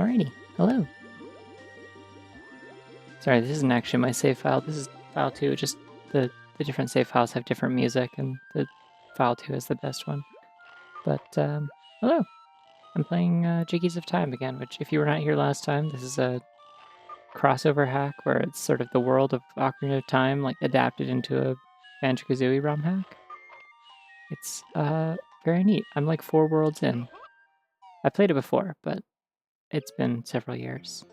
Alrighty, hello. Sorry, this isn't actually my save file. This is file 2, just the different save files have different music, and the file 2 is the best one. But, hello. I'm playing Jiggies of Time again, which, if you were not here last time, this is a crossover hack where it's sort of the world of Ocarina of Time, like, adapted into a Banjo-Kazooie ROM hack. It's, very neat. I'm like 4 worlds in. I played it before, but it's been several years.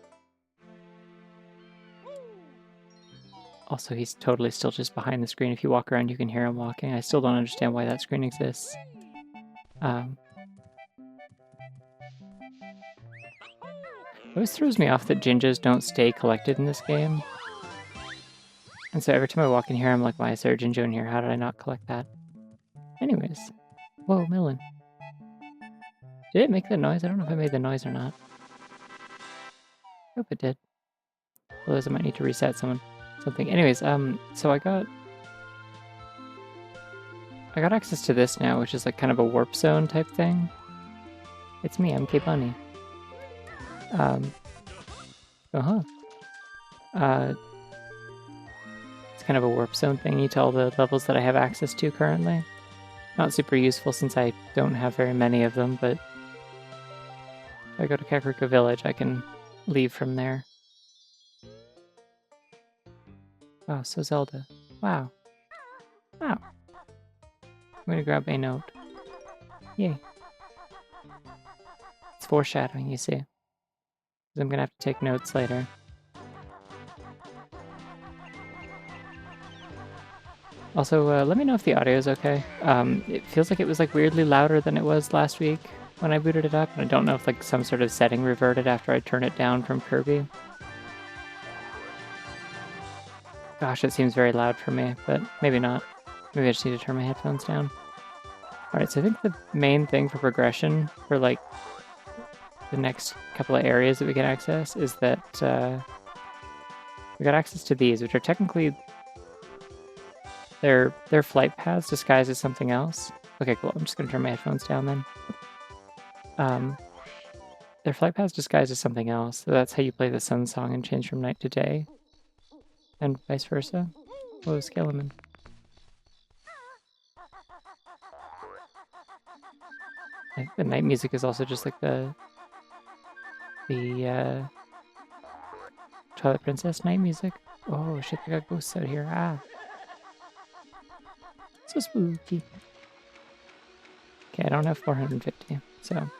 Also, he's totally still just behind the screen. If you walk around, you can hear him walking. I still don't understand why that screen exists. It always throws me off that Jinjos don't stay collected in this game. And so every time I walk in here, I'm like, why is there a Jinjo in here? How did I not collect that? Anyways. Whoa, melon. Did it make the noise? I don't know if I made the noise or not. I hope it did. Otherwise, I might need to reset something. Anyways, so I got access to this now, which is like kind of a warp zone type thing. It's me, I'm K-Bunny. It's kind of a warp zone thingy to all the levels that I have access to currently. Not super useful since I don't have very many of them, but if I go to Kakariko Village, I can leave from there. Wow, so Zelda. Wow. Wow. I'm gonna grab a note. Yay. It's foreshadowing, you see. Because I'm gonna have to take notes later. Also, let me know if the audio is okay. It feels like it was like weirdly louder than it was last week when I booted it up. And I don't know if like some sort of setting reverted after I turned it down from Kirby. Gosh, it seems very loud for me, but maybe not. Maybe I just need to turn my headphones down. Alright, so I think the main thing for progression for like the next couple of areas that we can access is that we got access to these, which are technically they're flight paths disguised as something else. Okay, cool. I'm just gonna turn my headphones down then. They're flight paths disguised as something else. So that's how you play the sun song and change from night to day, and vice versa. Whoa, Skeleman. I think the night music is also just like the Twilight Princess night music. Oh shit, they got ghosts out here. Ah. So spooky. Okay, I don't have 450, so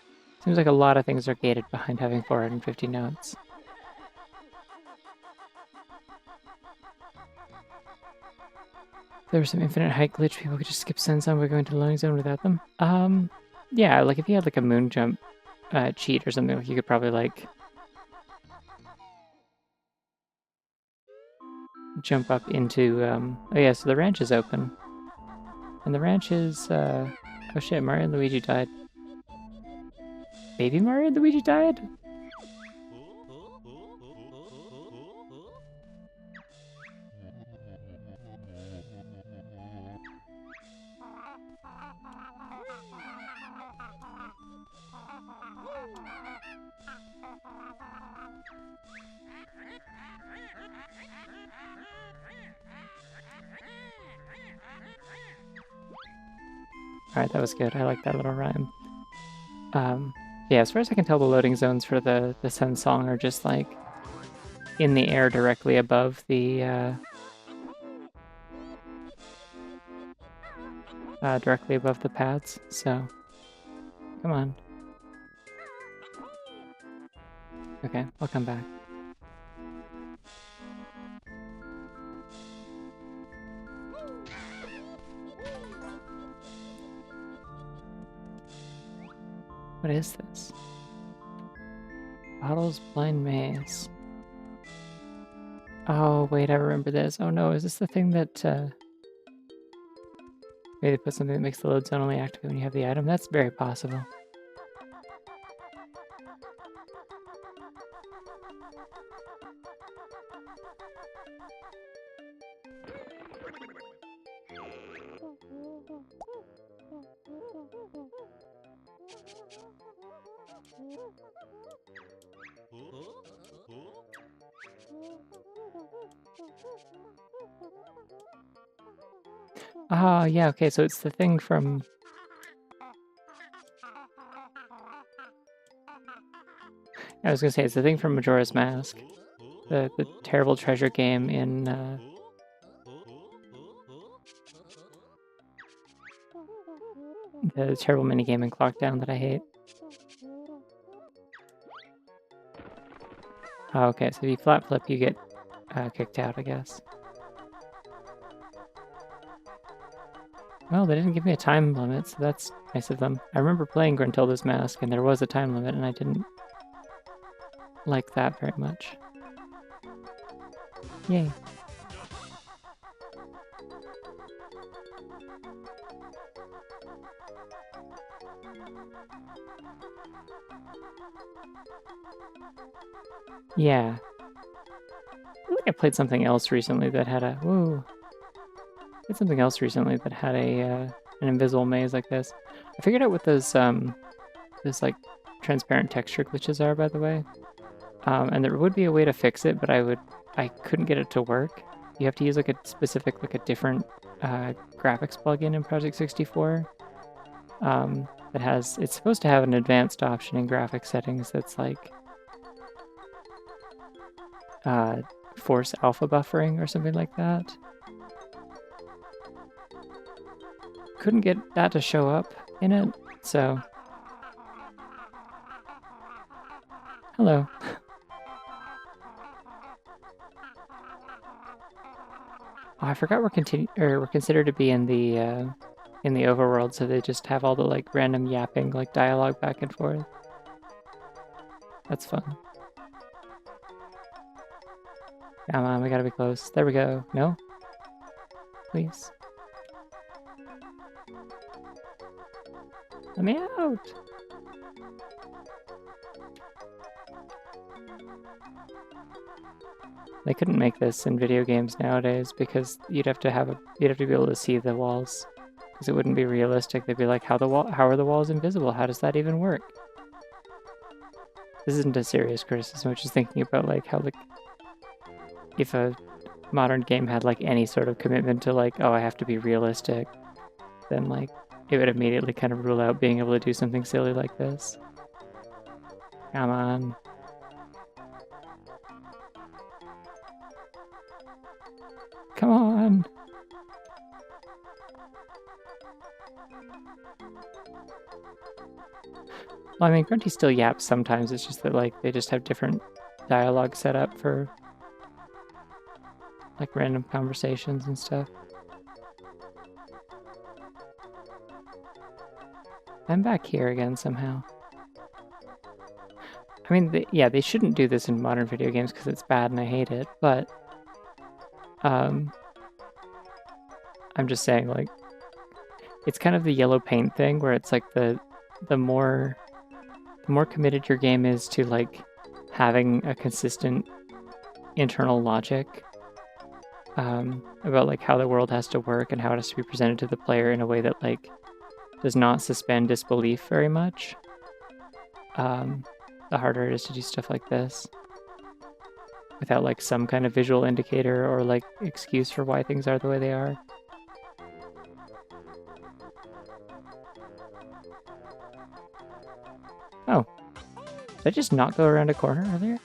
seems like a lot of things are gated behind having 450 notes. If there was some infinite height glitch, people could just skip Sun Song by going to the loading zone without them. Yeah, like if you had like a moon jump cheat or something, like you could probably like jump up into oh yeah, so the ranch is open. And the ranch is oh shit, Mario and Luigi died. Baby Mario and Luigi died? Alright, that was good. I like that little rhyme. Yeah, as far as I can tell, the loading zones for the Sun Song are just like in the air directly above the pads. So, come on. Okay, I'll come back. What is this? Bottles Blind Maze. Oh, wait, I remember this. Oh no, is this the thing that, maybe they put something that makes the load zone only activate when you have the item? That's very possible. Ah, yeah, okay, so it's the thing from... I was gonna say, it's the thing from Majora's Mask. The terrible treasure game in, the terrible minigame in Clockdown that I hate. Oh, okay, so if you flat flip, you get kicked out, I guess. Well, they didn't give me a time limit, so that's nice of them. I remember playing Gruntilda's Mask, and there was a time limit, and I didn't like that very much. Yay. Yeah. I feel like I played something else recently that had a... Whoa. I played something else recently that had a an invisible maze like this. I figured out what those like transparent texture glitches are, by the way. And there would be a way to fix it, but I couldn't get it to work. You have to use like a specific, like a different graphics plugin in Project 64. That has, it's supposed to have an advanced option in graphics settings that's like force alpha buffering or something like that. Couldn't get that to show up in it, so... Hello. Oh, I forgot we're considered to be in the overworld, so they just have all the like random yapping, like dialogue back and forth. That's fun. Come on, we gotta be close. There we go. No? Please. Let me out! They couldn't make this in video games nowadays because you'd have to be able to see the walls, because it wouldn't be realistic. They'd be like, how are the walls invisible? How does that even work? This isn't a serious criticism. I'm just thinking about like how like if a modern game had like any sort of commitment to like, oh, I have to be realistic, then like it would immediately kind of rule out being able to do something silly like this. Come on. Come on! Well, I mean, Grunty still yaps sometimes, it's just that, like, they just have different dialogue set up for, like, random conversations and stuff. I'm back here again somehow. I mean, yeah, they shouldn't do this in modern video games because it's bad and I hate it, but... I'm just saying, like, it's kind of the yellow paint thing where it's like the more committed your game is to like having a consistent internal logic about like how the world has to work and how it has to be presented to the player in a way that like does not suspend disbelief very much, the harder it is to do stuff like this without like some kind of visual indicator or like excuse for why things are the way they are. Oh, did I just not go around a corner earlier?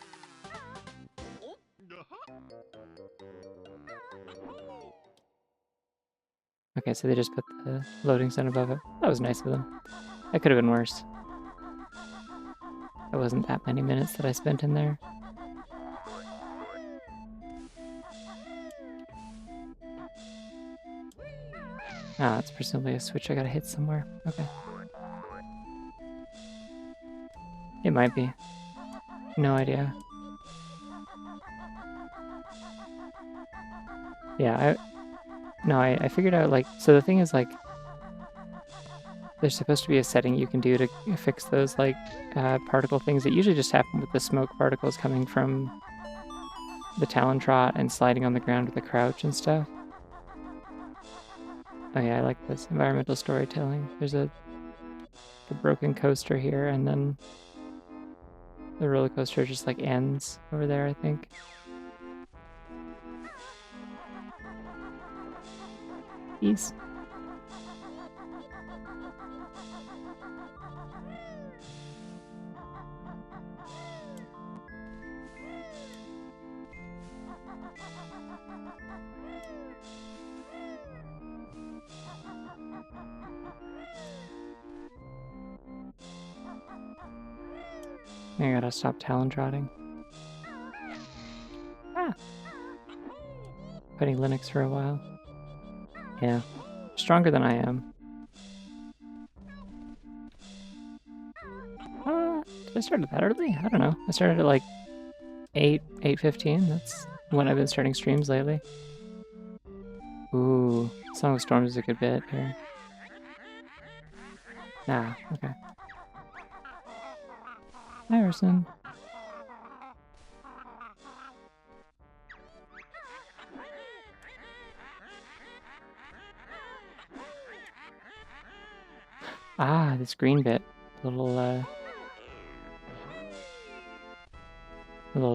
Okay, so they just put the loading zone above it. That was nice of them. That could have been worse. It wasn't that many minutes that I spent in there. Ah, it's presumably a switch I gotta hit somewhere. Okay. It might be. No idea. Yeah, I figured out, like, so the thing is, like, there's supposed to be a setting you can do to fix those, like, particle things that usually just happen with the smoke particles coming from the Talon Trot and sliding on the ground with the crouch and stuff. Oh yeah, I like this environmental storytelling. There's the broken coaster here, and then The roller coaster just like ends over there, I think. Peace. I gotta stop talon trotting. Ah! Fighting Linux for a while. Yeah. Stronger than I am. Did I start that early? I don't know. I started at like 8:15. That's when I've been starting streams lately. Ooh, Song of Storms is a good bit here. Ah, okay. Harrison. Ah, this green bit. Little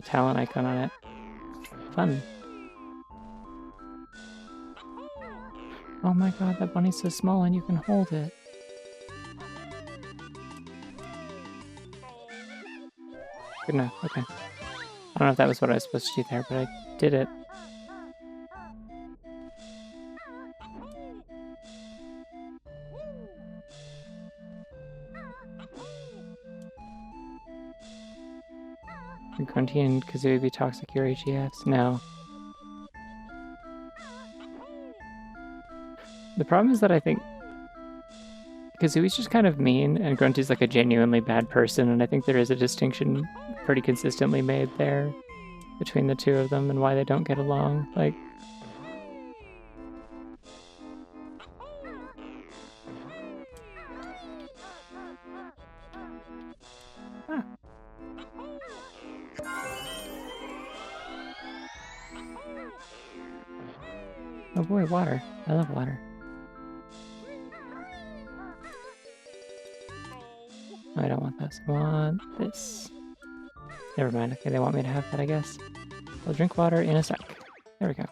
talent icon on it. Fun. Oh my god, that bunny's so small and you can hold it. Good enough, okay. I don't know if that was what I was supposed to do there, but I did it. Would Grunty and Kazooie be toxic your HEFs? No. The problem is that I think Kazooie's just kind of mean, and Grunty's like a genuinely bad person, and I think there is a distinction pretty consistently made there between the two of them and why they don't get along. Like, ah. Oh boy, water. I love water. I don't want this. I want this. Never mind. Okay, they want me to have that, I guess. I'll drink water in a sec. There we go.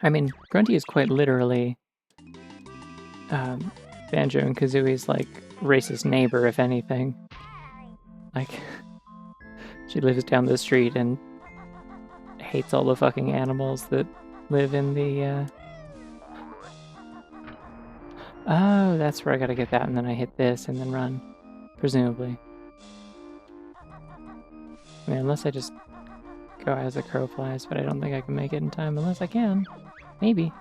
I mean, Grunty is quite literally Banjo and Kazooie's like racist neighbor, if anything. Like, she lives down the street and hates all the fucking animals that live in the Oh, that's where I gotta get that, and then I hit this and then run. Presumably. I mean, unless I just go as a crow flies, but I don't think I can make it in time unless I can. Maybe.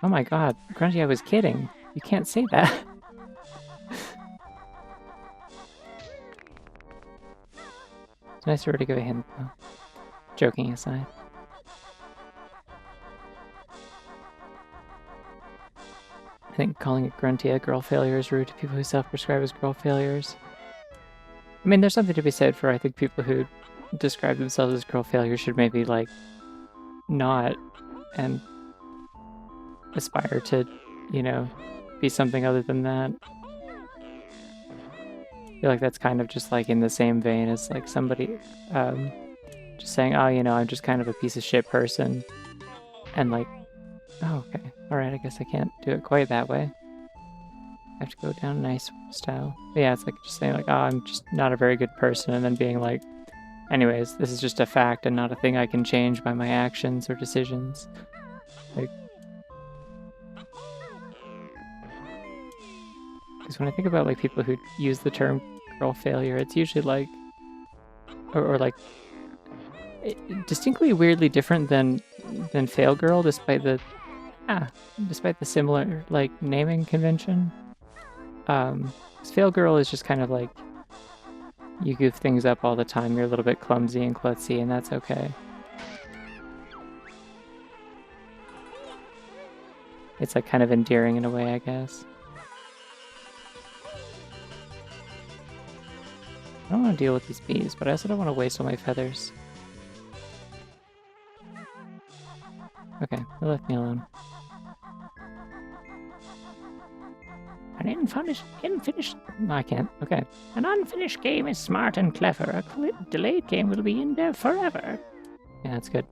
Oh my god, Grunty, I was kidding. You can't say that. It's nice of her to give a hint, though. Joking aside. I think calling it Grunty a girl failure is rude to people who self-prescribe as girl failures. I mean, there's something to be said for, I think, people who describe themselves as girl failures should maybe, like, not and aspire to, you know, be something other than that. I feel like that's kind of just, like, in the same vein as, like, somebody just saying, oh, you know, I'm just kind of a piece of shit person. And, like, oh, okay. Alright, I guess I can't do it quite that way. I have to go down nice style. But yeah, it's like just saying, like, oh, I'm just not a very good person, and then being like, anyways, this is just a fact and not a thing I can change by my actions or decisions. Like, because when I think about, like, people who use the term girl failure, it's usually like, or like, distinctly weirdly different than fail girl, despite the similar, like, naming convention. Fail girl is just kind of like, you goof things up all the time, you're a little bit clumsy and klutzy, and that's okay. It's like kind of endearing in a way, I guess. I don't want to deal with these bees, but I also don't want to waste all my feathers. Okay, they left me alone. An unfinished... No, I can't. Okay. An unfinished game is smart and clever. A delayed game will be in there forever. Yeah, that's good.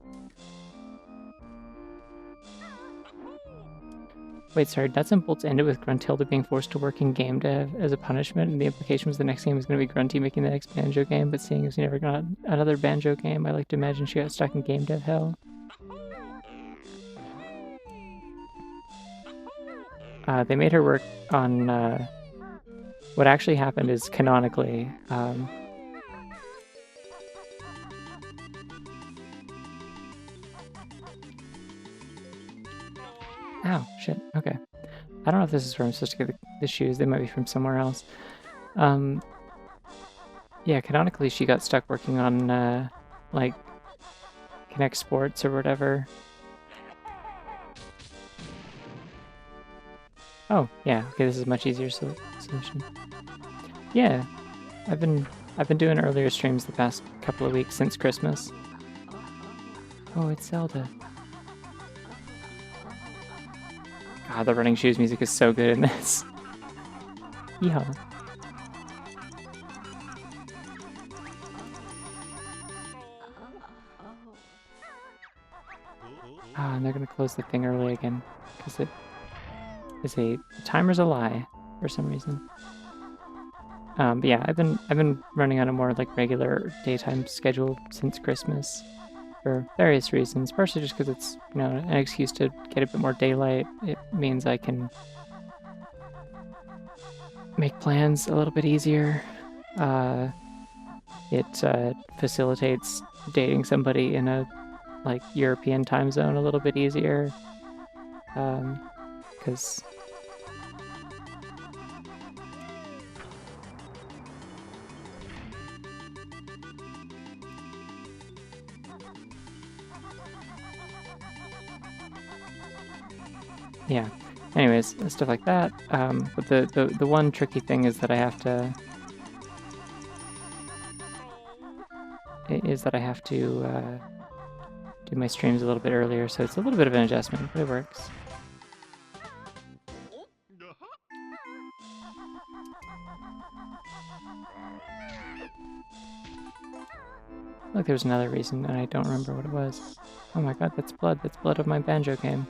Wait, sorry, Nuts and Bolts ended with Gruntilda being forced to work in game dev as a punishment, and the implication was the next game was going to be Grunty making the next Banjo game, but seeing as we never got another Banjo game, I like to imagine she got stuck in game dev hell. They made her work on... what actually happened is, canonically... Ow, shit, okay. I don't know if this is where I'm supposed to get the shoes. They might be from somewhere else. Yeah, canonically she got stuck working on, like, Connect Sports or whatever. Oh, yeah, okay, this is a much easier solution. Yeah, I've been doing earlier streams the past couple of weeks since Christmas. Oh, it's Zelda. God, the running shoes music is so good in this. Yeehaw. Ah, and they're gonna close the thing early again, because the timer's a lie for some reason. But yeah, I've been running on a more like regular daytime schedule since Christmas for various reasons. Partially just because it's, you know, an excuse to get a bit more daylight. It means I can make plans a little bit easier. It facilitates dating somebody in a like European time zone a little bit easier. Because yeah. Anyways, stuff like that. But the one tricky thing is that I have to do my streams a little bit earlier, so it's a little bit of an adjustment, but it works. Look, there's another reason, and I don't remember what it was. Oh my god, that's blood. That's blood of my Banjo game.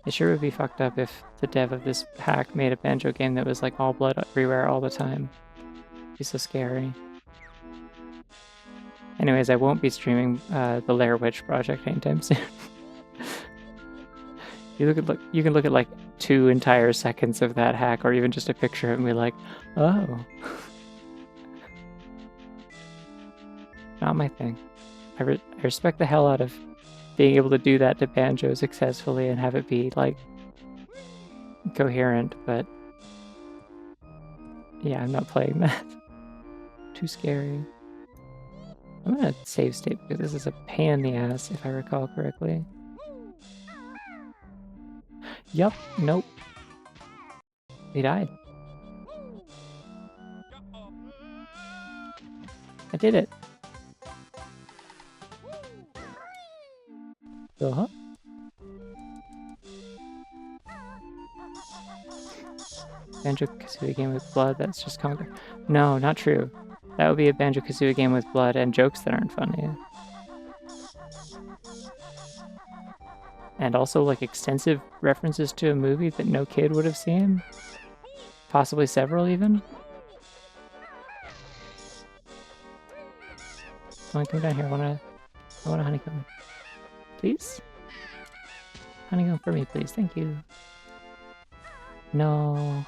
It sure would be fucked up if the dev of this hack made a Banjo game that was like all blood everywhere all the time. It'd be so scary. Anyways, I won't be streaming the Lair Witch project anytime soon. You can look at like 2 entire seconds of that hack, or even just a picture and be like, oh. Not my thing. I respect the hell out of being able to do that to Banjo successfully and have it be like coherent, but yeah, I'm not playing that. Too scary. I'm gonna save state because this is a pain in the ass, if I recall correctly. Yup, nope. He died. I did it. Uh-huh. Banjo-Kazooie game with blood, that's just comic. No, not true. That would be a Banjo-Kazooie game with blood and jokes that aren't funny. And also, like, extensive references to a movie that no kid would have seen. Possibly several, even. Come on, come down here. I want a honeycomb. Please? Honeycomb for me, please. Thank you. No.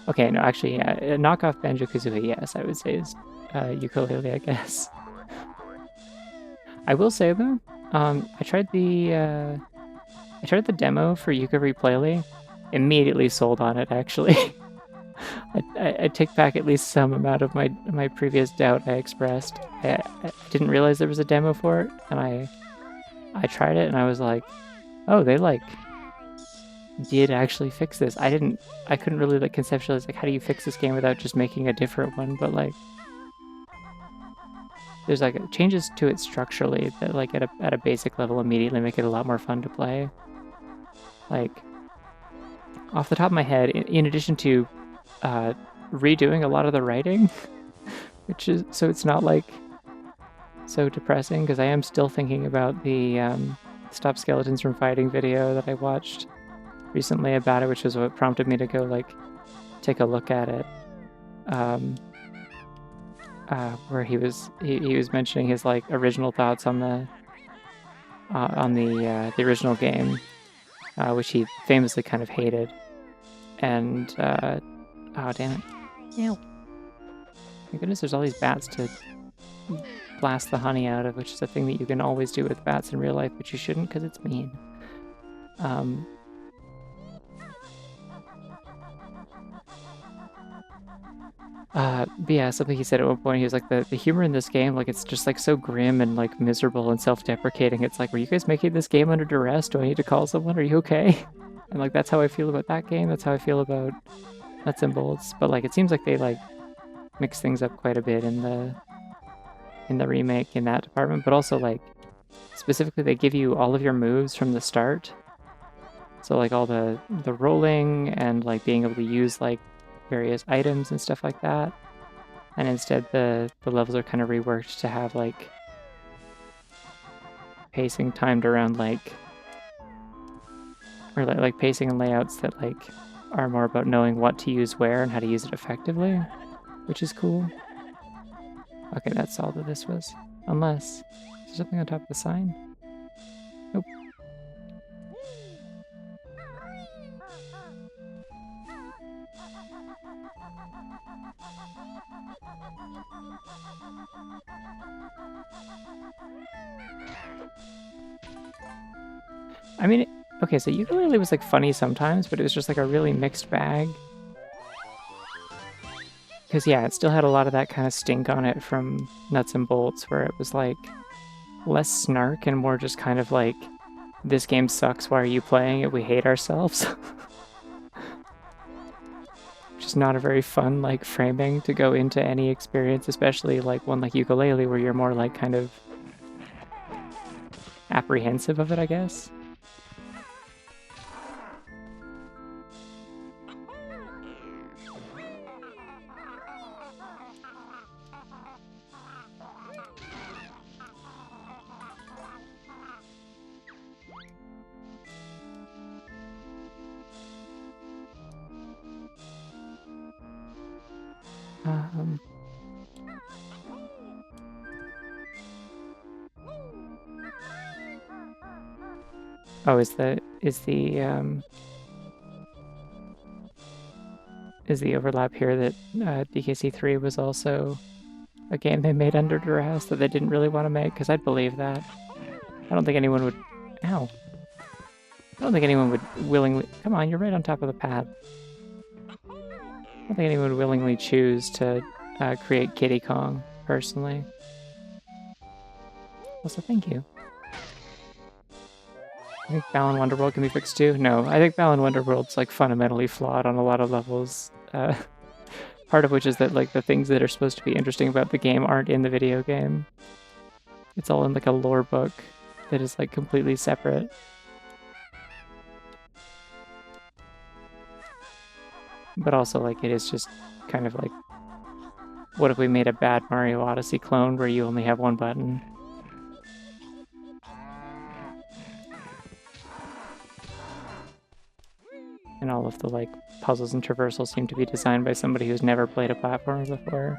Okay, no, actually, yeah. A knockoff Banjo-Kazooie, yes, I would say is ukulele, I guess. I will say though, I tried the demo for Yuka Replayly. Immediately sold on it, actually. I take back at least some amount of my previous doubt I expressed. I didn't realize there was a demo for it, and I tried it, and I was like, oh, they did actually fix this. I couldn't really like conceptualize like how do you fix this game without just making a different one, but like there's like changes to it structurally that like at a basic level immediately make it a lot more fun to play. Like off the top of my head, in addition to redoing a lot of the writing, which is so it's not like so depressing, because I am still thinking about the Stop Skeletons from Fighting video that I watched recently about it, which is what prompted me to go like take a look at it. Where he was mentioning his like original thoughts on the original game, which he famously kind of hated. And oh damn it! Ew. My goodness, there's all these bats to blast the honey out of, which is a thing that you can always do with bats in real life, but you shouldn't because it's mean. But yeah, something he said at one point, he was like, the humor in this game, like, it's just, like, so grim and, like, miserable and self-deprecating. It's like, were you guys making this game under duress? Do I need to call someone? Are you okay? And, like, that's how I feel about that game. That's how I feel about Nuts and Bolts. But, like, it seems like they, like, mix things up quite a bit in the remake in that department. But also, like, specifically, they give you all of your moves from the start. So, like, all the rolling and, like, being able to use, like, various items and stuff like that, and instead the levels are kind of reworked to have like pacing timed around like, or like pacing and layouts that like are more about knowing what to use where and how to use it effectively, which is cool. Okay, that's all that this was, unless is there something on top of the sign? Nope. I mean, okay, so ukulele was like funny sometimes, but it was just like a really mixed bag. Because yeah, it still had a lot of that kind of stink on it from Nuts and Bolts, where it was like less snark and more just kind of like, this game sucks, why are you playing it? We hate ourselves. Which is not a very fun like framing to go into any experience, especially like one like ukulele where you're more like kind of apprehensive of it, I guess. Oh, is the overlap here that DKC3 was also a game they made under duress that they didn't really want to make? Because I'd believe that. I don't think anyone would... Ow. I don't think anyone would willingly... Come on, you're right on top of the pad. I don't think anyone would willingly choose to create Kiddy Kong, personally. Also, thank you. I think Balan Wonderworld can be fixed too. No, I think Balan Wonderworld's like fundamentally flawed on a lot of levels. Part of which is that like the things that are supposed to be interesting about the game aren't in the video game. It's all in like a lore book that is like completely separate. But also like it is just kind of like, what if we made a bad Mario Odyssey clone where you only have one button? And all of the like puzzles and traversals seem to be designed by somebody who's never played a platformer before.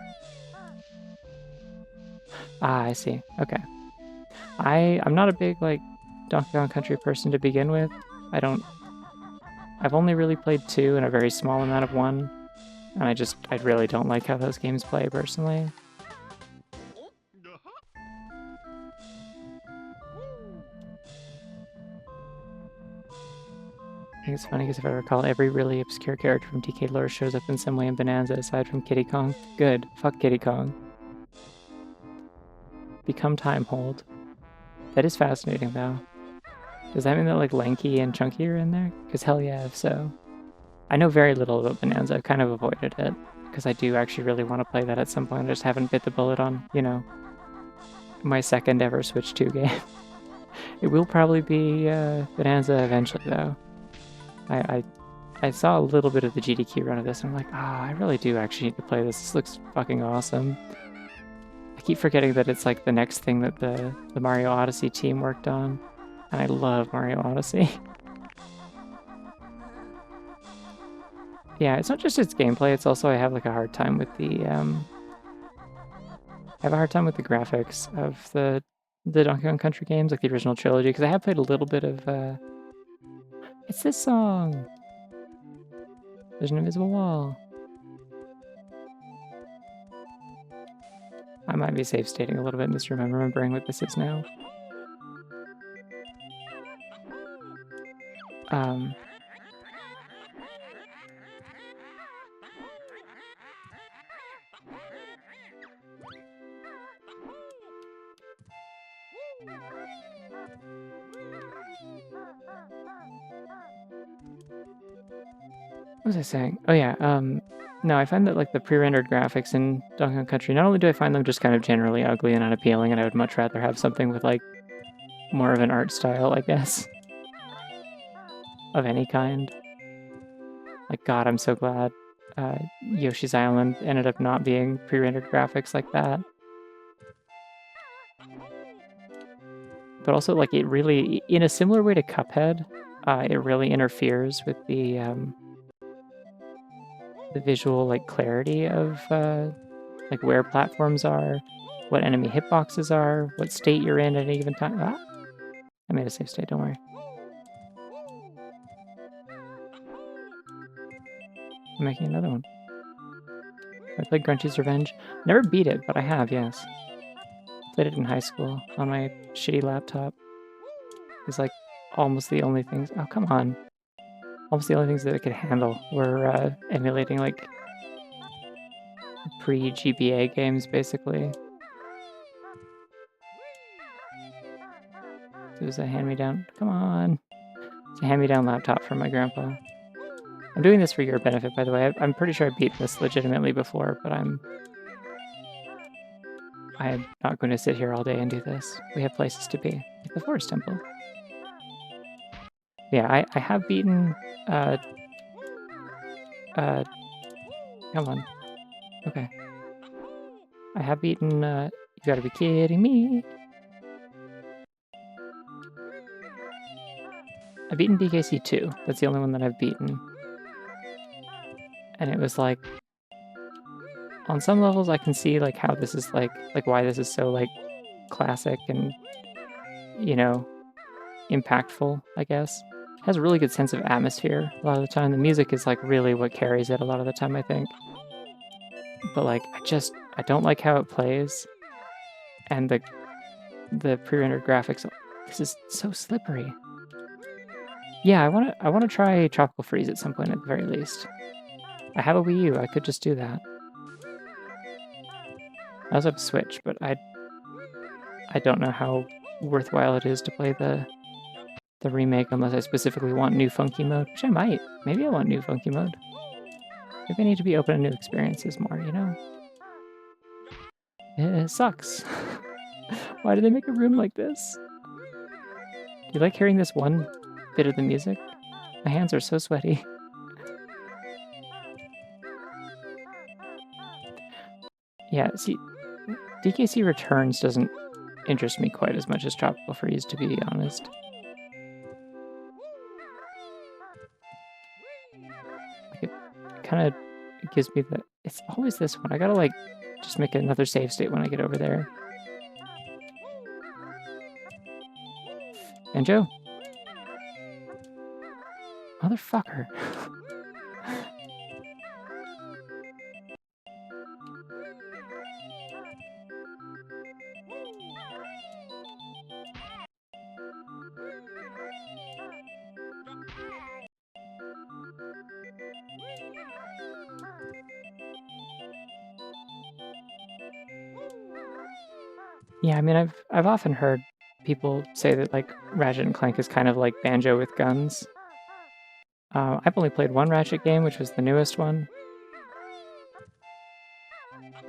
Ah, I see. Okay. I'm not a big like Donkey Kong Country person to begin with. I've only really played 2 and a very small amount of 1. And I really don't like how those games play personally. I think it's funny because if I recall, every really obscure character from DK lore shows up in some way in Bonanza aside from Kiddy Kong. Good. Fuck Kiddy Kong. Become Time Hold. That is fascinating, though. Does that mean that like Lanky and Chunky are in there? Because hell yeah, if so. I know very little about Bonanza. I've kind of avoided it because I do actually really want to play that at some point. I just haven't bit the bullet on, you know, my second ever Switch 2 game. It will probably be Bonanza eventually, though. I saw a little bit of the GDQ run of this, and I'm like, I really do actually need to play this. This looks fucking awesome. I keep forgetting that it's like the next thing that the Mario Odyssey team worked on, and I love Mario Odyssey. Yeah, it's not just its gameplay, it's also I have like a hard time with the graphics of the Donkey Kong Country games, like the original trilogy, because I have played a little bit of it's this song. There's an invisible wall. I might be safe stating a little bit in this room. I'm remembering what this is now. What was I saying? Oh yeah, no, I find that like the pre-rendered graphics in Donkey Kong Country, not only do I find them just kind of generally ugly and unappealing, and I would much rather have something with like more of an art style, I guess, of any kind. Like, God, I'm so glad Yoshi's Island ended up not being pre-rendered graphics like that. But also, like, it really, in a similar way to Cuphead, it really interferes with the visual, like, clarity of, like, where platforms are, what enemy hitboxes are, what state you're in at any given time. Ah! I made a safe state, don't worry. I'm making another one. I played Grunchy's Revenge. Never beat it, but I have, yes. Played it in high school on my shitty laptop. It's like almost the only things. Oh, come on. Almost the only things that it could handle were emulating like pre-GBA games, basically. It was a hand-me-down. Come on. It's a hand-me-down laptop from my grandpa. I'm doing this for your benefit, by the way. I'm pretty sure I beat this legitimately before, but I am not going to sit here all day and do this. We have places to be, like the Forest Temple. Yeah, I have beaten, come on. Okay. I have beaten, you gotta be kidding me. I've beaten DKC 2. That's the only one that I've beaten. And it was like, on some levels I can see like how this is like why this is so like classic and, you know, impactful, I guess. It has a really good sense of atmosphere a lot of the time. The music is like really what carries it a lot of the time, I think. But like, I don't like how it plays. And the pre-rendered graphics, this is so slippery. Yeah, I wanna try Tropical Freeze at some point at the very least. I have a Wii U, I could just do that. I also have a Switch, but I don't know how worthwhile it is to play the remake unless I specifically want new funky mode, which I might. Maybe I want new funky mode. Maybe I need to be open to new experiences more, you know? It sucks. Why did they make a room like this? Do you like hearing this one bit of the music? My hands are so sweaty. Yeah, see, DKC Returns doesn't interest me quite as much as Tropical Freeze, to be honest. Like it kind of gives me the... It's always this one. I gotta, like, just make another save state when I get over there. Banjo? Motherfucker. Yeah, I mean, I've often heard people say that like Ratchet and Clank is kind of like Banjo with guns. I've only played one Ratchet game, which was the newest one.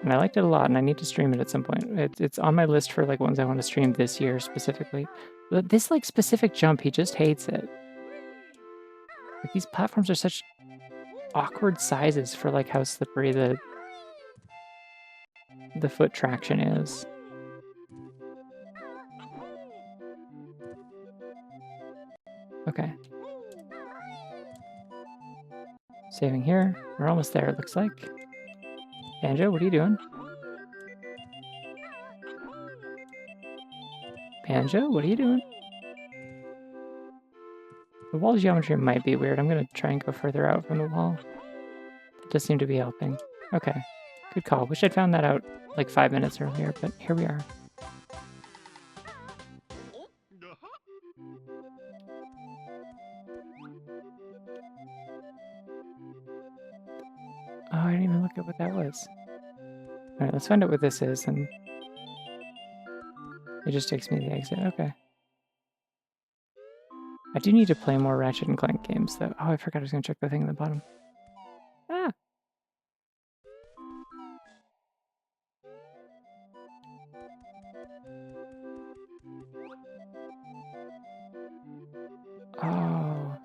And I liked it a lot, and I need to stream it at some point. It's on my list for like ones I want to stream this year specifically. But this like specific jump, he just hates it. Like these platforms are such awkward sizes for like how slippery the foot traction is. Okay. Saving here. We're almost there, it looks like. Banjo, what are you doing? Banjo, what are you doing? The wall geometry might be weird. I'm going to try and go further out from the wall. It does seem to be helping. Okay. Good call. Wish I'd found that out like 5 minutes earlier, but here we are. Oh, I didn't even look at what that was. Alright, let's find out what this is, and it just takes me to the exit. Okay. I do need to play more Ratchet and Clank games, though. Oh, I forgot I was going to check the thing in the bottom. Ah! Oh.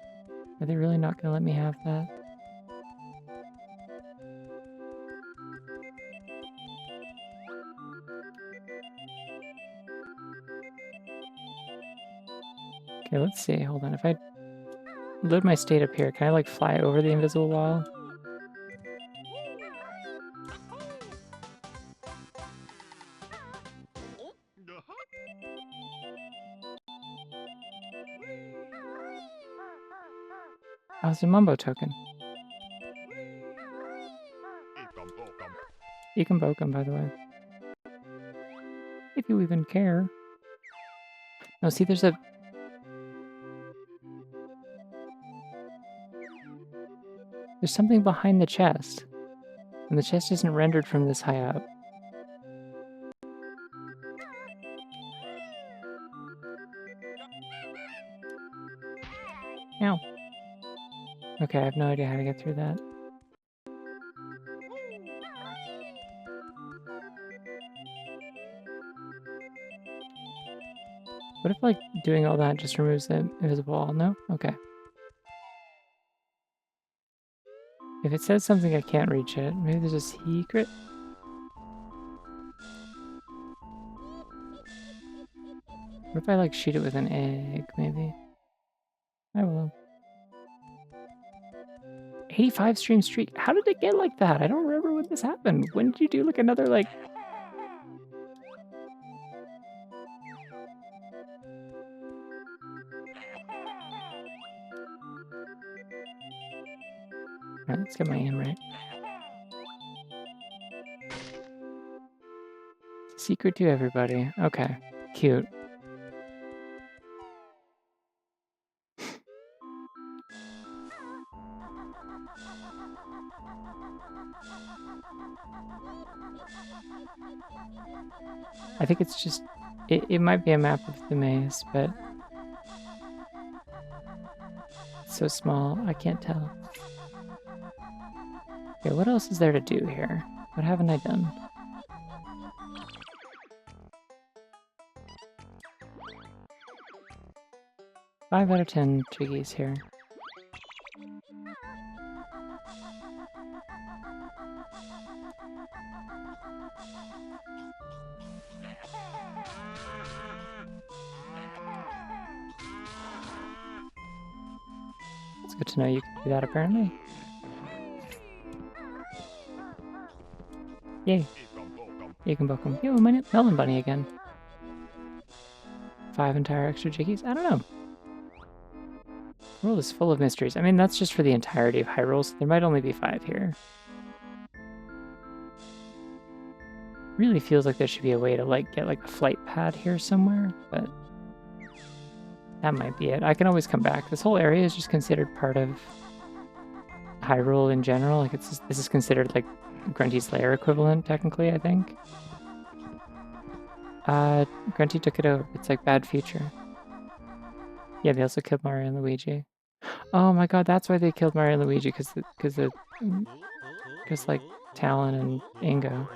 Are they really not going to let me have that? Okay, let's see. Hold on. If I load my state up here, can I, like, fly over the invisible wall? Oh, it's a Mumbo token. You can poke him, by the way. If you even care. No, see, there's something behind the chest. And the chest isn't rendered from this high up. Ow. Okay, I have no idea how to get through that. What if, like, doing all that just removes the invisible wall? No? Okay. If it says something, I can't reach it. Maybe there's a secret? What if I, like, shoot it with an egg, maybe? I will. 85 stream streak. How did it get like that? I don't remember when this happened. When did you do, like, another, like... Alright, let's get my aim right. It's a secret to everybody. Okay, cute. I think it's just... It might be a map of the maze, but... It's so small, I can't tell. Okay, what else is there to do here? What haven't I done? Five out of 10 Jiggies here. It's good to know you can do that, apparently. Yay. You can book them. Yo, my Melon Bunny again. 5 entire extra Jiggies? I don't know. The world is full of mysteries. I mean, that's just for the entirety of Hyrule, so there might only be 5 here. Really feels like there should be a way to, like, get, like, a flight pad here somewhere, but... that might be it. I can always come back. This whole area is just considered part of Hyrule in general. Like, this is considered, like, Grunty's Lair equivalent, technically, I think. Grunty took it over. It's like Bad Future. Yeah, they also killed Mario and Luigi. Oh my god, that's why they killed Mario and Luigi, because like Talon and Ingo.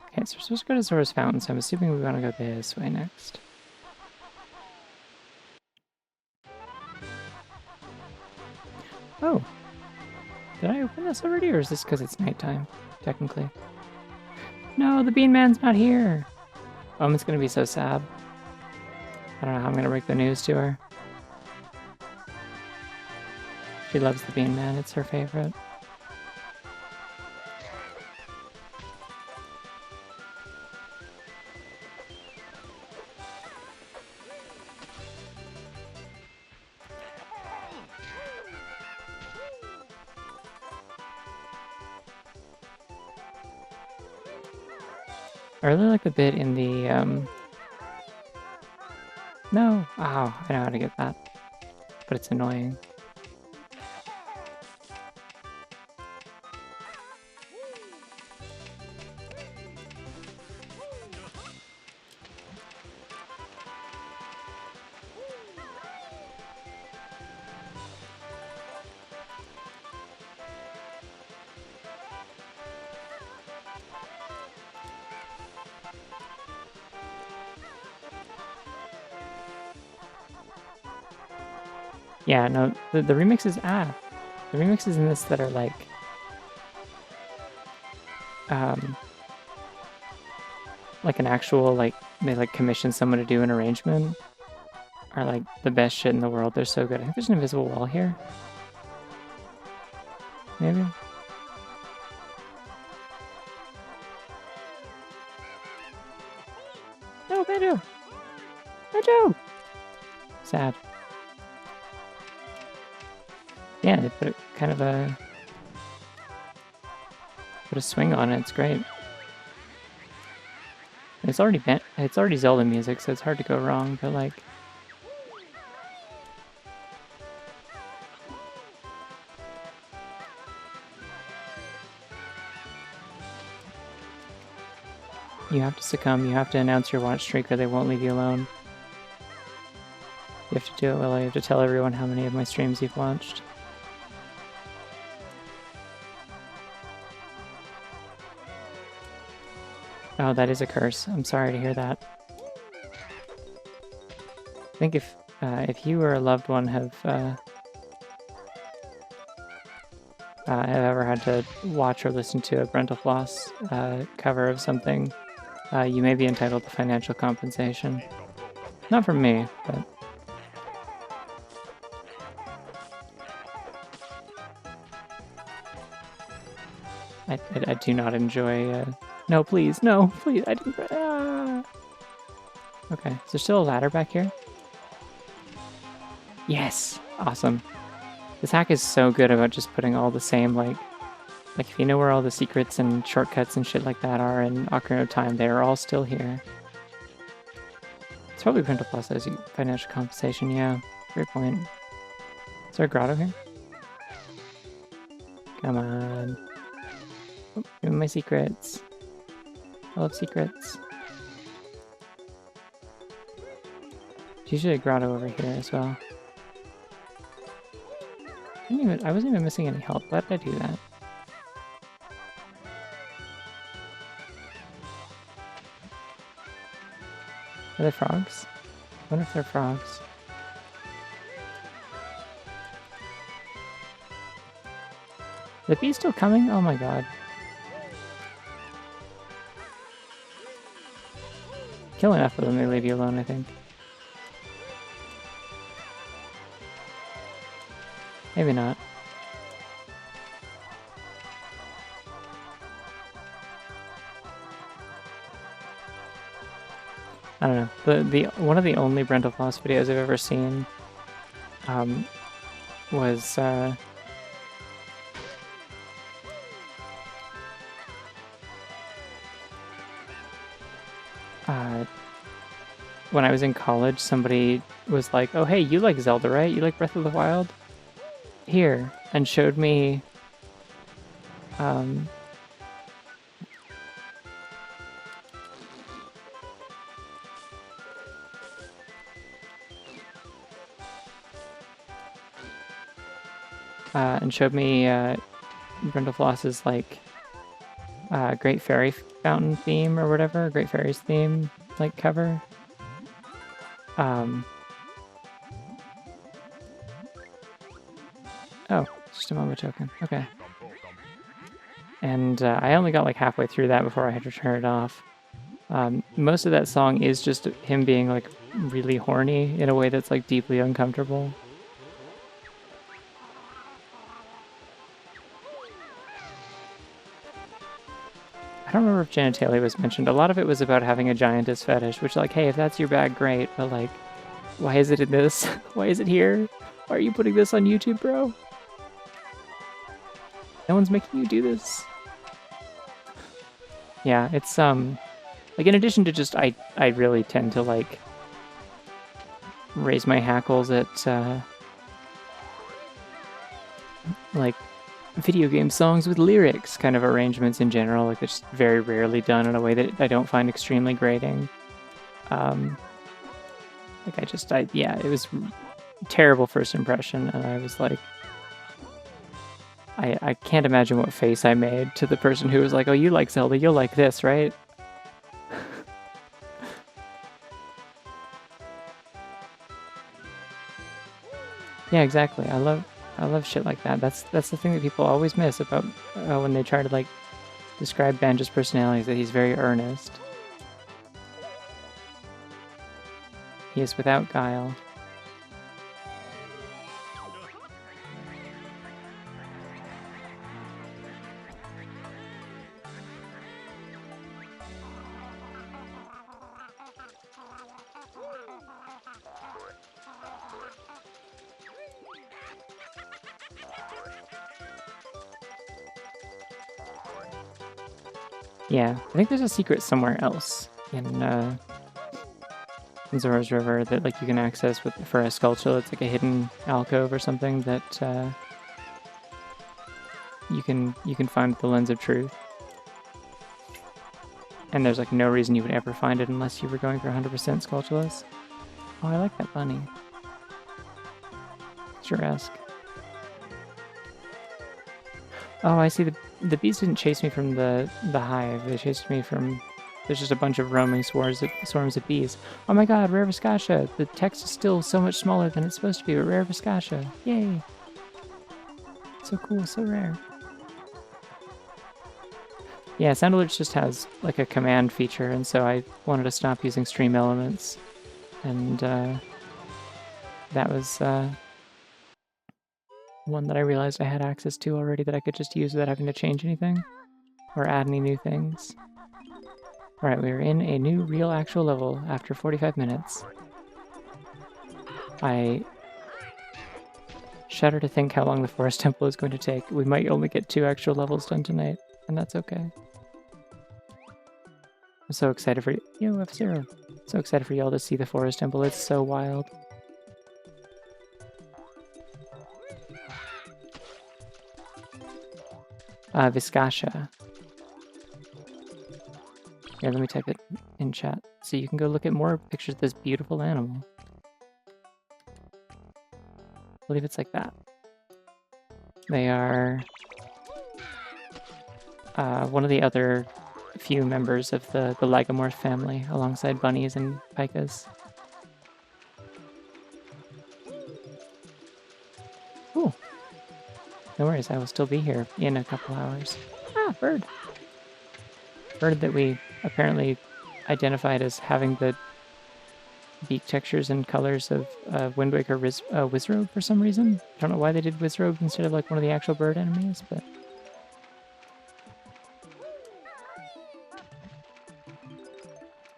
Okay, so we're supposed to go to Zora's Fountain, so I'm assuming we want to go this way next. Oh. Did I open this already, or is this because it's nighttime, technically? No, the Bean Man's not here! It's gonna be so sad. I don't know how I'm gonna break the news to her. She loves the Bean Man, it's her favorite. I really like the bit in the, No! Oh, I know how to get that. But it's annoying. Yeah, no, the remixes, the remixes in this that are like, like an actual, like, they like commission someone to do an arrangement, are like the best shit in the world. They're so good. I think there's an invisible wall here. Maybe? No, Banjo! Banjo! Sad. Yeah, they put kind of put a swing on it. It's great. It's already Zelda music, so it's hard to go wrong. But like, you have to succumb. You have to announce your watch streak, or they won't leave you alone. You have to do it well. You have to tell everyone how many of my streams you've watched. Oh, that is a curse. I'm sorry to hear that. I think if you or a loved one have ever had to watch or listen to a Brenda Floss cover of something, you may be entitled to financial compensation. Not from me, but... I do not enjoy... No, please, no, please, I didn't... Okay, is there still a ladder back here? Yes! Awesome. This hack is so good about just putting all the same, like if you know where all the secrets and shortcuts and shit like that are in Ocarina of Time, they are all still here. It's probably Printer Plus as financial compensation, yeah. Great point. Is there a grotto here? Come on. Oh, give me my secrets. I love secrets. There's usually a grotto over here as well. I wasn't even missing any health. Why did I do that? Are they frogs? I wonder if they're frogs. The bee's still coming? Oh my god. Kill enough of them, they leave you alone, I think. Maybe not. I don't know. One of the only Brenda Floss videos I've ever seen was when I was in college, somebody was like, "Oh hey, you like Zelda, right? You like Breath of the Wild? Here, and showed me Brindlefloss's like Great Fairy Fountain theme or whatever, Great Fairies theme like cover. Oh, just a moment token. Okay. And I only got like halfway through that before I had to turn it off. Most of that song is just him being like really horny in a way that's like deeply uncomfortable. I don't remember if genitalia was mentioned. A lot of it was about having a giantess fetish, which like, hey, if that's your bag, great, but like, why is it in this? Why is it here? Why are you putting this on YouTube, bro? No one's making you do this. Yeah, it's like in addition to just I really tend to like raise my hackles at like video game songs with lyrics kind of arrangements in general. Like it's very rarely done in a way that I don't find extremely grating. Like yeah, it was terrible first impression, and I was like, I can't imagine what face I made to the person who was like, oh, you like Zelda, you'll like this, right? Yeah, exactly. I love shit like that. That's the thing that people always miss about when they try to like describe Banjo's personality, is that he's very earnest. He is without guile. Yeah, I think there's a secret somewhere else in Zora's River that like you can access for a sculpture. It's like a hidden alcove or something that you can find with the Lens of Truth. And there's like no reason you would ever find it unless you were going for 100% sculptureless. Oh, I like that bunny. Picturesque. Oh, I see. The bees didn't chase me from the hive. They chased me from... There's just a bunch of roaming swarms of bees. Oh my god, Rare Viscatia! The text is still so much smaller than it's supposed to be, but Rare Viscatia. Yay! So cool, so rare. Yeah, Sound Alerts just has like a command feature, and so I wanted to stop using Stream Elements. And that was one that I realized I had access to already that I could just use without having to change anything or add any new things. Alright, we are in a new real actual level after 45 minutes. I shudder to think how long the Forest Temple is going to take. We might only get 2 actual levels done tonight, and that's okay. I'm so excited for you. Yo, F-Zero. So excited for y'all to see the Forest Temple. It's so wild. Viscatia. Here, let me type it in chat so you can go look at more pictures of this beautiful animal. I believe it's like that. They are one of the other few members of the Lagomorph family, alongside bunnies and pikas. Cool. No worries, I will still be here in a couple hours. Ah, bird! Bird that we apparently identified as having the beak textures and colors of Wind Waker Wizrobe for some reason. I don't know why they did Wizrobe instead of like one of the actual bird enemies, but...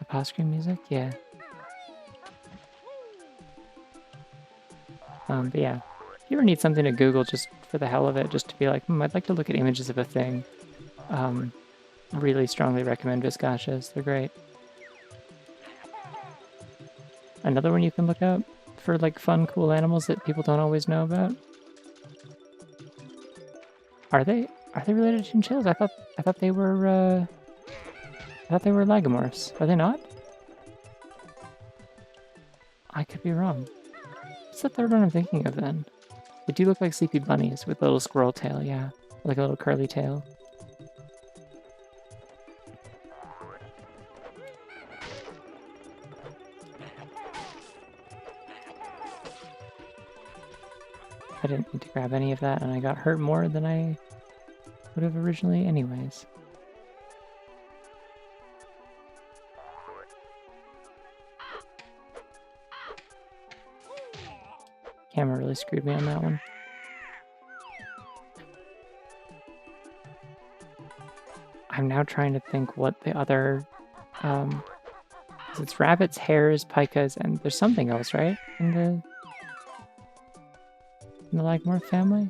Apostrophe music? Yeah. But yeah, if you ever need something to Google just for the hell of it, just to be like, I'd like to look at images of a thing, really strongly recommend Viscachas. They're great. Another one you can look up for like fun, cool animals that people don't always know about. Are they related to chinchillas? I thought they were lagomorphs. Are they not? I could be wrong. What's the third one I'm thinking of then? They do look like sleepy bunnies with a little squirrel tail, yeah. Like a little curly tail. I didn't need to grab any of that, and I got hurt more than I would have originally anyways. Camera really screwed me on that one. I'm now trying to think what the other... it's rabbits, hares, pikas, and there's something else, right? In the lagomorph family?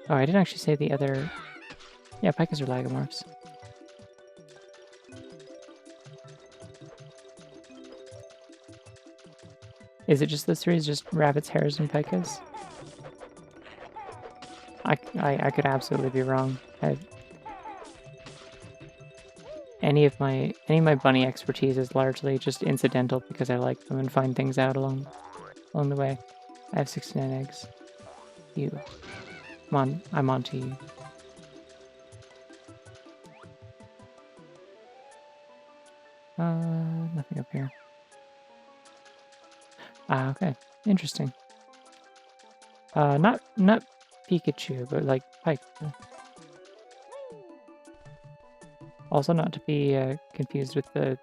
Oh, I didn't actually say the other... Yeah, pikas are lagomorphs. Is it just those three? Is it just rabbits, hares, and pikas? I could absolutely be wrong. Any of my bunny expertise is largely just incidental because I like them and find things out along the way. I have 69 eggs. You. Come on, I'm on to you. Nothing up here. Ah, okay. Interesting. Not Pikachu, but like Pike. Also not to be confused with the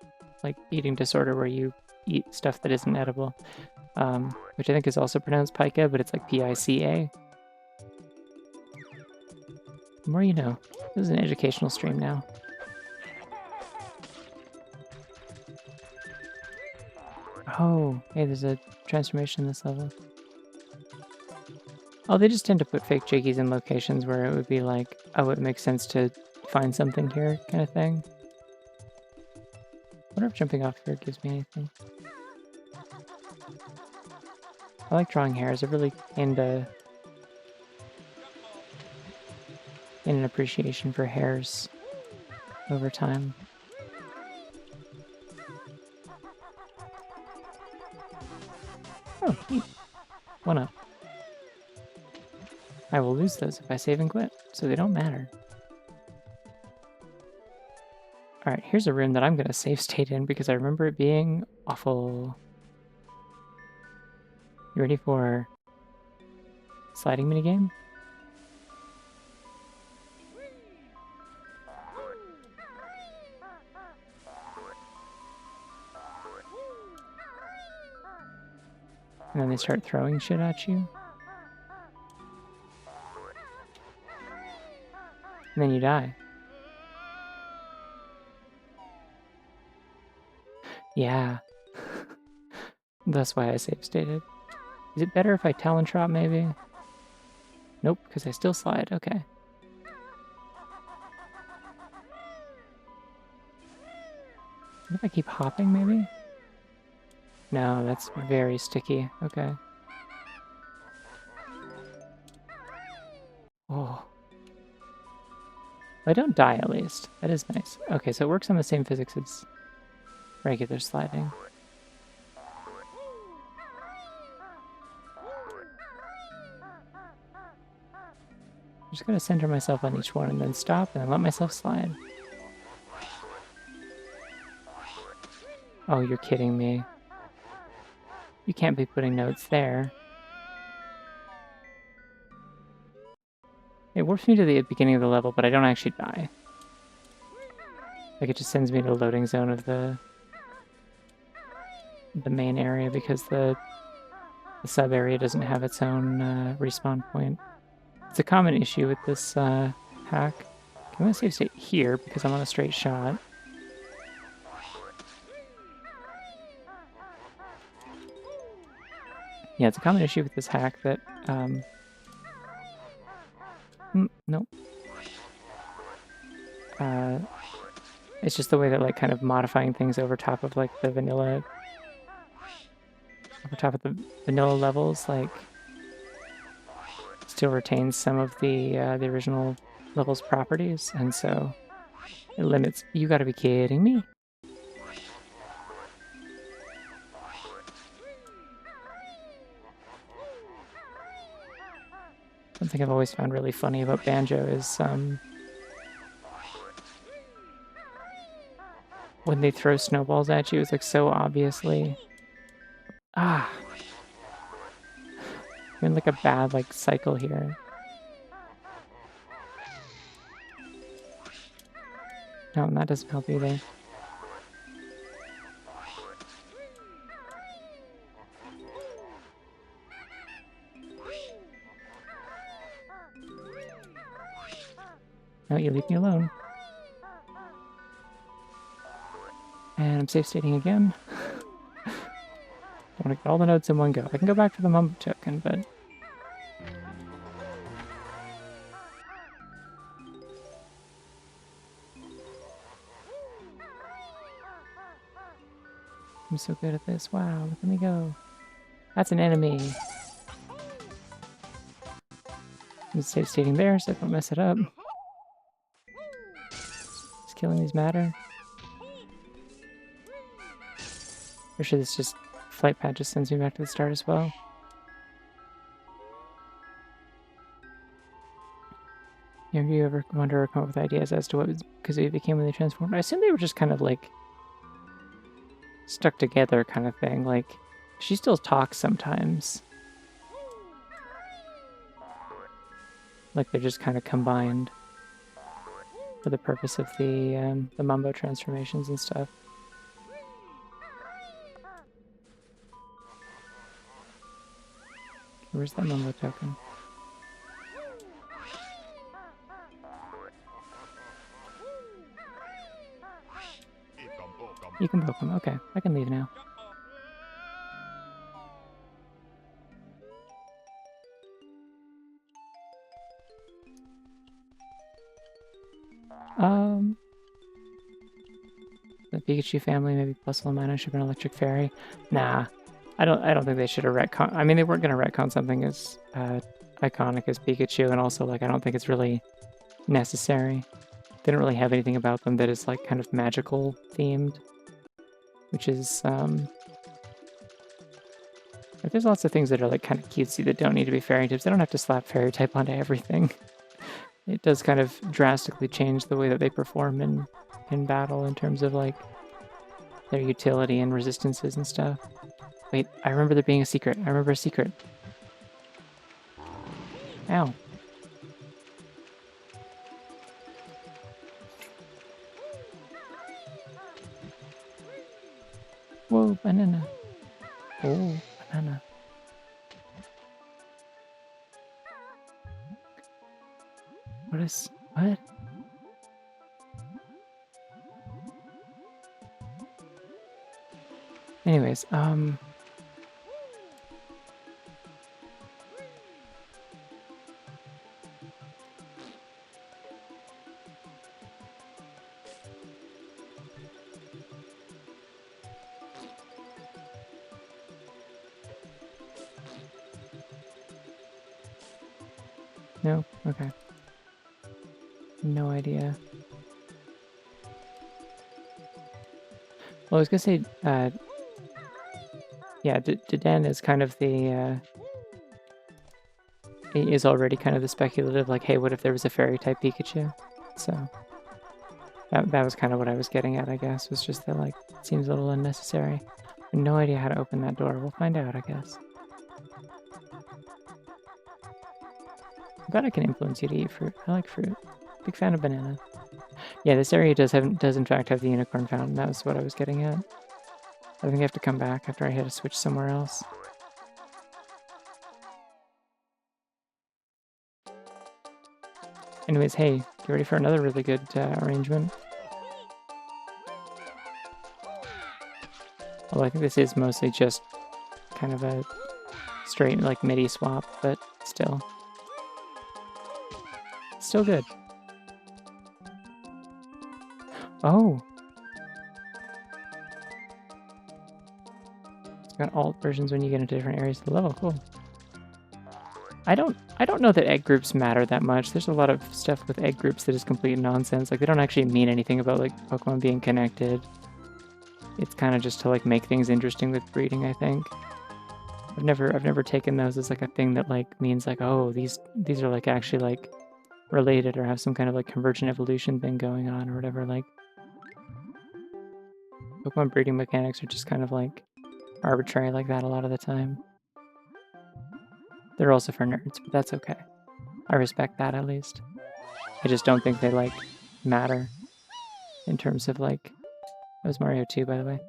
like eating disorder where you eat stuff that isn't edible. Which I think is also pronounced Pika, but it's like P-I-C-A. The more you know. This is an educational stream now. Oh, hey, there's a transformation in this level. Oh, they just tend to put fake Jiggies in locations where it would be like, oh, it makes sense to find something here, kind of thing. I wonder if jumping off here gives me anything. I like drawing hares. I've really gained an appreciation for hares over time. Oh, neat. 1 up. I will lose those if I save and quit, so they don't matter. Alright, here's a room that I'm going to save state in because I remember it being awful. You ready for sliding minigame? And then they start throwing shit at you. And then you die. Yeah. That's why I save stated. Is it better if I talon trot maybe? Nope, because I still slide. Okay. What if I keep hopping maybe? No, that's very sticky. Okay. Oh. I don't die at least. That is nice. Okay, so it works on the same physics as regular sliding. I'm just gonna center myself on each one and then stop and then let myself slide. Oh, you're kidding me. You can't be putting notes there. It warps me to the beginning of the level, but I don't actually die. Like, it just sends me to the loading zone of the main area because the sub area doesn't have its own respawn point. It's a common issue with this hack. I'm gonna save state here because I'm on a straight shot. Yeah, it's a common issue with this hack that, nope. It's just the way that, like, kind of modifying things over top of, like, the vanilla... over top of the vanilla levels, like, still retains some of the original level's properties, and so it limits... You gotta be kidding me. Something I've always found really funny about Banjo is when they throw snowballs at you, it's like so obviously... Ah! You're in like a bad like cycle here. No, and that doesn't help either. No, you leave me alone. And I'm safe stating again. I want to get all the notes in one go. I can go back to the Mumbo token, but... I'm so good at this. Wow, look at me go. That's an enemy. I'm safe stating there so I don't mess it up. Does killing these matter? Or should this just... Flight pad just sends me back to the start as well? Have you ever wonder or come up with ideas as to what Kazooie became when they transformed? I assume they were just kind of like stuck together kind of thing. Like, she still talks sometimes. Like they're just kind of combined for the purpose of the Mumbo transformations and stuff. Where's that Mumbo token? You can poke him. Okay, I can leave now. The Pikachu family, maybe plus Lumina should have been Electric Fairy. Nah, I don't think they should have retcon. I mean, they weren't gonna retcon something as iconic as Pikachu, and also like I don't think it's really necessary. They don't really have anything about them that is like kind of magical themed, which is like, there's lots of things that are like kind of cutesy that don't need to be fairy types. They don't have to slap fairy type onto everything. It does kind of drastically change the way that they perform in battle in terms of like their utility and resistances and stuff. Wait, I remember there being a secret. I remember a secret. Ow. Whoa, banana. Oh, banana. What is... what? Anyways, no? Okay. No idea. Well, I was gonna say, yeah, Deden is kind of the, is already kind of the speculative, like, hey, what if there was a fairy-type Pikachu? So, that was kind of what I was getting at, I guess, was just that, like, it seems a little unnecessary. I have no idea how to open that door. We'll find out, I guess. I'm glad I can influence you to eat fruit. I like fruit. Big fan of banana. Yeah, this area does in fact have the unicorn fountain. That was what I was getting at. I think I have to come back after I hit a switch somewhere else. Anyways, hey, get ready for another really good arrangement. Although I think this is mostly just kind of a straight like MIDI swap, but still. Still good. Oh, Got alt versions when you get into different areas of the level. Cool. I don't know that egg groups matter that much. There's a lot of stuff with egg groups that is complete nonsense. Like, they don't actually mean anything about, like, Pokemon being connected. It's kind of just to, like, make things interesting with breeding, I think. I've never taken those as, like, a thing that, like, means, like, oh, these are, like, actually, like, related or have some kind of, like, convergent evolution thing going on or whatever. Like, Pokemon breeding mechanics are just kind of, like, arbitrary like that a lot of the time. They're also for nerds, but that's okay. I respect that, at least. I just don't think they, like, matter in terms of, like... That was Mario 2, by the way.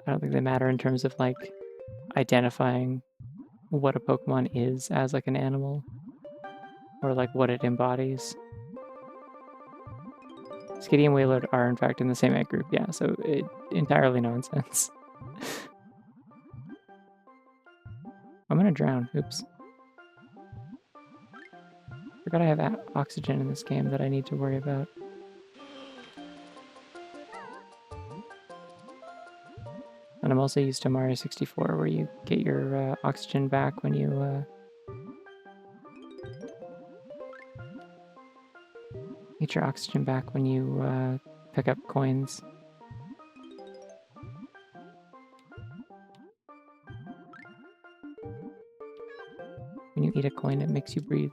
I don't think they matter in terms of, like, identifying what a Pokemon is as, like, an animal. Or, like, what it embodies. Skitty and Wailord are, in fact, in the same egg group, yeah, so entirely nonsense. I'm gonna drown. Oops. Forgot I have oxygen in this game that I need to worry about. And I'm also used to Mario 64, where you get your oxygen back when you... get your oxygen back when you pick up coins. When you eat a coin, it makes you breathe.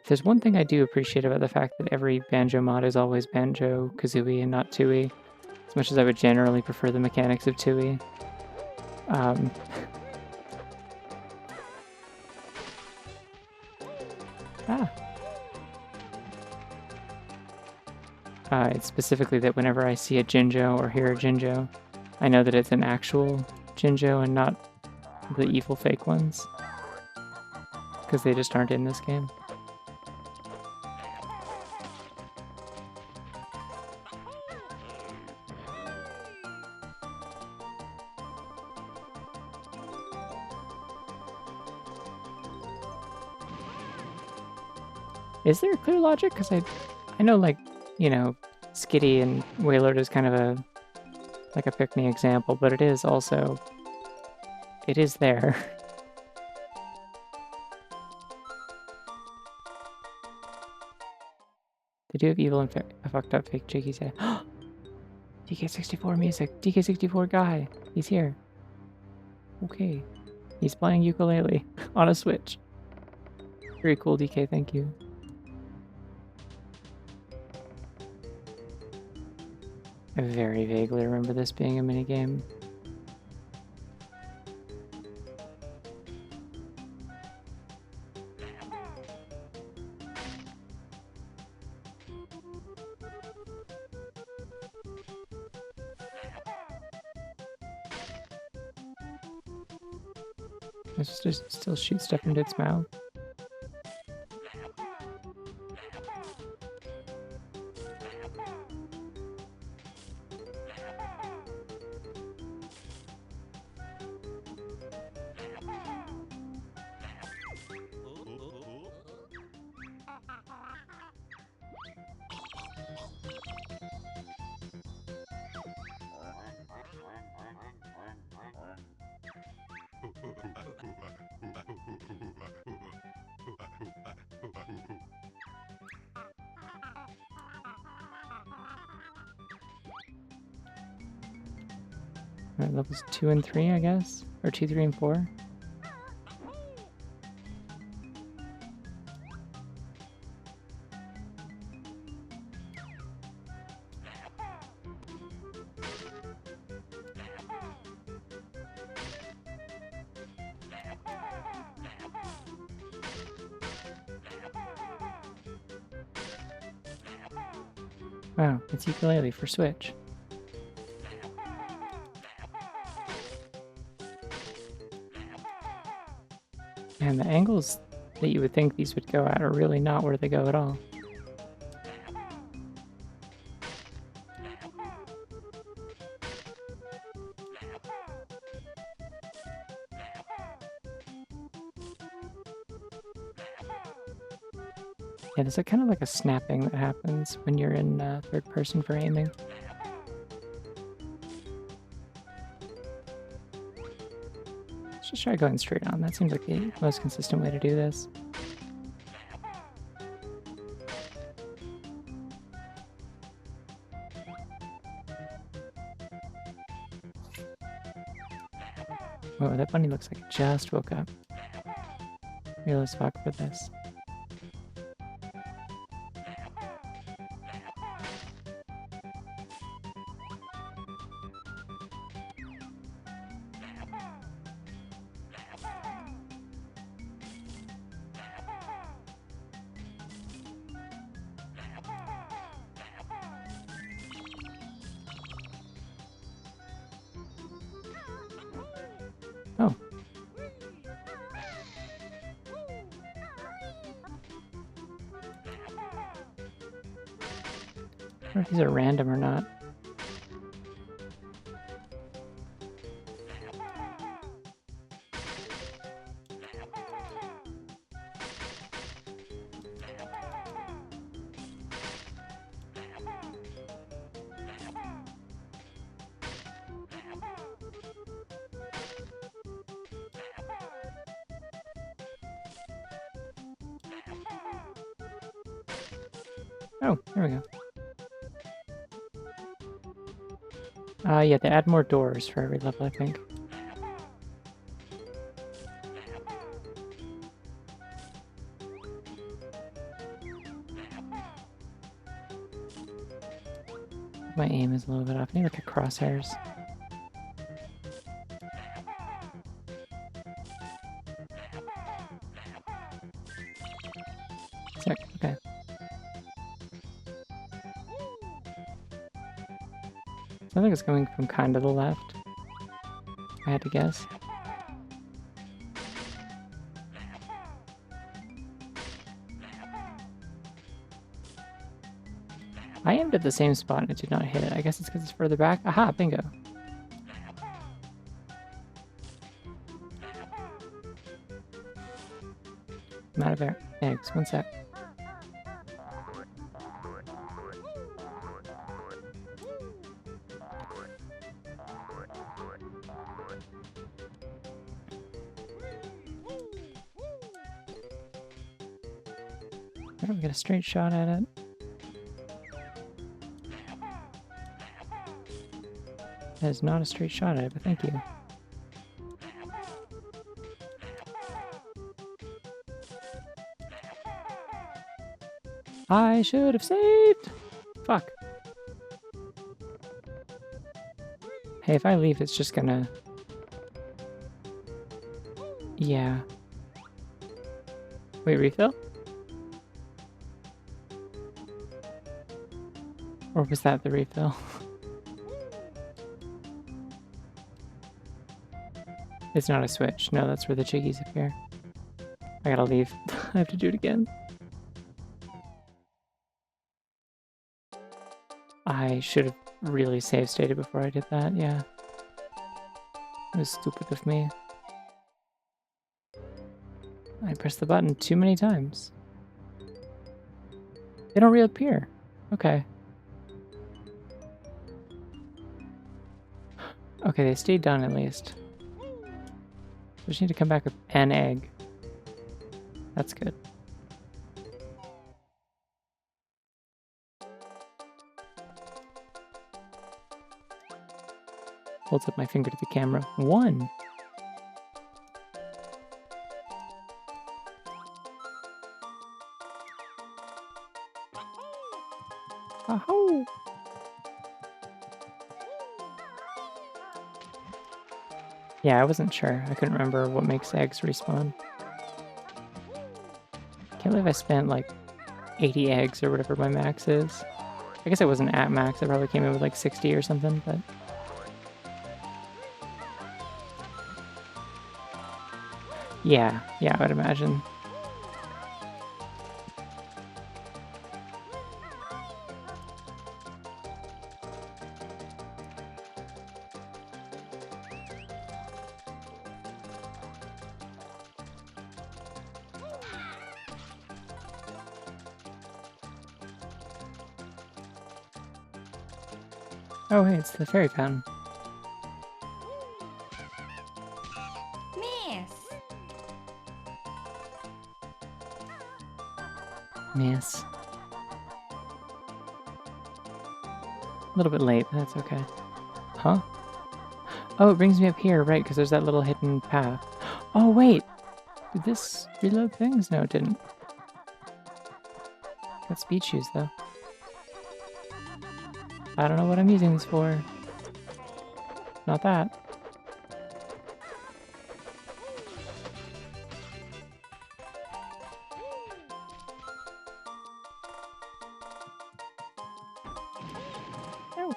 There's one thing I do appreciate about the fact that every Banjo mod is always Banjo-Kazooie and not Tooie, as much as I would generally prefer the mechanics of Tooie. It's specifically that whenever I see a Jinjo or hear a Jinjo, I know that it's an actual Jinjo and not the evil fake ones, because they just aren't in this game. Is there a clear logic? Because I know, like, you know, Skitty and Wailord is kind of a, like, a pick-me example, but it is also... It is there. They do have evil and fucked up fake Jiggies. DK64 music. DK64 guy. He's here. Okay. He's playing ukulele on a Switch. Very cool, DK. Thank you. I very vaguely remember this being a minigame. It's just still shoot stuff into its mouth. Alright, levels 2 and 3, I guess? Or 2, 3, and 4? Wow, it's ukulele for Switch. And the angles that you would think these would go at are really not where they go at all. Yeah, there's kind of like a snapping that happens when you're in third person for aiming. Let's just try going straight on. That seems like the most consistent way to do this. Whoa, that bunny looks like it just woke up. Real as fuck for this. Oh. I wonder if these are random or not. Oh, there we go. Yeah, they add more doors for every level, I think. My aim is a little bit off. I need to look at crosshairs. Sick, okay. So I think it's coming from kind of the left. I had to guess. I aimed at the same spot and it did not hit it. I guess it's because it's further back. Aha, bingo. I'm out of eggs. One sec. Oh, we got a straight shot at it. That is not a straight shot at it, but thank you. I should have saved! Fuck. Hey, if I leave, it's just gonna... Yeah. Wait, refill? Or was that the refill? It's not a switch. No, that's where the Jiggies appear. I gotta leave. I have to do it again. I should have really save stated before I did that, yeah. It was stupid of me. I pressed the button too many times. They don't reappear. Okay. Okay, they stayed done at least. I just need to come back with an egg. That's good. Holds up my finger to the camera. 1! Ahoo! Yeah, I wasn't sure. I couldn't remember what makes eggs respawn. Can't believe I spent like 80 eggs or whatever my max is. I guess I wasn't at max. I probably came in with like 60 or something, but... Yeah, I would imagine. Oh, hey, it's the fairy fountain. Miss. Miss. A little bit late, but that's okay. Huh? Oh, it brings me up here, right, because there's that little hidden path. Oh, wait! Did this reload things? No, it didn't. Got speed shoes, though. I don't know what I'm using these for. Not that. Oh.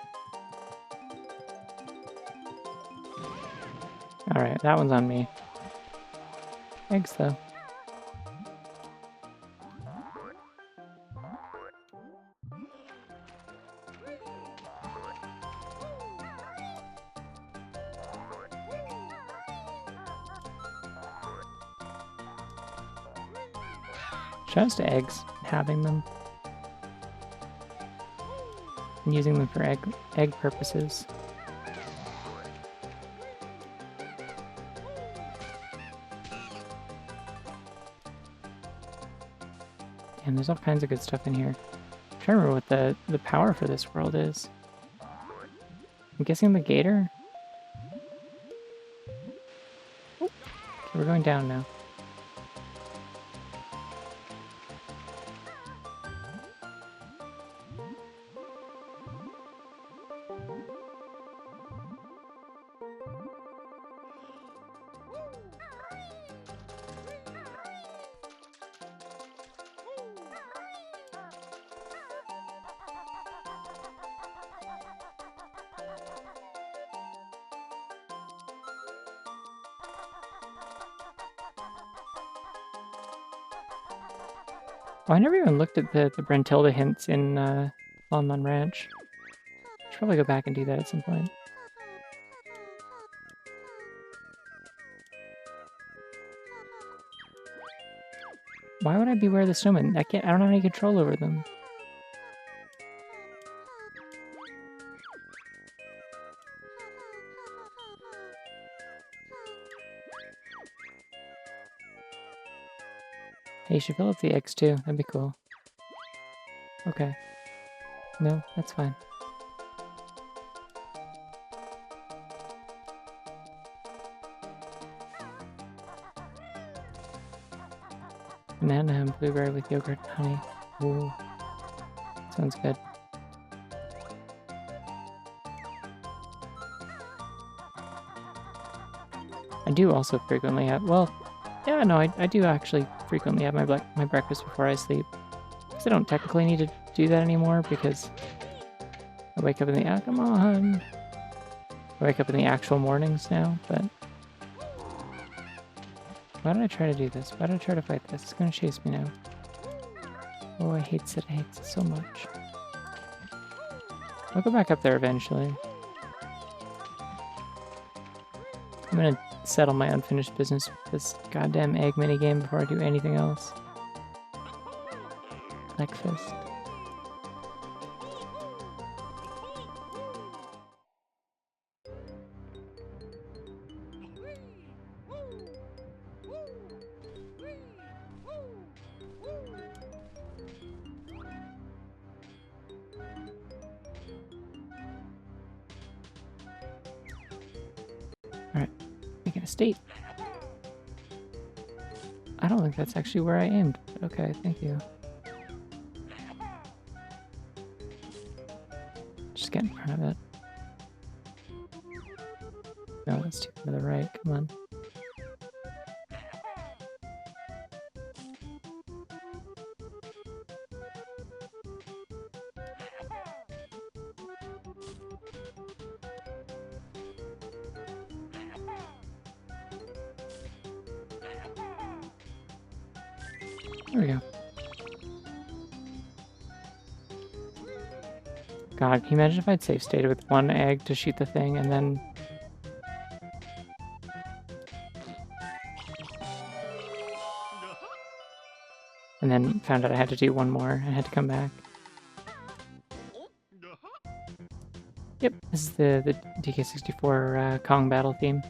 Alright, that one's on me. Eggs, though. Just eggs, having them. And using them for egg purposes. And there's all kinds of good stuff in here. I'm trying to remember what the power for this world is. I'm guessing the gator? Oh, okay, we're going down now. Oh, I never even looked at the Brentilda hints in Lon Ranch. Should probably go back and do that at some point. Why would I beware the snowman? I don't have any control over them. Hey, you should fill up the eggs too. That'd be cool. Okay. No, that's fine. Banana and blueberry with yogurt and honey. Ooh. Sounds good. I do also frequently have, well, yeah, no, I do actually frequently have my breakfast before I sleep. Because I don't technically need to do that anymore because I wake up in the, come on. I wake up in the actual mornings now, but why did I try to do this? Why did I try to fight this? It's gonna chase me now. Oh, I hate it. I hate it so much. I'll go back up there eventually. I'm gonna settle my unfinished business with this goddamn egg minigame before I do anything else. Breakfast. Alright, make an estate. I don't think that's actually where I aimed, but okay, thank you. Just get in front of it. No, that's too far to the right, come on. There we go. God, can you imagine if I'd save stated with one egg to shoot the thing and then... And then found out I had to do one more and had to come back. Yep, this is the DK64 Kong battle theme.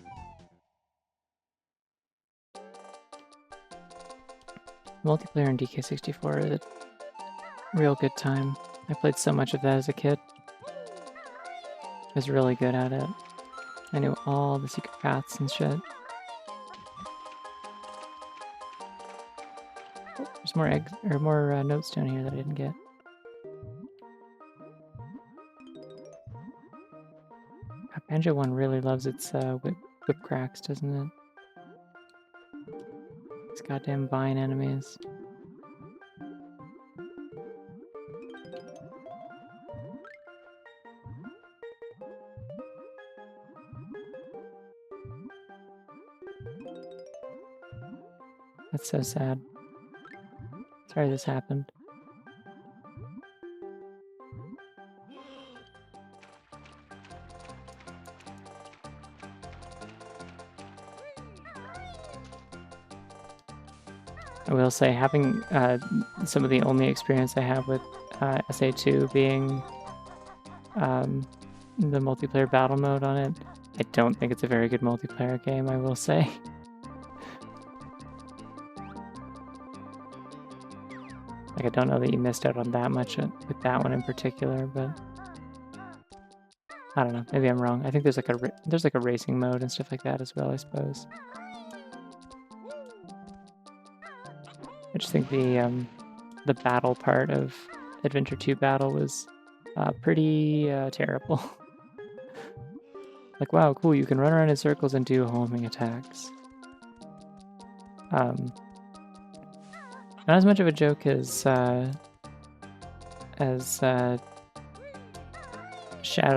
Multiplayer in DK64 is a real good time. I played so much of that as a kid. I was really good at it. I knew all the secret paths and shit. Oh, there's more eggs or more notes down here that I didn't get. Banjo 1 really loves its whip cracks, doesn't it? These goddamn vine enemies. That's so sad. Sorry this happened. I will say, having some of the only experience I have with SA2 being the multiplayer battle mode on it, I don't think it's a very good multiplayer game, I will say. Like, I don't know that you missed out on that much with that one in particular, but I don't know. Maybe I'm wrong. I think there's like a racing mode and stuff like that as well, I suppose. I just think the battle part of Adventure 2 Battle was pretty terrible. Like, wow, cool, you can run around in circles and do homing attacks. Not as much of a joke as Shadow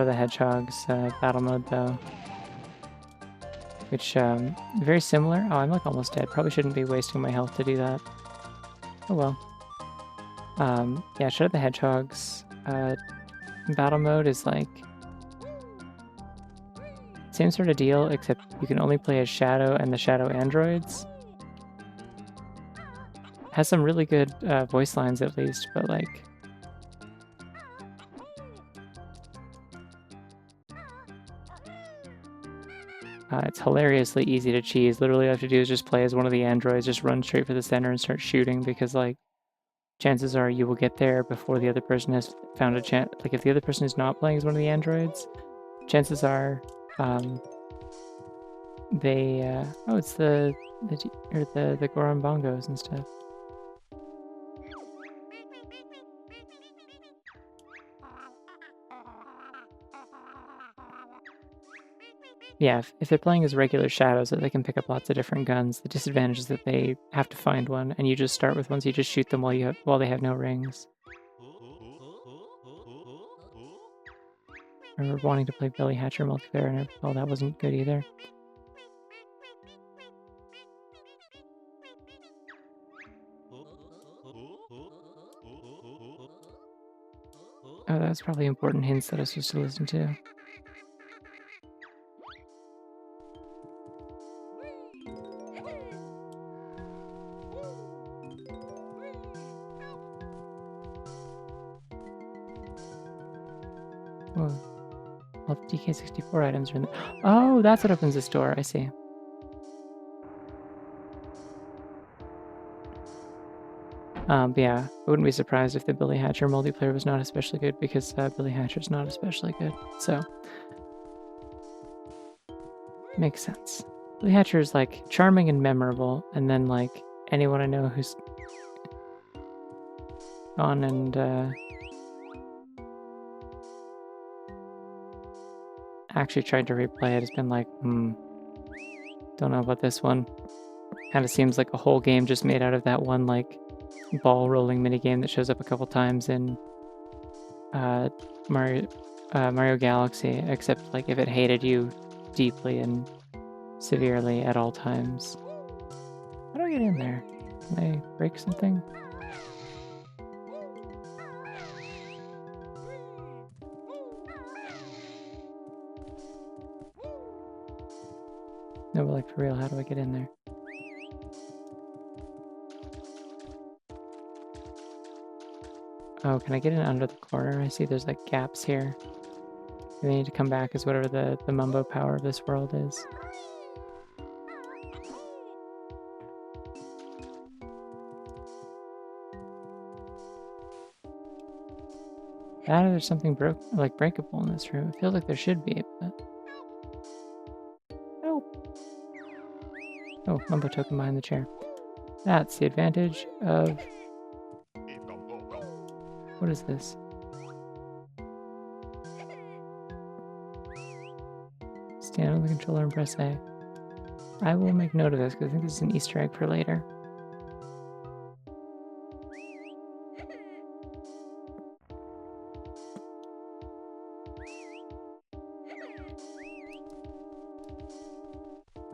the Hedgehog's battle mode, though. Which, very similar. Oh, I'm like almost dead. Probably shouldn't be wasting my health to do that. Oh well. Yeah, Shadow the Hedgehog's battle mode is like same sort of deal, except you can only play as Shadow and the Shadow androids. Has some really good voice lines at least, but like it's hilariously easy to cheese. Literally all you have to do is just play as one of the androids, just run straight for the center and start shooting, because like chances are you will get there before the other person has found a chance. Like if the other person is not playing as one of the androids, chances are they oh, it's the Goron bongos and stuff. Yeah, if they're playing as regular shadows, they can pick up lots of different guns. The disadvantage is that they have to find one, and you just start with one, so you just shoot them while they have no rings. I remember wanting to play Billy Hatcher multiplayer, and well, that wasn't good either. Oh, that's probably important hints that I was supposed to listen to. Whoa. All the DK64 items are in there. Oh, that's what opens this door. I see. But yeah, I wouldn't be surprised if the Billy Hatcher multiplayer was not especially good, because Billy Hatcher's not especially good. So, makes sense. Billy Hatcher is like charming and memorable, and then like anyone I know who's gone and actually tried to replay it has been like, don't know about this one. Kind of seems like a whole game just made out of that one like ball rolling minigame that shows up a couple times in Mario Galaxy, except like if it hated you deeply and severely at all times. How do I get in there? Can I break something? No, but like for real, how do I get in there? Oh, can I get in under the corner? I see there's like gaps here. We need to come back as whatever the mumbo power of this world is. That or there's something breakable in this room. It feels like there should be, but... Nope. Oh, Mumbo token behind the chair. That's the advantage of... What is this? Stand on the controller and press A. I will make note of this because I think this is an Easter egg for later.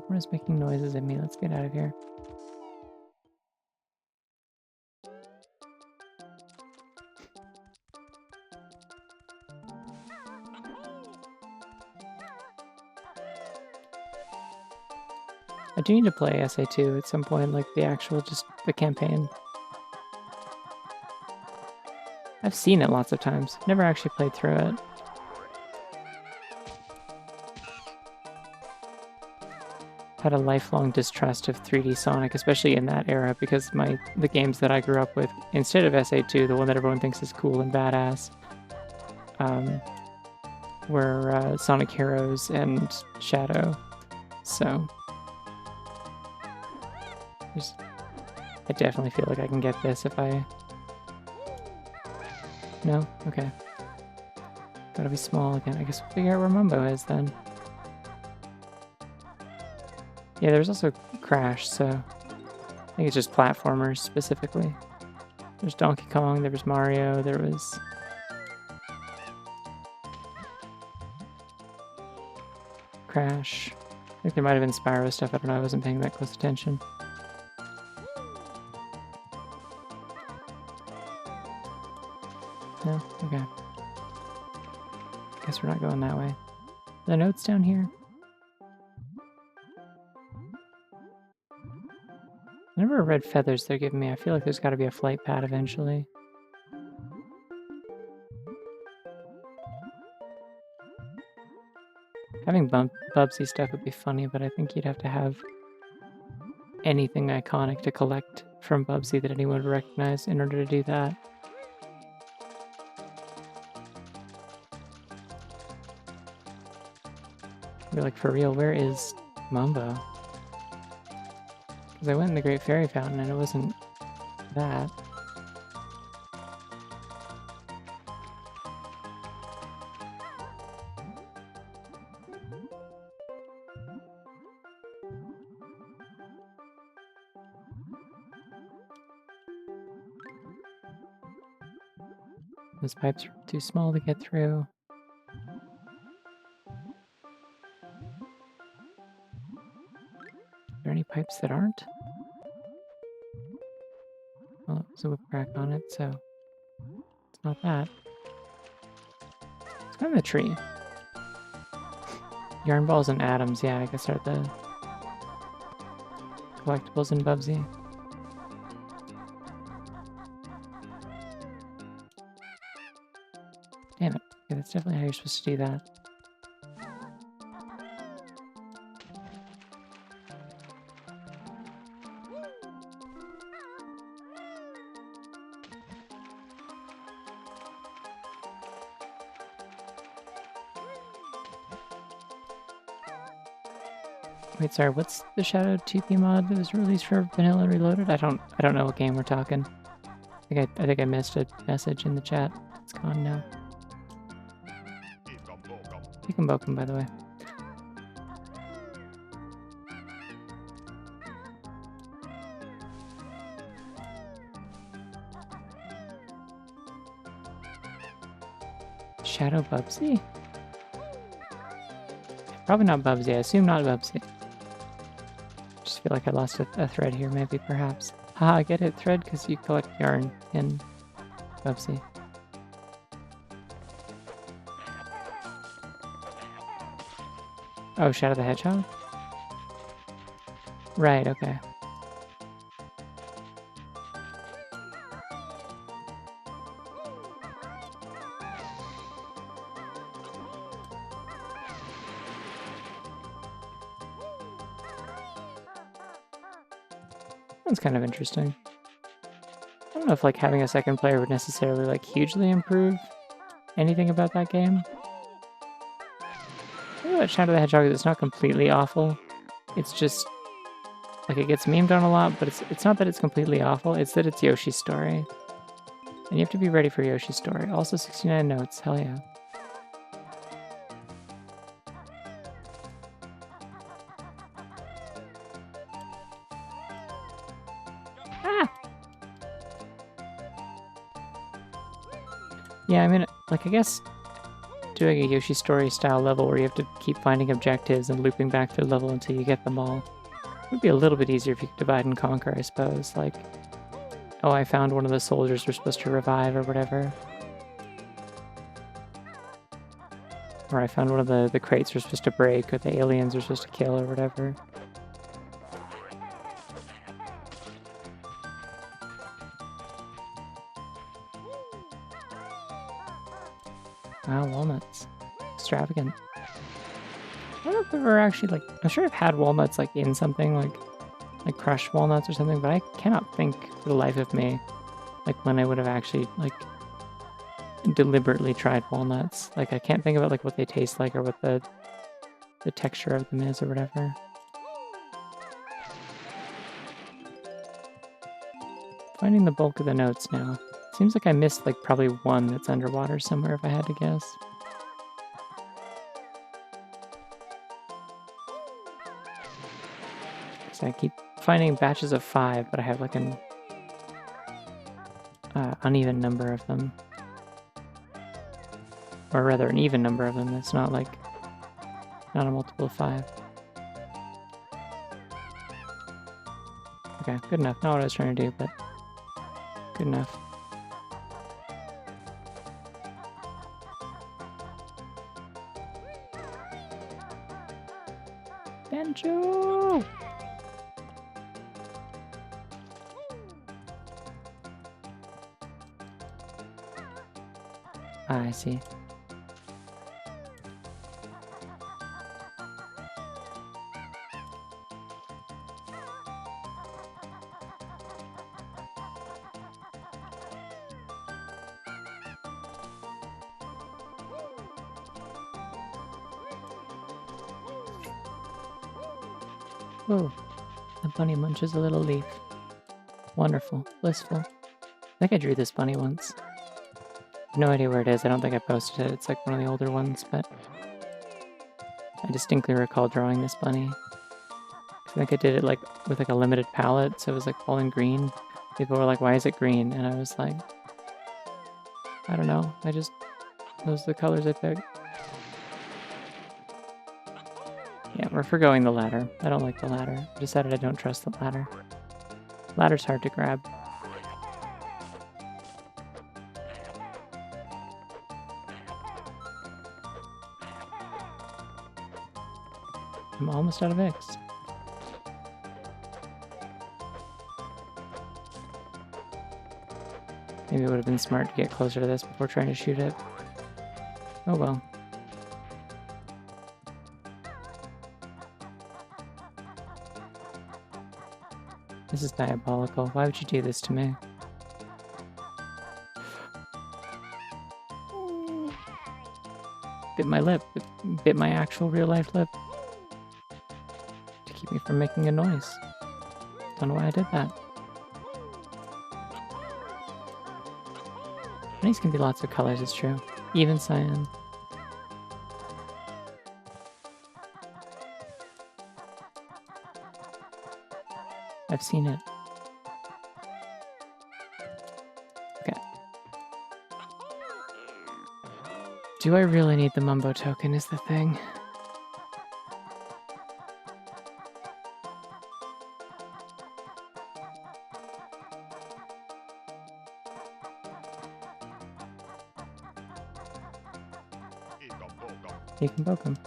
Everyone's making noises at me. Let's get out of here. I do need to play SA2 at some point, like the actual, just the campaign. I've seen it lots of times, never actually played through it. Had a lifelong distrust of 3D Sonic, especially in that era, because the games that I grew up with, instead of SA2, the one that everyone thinks is cool and badass, were Sonic Heroes and Shadow. So I definitely feel like I can get this if I... No? Okay. Gotta be small again. I guess we'll figure out where Mumbo is then. Yeah, there's also Crash, so I think it's just platformers specifically. There's Donkey Kong, there was Mario, there was... Crash. I think there might have been Spyro stuff, I don't know, I wasn't paying that close attention. No? Okay. Guess we're not going that way. The notes down here? I never read feathers they're giving me. I feel like there's got to be a flight pad eventually. Having Bubsy stuff would be funny, but I think you'd have to have anything iconic to collect from Bubsy that anyone would recognize in order to do that. You're like, for real, where is Mumbo? Because I went in the Great Fairy Fountain and it wasn't that. Those pipes are too small to get through. Are there any pipes that aren't? Well, there's a whip crack on it, so it's not that. It's kind of a tree. Yarn balls and atoms, yeah, I guess are the collectibles in Bubsy. Damn it. Okay, that's definitely how you're supposed to do that. Wait, sorry, what's the Shadow 2P mod that was released for Vanilla Reloaded? I don't know what game we're talking. I think I missed a message in the chat. It's gone now. Bokum, by the way. Shadow Bubsy? Probably not Bubsy. I assume not Bubsy. Just feel like I lost a thread here, maybe, perhaps. Haha, I get it, thread, because you collect yarn in Bubsy. Oh, Shadow the Hedgehog? Right, okay. That's kind of interesting. I don't know if like having a second player would necessarily like hugely improve anything about that game. I think about Shadow the Hedgehog is it's not completely awful. It's just like it gets memed on a lot, but it's not that it's completely awful. It's that it's Yoshi's Story, and you have to be ready for Yoshi's Story. Also, 69 notes. Hell yeah. Ah! Yeah, I mean, like, I guess doing a Yoshi Story style level where you have to keep finding objectives and looping back through the level until you get them all would be a little bit easier if you could divide and conquer, I suppose. Like, oh, I found one of the soldiers we're supposed to revive or whatever. Or I found one of the crates we're supposed to break, or the aliens we're supposed to kill, or whatever. Wow, walnuts. Extravagant. I don't know if I've ever actually, like, I'm sure I've had walnuts, like, in something, like crushed walnuts or something, but I cannot think for the life of me, like, when I would have actually, like, deliberately tried walnuts. Like, I can't think about, like, what they taste like or what the texture of them is or whatever. Finding the bulk of the notes now. Seems like I missed, like, probably one that's underwater somewhere if I had to guess. So I keep finding batches of 5, but I have, like, an uneven number of them. Or rather, an even number of them. That's not, like, not a multiple of 5. Okay, good enough. Not what I was trying to do, but good enough. Banjo! Ah, I see. Oh, the bunny munches a little leaf. Wonderful. Blissful. I think I drew this bunny once. No idea where it is. I don't think I posted it. It's like one of the older ones, but I distinctly recall drawing this bunny. I think I did it like with like a limited palette, so it was like all in green. People were like, "Why is it green?" And I was like, "I don't know. Those are the colors I picked." Yeah, we're forgoing the ladder. I don't like the ladder. I decided I don't trust the ladder. Ladder's hard to grab. I'm almost out of X. Maybe it would have been smart to get closer to this before trying to shoot it. Oh well. This is diabolical. Why would you do this to me? Bit my lip. Bit my actual real life lip. To keep me from making a noise. Don't know why I did that. These can be lots of colors, it's true. Even cyan. I've seen it. Okay. Do I really need the Mumbo token is the thing. You can poke him.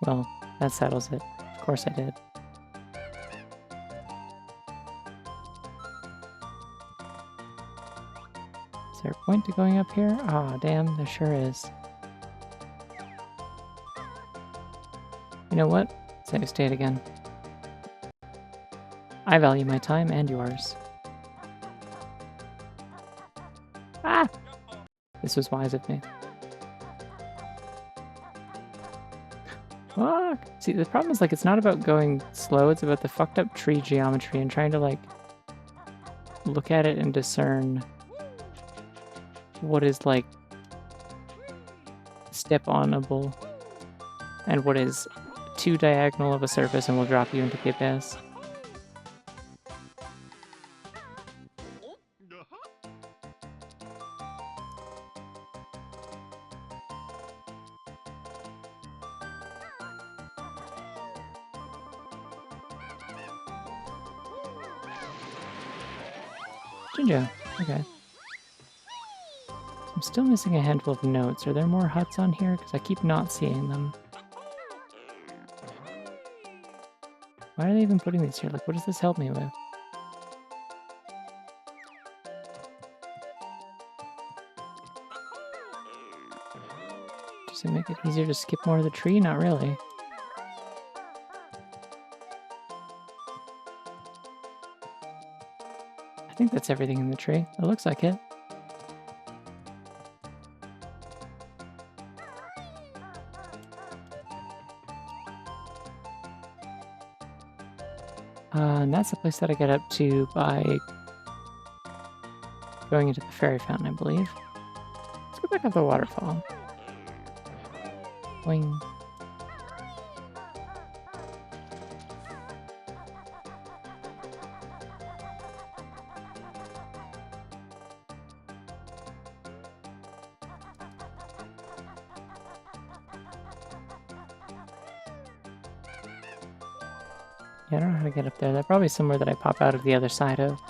Well, that settles it. Of course I did. Is there a point to going up here? Aw, oh, damn, there sure is. You know what? Save state again. I value my time and yours. Ah! This was wise of me. Fuck! See, the problem is, like, it's not about going slow, it's about the fucked up tree geometry and trying to, like, look at it and discern what is, like, step-onable and what is too diagonal of a surface and will drop you into the abyss. Jinjo. Okay. I'm still missing a handful of notes. Are there more huts on here? Because I keep not seeing them. Why are they even putting these here? Like, what does this help me with? Does it make it easier to skip more of the tree? Not really. I think that's everything in the tree. It looks like it. And that's the place that I get up to by going into the fairy fountain, I believe. Let's go back up the waterfall. Boing. Yeah, I don't know how to get up there. That's probably somewhere that I pop out of the other side of.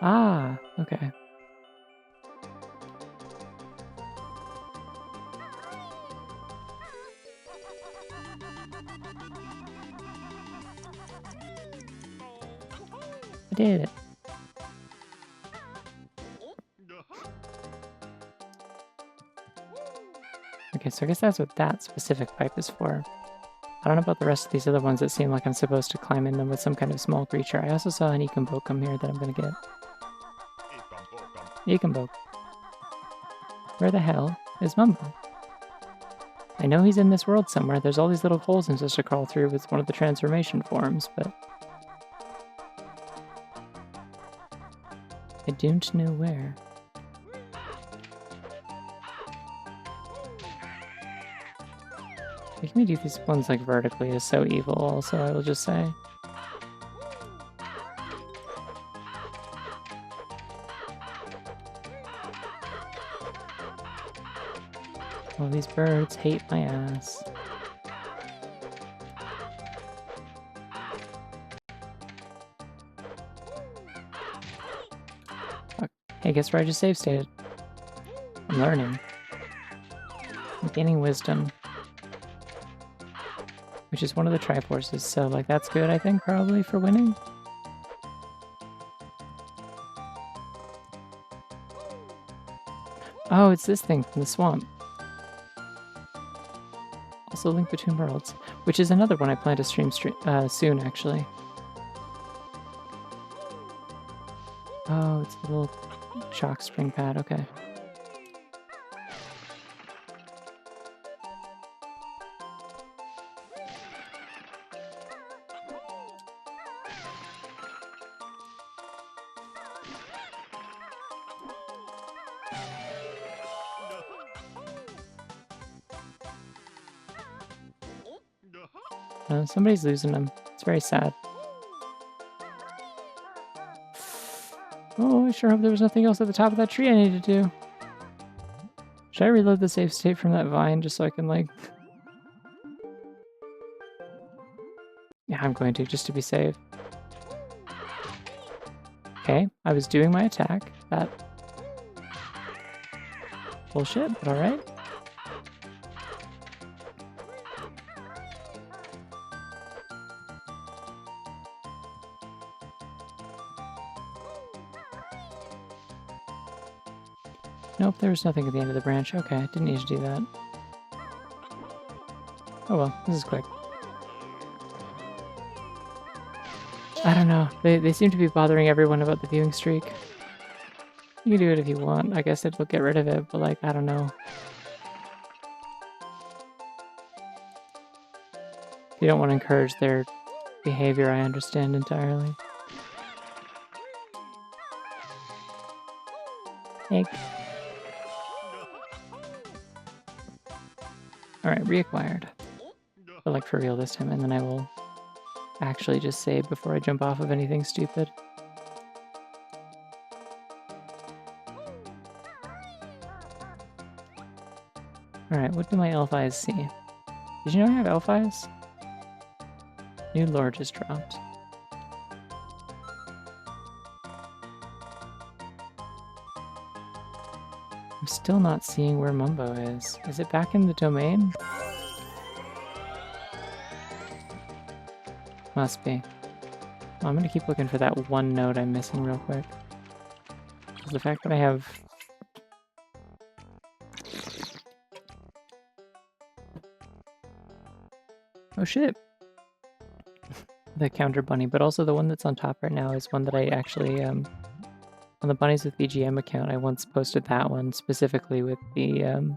Ah, okay. I did it. Okay, so I guess that's what that specific pipe is for. I don't know about the rest of these other ones that seem like I'm supposed to climb in them with some kind of small creature. I also saw an Ekambokum here that I'm gonna get. Ekambok. Where the hell is Mumbo? I know he's in this world somewhere. There's all these little holes I'm supposed to crawl through with one of the transformation forms, but I don't know where. Making me do these ones like vertically is so evil also, I will just say. All these birds hate my ass. Fuck. Hey, guess where I just save stated? I'm learning. I'm gaining wisdom. Which is one of the Triforces, so like that's good, I think, probably for winning. Oh, it's this thing from the swamp. Also Link Between Worlds, which is another one I plan to stream soon, actually. Oh, it's a little chalk spring pad, okay. Somebody's losing them. It's very sad. Oh, I sure hope there was nothing else at the top of that tree I needed to do. Should I reload the save state from that vine just so I can, like... Yeah, I'm going to, just to be safe. Okay, I was doing my attack. That... bullshit, but alright. Nope, there was nothing at the end of the branch. Okay, didn't need to do that. Oh well, this is quick. I don't know. They seem to be bothering everyone about the viewing streak. You can do it if you want. I guess it'll get rid of it, but like, I don't know. If you don't want to encourage their behavior, I understand entirely. Egg. Alright, reacquired. But like for real this time, and then I will actually just save before I jump off of anything stupid. Alright, what do my elf eyes see? Did you know I have elf eyes? New lore just dropped. I'm still not seeing where Mumbo is. Is it back in the domain? Must be. Well, I'm gonna keep looking for that one note I'm missing real quick. Because the fact that I have... Oh shit! The counter bunny, but also the one that's on top right now is one that I actually, on the Bunnies with BGM account, I once posted that one specifically with the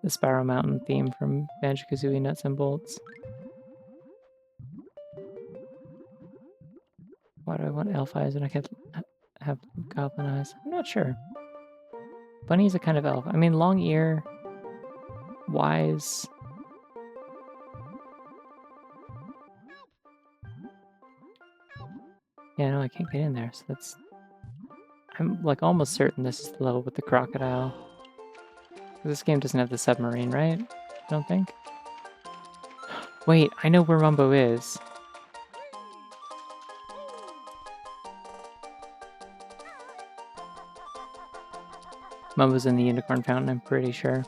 Sparrow Mountain theme from Banjo-Kazooie Nuts and Bolts. Why do I want elf eyes when I could have goblin eyes? I'm not sure. Bunny's a kind of elf. I mean, long ear, wise. Yeah, no, I can't get in there, so that's... I'm like almost certain this is the level with the crocodile. This game doesn't have the submarine, right? I don't think. Wait, I know where Mumbo is. Mumbo's in the unicorn fountain, I'm pretty sure.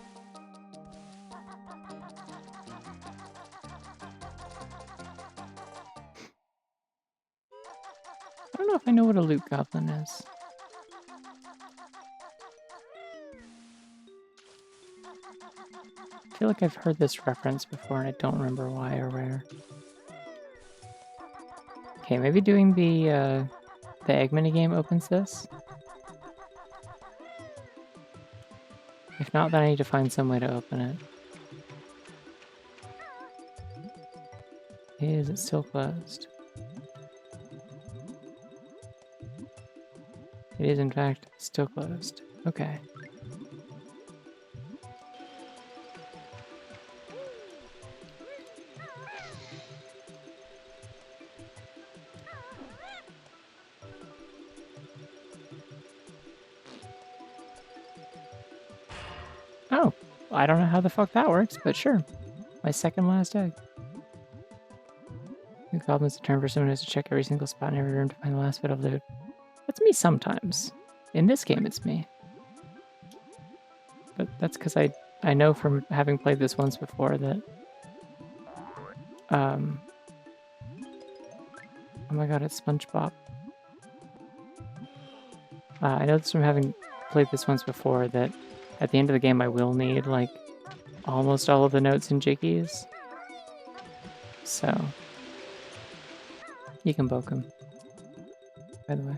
I don't know if I know what a loot goblin is. I feel like I've heard this reference before and I don't remember why or where. Okay, maybe doing the egg minigame opens this? If not, then I need to find some way to open it. Is it still closed? It is in fact still closed. Okay. Oh, I don't know how the fuck that works, but sure. My second last egg. The goblin's a term for someone who has to check every single spot in every room to find the last bit of loot. That's me sometimes. In this game, it's me. But that's because I know from having played this once before that... Oh my god, it's SpongeBob. I know this from having played this once before that at the end of the game I will need, like, almost all of the notes in Jiggies. So... You can boke him, by the way.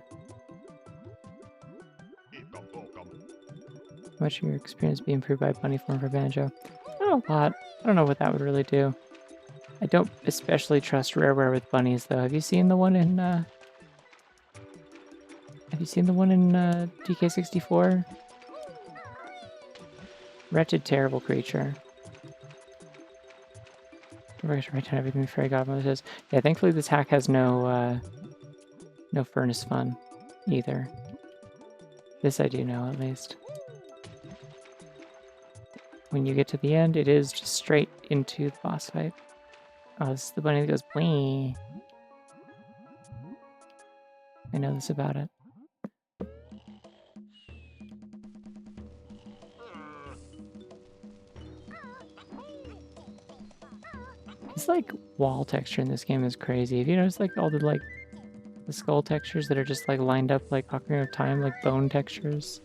How much of your experience be improved by bunny form for Banjo? Not a lot. I don't know what that would really do. I don't especially trust Rareware with bunnies, though. Have you seen the one in, DK64? Wretched, terrible creature. I should write down everything the fairy godmother says. Yeah, thankfully this hack has no furnace fun, either. This I do know, at least. When you get to the end, it is just straight into the boss fight. Oh, this is the bunny that goes bling. I know this about it. This like wall texture in this game is crazy. Have you noticed like all the the skull textures that are just like lined up like Ocarina of Time, like bone textures?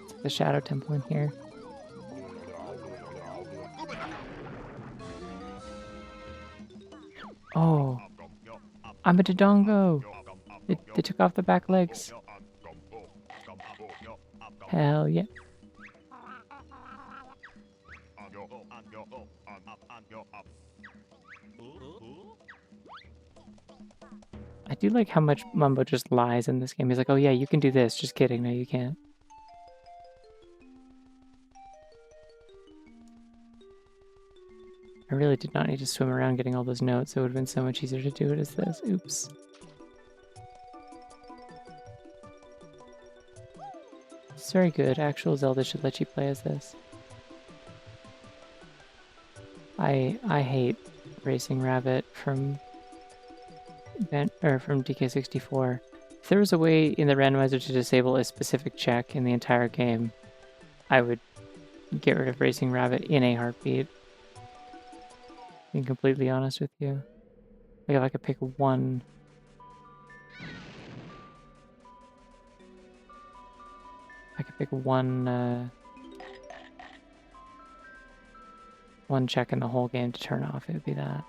It's like the Shadow Temple in here. Oh, I'm a Dodongo! They took off the back legs. Hell yeah. I do like how much Mumbo just lies in this game. He's like, oh yeah, you can do this. Just kidding. No, you can't. I really did not need to swim around getting all those notes. It would have been so much easier to do it as this. Oops. It's very good. Actual Zelda should let you play as this. I hate Racing Rabbit from DK64. If there was a way in the randomizer to disable a specific check in the entire game, I would get rid of Racing Rabbit in a heartbeat. Being completely honest with you. Like if I could pick one... I could pick one check in the whole game to turn off, it would be that.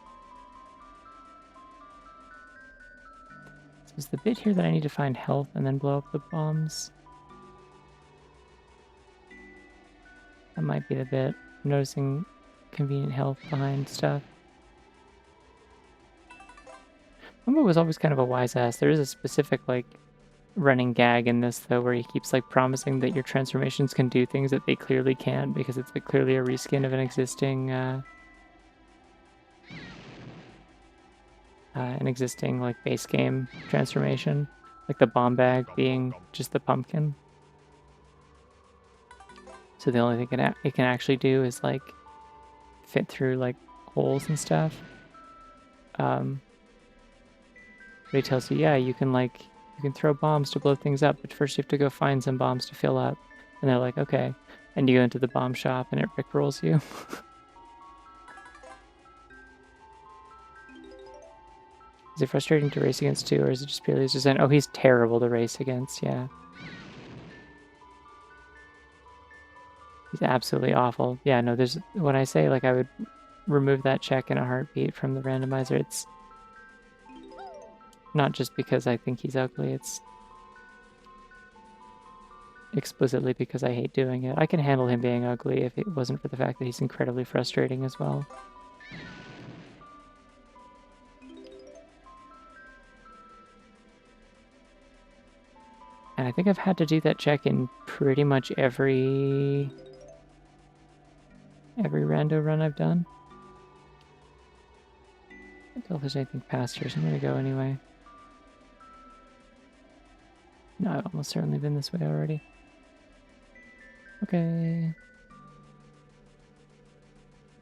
So is the bit here that I need to find health and then blow up the bombs? That might be the bit. I'm noticing convenient health behind stuff. Mumbo was always kind of a wise ass. There is a specific, like, running gag in this, though, where he keeps, like, promising that your transformations can do things that they clearly can't, because it's, like, clearly a reskin of an existing, like, base game transformation. Like the bomb bag being just the pumpkin. So the only thing it can actually do is, like, fit through, like, holes and stuff. But he tells you, yeah, you can throw bombs to blow things up, but first you have to go find some bombs to fill up. And they're like, okay. And you go into the bomb shop and it rickrolls you. Is it frustrating to race against too, or is it just purely just saying, oh, he's terrible to race against? Yeah. He's absolutely awful. Yeah, no, when I say, like, I would remove that check in a heartbeat from the randomizer, it's not just because I think he's ugly, it's explicitly because I hate doing it. I can handle him being ugly if it wasn't for the fact that he's incredibly frustrating as well. And I think I've had to do that check in pretty much every rando run I've done. I can't tell if there's anything past here, so I'm gonna go anyway. No, I've almost certainly been this way already. Okay.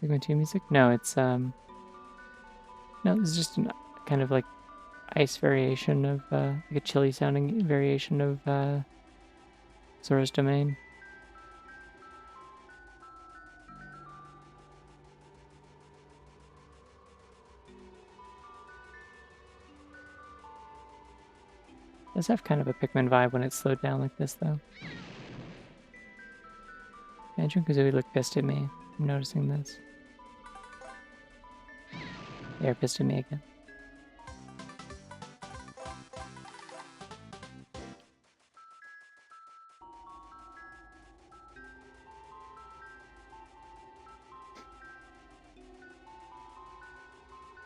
Segment 2 music? No, it's, no, this is just a kind of, like, ice variation of, like a chilly sounding variation of, Zora's Domain. It does have kind of a Pikmin vibe when it's slowed down like this, though. Banjo-Kazooie look pissed at me. I'm noticing this. They're pissed at me again.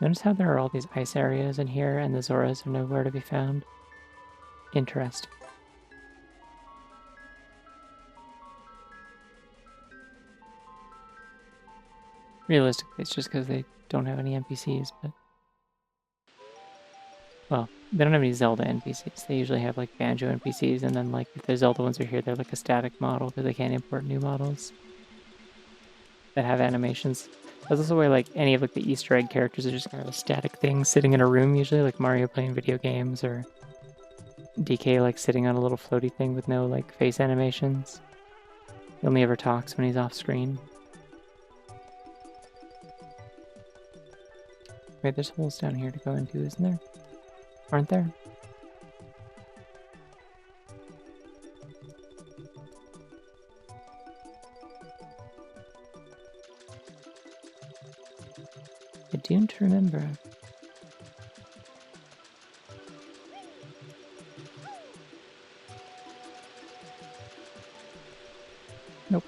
Notice how there are all these ice areas in here and the Zoras are nowhere to be found? Interesting. Realistically, it's just because they don't have any NPCs, but... Well, they don't have any Zelda NPCs. They usually have, like, Banjo NPCs, and then, like, if the Zelda ones are here, they're, like, a static model, because they can't import new models that have animations. That's also why, like, any of, like, the Easter egg characters are just kind of a static thing sitting in a room, usually, like Mario playing video games, or DK, like, sitting on a little floaty thing with no, like, face animations. He only ever talks when he's off screen. Wait, there's holes down here to go into, isn't there? Aren't there? I don't remember. Nope.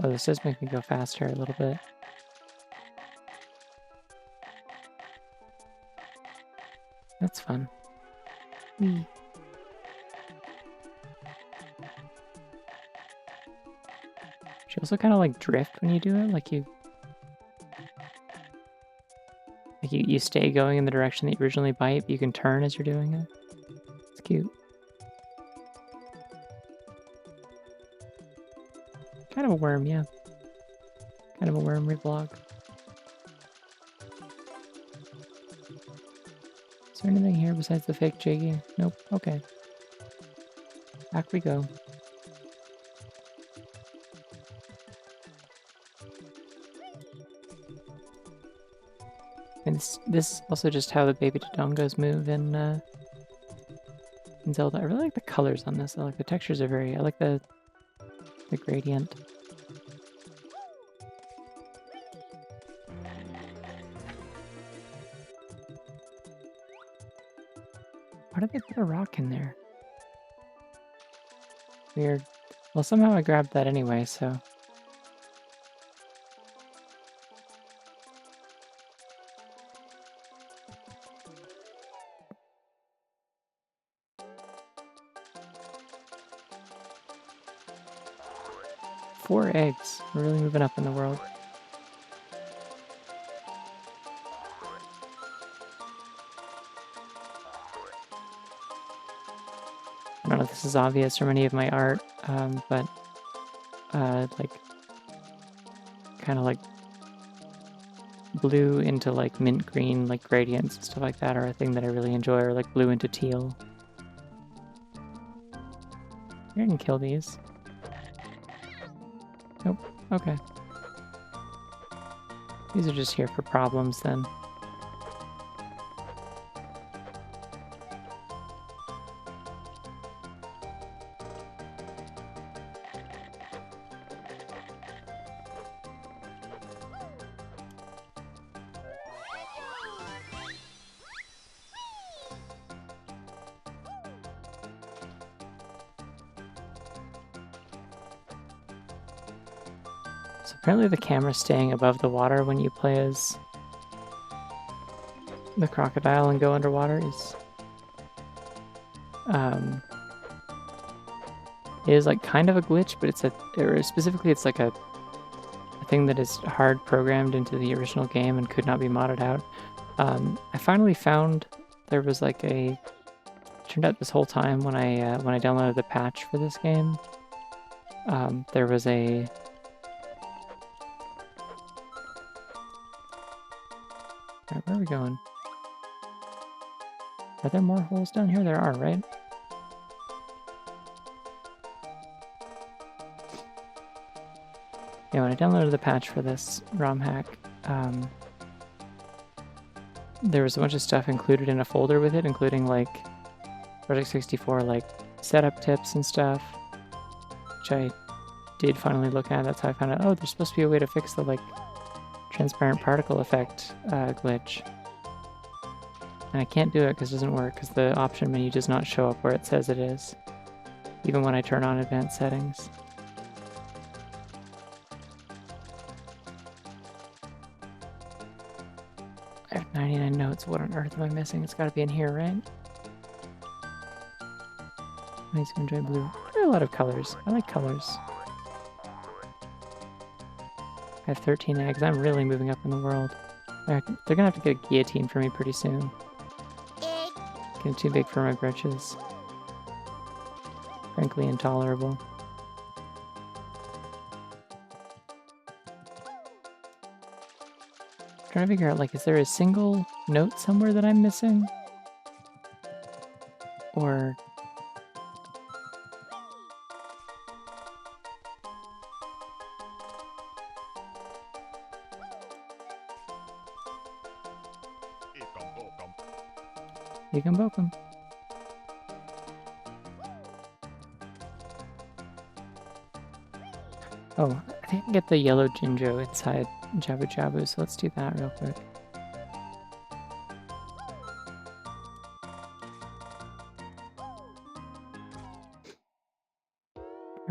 Oh, this does make me go faster a little bit. That's fun. Whee. You also kind of like drift when you do it, like you stay going in the direction that you originally bite, but you can turn as you're doing it. It's cute. Kind of a worm, yeah. Kind of a worm reblog. Is there anything here besides the fake Jiggy? Nope. Okay. Back we go. And this is also just how the baby Dodongos move in Zelda. I really like the colors on this. I like the textures are very... I like the gradient. Why did they put a rock in there? Weird. Well, somehow I grabbed that anyway, so... 4 eggs. We're really moving up in the world. I don't know if this is obvious from any of my art, but like kind of like blue into like mint green, like gradients and stuff like that are a thing that I really enjoy, or like blue into teal. I didn't kill these. Nope. Okay. These are just here for problems then. So apparently the camera's staying above the water when you play as the crocodile and go underwater is like kind of a glitch, but specifically it's like a thing that is hard programmed into the original game and could not be modded out. I finally found there was like turned out this whole time when I downloaded the patch for this game, there was a Alright, where are we going? Are there more holes down here? There are, right? Yeah, when I downloaded the patch for this ROM hack, there was a bunch of stuff included in a folder with it, including like Project 64 like setup tips and stuff, which I did finally look at. That's how I found out, oh, there's supposed to be a way to fix the like transparent particle effect glitch. And I can't do it because it doesn't work, because the option menu does not show up where it says it is, even when I turn on advanced settings. I have 99 notes. What on earth am I missing? It's got to be in here, right? Nice to enjoy blue. There are a lot of colors. I like colors. I have 13 eggs. I'm really moving up in the world. They're gonna have to get a guillotine for me pretty soon. Getting too big for my britches. Frankly intolerable. I'm trying to figure out, like, is there a single note somewhere that I'm missing? Or... You can book them. Oh, I think I can get the yellow Jinjo inside Jabu Jabu, so let's do that real quick.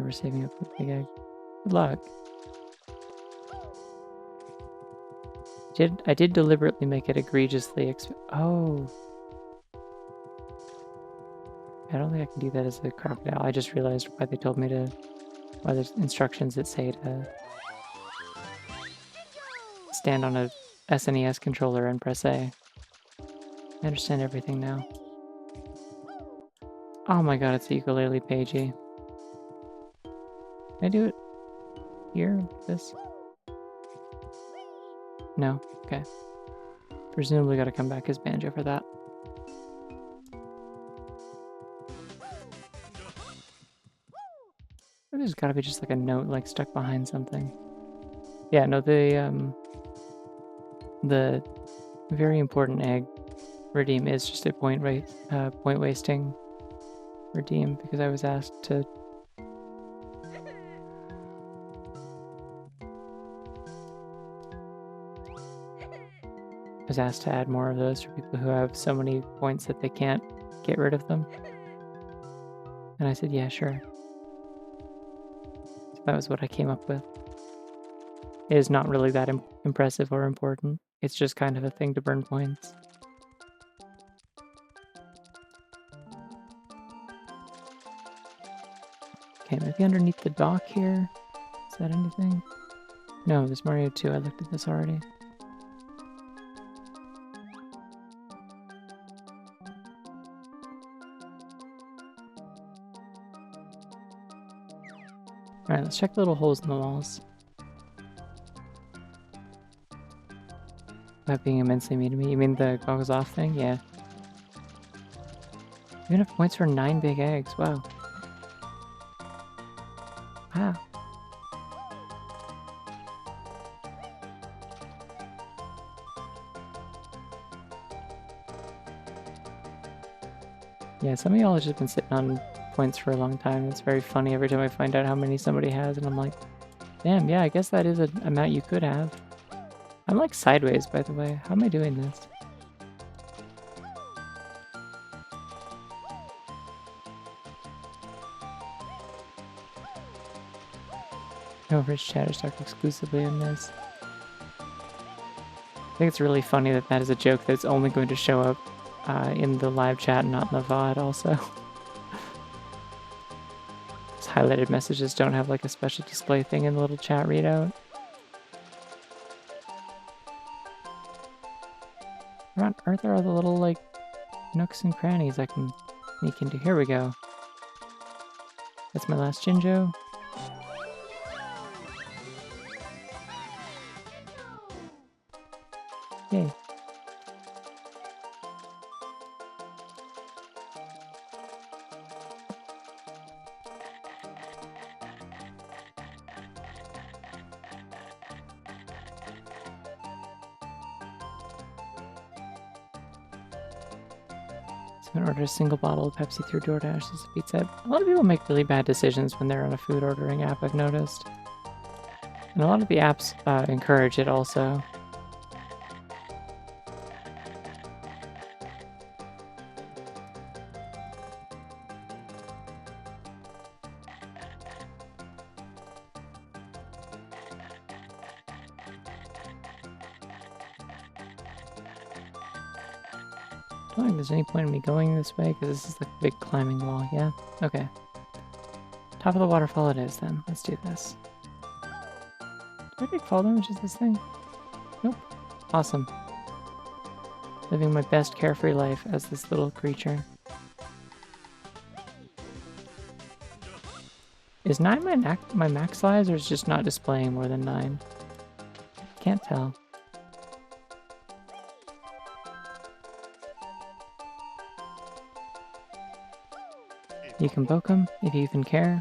we're saving up for the big egg. Good luck. I did deliberately make it egregiously oh. I don't think I can do that as a crocodile. I just realized why they told me to... why there's instructions that say to stand on a SNES controller and press A. I understand everything now. Oh my god, it's the ukulele pagey. Can I do it here? This? No? Okay. Presumably gotta come back as Banjo for that. There's gotta be just like a note like stuck behind something. Yeah, no, the very important egg redeem is just a point wasting redeem because I was asked to... add more of those for people who have so many points that they can't get rid of them. And I said, yeah, sure. So that was what I came up with. It is not really that impressive or important. It's just kind of a thing to burn points. Okay, maybe underneath the dock here? Is that anything? No, there's Mario 2. I looked at this already. Alright, let's check the little holes in the walls. That being immensely mean to me. You mean the goggles off thing? Yeah. You have enough points for 9 big eggs. Wow. Wow. Yeah, some of y'all have just been sitting on points for a long time. It's very funny every time I find out how many somebody has, and I'm like, damn, yeah, I guess that is an amount you could have. I'm like sideways, by the way. How am I doing this? No, Rich Chatter stuck exclusively in this. I think it's really funny that that is a joke that's only going to show up in the live chat, not in the VOD also. These highlighted messages don't have like a special display thing in the little chat readout. Where on earth are all the little like nooks and crannies I can sneak into? Here we go. That's my last Jinjo. Yay. So I ordered a single bottle of Pepsi through DoorDash as a pizza. A lot of people make really bad decisions when they're on a food ordering app, I've noticed. And a lot of the apps encourage it also. I don't think there's any point in me going this way, because this is the big climbing wall, yeah? Okay. Top of the waterfall it is, then. Let's do this. Do I take fall damage as this thing? Nope. Awesome. Living my best carefree life as this little creature. Is 9 my max size, or is it just not displaying more than 9? Can't tell. You can poke him, if you even care.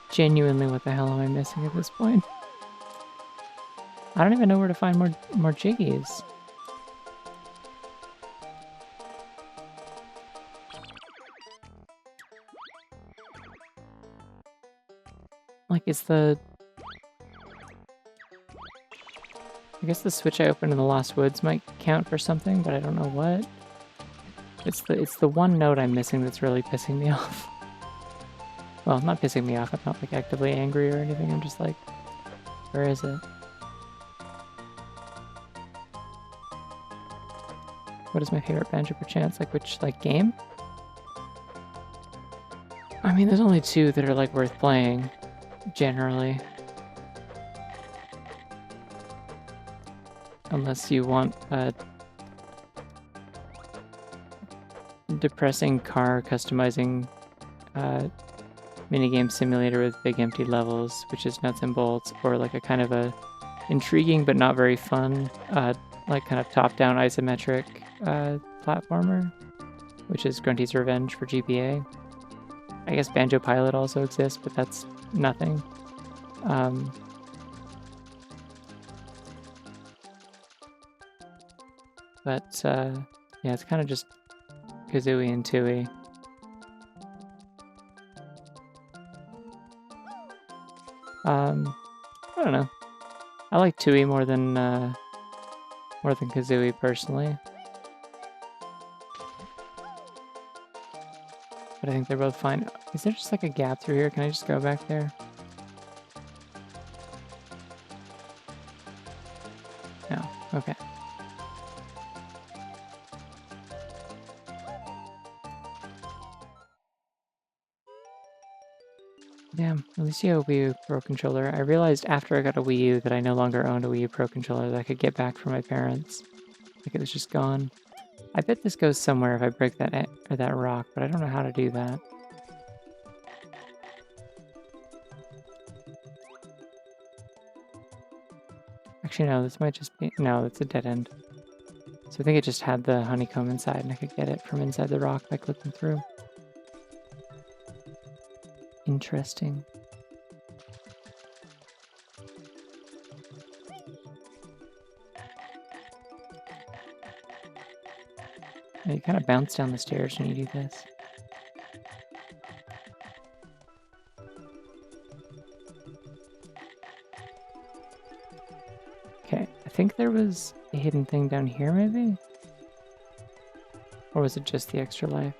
Genuinely, what the hell am I missing at this point? I don't even know where to find more Jiggies. Like, is the... I guess the switch I opened in the Lost Woods might count for something, but I don't know what. It's the one note I'm missing that's really pissing me off. Well, not pissing me off. I'm not like actively angry or anything. I'm just like, where is it? What is my favorite Banjo perchance? Like which game? I mean, there's only two that are like worth playing, generally. Unless you want a depressing car customizing minigame simulator with big empty levels, which is nuts and bolts, or like a kind of a intriguing but not very fun, like kind of top-down isometric platformer, which is Grunty's Revenge for GBA. I guess Banjo Pilot also exists, but that's nothing. Yeah, it's kind of just Kazooie and Tooie. I don't know. I like Tooie more than Kazooie personally. But I think they're both fine. Is there just like a gap through here? Can I just go back there? No. Okay. Damn, at least you have a Wii U Pro Controller. I realized after I got a Wii U that I no longer owned a Wii U Pro Controller that I could get back from my parents. Like it was just gone. I bet this goes somewhere if I break that rock, but I don't know how to do that. Actually, no, this might just be... No, that's a dead end. So I think it just had the honeycomb inside and I could get it from inside the rock by clicking through. Interesting. Yeah, you kind of bounce down the stairs when you do this. Okay, I think there was a hidden thing down here, maybe? Or was it just the extra life?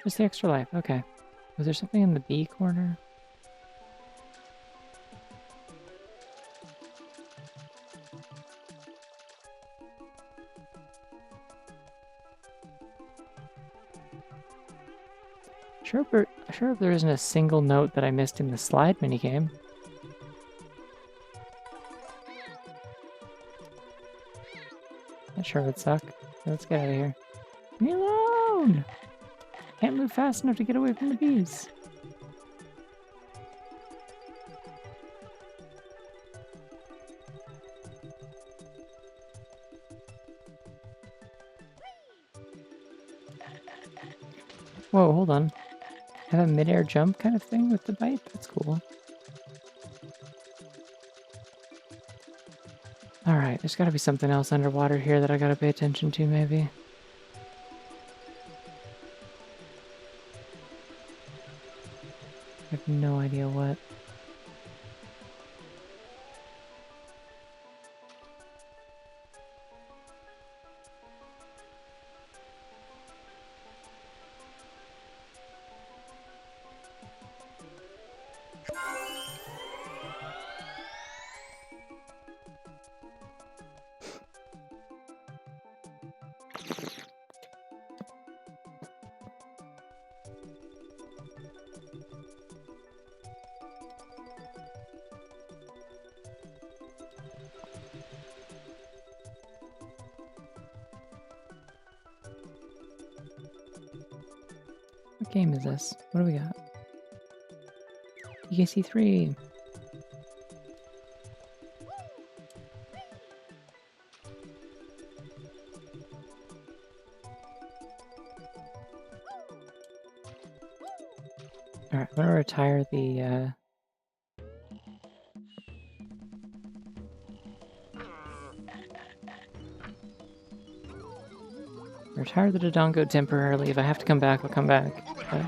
Just the extra life, okay. Was there something in the B corner? Sure if there isn't a single note that I missed in the slide minigame. Not sure it would suck. Let's get out of here. Leave me alone! Can't move fast enough to get away from the bees. Whoa, hold on. Have a mid-air jump kind of thing with the bite? That's cool. Alright, there's gotta be something else underwater here that I gotta pay attention to, maybe. I have no idea what. What game is this? What do we got? EKC 3. Alright, I'm gonna retire the retire the Dodongo temporarily. If I have to come back, I'll come back. But...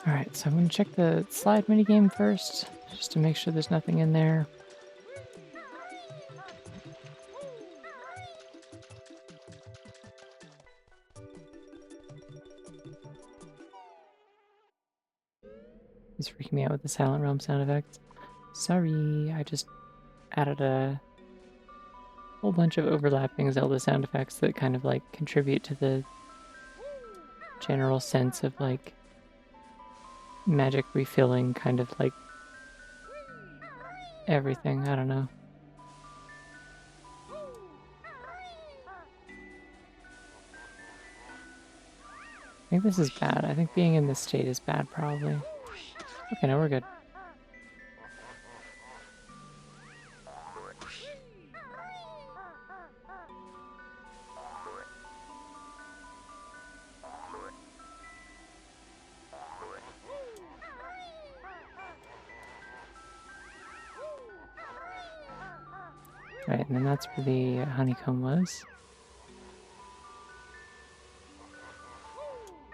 Alright, so I'm going to check the slide minigame first, just to make sure there's nothing in there. He's freaking me out with the Silent Realm sound effects. Sorry, I just added a whole bunch of overlapping Zelda sound effects that kind of like contribute to the general sense of like magic refilling, kind of like everything. I don't know. I think this is bad. I think being in this state is bad, probably. Okay, now we're good. Right, and then that's where the honeycomb was.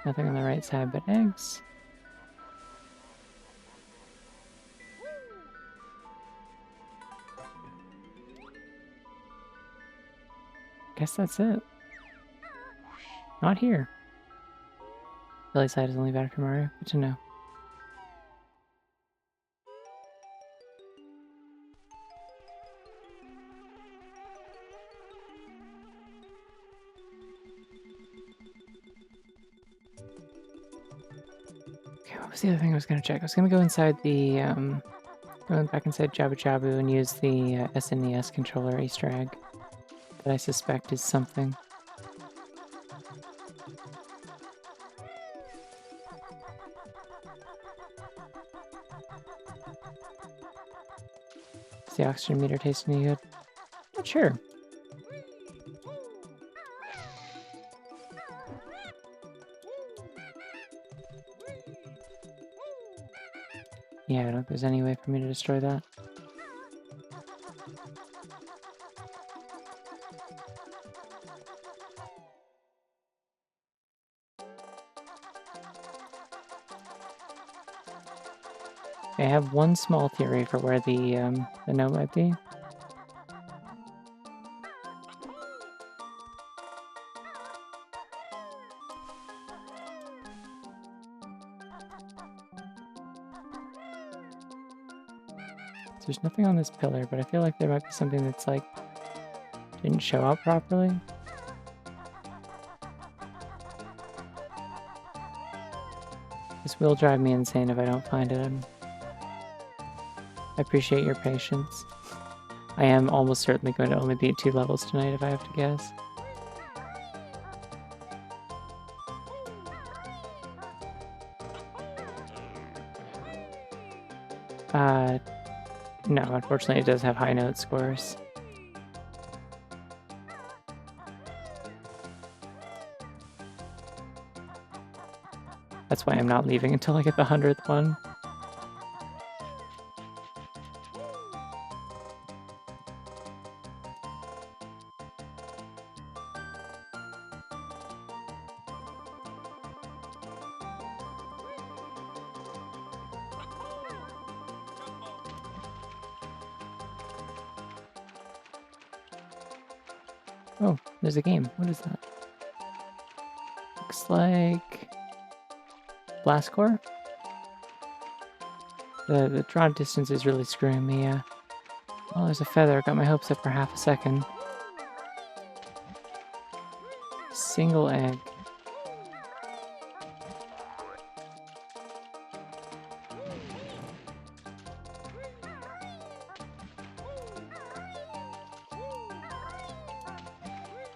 Nothing on the right side but eggs. Guess that's it. Not here. Billy's side is only better for Mario. Good to know. Okay, what was the other thing I was going to check? I was going to go inside the, going back inside Jabu Jabu and use the SNES controller Easter egg that I suspect is something. Does the oxygen meter taste any good? Not sure. Yeah, I don't think there's any way for me to destroy that. I have one small theory for where the note might be. So there's nothing on this pillar, but I feel like there might be something that's like didn't show up properly. This will drive me insane if I don't find it. I appreciate your patience. I am almost certainly going to only beat 2 levels tonight if I have to guess. No, unfortunately it does have high note scores. That's why I'm not leaving until I get the 100th one. Oh, there's a game. What is that? Looks like Blast Core? The draw distance is really screwing me. Oh, there's a feather. Got my hopes up for half a second. Single egg.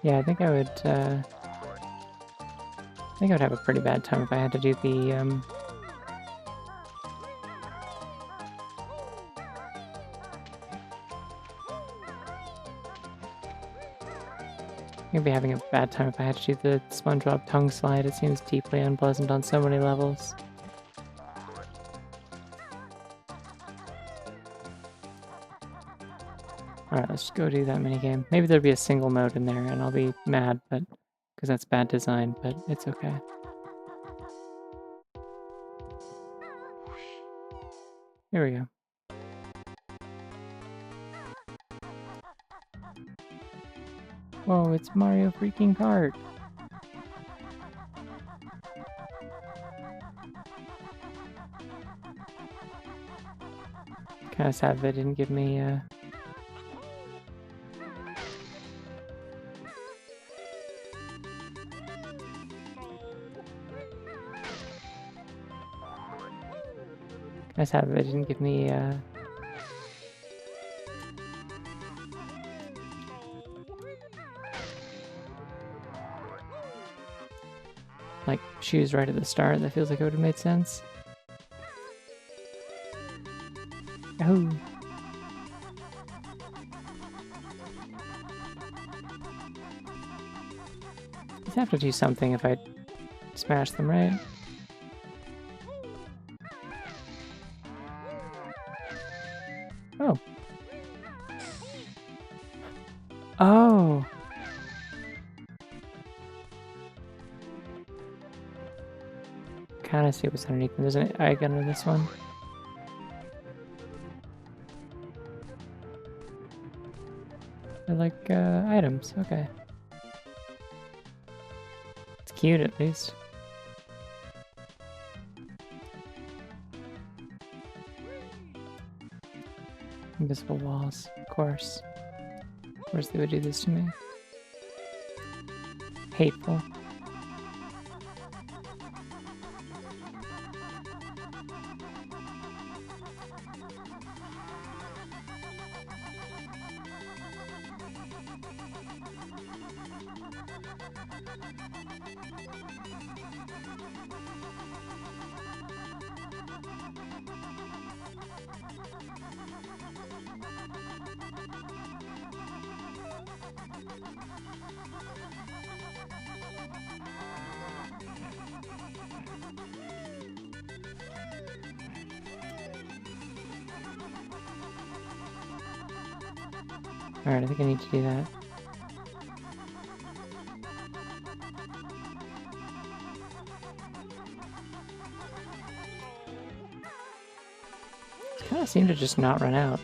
Yeah, I think I would have a pretty bad time if I had to do the I'd be having a bad time if I had to do the SpongeBob tongue slide. It seems deeply unpleasant on so many levels. Alright, let's just go do that minigame. Maybe there'll be a single mode in there and I'll be mad, but because that's bad design, but it's okay. Here we go. Whoa, it's Mario freaking Kart! Kinda sad they didn't give me, kinda sad they didn't give me, like, shoes right at the start. That feels like it would have made sense. Oh! I'd have to do something if I smash them, right? Oh. Oh! Kinda see what's underneath them. There's an egg under this one. They're like, items. Okay. It's cute, at least. Invisible walls, of course. Of course they would do this to me. Hateful. Alright, I think I need to do that. It kind of seemed to just not run out.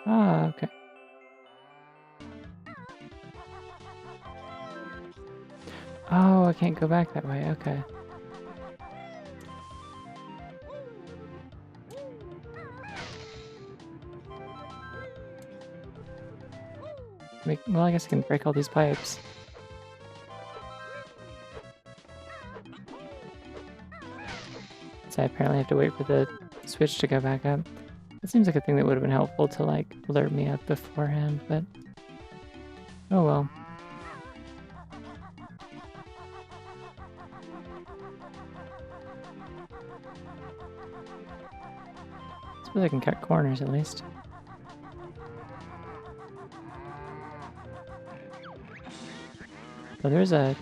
Ah, okay. Oh, I can't go back that way. Okay. Well, I guess I can break all these pipes. So I apparently have to wait for the switch to go back up. It seems like a thing that would have been helpful to, like, alert me up beforehand, but... oh well. I suppose I can cut corners at least. Oh, there's a...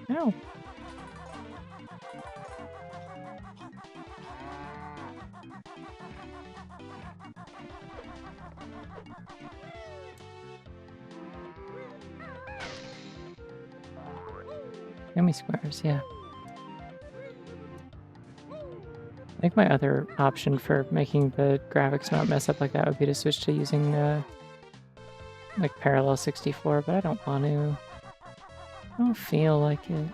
no. Yummy squares, yeah. I think my other option for making the graphics not mess up like that would be to switch to using, like, Parallel 64, but I don't want to. I don't feel like it.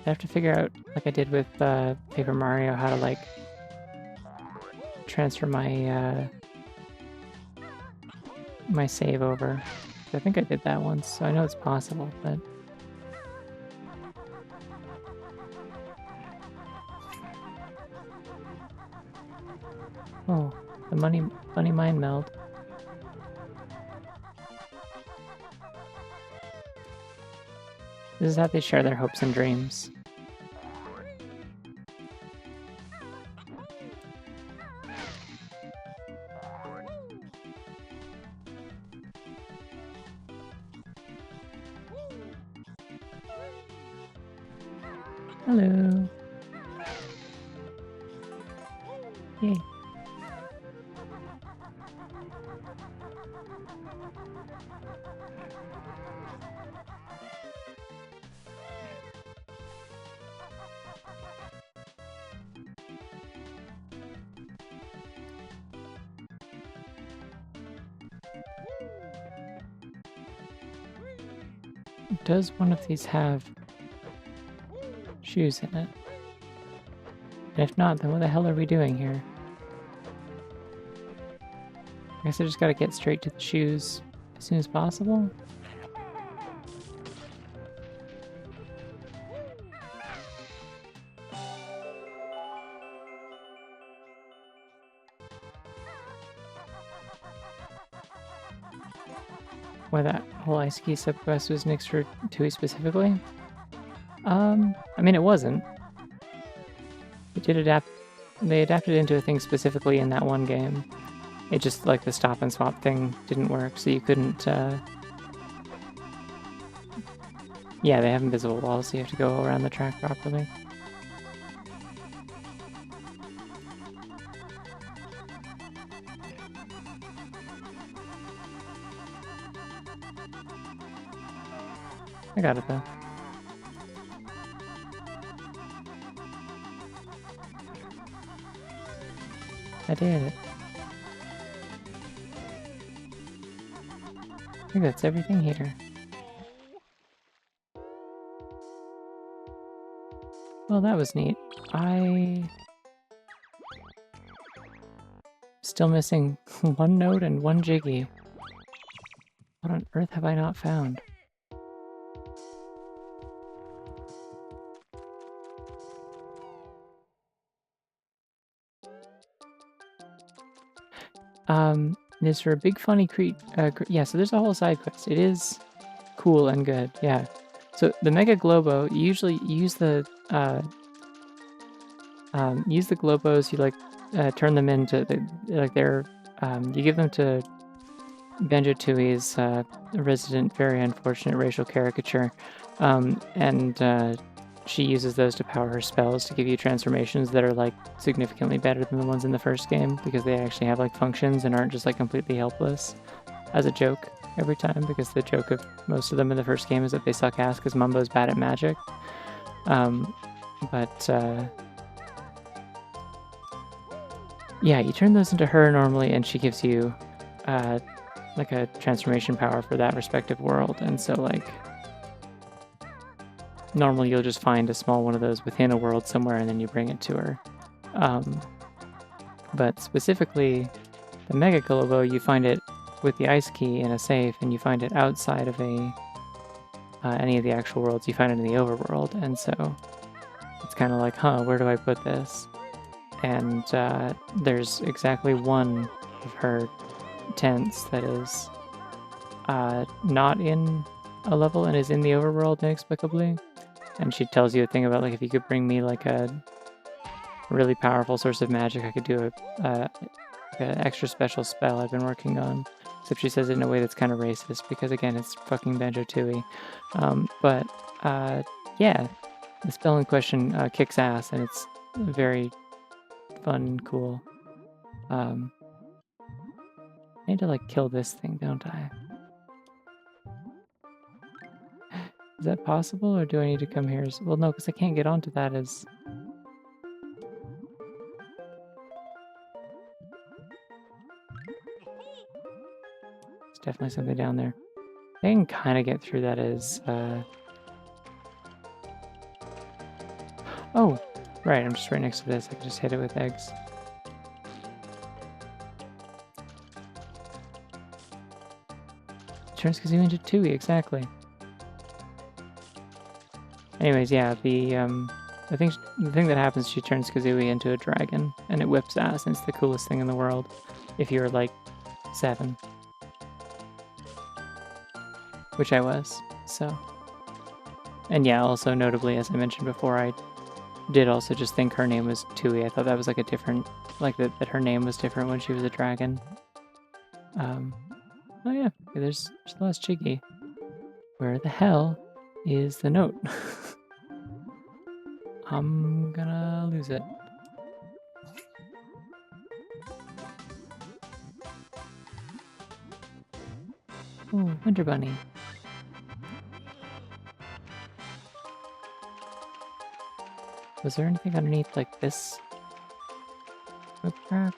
I have to figure out, like I did with Paper Mario, how to, like, transfer my, my save over. I think I did that once, so I know it's possible, but... oh, the funny mind meld. This is how they share their hopes and dreams. Hello. Yay. Does one of these have shoes in it? And if not, then what the hell are we doing here? I guess I just gotta get straight to the shoes as soon as possible. Why that whole ice ski subquest was nixed for Tui specifically? I mean, it wasn't. It did adapt. They adapted it into a thing specifically in that one game. It just, like, the stop and swap thing didn't work, so you couldn't, yeah, they have invisible walls, so you have to go around the track properly. I got it, though. I did it. I think that's everything here. Well, that was neat. Still missing one note and one Jiggy. What on earth have I not found? Is for a big funny yeah, so there's a whole side quest. It is cool and good, yeah. So the Mega Globo, you usually use the Globos, you like turn them into you give them to Banjo-Tooie's resident very unfortunate racial caricature, and she uses those to power her spells to give you transformations that are like significantly better than the ones in the first game because they actually have like functions and aren't just like completely helpless as a joke every time, because the joke of most of them in the first game is that they suck ass because Mumbo's bad at magic. Yeah, you turn those into her normally, and she gives you like a transformation power for that respective world. And so, like, normally you'll just find a small one of those within a world somewhere, and then you bring it to her. But specifically, the Mega Globo, you find it with the ice key in a safe, and you find it outside of any of the actual worlds. You find it in the overworld, and so it's kind of like, huh, where do I put this? And there's exactly one of her tents that is not in a level and is in the overworld inexplicably. And she tells you a thing about, like, if you could bring me like a really powerful source of magic, I could do an extra special spell I've been working on. Except she says it in a way that's kind of racist because, again, it's fucking Banjo-Tooie. Yeah, the spell in question kicks ass, and it's very fun and cool. I need to, like, kill this thing, don't I? Is that possible, or do I need to come here? Well, no, because I can't get onto that as... There's definitely something down there. I can kind of get through that as... Oh, right, I'm just right next to this. I can just hit it with eggs. Turns Kazooie into Tooie, exactly. Anyways, yeah, the thing that happens, she turns Kazooie into a dragon, and it whips ass, and it's the coolest thing in the world if you're, like, 7. Which I was, so... And yeah, also notably, as I mentioned before, I did also just think her name was Tooie. I thought that was like a different... Like, that her name was different when she was a dragon. Oh yeah, there's the last Jiggy. Where the hell is the note? I'm gonna lose it. Oh, Winter Bunny. Was there anything underneath like this? Oh, crack.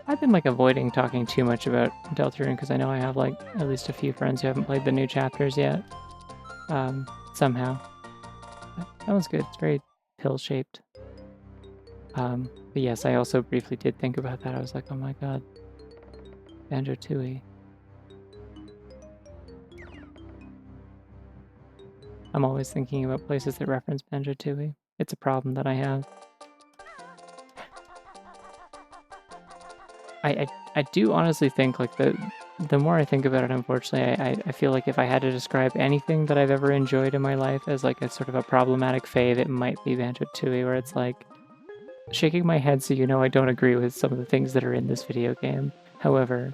I've been like avoiding talking too much about Deltarune because I know I have like at least a few friends who haven't played the new chapters yet. Somehow. That one's good. It's very pill-shaped. But yes, I also briefly did think about that. I was like, oh my god. Banjo-Tooie. I'm always thinking about places that reference Banjo-Tooie. It's a problem that I have. I do honestly think like the more I think about it, unfortunately, I feel like if I had to describe anything that I've ever enjoyed in my life as like a sort of a problematic fave, it might be Banjo-Tooie, where it's like shaking my head so you know I don't agree with some of the things that are in this video game. However,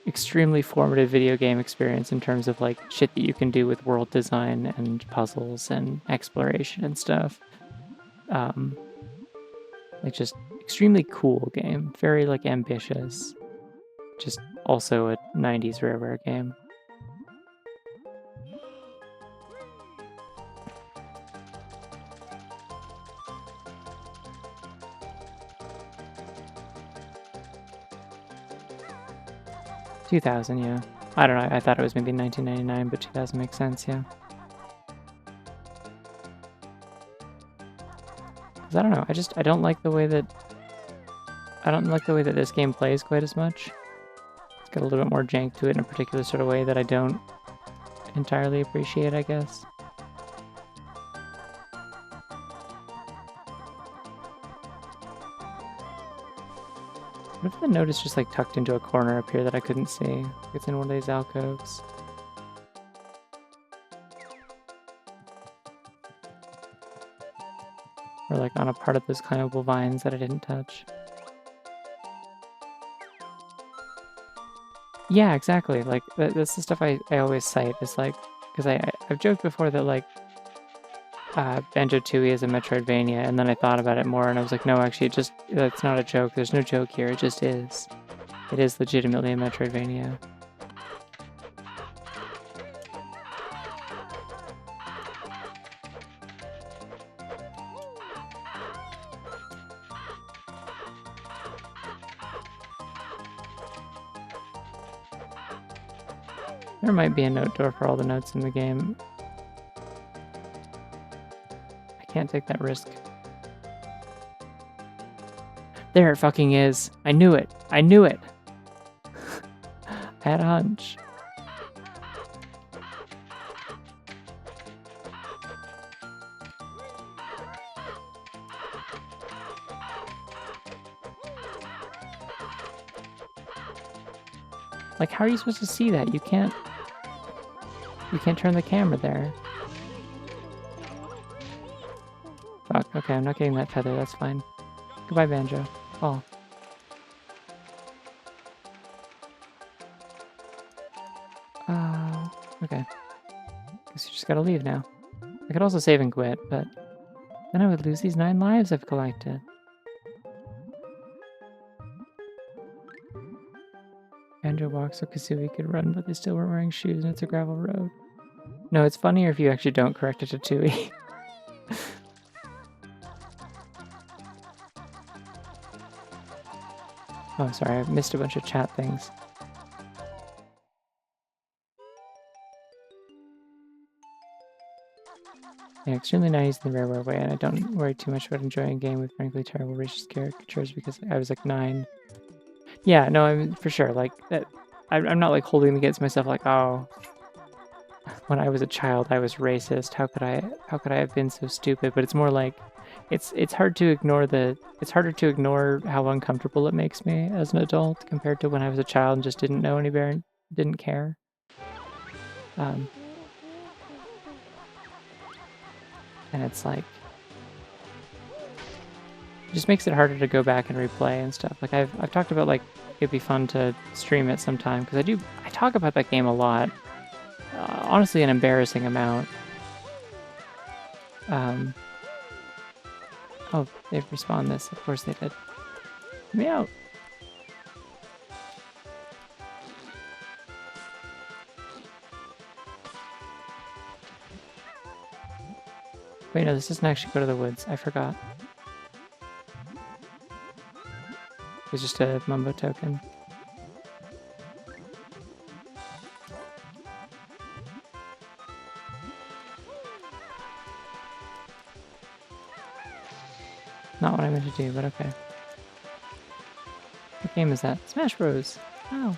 extremely formative video game experience in terms of like shit that you can do with world design and puzzles and exploration and stuff. Like just extremely cool game, very like ambitious. Just also a 90s Rareware game. $2000, yeah. I don't know, I thought it was maybe 1999, but 2000 makes sense, yeah. Cause I don't know, I don't like the way that this game plays quite as much. It's got a little bit more jank to it in a particular sort of way that I don't entirely appreciate, I guess. What if the note is just like tucked into a corner up here that I couldn't see? It's in one of these alcoves. Or like on a part of those climbable vines that I didn't touch. Yeah, exactly. Like that's the stuff I always cite. Is like because I've joked before that like Banjo-Tooie is a Metroidvania, and then I thought about it more, and I was like, no, actually, that's not a joke. There's no joke here. It just is. It is legitimately a Metroidvania. There might be a note door for all the notes in the game. I can't take that risk. There it fucking is. I knew it. I knew it. I had a hunch. Like, how are you supposed to see that? You can't turn the camera there. Fuck, okay, I'm not getting that feather, that's fine. Goodbye, Banjo. Fall. Okay. Guess you just gotta leave now. I could also save and quit, but then I would lose these 9 lives I've collected. Banjo walks so Kazooie could run, but they still weren't wearing shoes and it's a gravel road. No, it's funnier if you actually don't correct it to Tooie. Oh, sorry, I missed a bunch of chat things. Yeah, extremely nice in the Rareware way, and I don't worry too much about enjoying a game with frankly terrible racist caricatures because I was like 9. Yeah, no, I mean, for sure, like, that. I'm not like holding against myself like, oh, when I was a child I was racist, how could I have been so stupid? But it's more like, it's hard to ignore it's harder to ignore how uncomfortable it makes me as an adult compared to when I was a child and just didn't know any better and didn't care. And it's like, just makes it harder to go back and replay and stuff. Like I've talked about like it'd be fun to stream it sometime because I talk about that game a lot. Honestly, an embarrassing amount. Oh, they've respawned this. Of course they did. Let me out. Wait, no, this doesn't actually go to the woods. I forgot. It's just a Mumbo token. Not what I meant to do, but okay. What game is that? Smash Bros. Oh.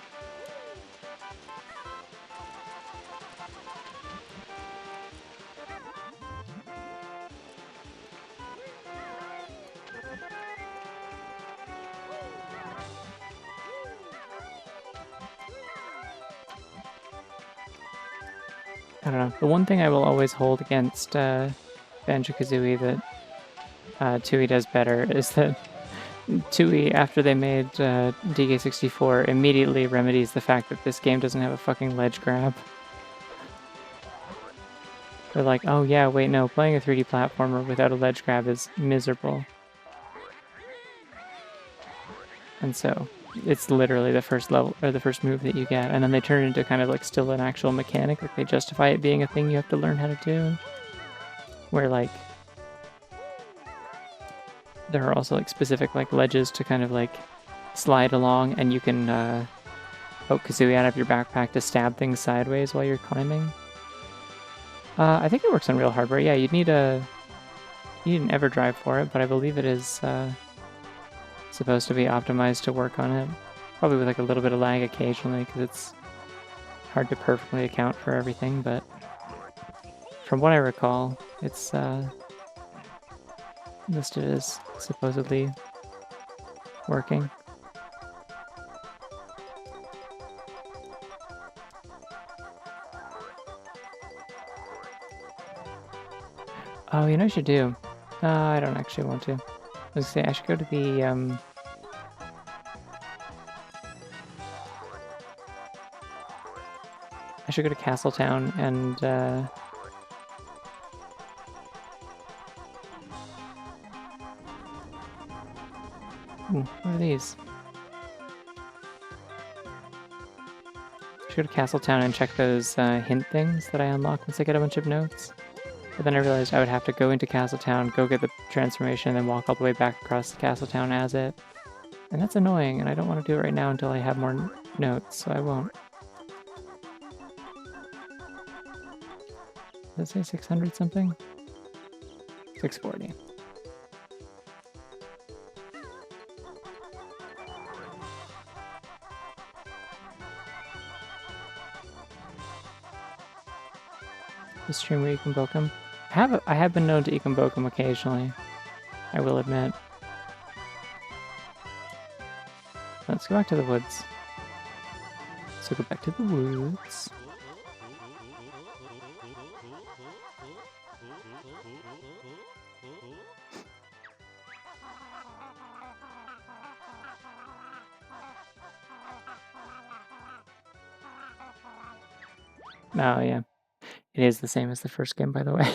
I don't know. The one thing I will always hold against Banjo-Kazooie that TUI does better is that TUI, after they made DK64, immediately remedies the fact that this game doesn't have a fucking ledge grab. They're like, oh yeah, wait, no, playing a 3D platformer without a ledge grab is miserable. And so it's literally the first level or the first move that you get, and then they turn it into kind of like still an actual mechanic. Like they justify it being a thing you have to learn how to do. Where like there are also like specific like ledges to kind of like slide along, and you can poke Kazooie out of your backpack to stab things sideways while you're climbing. I think it works on real hardware. Yeah, you need an EverDrive for it, but I believe it is supposed to be optimized to work on it. Probably with like a little bit of lag occasionally because it's hard to perfectly account for everything, but from what I recall, it's listed as supposedly working. Oh, you know what I should do? I don't actually want to. I was gonna say I should go to the I should go to Castletown and ooh, what are these? I should go to Castletown and check those hint things that I unlock once I get a bunch of notes. But then I realized I would have to go into Castletown, go get the transformation, and then walk all the way back across the Castletown as it. And that's annoying, and I don't want to do it right now until I have more notes, so I won't. Does it say 600 something? 640. The stream where you can book them. I have been known to Econboke them occasionally, I will admit. Let's go back to the woods. So go back to the woods. Oh yeah, it is the same as the first game, by the way.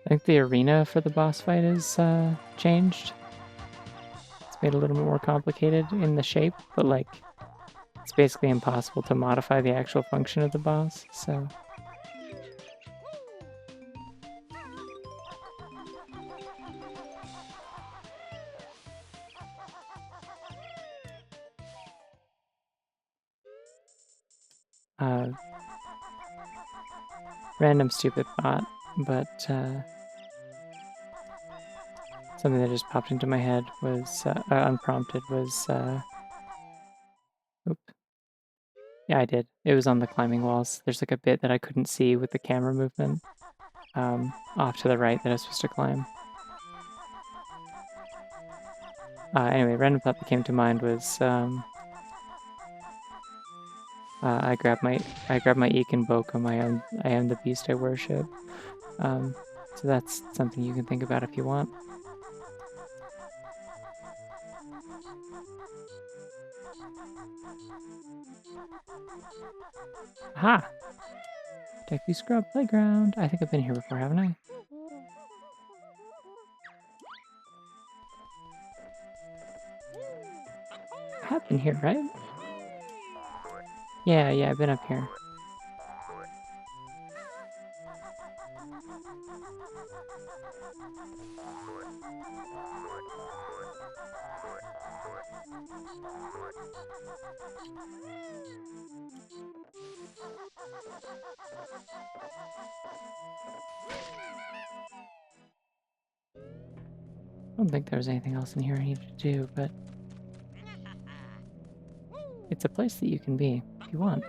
I think the arena for the boss fight is changed. It's made a little more complicated in the shape, but like it's basically impossible to modify the actual function of the boss, so. Random stupid bot, but something that just popped into my head was, unprompted, was, oop. Yeah, I did. It was on the climbing walls. There's like a bit that I couldn't see with the camera movement, off to the right that I was supposed to climb. Anyway, random thought that came to mind was, I grabbed my Econbokum. I am the beast I worship. So that's something you can think about if you want. Aha! Deku Scrub Playground. I think I've been here before, haven't I? I have been here, right? Yeah, I've been up here. I don't think there's anything else in here I need to do, but it's a place that you can be if you want.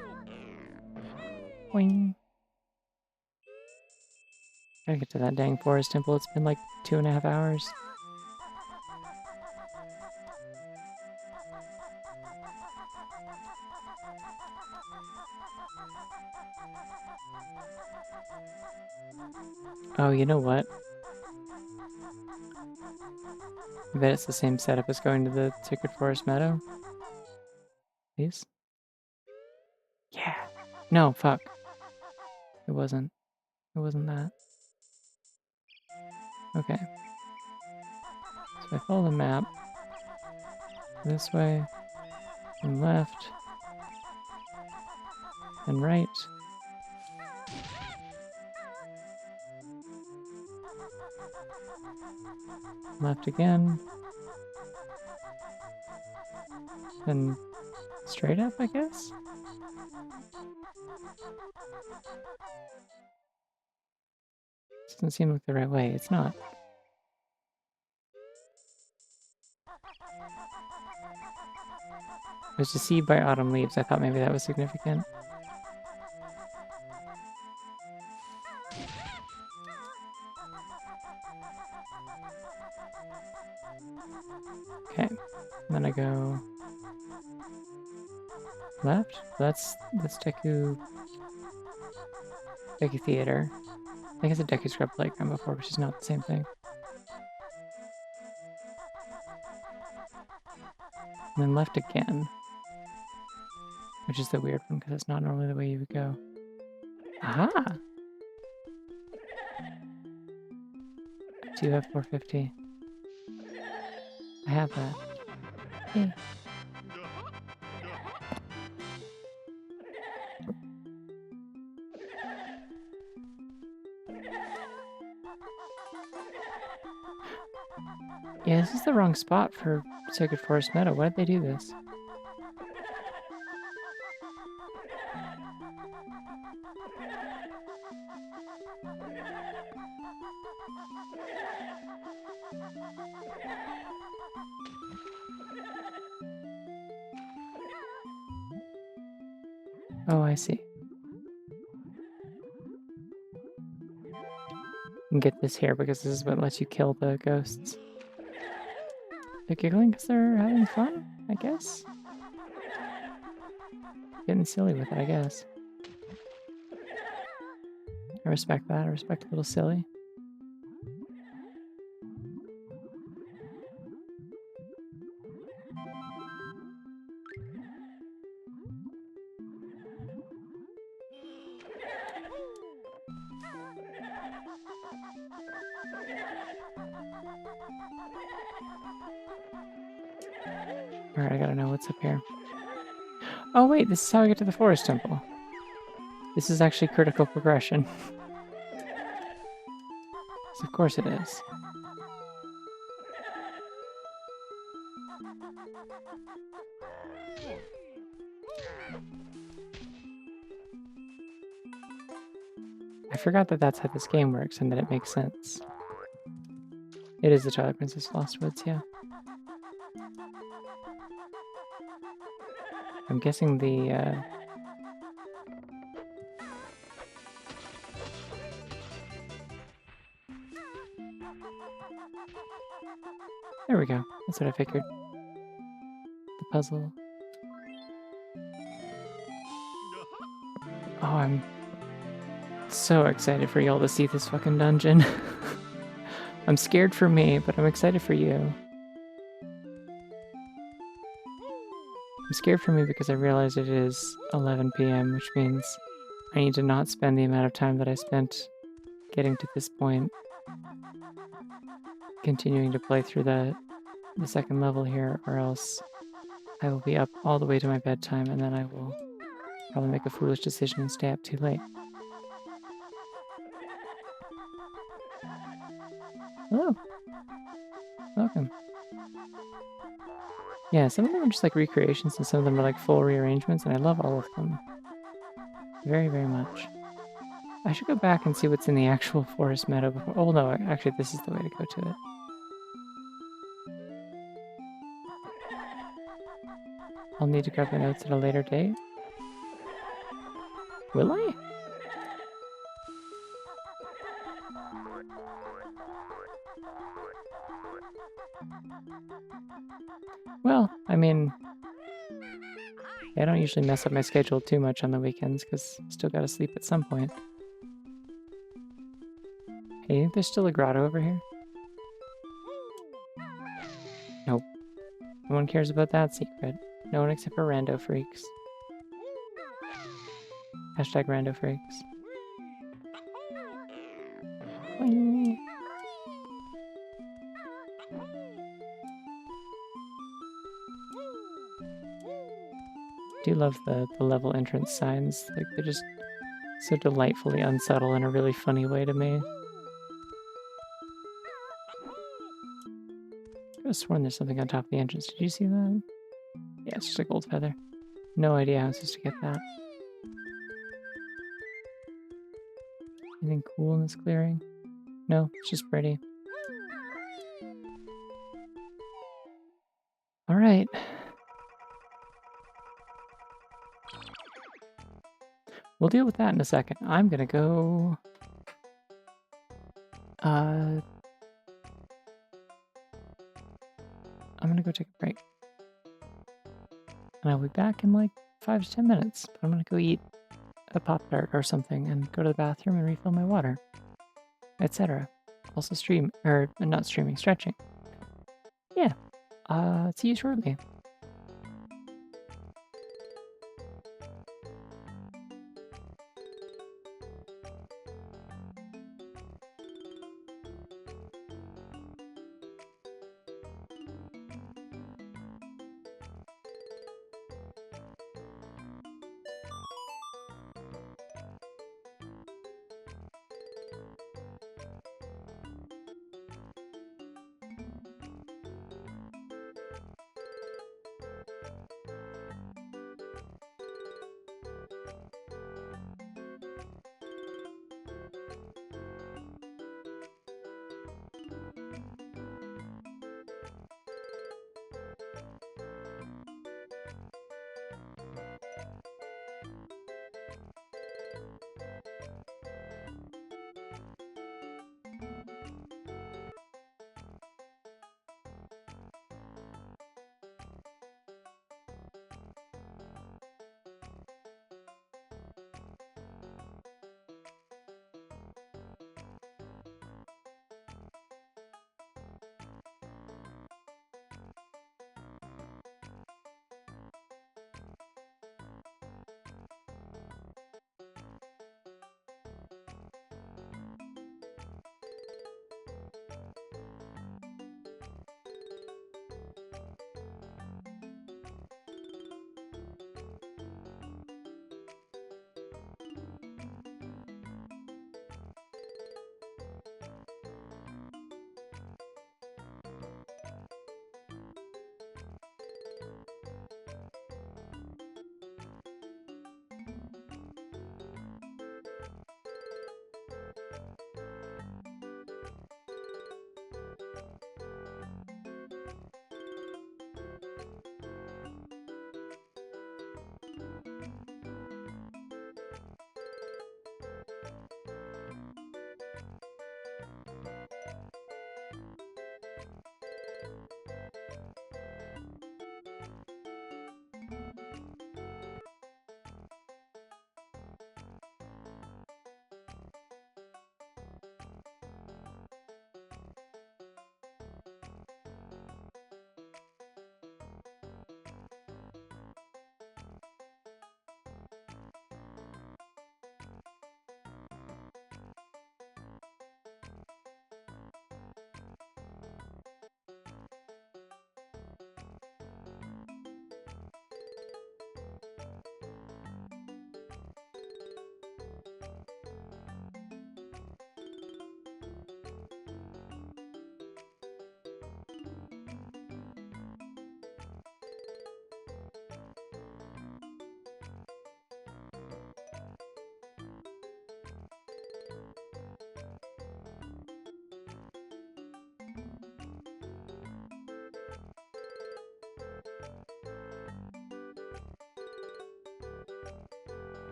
Boing. Gotta get to that dang forest temple. It's been like 2.5 hours. Oh, you know what? I bet it's the same setup as going to the Sacred Forest Meadow. Please? Yeah. No, fuck. It wasn't. It wasn't that. Okay. So I follow the map. This way. And left. And right. Left again. Then straight up, I guess? This doesn't seem like the right way. It's not. There's a seed by autumn leaves. I thought maybe that was significant. Okay. And then I go left. That's Deku Theater. I think it's a Deku Scrub Playground before, which is not the same thing. And then left again. Which is the weird one, because it's not normally the way you would go. Aha! I do have 450. I have that. Yay. Yeah, this is the wrong spot for Sacred Forest Meadow. Why did they do this? Oh, I see. You can get this here because this is what lets you kill the ghosts. They're giggling because they're having fun, I guess? Getting silly with it, I guess. I respect that. I respect a little silly. Alright, I gotta know what's up here. Oh wait, this is how I get to the Forest Temple. This is actually critical progression. So of course it is. I forgot that that's how this game works and that it makes sense. It is the Twilight Princess Lost Woods, yeah. I'm guessing the, There we go. That's what I figured. The puzzle. Oh, I'm so excited for y'all to see this fucking dungeon. I'm scared for me, but I'm excited for you. I'm scared for me because I realize it is 11 p.m., which means I need to not spend the amount of time that I spent getting to this point, continuing to play through the second level here, or else I will be up all the way to my bedtime, and then I will probably make a foolish decision and stay up too late. Hello. Welcome. Yeah, some of them are just like recreations, and some of them are like full rearrangements, and I love all of them. Very, very much. I should go back and see what's in the actual forest meadow before. Oh no, actually, this is the way to go to it. I'll need to grab the notes at a later date. Will I? Well, I mean, I don't usually mess up my schedule too much on the weekends because I still gotta sleep at some point. Hey, you think there's still a grotto over here? Nope. No one cares about that secret. No one except for rando freaks. Hashtag rando freaks. Boing. I do love the level entrance signs. Like, they're just so delightfully unsubtle in a really funny way to me. I could have sworn there's something on top of the entrance. Did you see that? Yeah, it's just a gold feather. No idea how I'm supposed to get that. Anything cool in this clearing? No, it's just pretty. Alright. We'll deal with that in a second. I'm gonna go... I'm gonna go take a break. And I'll be back in like 5 to 10 minutes. But I'm gonna go eat a Pop-Tart or something and go to the bathroom and refill my water. Etc. Also stream, or not streaming, stretching. Yeah. See you shortly.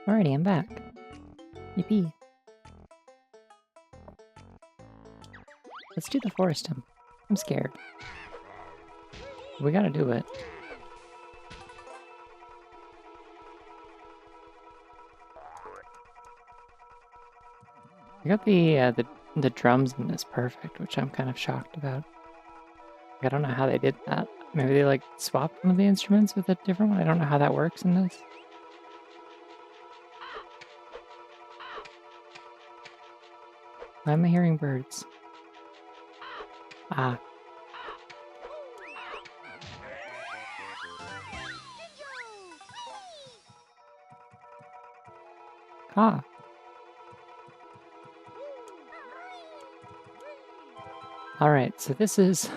Alrighty, I'm back. Yippee. Let's do the Forest Temple. I'm scared. We gotta do it. I got the drums in this perfect, which I'm kind of shocked about. I don't know how they did that. Maybe they like swapped one of the instruments with a different one. I don't know how that works in this. Why am I hearing birds? Ah. Ah. Alright, so this is...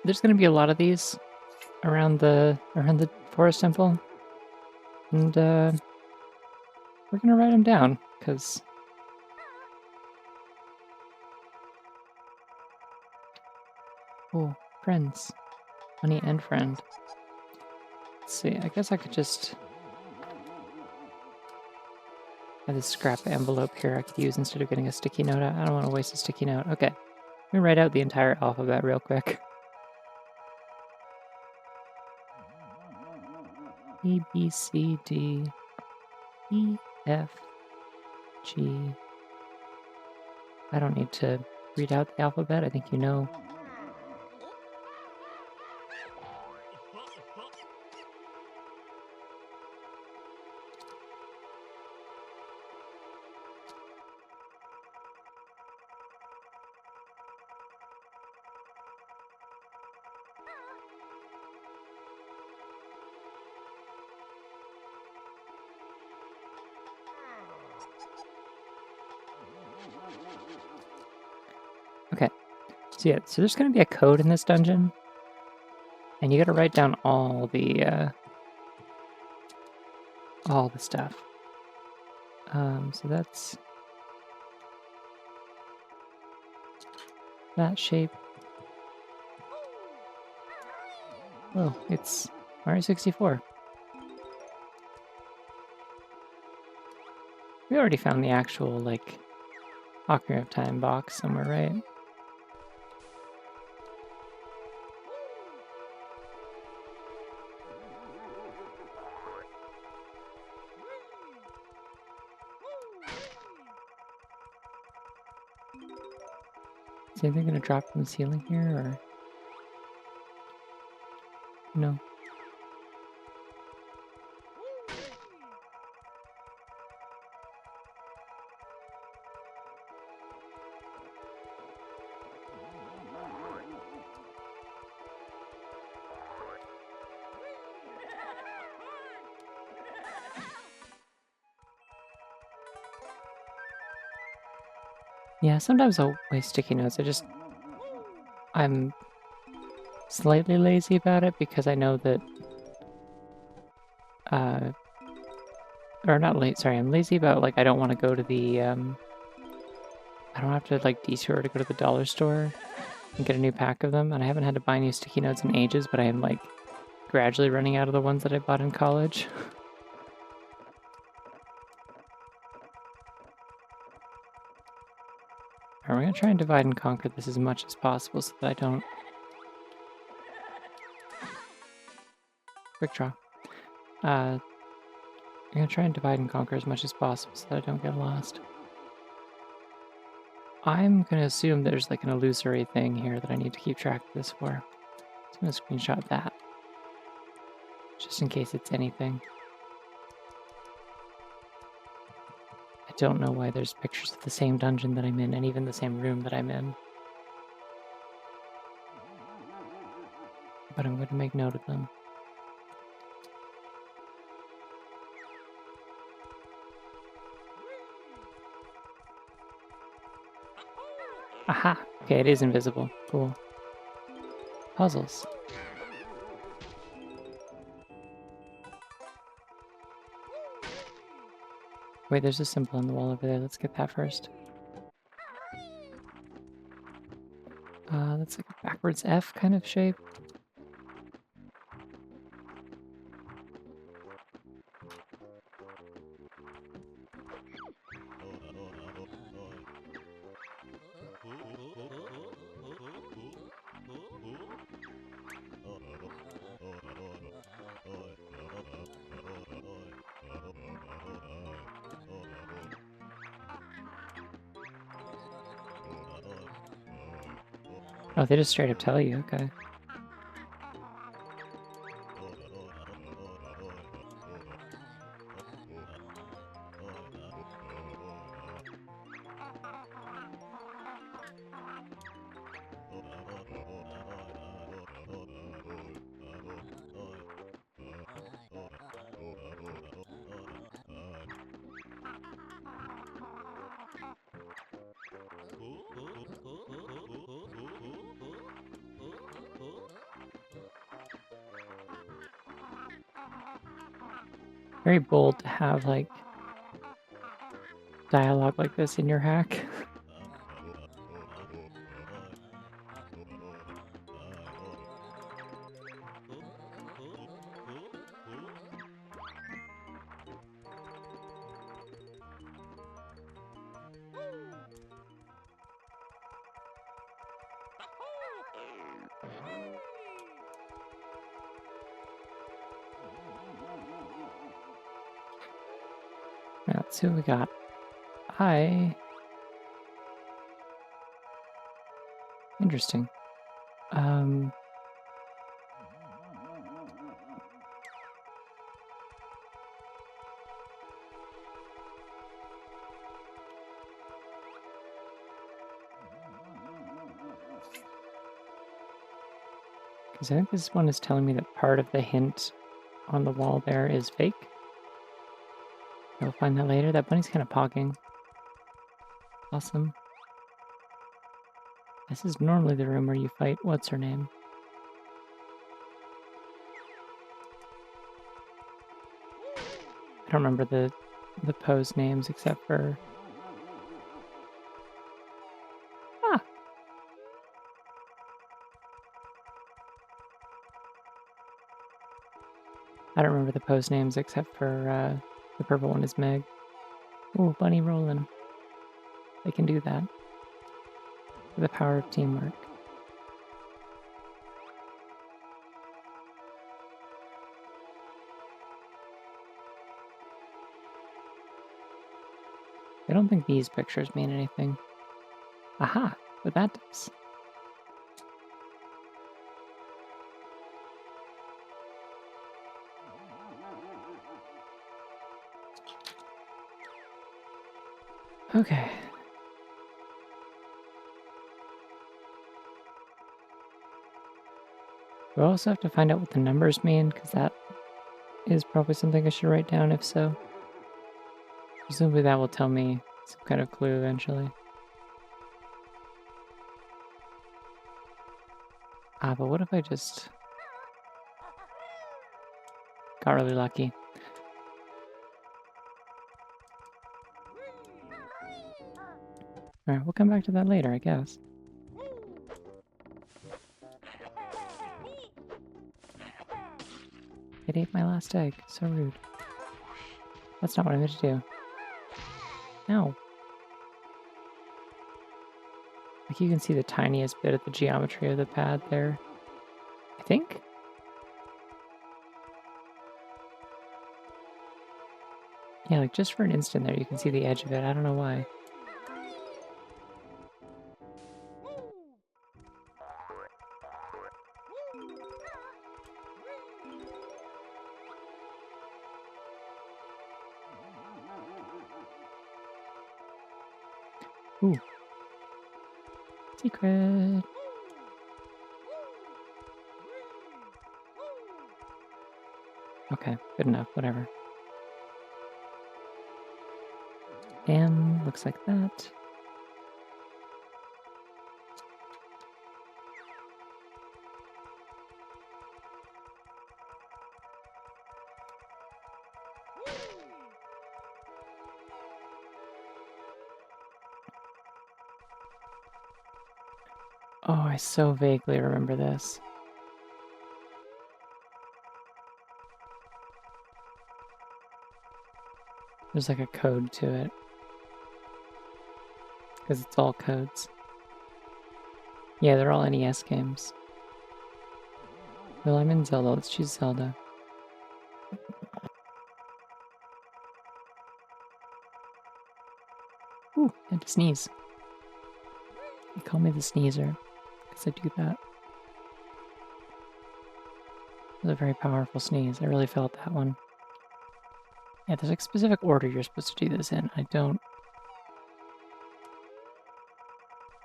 There's gonna be a lot of these around the Forest Temple. And we're gonna write them down, because... Oh, friends. Honey and friend. Let's see, I guess I could just... I have this scrap envelope here I could use instead of getting a sticky note out. I don't want to waste a sticky note. Okay. Let me write out the entire alphabet real quick. E, B, C, D, E, F, G. I don't need to read out the alphabet. I think you know. Okay. So yeah, so there's going to be a code in this dungeon. And you got to write down all the stuff. So that's that shape. Oh, it's Mario 64. We already found the actual, like, Ocarina of Time box somewhere, right? Is anything gonna drop from the ceiling here, or...? No. Yeah, sometimes I'll waste sticky notes. I'm slightly lazy about it because I know that, or not late, sorry, I'm lazy about, like, I don't want to go to the, I don't have to, like, detour to go to the dollar store and get a new pack of them, and I haven't had to buy new sticky notes in ages, but I am, like, gradually running out of the ones that I bought in college. Alright, we're gonna try and divide and conquer this as much as possible so that I don't... Quick draw. I'm gonna try and divide and conquer as much as possible so that I don't get lost. I'm gonna assume there's like an illusory thing here that I need to keep track of this for. So I'm gonna screenshot that. Just in case it's anything. I don't know why there's pictures of the same dungeon that I'm in and even the same room that I'm in. But I'm going to make note of them. Aha! Okay, it is invisible. Cool. Puzzles. Wait, there's a symbol on the wall over there. Let's get that first. That's like a backwards F kind of shape. Oh, they just straight up tell you, okay. Very bold to have, like, dialogue like this in your hack. Now, let's see what we got. Interesting. Because I think this one is telling me that part of the hint on the wall there is fake. I'll find that later. That bunny's kind of pogging. Awesome. This is normally the room where you fight what's her name. I don't remember the pose names except for... Ah! I don't remember the pose names except for the purple one is Meg. Ooh, bunny rolling. They can do that. The power of teamwork. I don't think these pictures mean anything. Aha! But that does. Okay. We also have to find out what the numbers mean, because that is probably something I should write down if so. Presumably that will tell me some kind of clue eventually. Ah, but what if I just got really lucky? Alright, we'll come back to that later, I guess. It ate my last egg. So rude. That's not what I meant to do. No. Like you can see the tiniest bit of the geometry of the pad there. I think? Yeah, like just for an instant there you can see the edge of it. I don't know why. Ooh. Secret. Okay, good enough, whatever. And looks like that. Oh, I so vaguely remember this. There's like a code to it. Because it's all codes. Yeah, they're all NES games. Well, I'm in Zelda. Let's choose Zelda. Ooh, and to sneeze. They call me the sneezer. guess I do that. It was a very powerful sneeze. I really felt that one. Yeah, there's like a specific order you're supposed to do this in. I don't...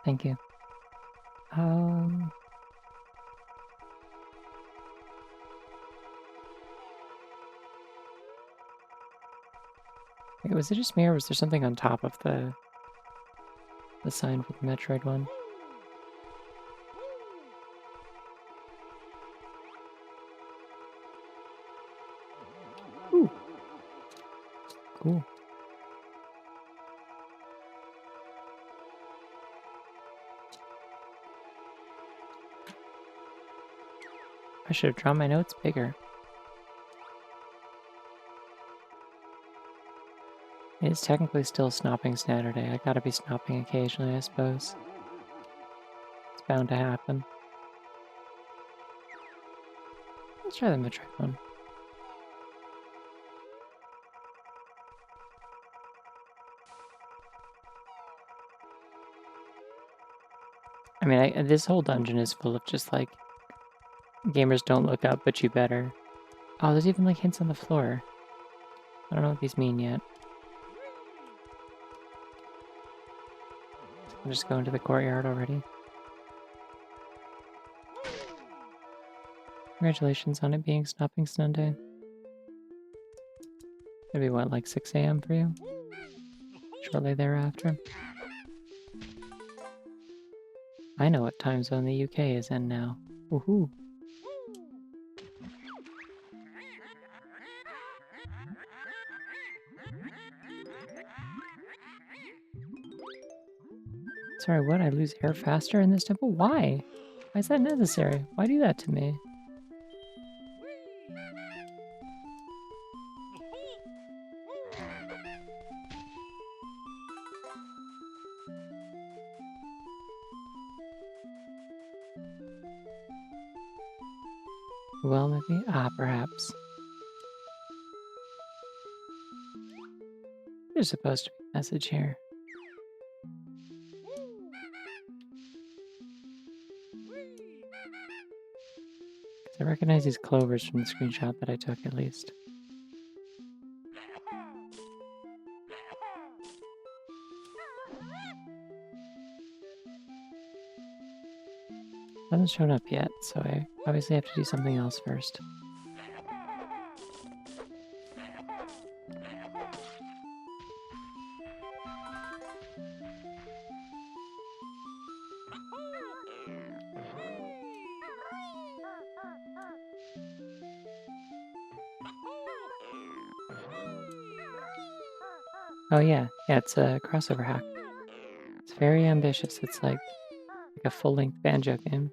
Thank you. Wait, was it just me, or was there something on top of the sign for the Metroid one? Ooh. Cool. I should have drawn my notes bigger. It's technically still Snopping Saturday. I gotta be snopping occasionally, I suppose. It's bound to happen. Let's try the Metroid one. I mean, this whole dungeon is full of just like, gamers don't look up, but you better. Oh, there's even like hints on the floor. I don't know what these mean yet. I'm just going to the courtyard already. Congratulations on it being Snopping Sunday. It'll be what, like 6 a.m. for you? Shortly thereafter. I know what time zone the UK is in now. Woohoo! Sorry, what? I lose air faster in this temple? Why? Why is that necessary? Why do that to me? Well, maybe? Ah, perhaps. There's supposed to be a message here. I recognize these clovers from the screenshot that I took, at least. Hasn't shown up yet, so I obviously have to do something else first. Oh yeah, it's a crossover hack. It's very ambitious. It's like a full-length Banjo game.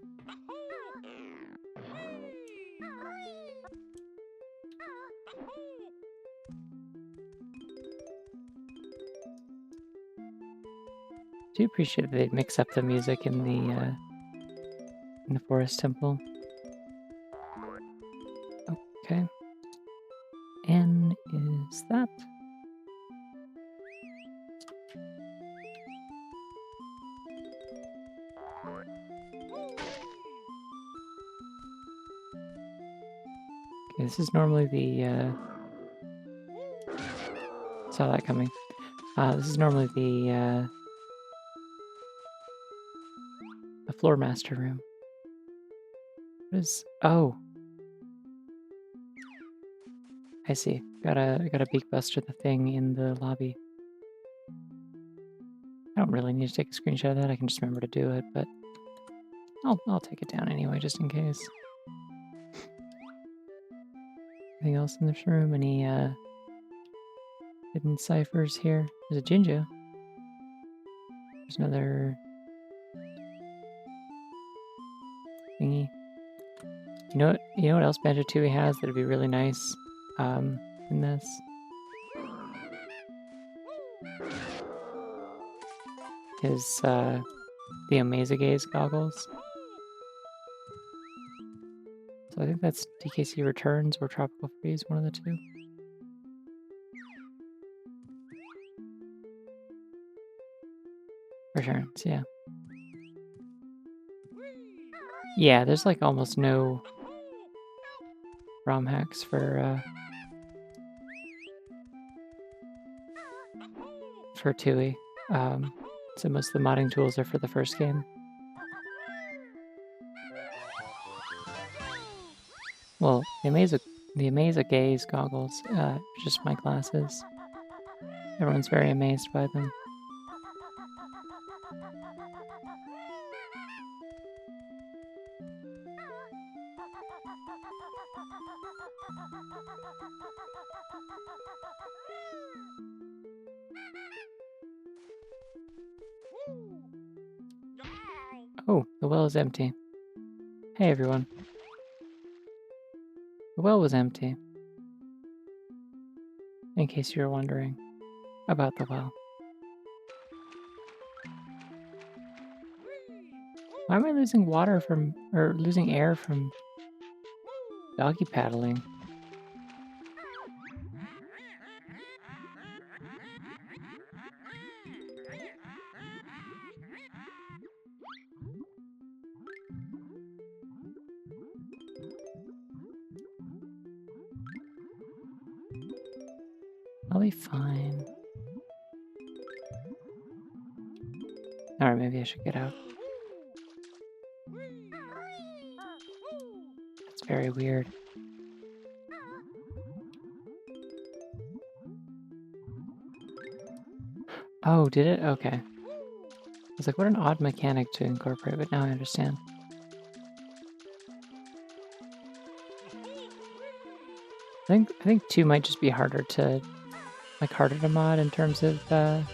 I do appreciate that they mix up the music in the Forest Temple. Okay. N is that. Okay, this is normally the saw that coming. This is normally the floor master room. What is... Oh! I see. Gotta beak buster the thing in the lobby. I don't really need to take a screenshot of that. I can just remember to do it, but I'll take it down anyway, just in case. Anything else in this room? Any hidden ciphers here? There's a Jinja. There's another thingy. You know what else Banjo-Kazooie has that'd be really nice in this? Is the Amaze Gaze goggles. So I think that's DKC Returns or Tropical Freeze, one of the two. Returns, yeah. Yeah, there's like almost no ROM hacks for TUI. So most of the modding tools are for the first game. Well, the Amaze Gaze goggles, just my glasses. Everyone's very amazed by them. Oh, the well is empty. Hey everyone. The well was empty. In case you were wondering about the well. Why am I losing losing air from doggy paddling? I'll be fine. Alright, maybe I should get out. That's very weird. Oh, did it? Okay. I was like, what an odd mechanic to incorporate, but now I understand. I think 2 might just be harder to mod in terms of the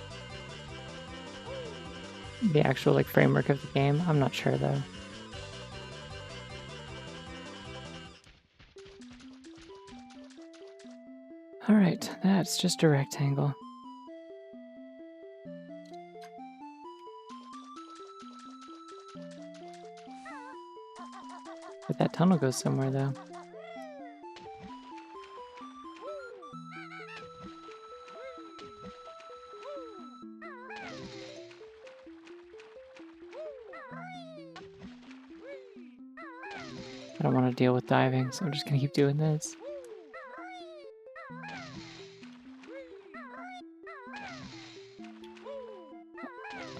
actual framework of the game. I'm not sure though. Alright, that's just a rectangle. But that tunnel goes somewhere though. I don't want to deal with diving, so I'm just gonna keep doing this.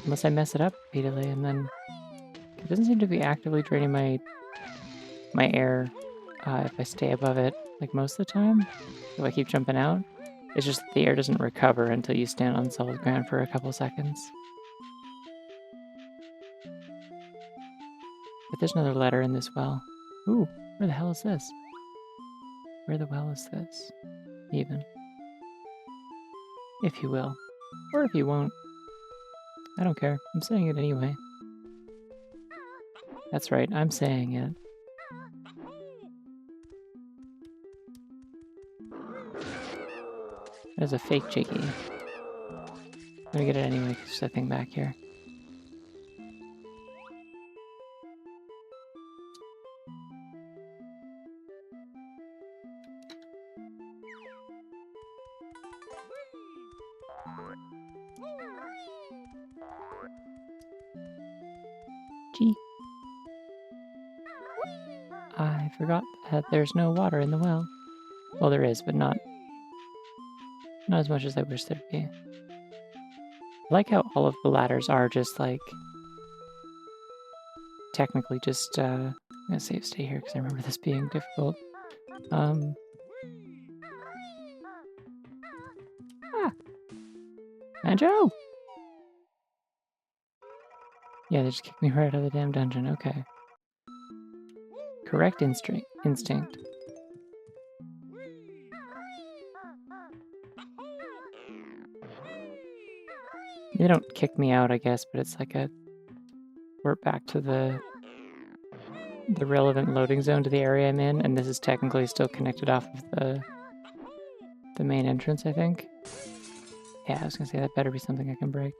Unless I mess it up repeatedly, and then it doesn't seem to be actively draining my air if I stay above it most of the time. If I keep jumping out, it's just the air doesn't recover until you stand on solid ground for a couple seconds. But there's another letter in this well. Ooh, where the hell is this? Where the well is this? Even. If you will. Or if you won't. I don't care. I'm saying it anyway. That's right, I'm saying it. There's a fake Jiggy. I'm gonna get it anyway because there's that thing back here. Gee. I forgot that there's no water in the well. Well, there is, but not as much as I wish there'd be. I like how all of the ladders are just technically just, I'm gonna save stay here because I remember this being difficult. Ah! Banjo! Yeah, they just kicked me right out of the damn dungeon, okay. Correct instinct. They don't kick me out, I guess, but it's we're back to the relevant loading zone to the area I'm in, and this is technically still connected off of the main entrance, I think. Yeah, I was gonna say that better be something I can break.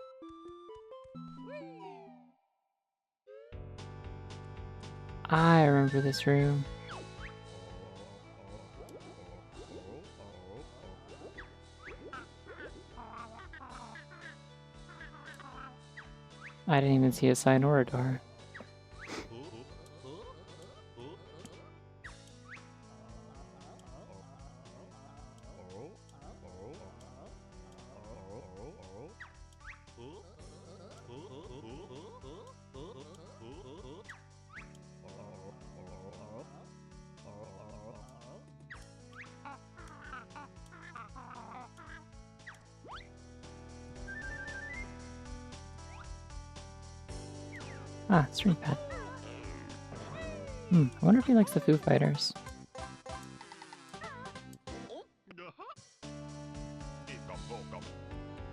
I remember this room. I didn't even see a sign or a door. Ah, stream pad. I wonder if he likes the Foo Fighters.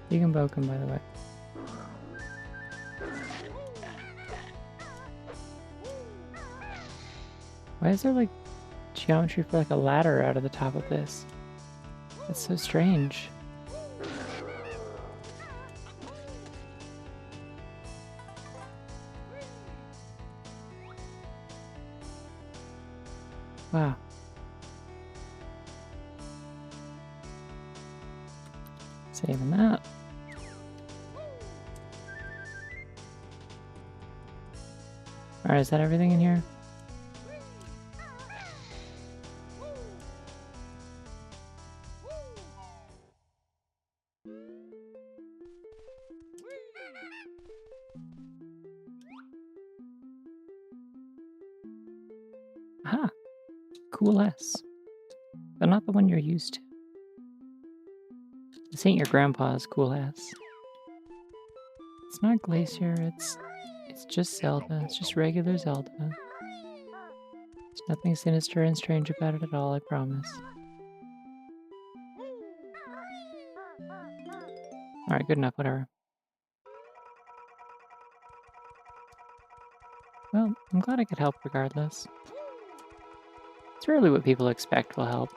Bokum, by the way. Why is there like geometry for like a ladder out of the top of this? That's so strange. Wow. Saving that. Alright, is that everything in here? Aha! Cool S. But not the one you're used to. This ain't your grandpa's cool S. It's not Glacier, it's just Zelda. It's just regular Zelda. There's nothing sinister and strange about it at all, I promise. Alright, good enough, whatever. Well, I'm glad I could help regardless. It's rarely what people expect will help.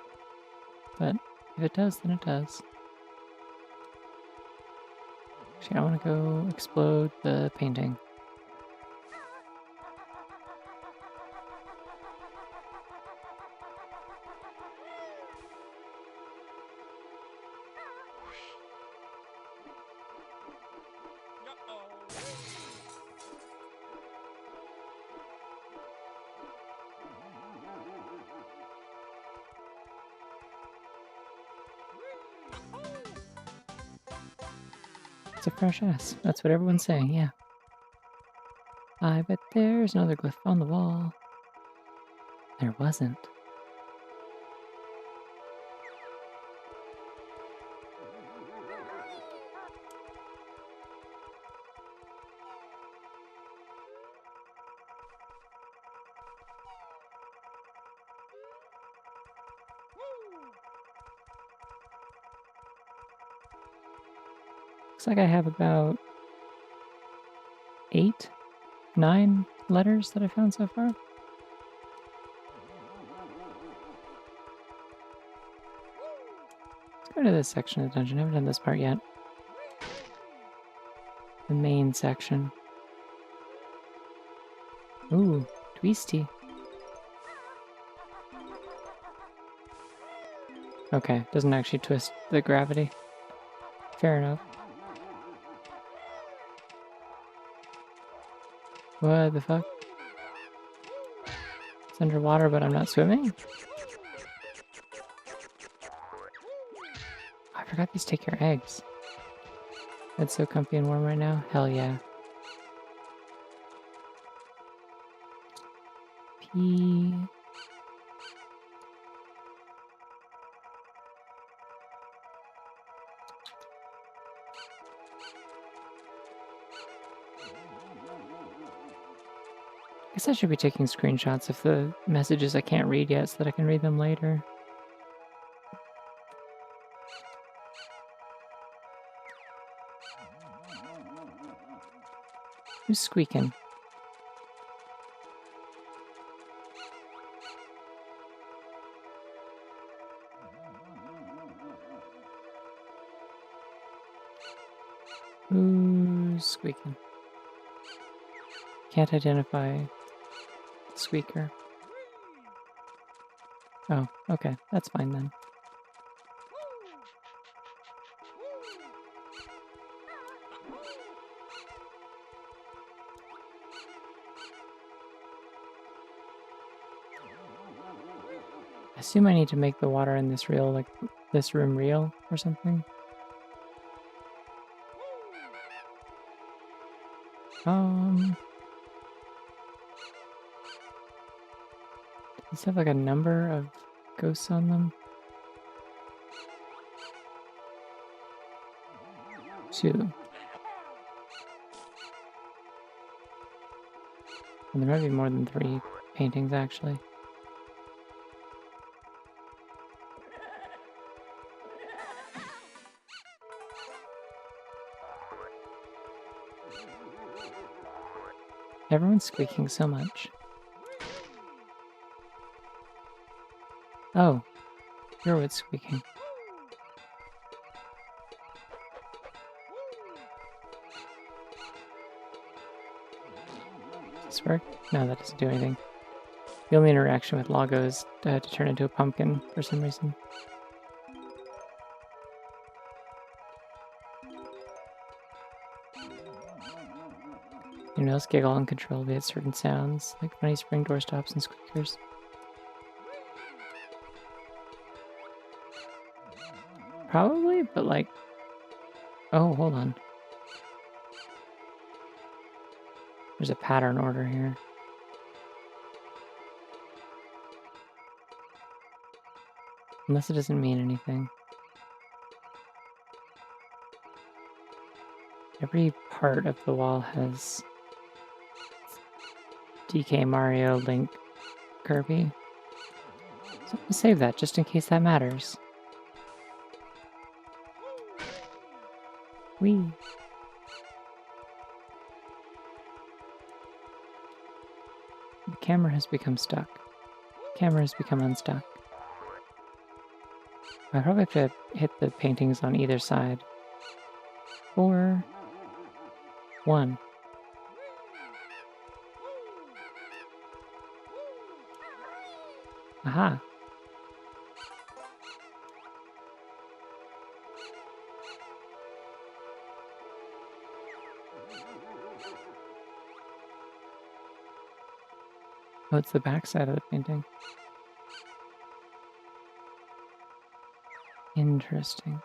But if it does, then it does. Actually, I want to go explode the painting. It's a fresh S. That's what everyone's saying, yeah. I bet there's another glyph on the wall. There wasn't. Looks like I have about 8, 9 letters that I found so far. Let's go to this section of the dungeon. I haven't done this part yet. The main section. Ooh, twisty. Okay, doesn't actually twist the gravity. Fair enough. What the fuck? It's underwater, but I'm not swimming? I forgot these take your eggs. It's so comfy and warm right now. Hell yeah. P. I guess I should be taking screenshots of the messages I can't read yet so that I can read them later. Who's squeaking? Who's squeaking? Can't identify the squeaker. Oh, okay. That's fine then. I assume I need to make the water in this real, like, this room real or something. Does it have like a number of ghosts on them? 2. And there might be more than 3 paintings, actually. Everyone's squeaking so much. Oh, you're what's squeaking. Does this work? No, that doesn't do anything. The only interaction with Lago is to turn into a pumpkin for some reason. Your nails giggle uncontrollably at certain sounds, like funny spring door stops and squeakers. Probably, but like... Oh, hold on. There's a pattern order here. Unless it doesn't mean anything. Every part of the wall has DK, Mario, Link, Kirby. So I'm gonna save that just in case that matters. Whee! The camera has become stuck. Camera has become unstuck. I probably have to hit the paintings on either side. 4, 1. Aha! Oh, it's the back side of the painting. Interesting.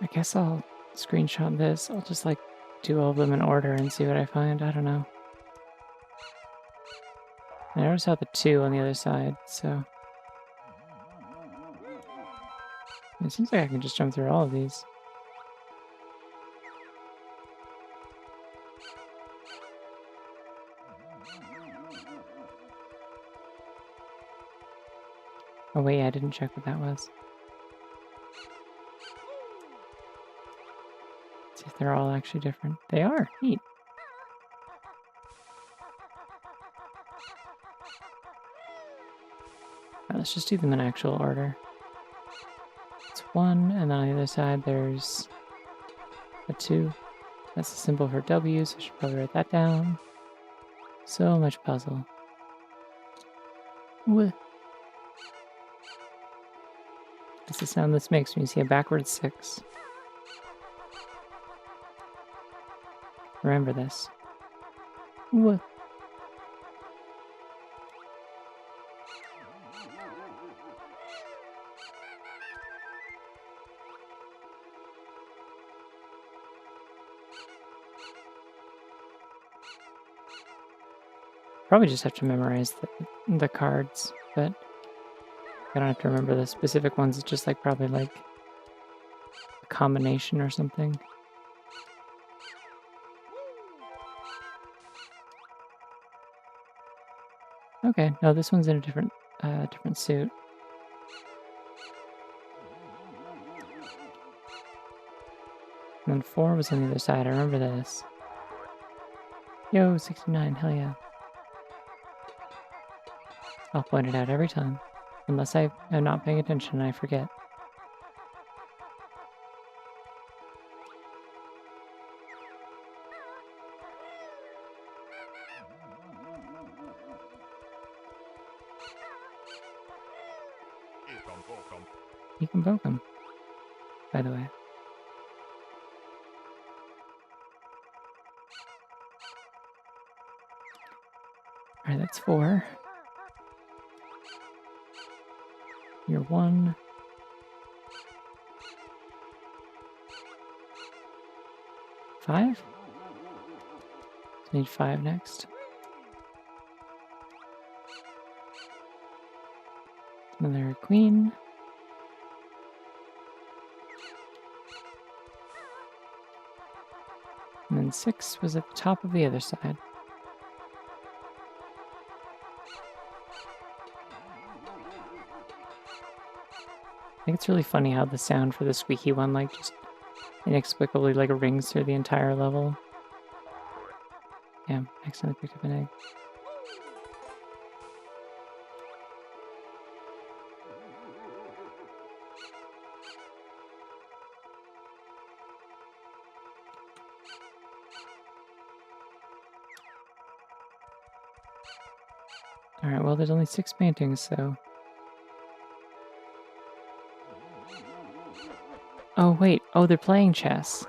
I guess I'll screenshot this. I'll just like do all of them in order and see what I find. I don't know. I noticed how the 2 on the other side, so... It seems like I can just jump through all of these. Oh wait, I didn't check what that was. See if they're all actually different. They are! Neat! Alright, let's just do them in actual order. It's 1, and then on the other side there's a 2. That's a symbol for W, so I should probably write that down. So much puzzle. Wh- That's the sound this makes when you see a backwards 6. Remember this. Wh- Probably just have to memorize the cards, but I don't have to remember the specific ones. It's just like probably like a combination or something. Okay, no, this one's in a different suit. And then 4 was on the other side. I remember this. Yo, 69, hell yeah. I'll point it out every time. Unless I am not paying attention and I forget. You can poke him, by the way. Alright, that's 4. You're 1. 5? Need 5 next. Another queen. and 6 was at the top of the other side. I think it's really funny how the sound for the squeaky one, like, just inexplicably, like, rings through the entire level. Damn, I accidentally picked up an egg. Alright, well, there's only 6 paintings, so... Oh, wait. Oh, they're playing chess.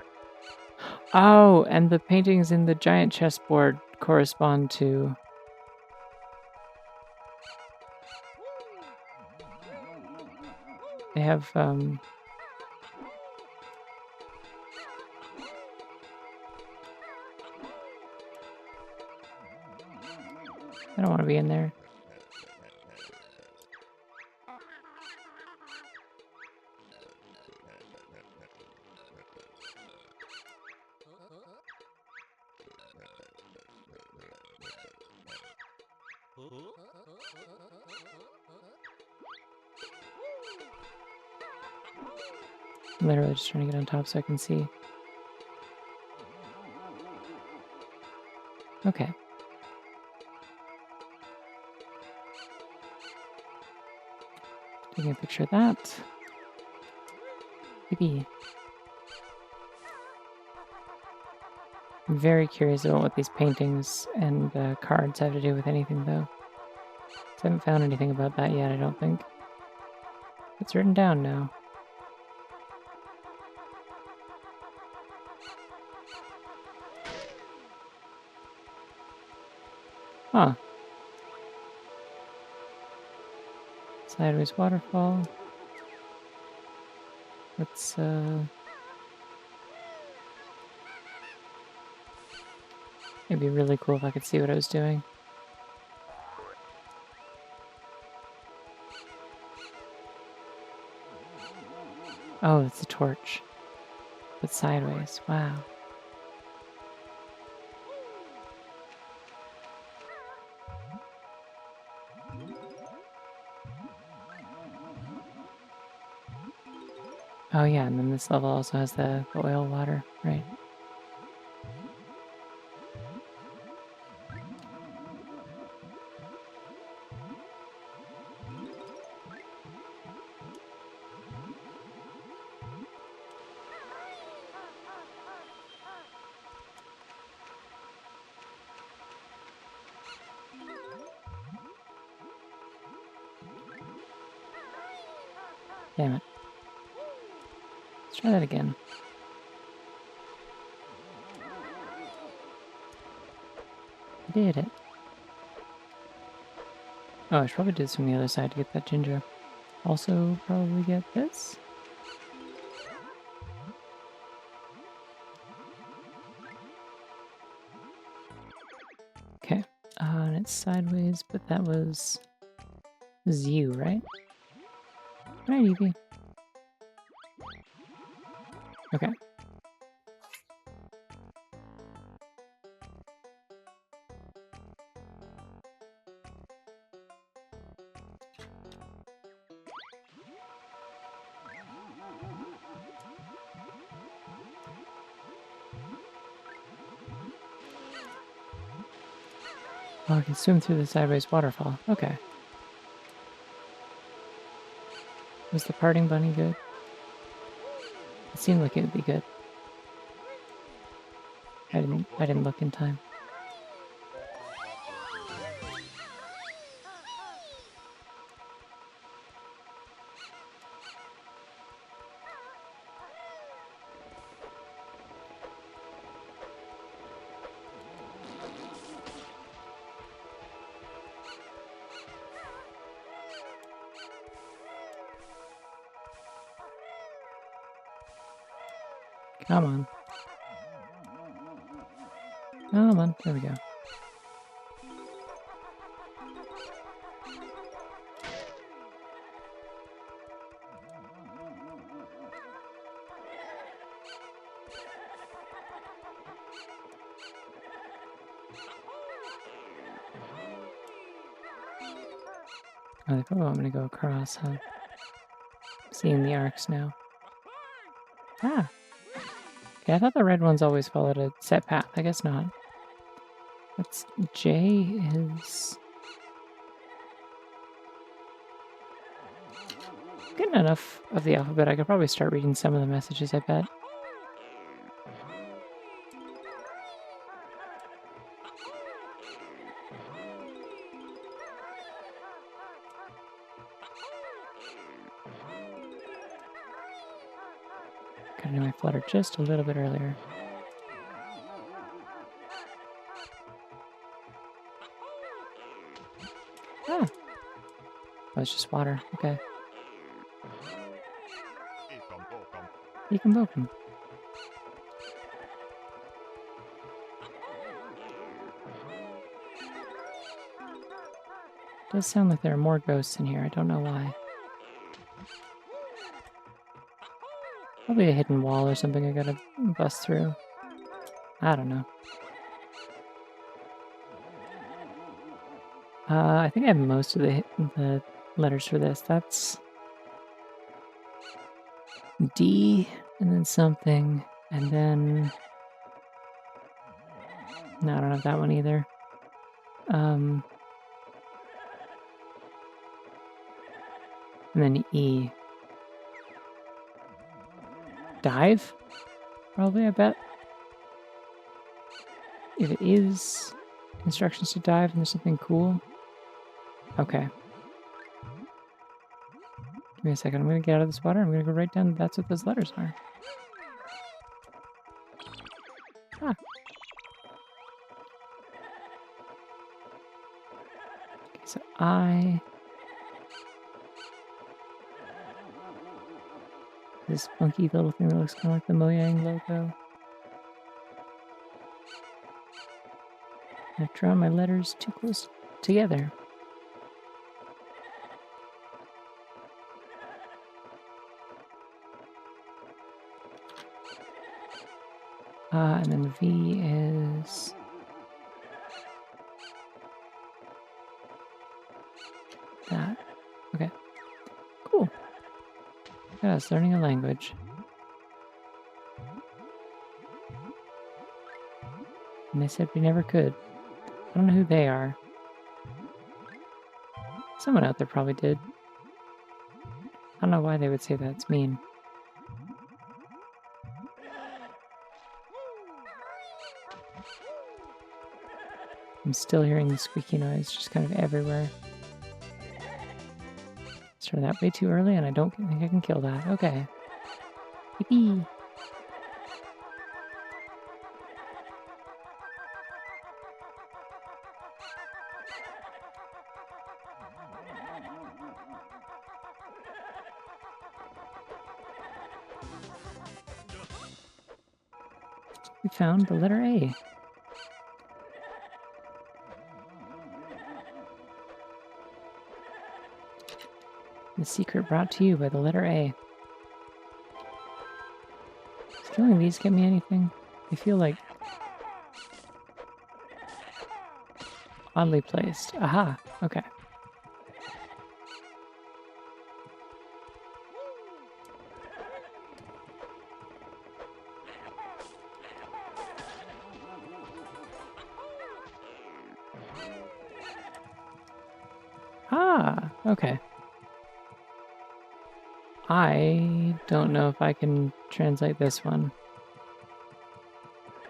Oh, and the paintings in the giant chessboard correspond to... They have, I don't want to be in there. I'm literally just trying to get on top so I can see. Okay. Taking a picture of that. Yippee. I'm very curious about what these paintings and cards have to do with anything, though. I haven't found anything about that yet, I don't think. It's written down now. Huh. Sideways waterfall. Let's, it'd be really cool if I could see what I was doing. Oh, it's a torch. But sideways. Wow. Oh yeah, and then this level also has the oil water, right? Damn it. Let's try that again. I did it. Oh, I should probably do this from the other side to get that ginger. Also, probably get this. Okay. And it's sideways, but that was... you, right? Right, Evie. Okay. Oh, I can swim through the sideways waterfall. Okay. Was the parting bunny good? It seemed like it would be good. I didn't look in time. Come on. Come on. There we go. Oh, they probably want me to go across, huh? Seeing the arcs now. Ah! Okay, I thought the red ones always followed a set path. I guess not. That's J is... Getting enough of the alphabet, I could probably start reading some of the messages, I bet. Gotta do my flutter just a little bit earlier. Ah! Oh, it's just water. Okay. Ekum bokum. Does sound like there are more ghosts in here. I don't know why. Probably a hidden wall or something I gotta bust through. I don't know. I think I have most of the letters for this. That's D, and then something, and then... No, I don't have that one either. And then E. Dive? Probably, I bet. If it is instructions to dive and there's something cool. Okay. Give me a second. I'm going to get out of this water. I'm going to go right down. That's what those letters are. Ah. Okay, so I... This funky little thing that looks kind of like the Mojang logo. I've drawn my letters too close together. And then V is... that. Okay. Cool. Yeah, it's learning a language. And they said we never could. I don't know who they are. Someone out there probably did. I don't know why they would say that. It's mean. I'm still hearing the squeaky noise just kind of everywhere. Started that way too early and I don't think I can kill that. Okay. Yippee! We found the letter A. The secret brought to you by the letter A. Does killing these get me anything? They feel like oddly placed. Aha! Okay. Ah! Okay. I don't know if I can translate this one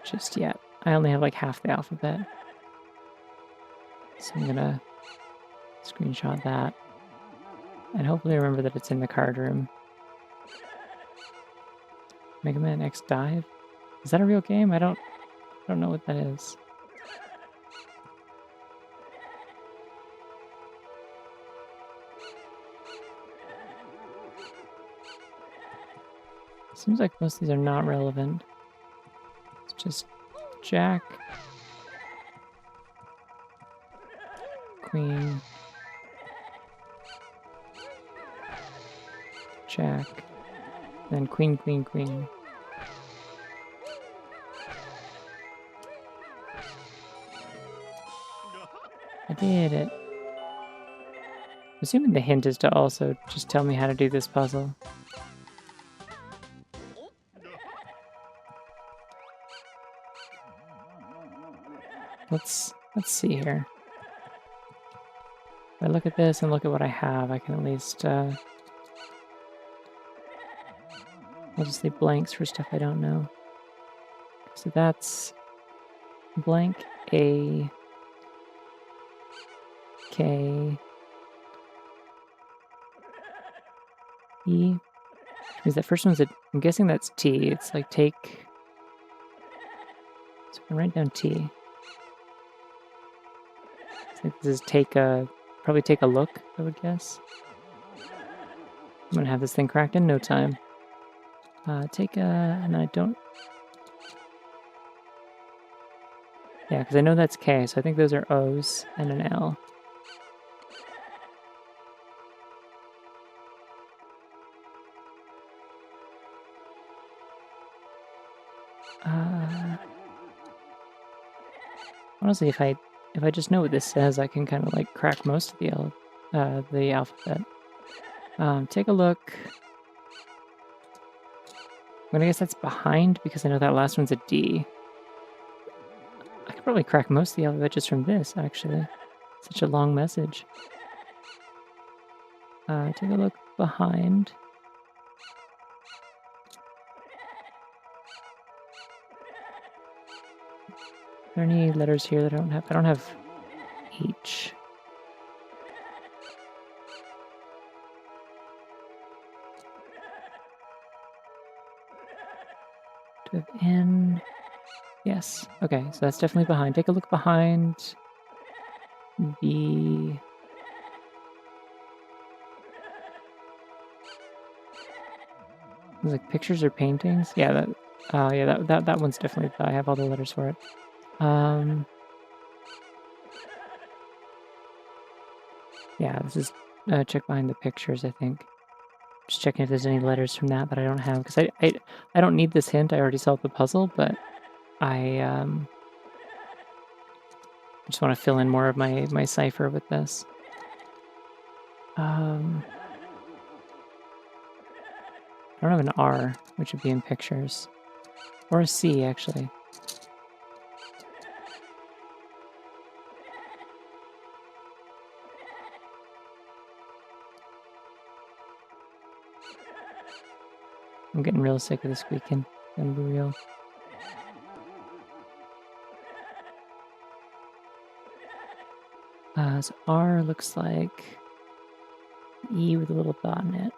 just yet. I only have like half the alphabet. So I'm gonna screenshot that. And hopefully remember that it's in the card room. Mega Man X Dive? Is that a real game? I don't know what that is. Seems like most of these are not relevant. It's just Jack, Queen, Jack, then Queen, Queen, Queen. I did it. assuming the hint is to also just tell me how to do this puzzle. Let's see here. If I look at this and look at what I have, I can at least I'll just leave blanks for stuff I don't know. So that's blank A K E. Which means that first one's I'm guessing that's T. It's like take. So I can write down T. So this is probably take a look, I would guess. I'm gonna have this thing cracked in no time. And I don't. Yeah, because I know that's K, so I think those are O's and an L. Honestly, if I just know what this says, I can kind of like crack most of the alphabet. Take a look. I'm gonna guess that's behind because I know that last one's a D. I could probably crack most of the alphabet just from this, actually. Such a long message. Take a look behind. Are there any letters here that I don't have? I don't have H. Do I have N? Yes. Okay, so that's definitely behind. Take a look behind. B. Like pictures or paintings? Yeah, that one's definitely. I have all the letters for it. Yeah, this is check behind the pictures, I think. Just checking if there's any letters from that I don't have, because I don't need this hint. I already solved the puzzle, but I just want to fill in more of my cipher with this. I don't have an R, which would be in pictures, or a C actually. I'm getting real sick of the squeaking. I'm gonna be real. So R looks like E with a little dot in it.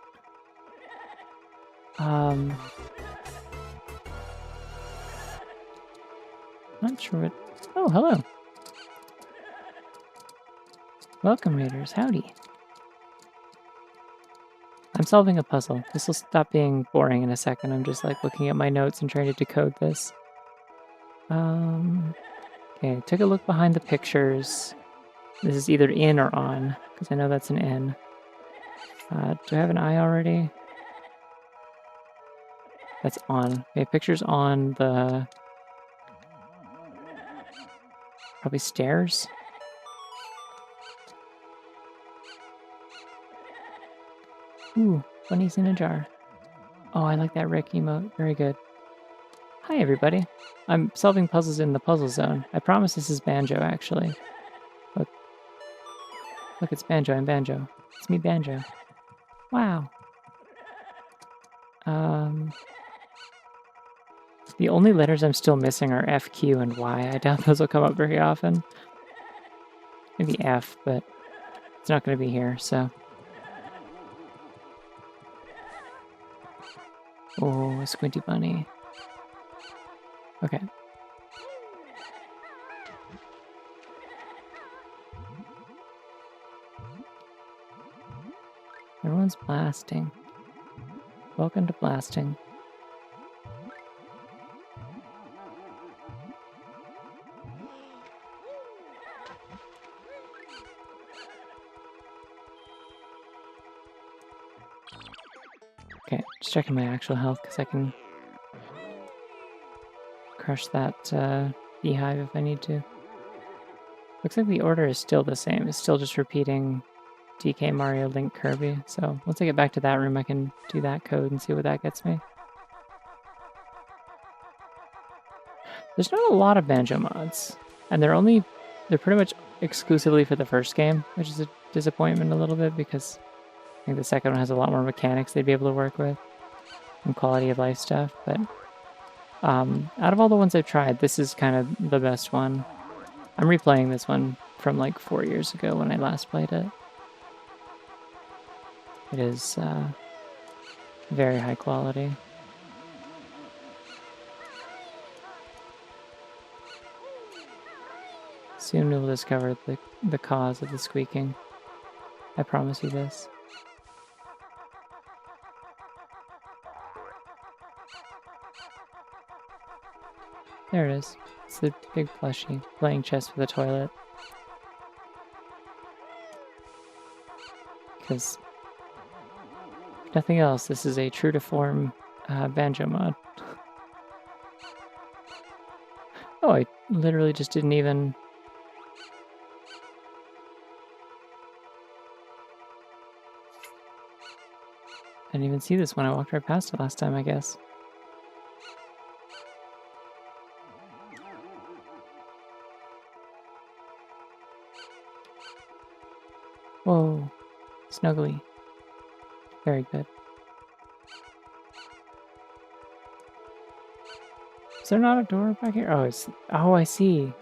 Not sure what. Oh, hello. Welcome, readers. Howdy. I'm solving a puzzle. This will stop being boring in a second. I'm just like looking at my notes and trying to decode this. Okay, take a look behind the pictures. This is either in or on, because I know that's an N. Do I have an I already? That's on. Okay, pictures on the... probably stairs? Ooh, bunnies in a jar. Oh, I like that Rick emote. Very good. Hi, everybody. I'm solving puzzles in the puzzle zone. I promise this is Banjo, actually. Look. Look, it's Banjo. I'm Banjo. It's me, Banjo. Wow. The only letters I'm still missing are F, Q, and Y. I doubt those will come up very often. Maybe F, but it's not going to be here, so... Oh, a squinty bunny. Okay. Everyone's blasting. Welcome to blasting. Okay, just checking my actual health because I can crush that beehive if I need to. Looks like the order is still the same. It's still just repeating DK Mario Link Kirby. So once I get back to that room, I can do that code and see what that gets me. There's not a lot of Banjo mods, and they're pretty much exclusively for the first game, which is a disappointment a little bit because I think the second one has a lot more mechanics they'd be able to work with and quality of life stuff. But out of all the ones I've tried, this is kind of the best one. I'm replaying this one from like 4 years ago when I last played it. It is very high quality. Soon we'll discover the cause of the squeaking. I promise you this. There it is. It's the big plushie playing chess with a toilet. Because if nothing else, this is a true to form banjo mod. Oh, I literally just didn't even... I didn't even see this when I walked right past it last time, I guess. Whoa. Snuggly. Very good. Is there not a door back here? Oh, oh, I see.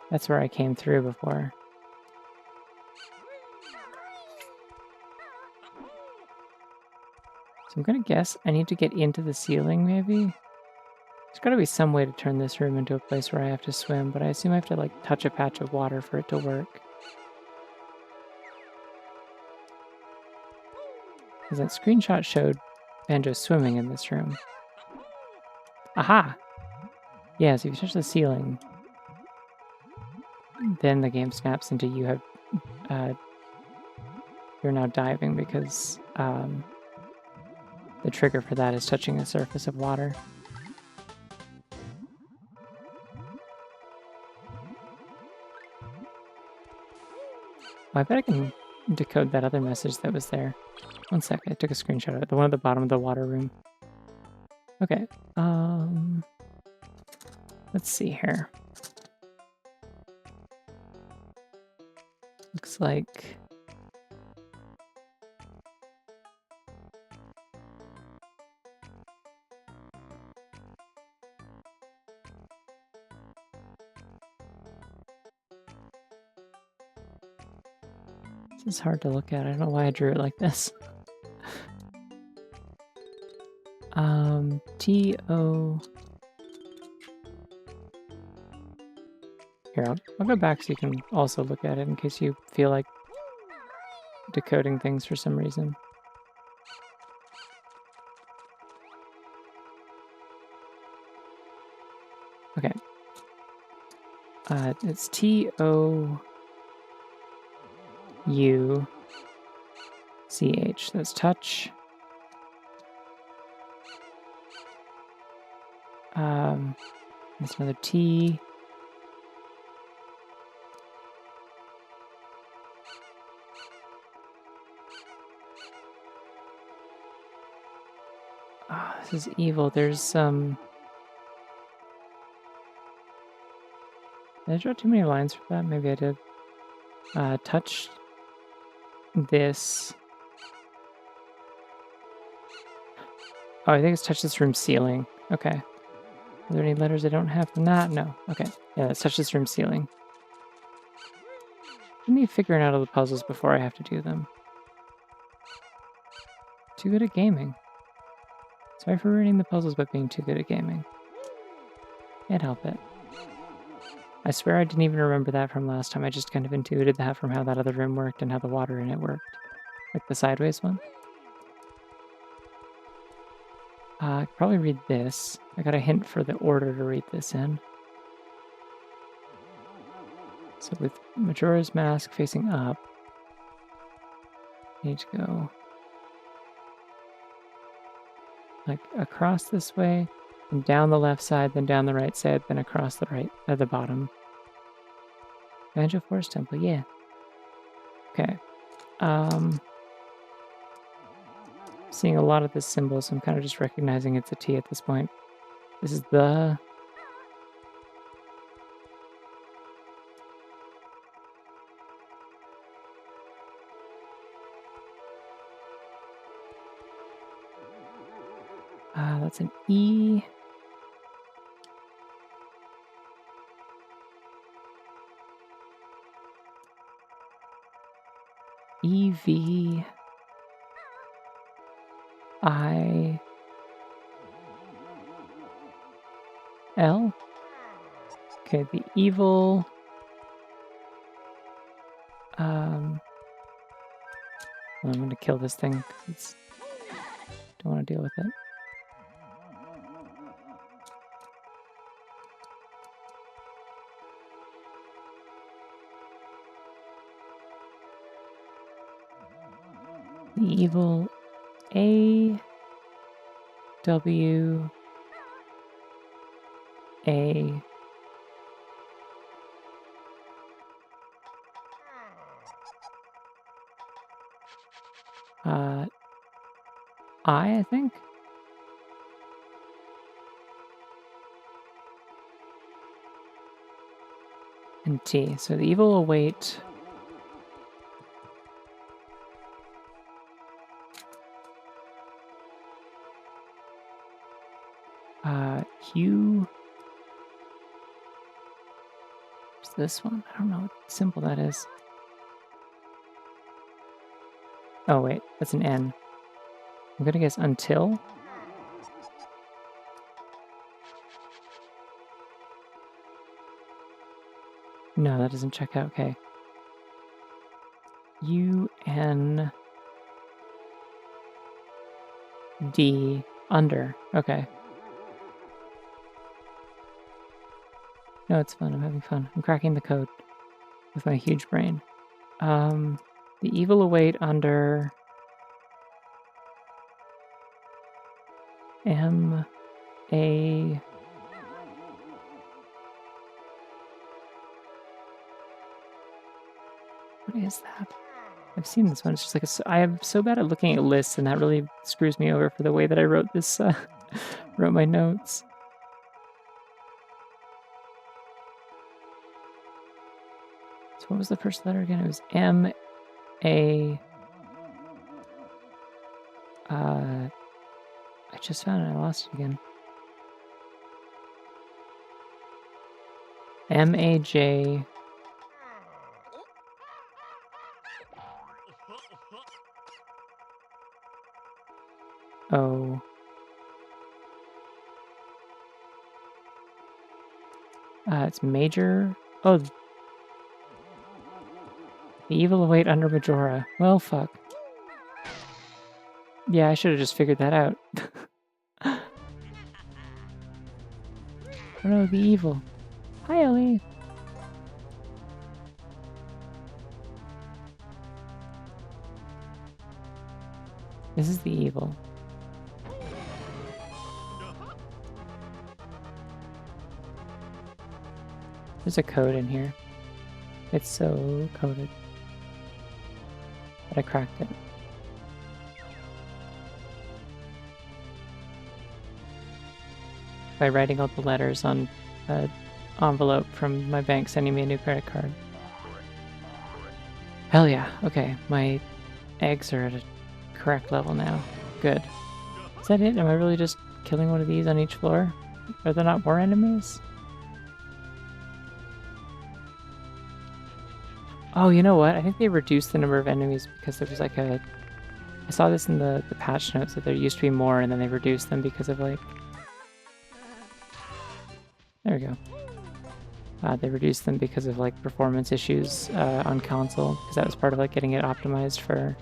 That's where I came through before. So I'm gonna guess I need to get into the ceiling, maybe? There's gotta be some way to turn this room into a place where I have to swim, but I assume I have to, like, touch a patch of water for it to work. Because that screenshot showed Banjo swimming in this room. Aha! Yeah, so if you touch the ceiling, then the game snaps into you're now diving because the trigger for that is touching the surface of water. Oh, I bet I can decode that other message that was there. One sec, I took a screenshot of it. The one at the bottom of the water room. Okay, let's see here. Looks like... This is hard to look at. I don't know why I drew it like this. T-O... Here, I'll go back so you can also look at it in case you feel like decoding things for some reason. Okay. It's T-O-U-C-H. That's touch. That's another T. Oh, this is evil. There's some... Did I draw too many lines for that? Maybe I did. Touch this. Oh, I think it's touch this room ceiling. Okay. Are there any letters I don't have from that? No. Okay. Yeah, let's touch this room ceiling. I need figuring out all the puzzles before I have to do them. Too good at gaming. Sorry for ruining the puzzles by being too good at gaming. Can't help it. I swear I didn't even remember that from last time. I just kind of intuited that from how that other room worked and how the water in it worked. Like the sideways one. I could probably read this. I got a hint for the order to read this in. So with Majora's Mask facing up, I need to go like across this way, and down the left side, then down the right side, then across the right at the bottom. Banjo-Forest Temple, yeah. Okay. Seeing a lot of this symbol, so I'm kind of just recognizing it's a T at this point. This is the... that's an E. E-V... I-L? Okay, the evil... I'm gonna kill this thing, because it's... don't want to deal with it. The evil A... W... A... I think? And T. So the evil await... Q... What's this one? I don't know what symbol that is. Oh wait, that's an N. I'm gonna guess until? No, that doesn't check out. Okay. U-N... D... under. Okay. No, it's fun. I'm having fun. I'm cracking the code with my huge brain. The evil await under... M... A... What is that? I've seen this one. It's just like I am so bad at looking at lists, and that really screws me over for the way that I wrote this. Wrote my notes. So what was the first letter again? It was M A. I just found it. I lost it again. M-A-J... O... it's major... Oh! The evil await under Majora. Well, fuck. Yeah, I should have just figured that out. Oh no, the evil. Hi, Ellie! This is the evil. There's a code in here. It's so coded. But I cracked it. By writing out the letters on an envelope from my bank sending me a new credit card. Hell yeah. Okay, my eggs are at a correct level now. Good. Is that it? Am I really just killing one of these on each floor? Are there not more enemies? Oh, you know what? I think they reduced the number of enemies because there was like a... I saw this in the patch notes that there used to be more and then they reduced them because of like... There we go. They reduced them because of like performance issues on console because that was part of like getting it optimized for...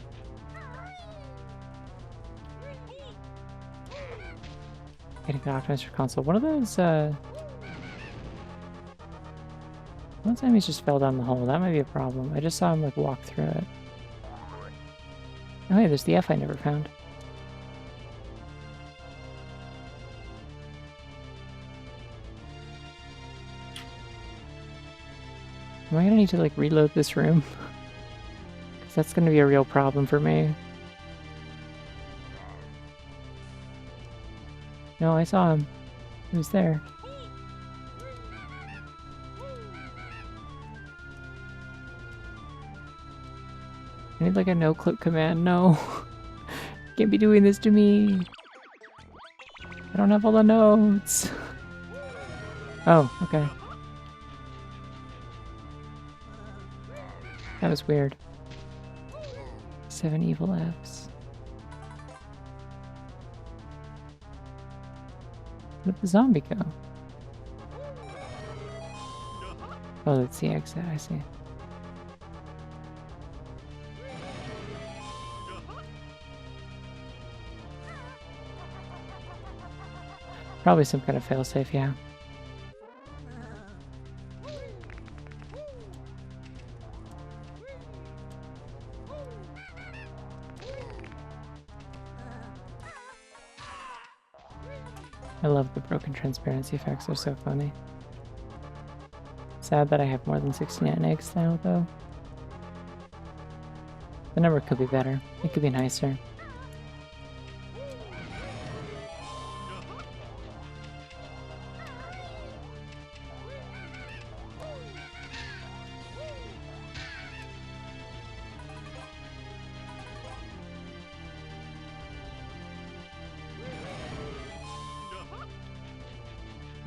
Getting it optimized for console. One of those... One time he's just fell down the hole. That might be a problem. I just saw him like walk through it. Oh hey, there's the F I never found. Am I gonna need to like reload this room? That's gonna be a real problem for me. No, I saw him. He was there. I need like a no-clip command. No. Can't be doing this to me. I don't have all the notes. Oh, okay. That was weird. 7 evil Fs. Where'd the zombie go? Oh, that's the exit, I see. Probably some kind of failsafe, yeah. I love the broken transparency effects, they're so funny. Sad that I have more than 69 eggs now, though. The number could be better. It could be nicer.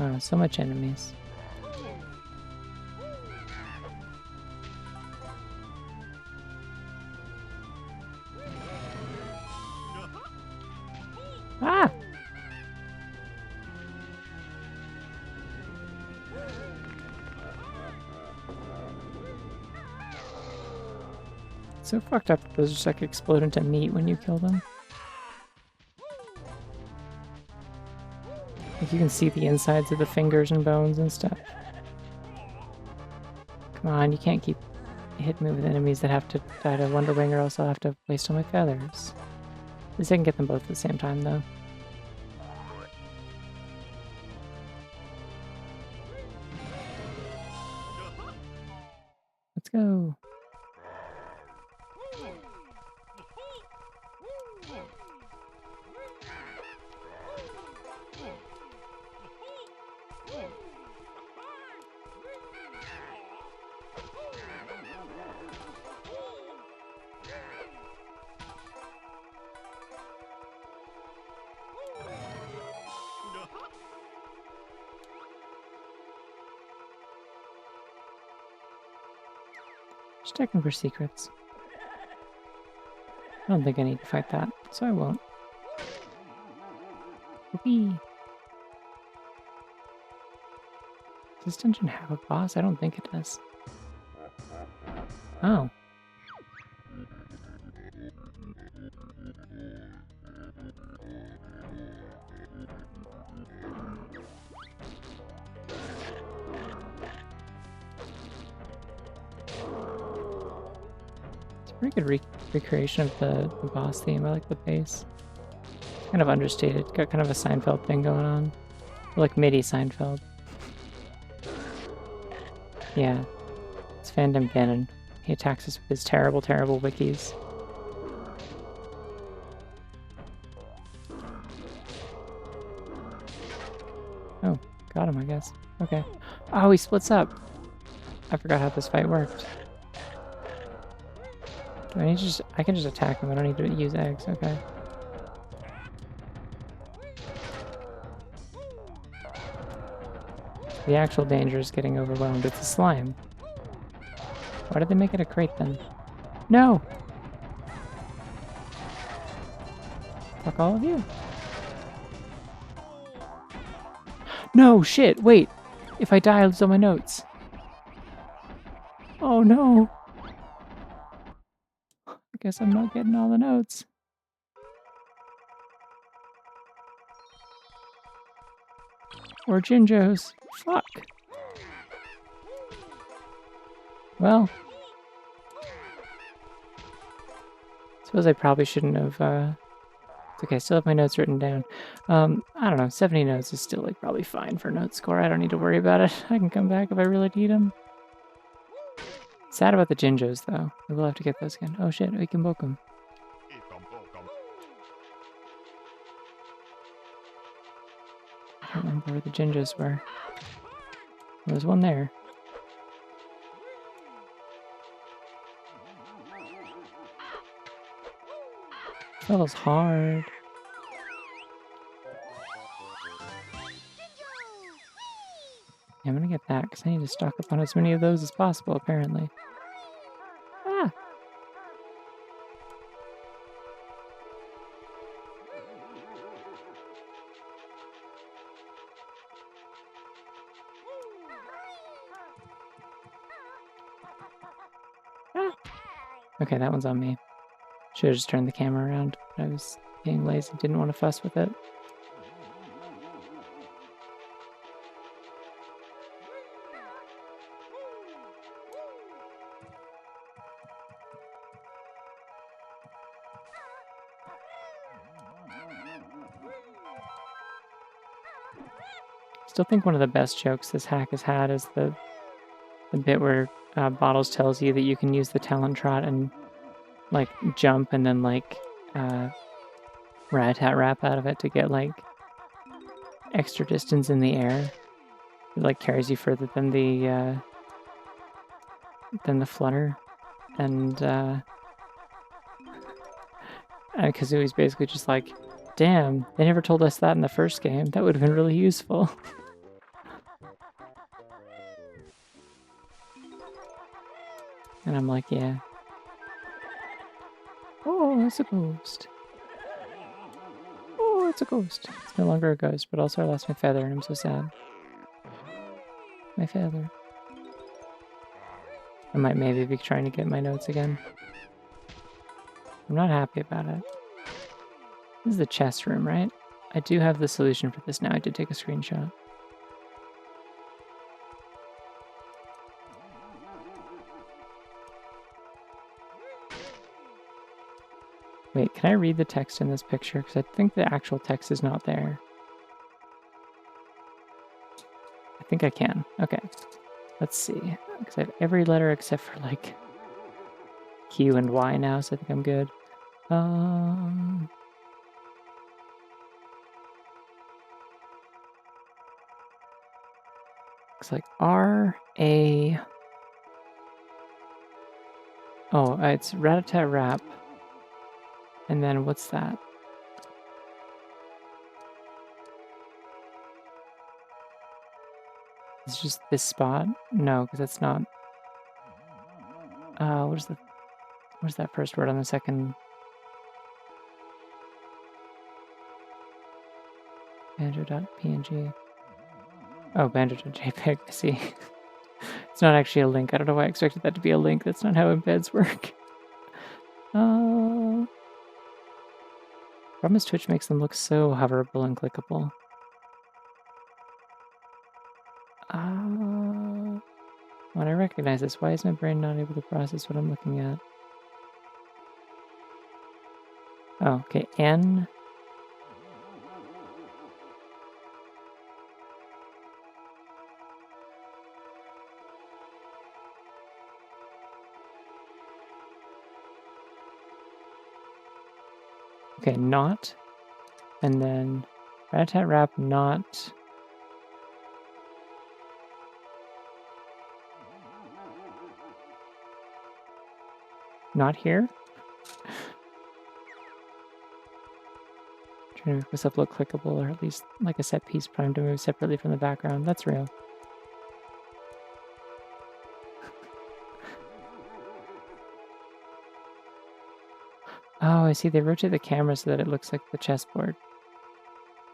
Oh, so much enemies. Ah! It's so fucked up that those just like explode into meat when you kill them. Like you can see the insides of the fingers and bones and stuff. Come on, you can't keep hitting me with enemies that have to die to Wonder Wing or else I'll have to waste all my feathers. At least I can get them both at the same time though. Let's go. Just checking for secrets. I don't think I need to fight that, so I won't. Whoopee! Does this dungeon have a boss? I don't think it does. Oh. Pretty good recreation of the boss theme. I like the bass. It's kind of understated. Got kind of a Seinfeld thing going on. Like MIDI Seinfeld. Yeah. It's Fandom Ganon. He attacks us with his terrible, terrible wikis. Oh, got him, I guess. Okay. Oh, he splits up. I forgot how this fight worked. Do I need to I can just attack him. I don't need to use eggs. Okay. The actual danger is getting overwhelmed. It's a slime. Why did they make it a crate then? No! Fuck all of you. No, shit, wait! If I die, I'll lose all my notes. Oh no! I guess I'm not getting all the notes. Or Jinjos. Fuck. Well. Suppose I probably shouldn't have, It's okay, I still have my notes written down. I don't know, 70 notes is still, like, probably fine for note score. I don't need to worry about it. I can come back if I really need them. Sad about the Jinjos, though. We will have to get those again. Oh shit, we can book them. I don't remember where the Jinjos were. There's one there. This level's hard. Yeah, I'm gonna get that, because I need to stock up on as many of those as possible, apparently. Ah! Ah! Okay, that one's on me. Should have just turned the camera around, but I was being lazy, didn't want to fuss with it. Still think one of the best jokes this hack has had is the bit where Bottles tells you that you can use the Talon Trot and like jump and then like rat-tat-rap out of it to get like extra distance in the air. It like carries you further than the flutter, and Kazooie's basically just like, damn, they never told us that in the first game. That would have been really useful. And I'm like, yeah. Oh, it's a ghost. Oh, it's a ghost. It's no longer a ghost, but also I lost my feather and I'm so sad. My feather. I might maybe be trying to get my notes again. I'm not happy about it. This is the chest room, right? I do have the solution for this now. I did take a screenshot. Wait, can I read the text in this picture? Because I think the actual text is not there. I think I can. Okay. Let's see. Because I have every letter except for like Q and Y now, so I think I'm good. Looks like R-A... Oh, it's rat-a-tat-rap. And then what's that? It's just this spot? No, because that's not... Where's that first word on the second? Banjo.png. Oh, banjo.jpg, I see. It's not actually a link. I don't know why I expected that to be a link. That's not how embeds work. Problem is Twitch makes them look so hoverable and clickable. When I recognize this, why is my brain not able to process what I'm looking at? Oh, okay, N. Okay, not. And then rat-tat-rap, not. Not here? Trying to make myself look clickable, or at least like a set piece primed to move separately from the background. That's real. Oh, I see. They rotate the camera so that it looks like the chessboard.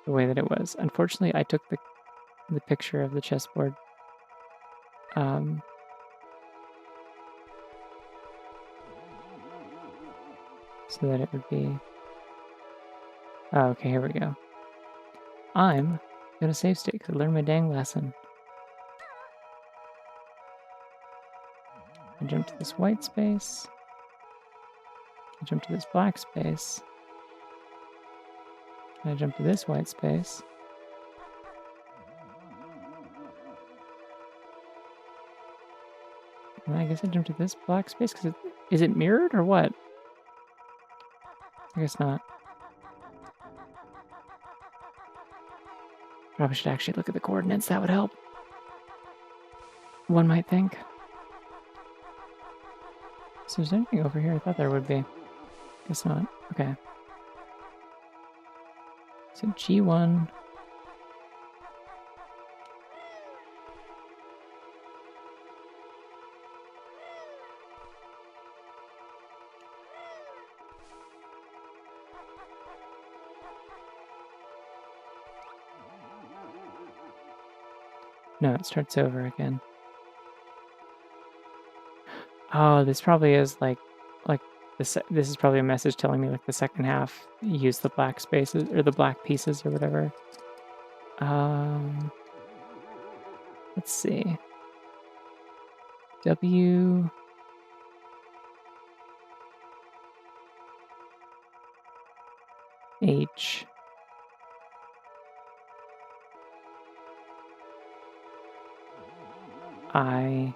The way that it was. Unfortunately, I took the picture of the chessboard. So that it would be... Oh, okay, here we go. I'm gonna save state because I learned my dang lesson. I jump to this white space. I jump to this black space. I jump to this white space. And I guess I jumped to this black space because is it mirrored or what? I guess not. Probably should actually look at the coordinates. That would help. One might think. So is there anything over here? I thought there would be. Guess not. Okay. So G1. No, it starts over again. Oh, this probably is like this is probably a message telling me like the second half use the black spaces or the black pieces or whatever. Let's see. W H I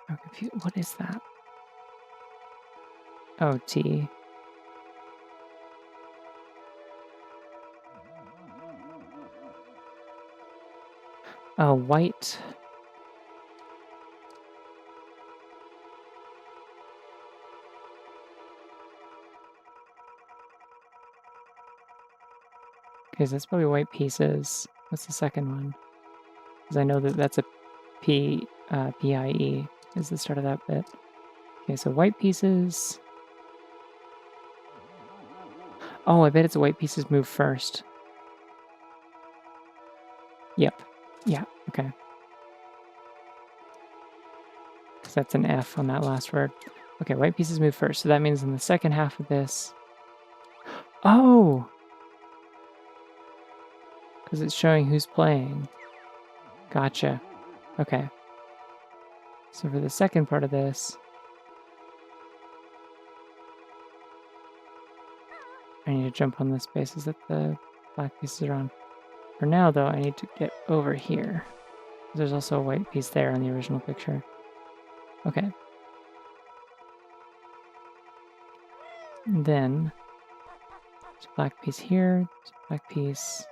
I'm confused. What is that? Oh, T. Oh, white. Okay, so that's probably white pieces. What's the second one? Because I know that that's a P, PIE is the start of that bit. Okay, so white pieces. Oh, I bet it's white pieces move first. Yep. Yeah, okay. Because that's an F on that last word. Okay, white pieces move first. So that means in the second half of this... Oh! Because it's showing who's playing. Gotcha. Okay. So for the second part of this... I need to jump on the spaces that the black pieces are on. For now, though, I need to get over here. There's also a white piece there on the original picture. Okay. And then, there's a black piece here, there's a black piece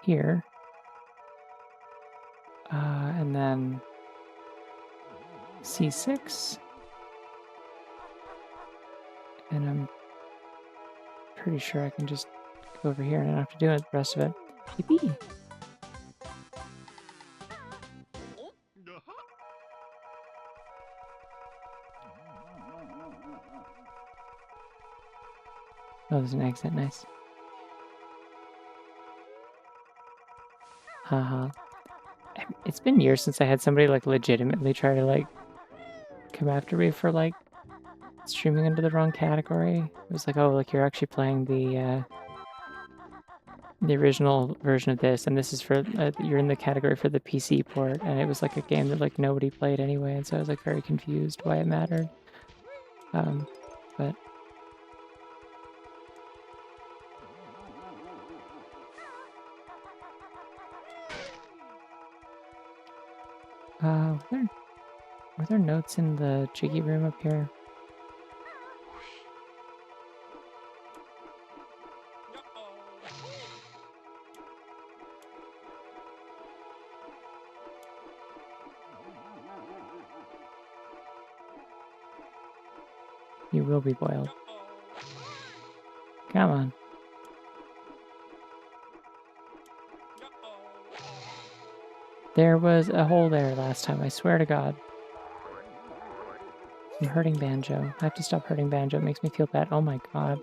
here. And then C6. And I'm pretty sure I can just go over here and I don't have to do it, the rest of it. Yippee! Oh, there's an exit, nice. Haha. It's been years since I had somebody like legitimately try to like come after me for like streaming under the wrong category. It was like, oh, like you're actually playing the original version of this, and this is for you're in the category for the PC port, and it was like a game that like nobody played anyway, and so I was like very confused why it mattered. But were there notes in the Jiggy room up here? You will be boiled. Come on. There was a hole there last time, I swear to God. I'm hurting Banjo. I have to stop hurting Banjo. It makes me feel bad. Oh my God.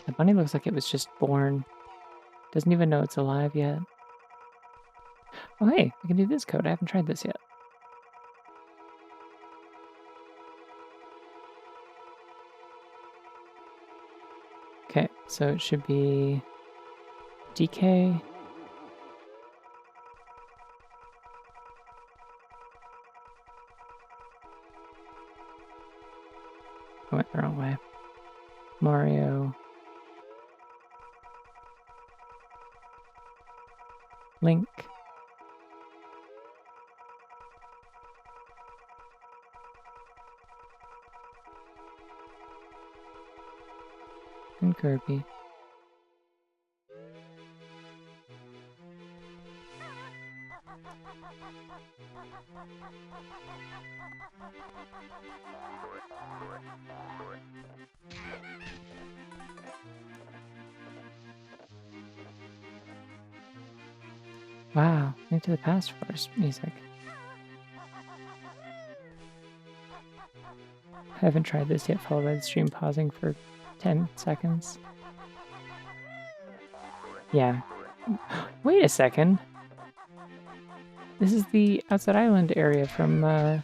The bunny looks like it was just born. Doesn't even know it's alive yet. Oh hey, I can do this code. I haven't tried this yet. Okay, so it should be DK. I went the wrong way. Mario. Link. And Kirby. Wow, Link to the Past Forest music. I haven't tried this yet, followed by the stream pausing for 10 seconds. Yeah. Wait a second. This is the Outside Island area from, like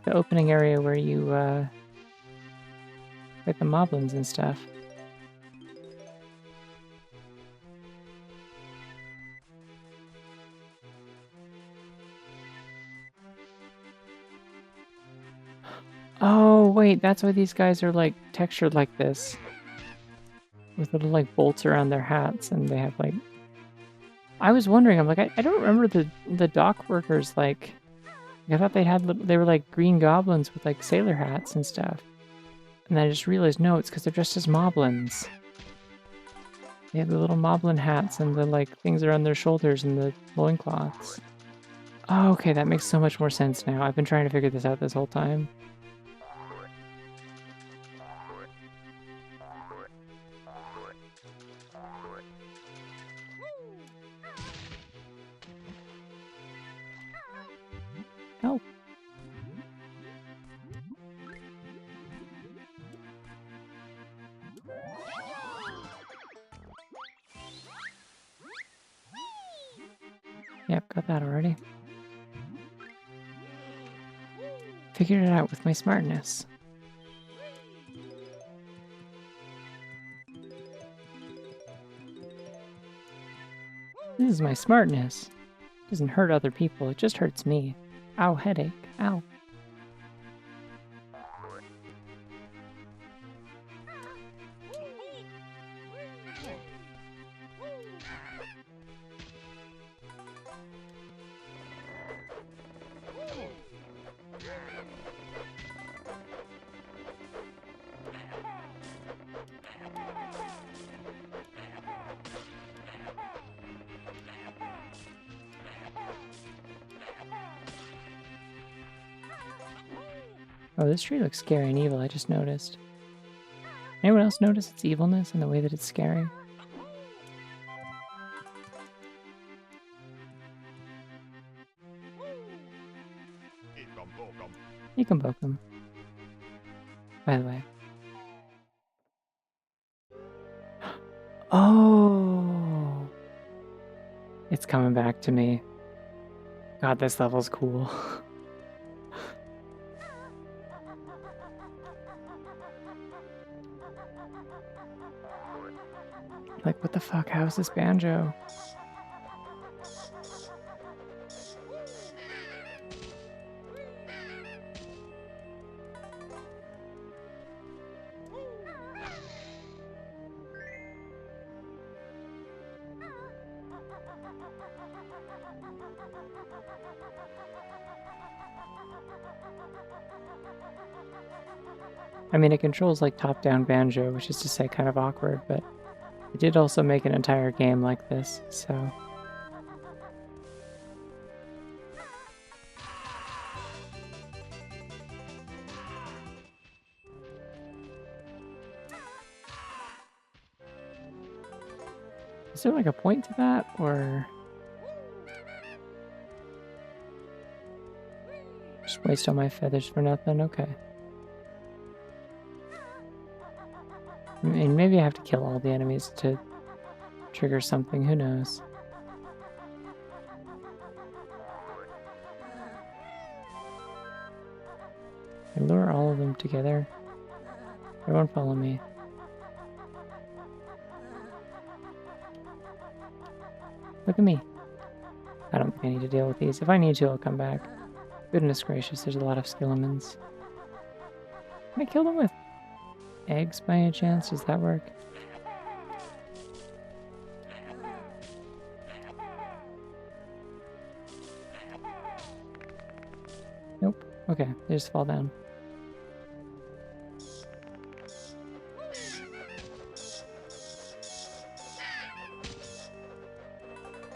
the opening area where you, like the moblins and stuff. Oh, wait, that's why these guys are, like, textured like this. With little, like, bolts around their hats, and they have, like... I was wondering, I'm like, I don't remember the dock workers, like... I thought they were, like, green goblins with, like, sailor hats and stuff. And then I just realized, no, it's because they're dressed as moblins. They have the little moblin hats and the, like, things around their shoulders and the loincloths. Oh, okay, that makes so much more sense now. I've been trying to figure this out this whole time. Oh. Yep, got that already. Figured it out with my smartness. This is my smartness. It doesn't hurt other people, it just hurts me. Ow, headache. Ow. Oh, this tree looks scary and evil, I just noticed. Anyone else notice its evilness and the way that it's scary? You can poke him. By the way. Oh! It's coming back to me. God, this level's cool. Like, what the fuck? How is this Banjo? I mean, it controls like top-down Banjo, which is to say kind of awkward, but it did also make an entire game like this, so... Is there like a point to that, or... Just waste all my feathers for nothing? Okay. I mean, maybe I have to kill all the enemies to trigger something, who knows. I lure all of them together. Everyone follow me. Look at me. I don't think I need to deal with these. If I need to, I'll come back. Goodness gracious, there's a lot of skillamans. Can I kill them with eggs by any chance? Does that work? Nope. Okay, they just fall down.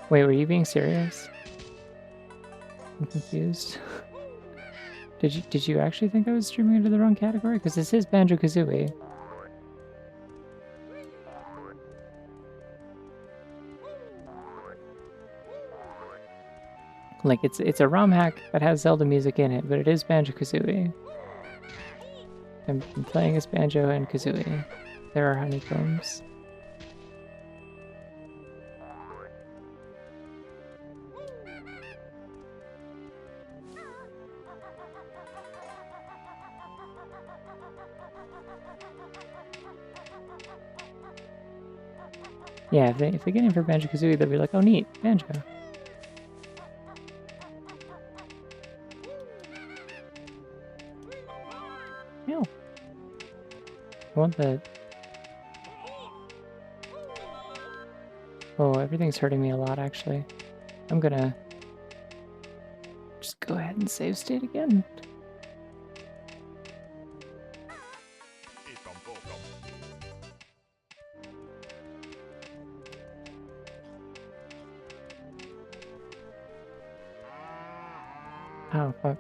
Wait, were you being serious? I'm confused. Did you actually think I was streaming into the wrong category? Because this is Banjo-Kazooie. Like it's a ROM hack that has Zelda music in it, but it is Banjo-Kazooie. I'm playing as Banjo and Kazooie. There are honeycombs. Yeah, if they get in for Banjo-Kazooie, they'll be like, oh neat, Banjo. No. I want the... Oh, everything's hurting me a lot, actually. I'm gonna... just go ahead and save state again. Oh, fuck.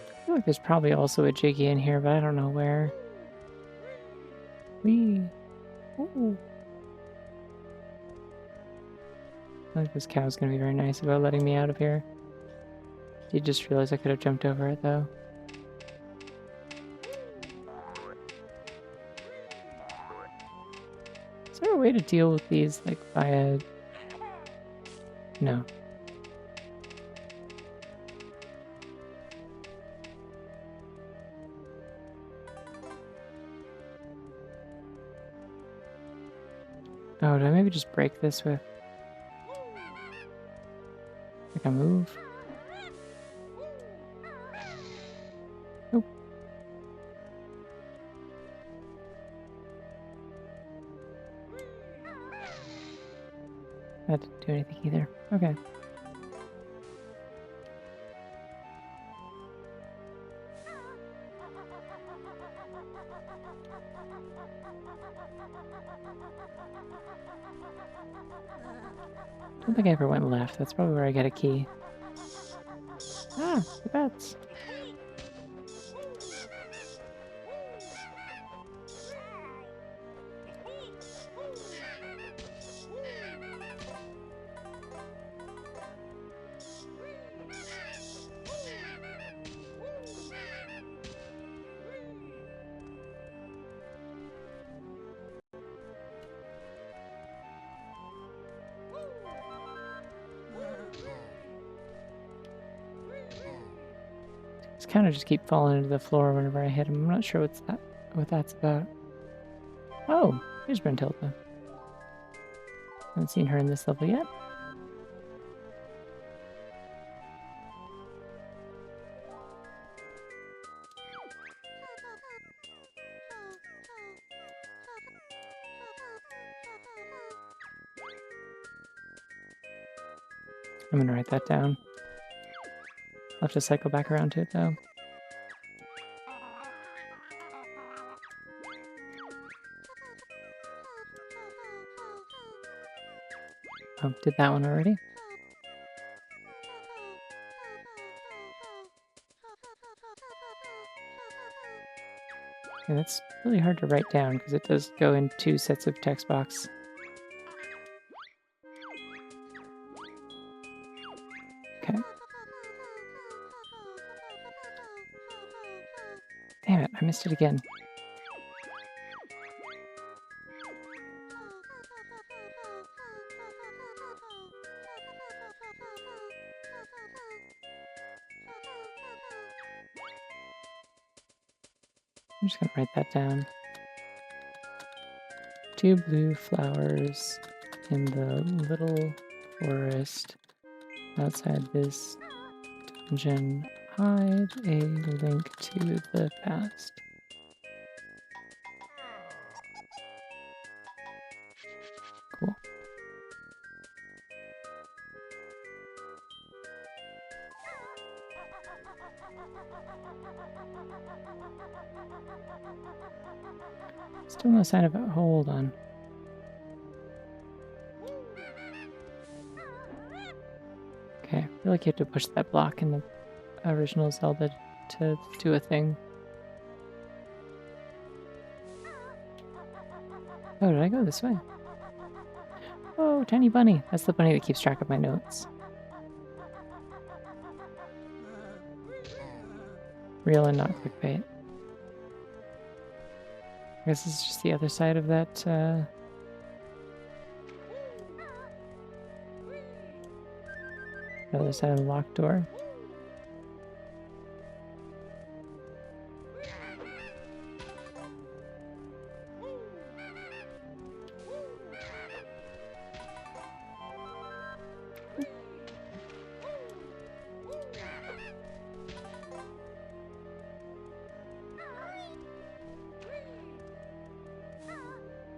I feel like there's probably also a Jiggy in here, but I don't know where. Whee! Ooh. I think this cow's gonna be very nice about letting me out of here. Did just realize I could have jumped over it, though. Is there a way to deal with these, like, via... No. Oh, did I maybe just break this with... like a move? Nope. That didn't do anything either. Okay. I don't think I ever went left. That's probably where I get a key. Ah, the bats. Just kind of just keep falling into the floor whenever I hit him. I'm not sure what that's about. Oh, here's Brentilda. Haven't seen her in this level yet. I'm gonna write that down. I'll have to cycle back around to it though. Oh, did that one already? Yeah, that's really hard to write down because it does go in 2 sets of text box. Okay. Damn it, I missed it again. I'm just gonna write that down. 2 blue flowers in the little forest outside this dungeon. Hide a link to the past. Cool. Still no sign of it. Hold on. Okay, I feel like you have to push that block in the original Zelda to do a thing. Oh, did I go this way? Oh, tiny bunny. That's the bunny that keeps track of my notes. Real and not clickbait. I guess this is just the other side of that, the other side of the locked door.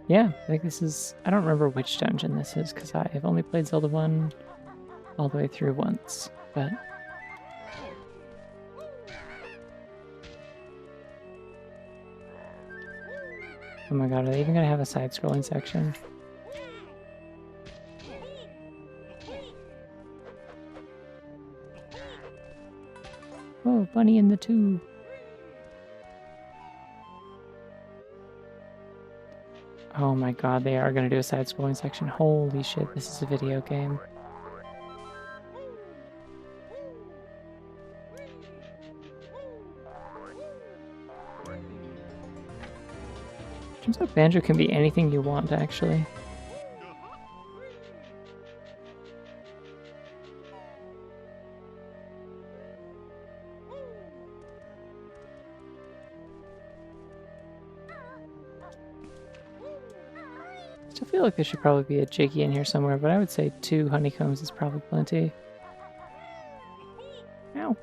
Yeah, I think this is... I don't remember which dungeon this is, because I've only played Zelda 1 all the way through once, but... Oh my god, are they even gonna have a side-scrolling section? Oh, bunny in the tube! Oh my god, they are gonna do a side-scrolling section. Holy shit, this is a video game. Turns out Banjo can be anything you want, actually. Still feel like there should probably be a Jiggy in here somewhere, but I would say 2 honeycombs is probably plenty. Ow!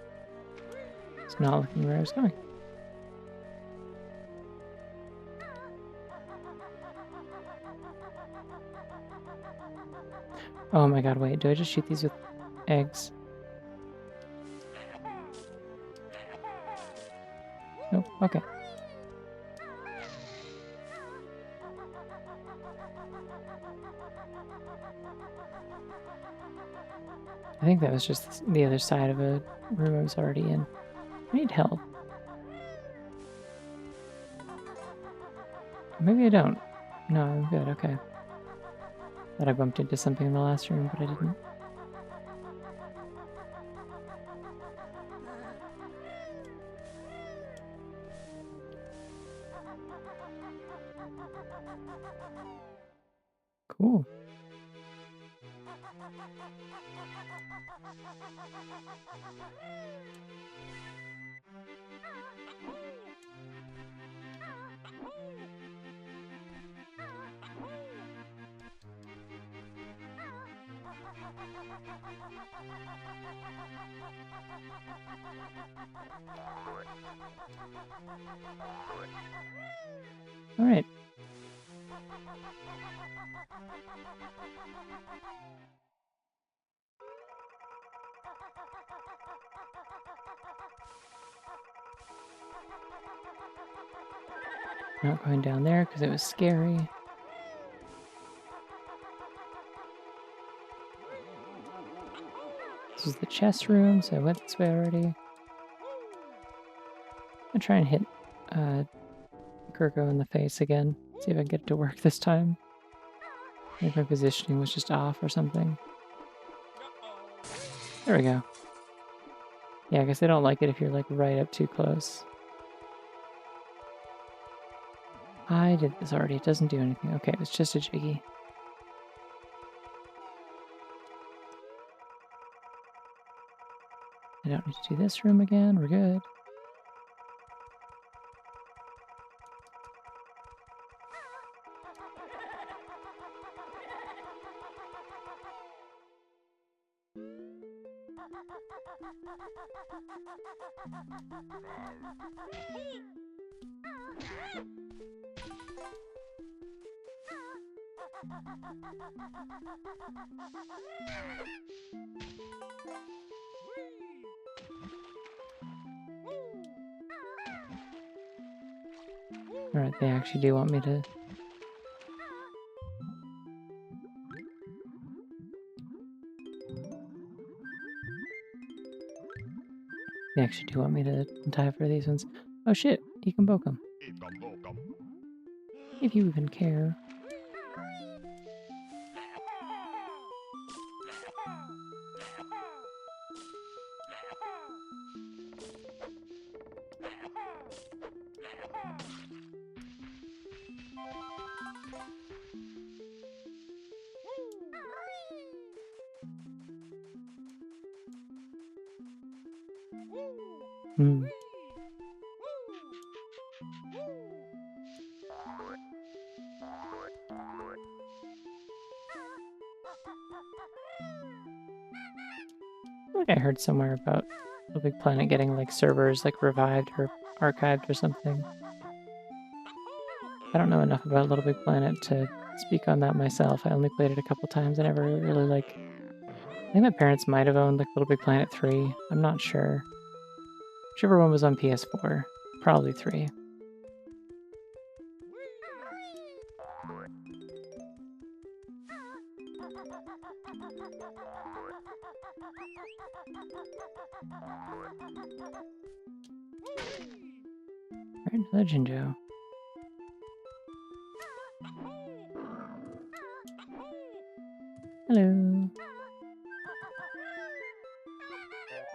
It's not looking where I was going. Oh my god, wait, do I just shoot these with eggs? Nope, okay. I think that was just the other side of a room I was already in. I need help. Maybe I don't. No, I'm good, okay. Thought I bumped into something in the last room, but I didn't. Cool. All right. Not going down there because it was scary. This is the chess room, so I went this way already. I'm gonna try and hit Gurgo in the face again. See if I can get it to work this time. Maybe my positioning was just off or something. There we go. Yeah, I guess they don't like it if you're like right up too close. I did this already. It doesn't do anything. Okay, it was just a Jiggy. I don't need to do this room again. We're good. Alright, they actually do want me to... They actually do want me to die for these ones. Oh shit, you can boke them. If you even care. Hmm. I think I heard somewhere about Little Big Planet getting like servers like revived or archived or something. I don't know enough about Little Big Planet to speak on that myself. I only played it a couple times. I never really like... I think my parents might have owned like Little Big Planet 3. I'm not sure. Whichever one was on PS4. Probably 3. Alright, another Jinjo. Hello.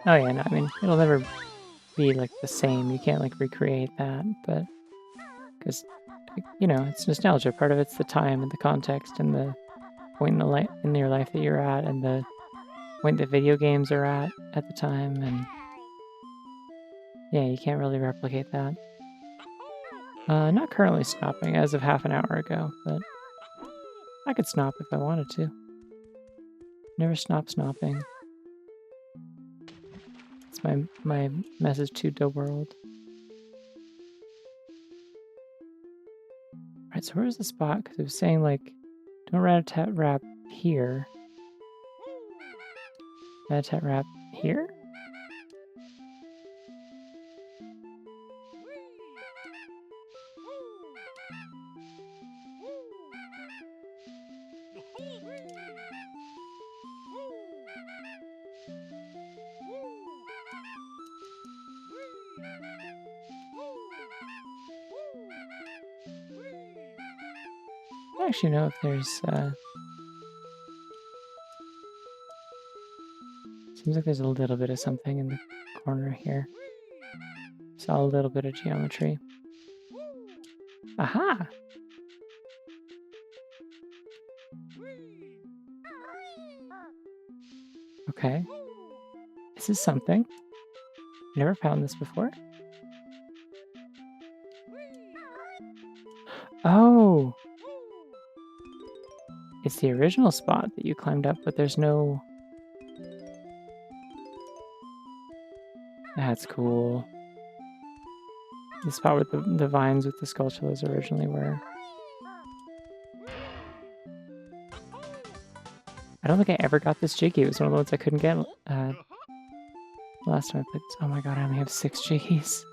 Oh yeah, no, I mean, it'll never be like the same. You can't like recreate that, but because you know, it's nostalgia. Part of it's the time and the context and the point in the in your life that you're at and the point that video games are at the time, and yeah, you can't really replicate that. Not currently snopping as of half an hour ago, but I could snop if I wanted to. Never stop snopping. It's my message to the world. Right, so where's the spot? Because it was saying like, don't rat-a-tat-rap here. Rat-a-tat-rap here? I don't actually know if there's seems like there's a little bit of something in the corner here. Saw a little bit of geometry. Aha! Okay. This is something. Never found this before. Oh! It's the original spot that you climbed up, but there's no... That's cool. The spot where the vines with the skulltulas originally were. I don't think I ever got this Jiggy. It was one of the ones I couldn't get last time I played this. Oh my god, I only have 6 Jiggies.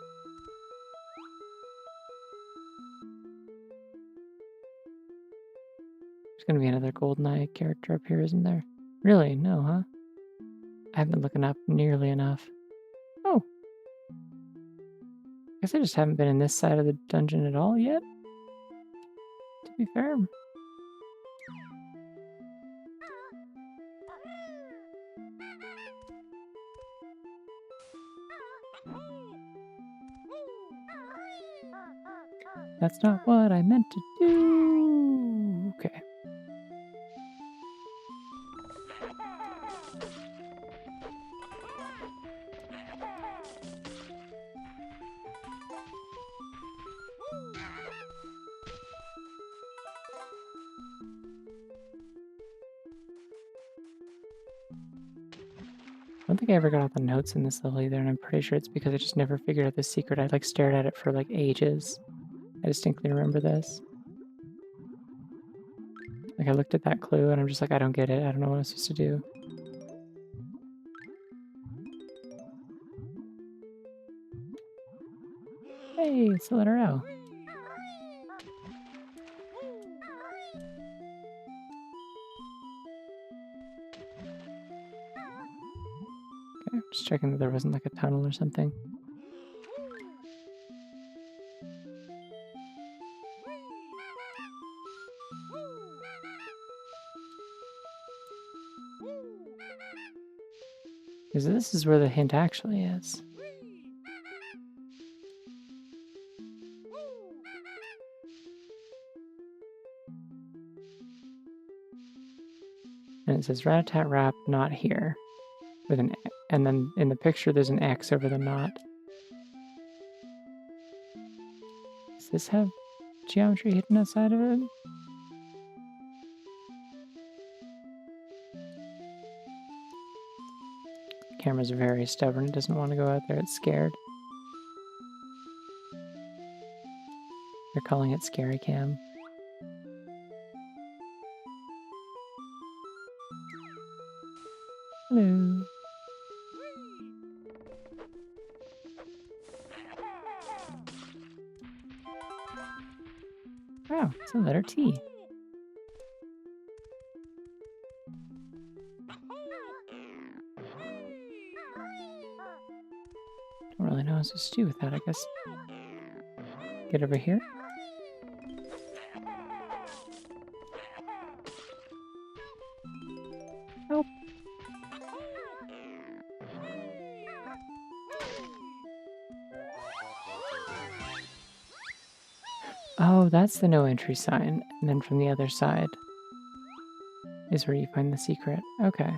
There's gonna be another GoldenEye character up here, isn't there? Really? No, huh? I haven't been looking up nearly enough. Oh! I guess I just haven't been in this side of the dungeon at all yet. To be fair. That's not what I meant to do. Okay. don't think I ever got all the notes in this level either, and I'm pretty sure it's because I just never figured out the secret. I like stared at it for like ages. I distinctly remember this. Like I looked at that clue and I'm just like, I don't get it. I don't know what I'm supposed to do. Hey, it's the letter L. Okay, just checking that there wasn't like a tunnel or something. Because this is where the hint actually is. And it says rat-a-tat-rap, not here. With an, and then in the picture there's an X over the knot. Does this have geometry hidden outside of it? The camera's very stubborn. It doesn't want to go out there. It's scared. They're calling it Scary Cam. Hello. Wow, it's a letter T. Don't really know what to do with that, I guess. Get over here. Help. Oh, that's the no entry sign. And then from the other side is where you find the secret. Okay.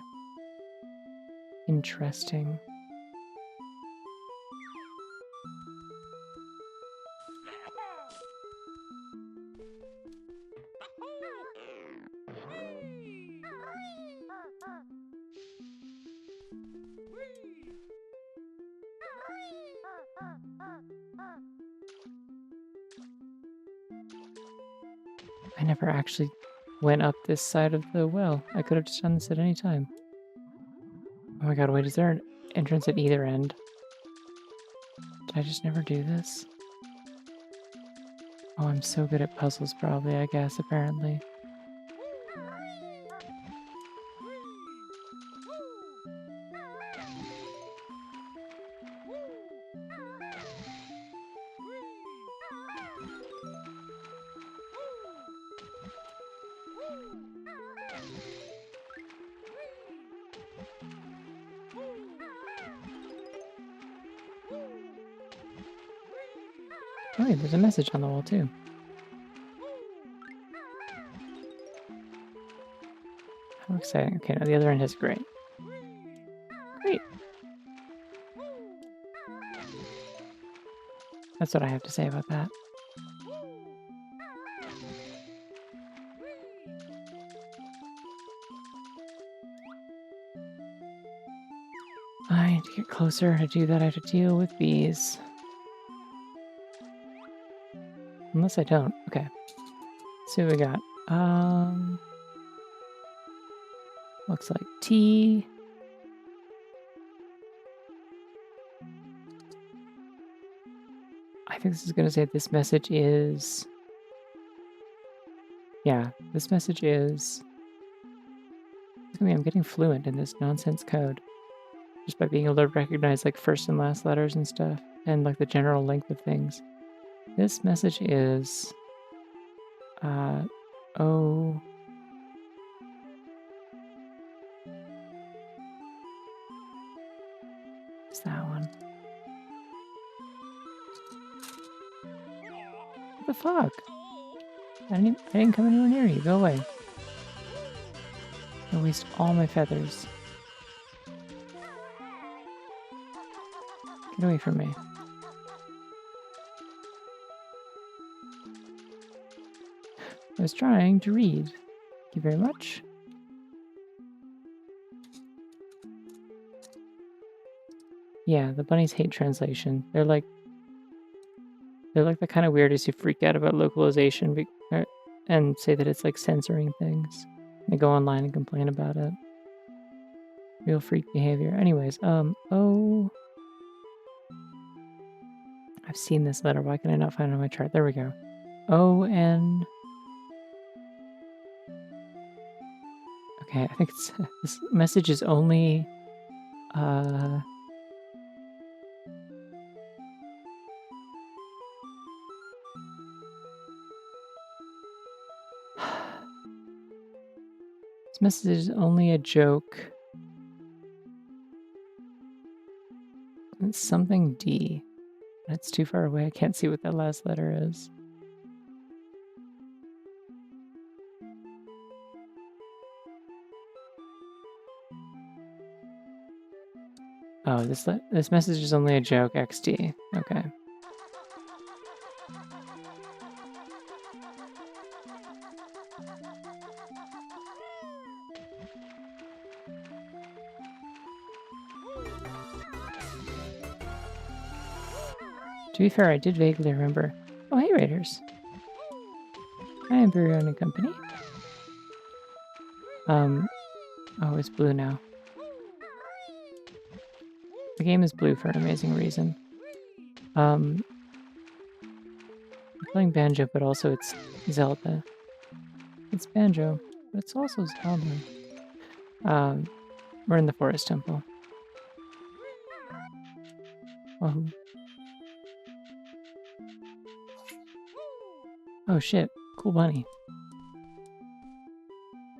Interesting. I never actually went up this side of the well. I could have just done this at any time. Oh my god, wait, is there an entrance at either end? Did I just never do this? Oh, I'm so good at puzzles probably, I guess, apparently. Oh, wait, there's a message on the wall too. How exciting. Okay, now the other end is great. Great. That's what I have to say about that. I need to get closer. To do that, I have to deal with bees. Unless I don't. Okay. Let's see what we got. Looks like T. I think this is going to say this message is... Yeah, this message is... Look at me, I'm getting fluent in this nonsense code. Just by being able to recognize like first and last letters and stuff. And like the general length of things. This message is... Oh... It's that one. What the fuck? I didn't come anywhere near you. Go away. I waste all my feathers. Get away from me. I was trying to read. Thank you very much. Yeah, the bunnies hate translation. They're like the kind of weirdos who freak out about localization and say that it's like censoring things. They go online and complain about it. Real freak behavior. Anyways, oh, I've seen this letter. Why can I not find it on my chart? There we go. O-N. Okay, I think it's this message is only this message is only a joke. It's something D. It's too far away. I can't see what that last letter is. Oh, this message is only a joke. XD. Okay. To be fair, I did vaguely remember. Oh, hey, Raiders. I am Bureau and Company. Oh, it's blue now. The game is blue for an amazing reason. I'm playing Banjo, but also it's Zelda. It's Banjo, but it's also Zelda. We're in the Forest Temple. Wahoo. Oh shit, cool bunny.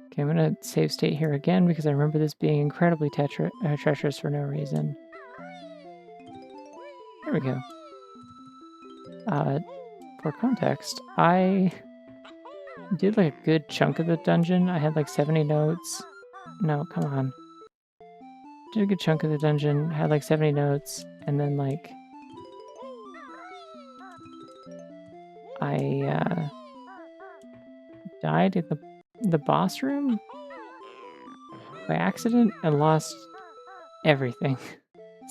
Okay, I'm gonna save state here again because I remember this being incredibly treacherous for no reason. There we go. For context, I did like a good chunk of the dungeon. I had like 70 notes. No, come on. Did a good chunk of the dungeon, had like 70 notes, and then like I died in the boss room by accident and lost everything.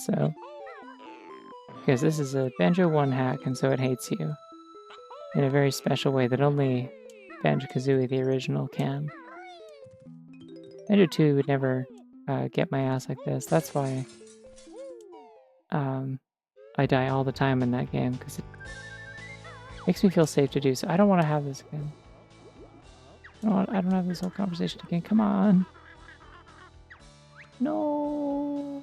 So, because this is a Banjo 1 hack, and so it hates you in a very special way that only Banjo-Kazooie, the original, can. Banjo 2 would never get my ass like this. That's why I die all the time in that game, because it makes me feel safe to do so. I don't want to have this again. I don't have this whole conversation again. Come on. No.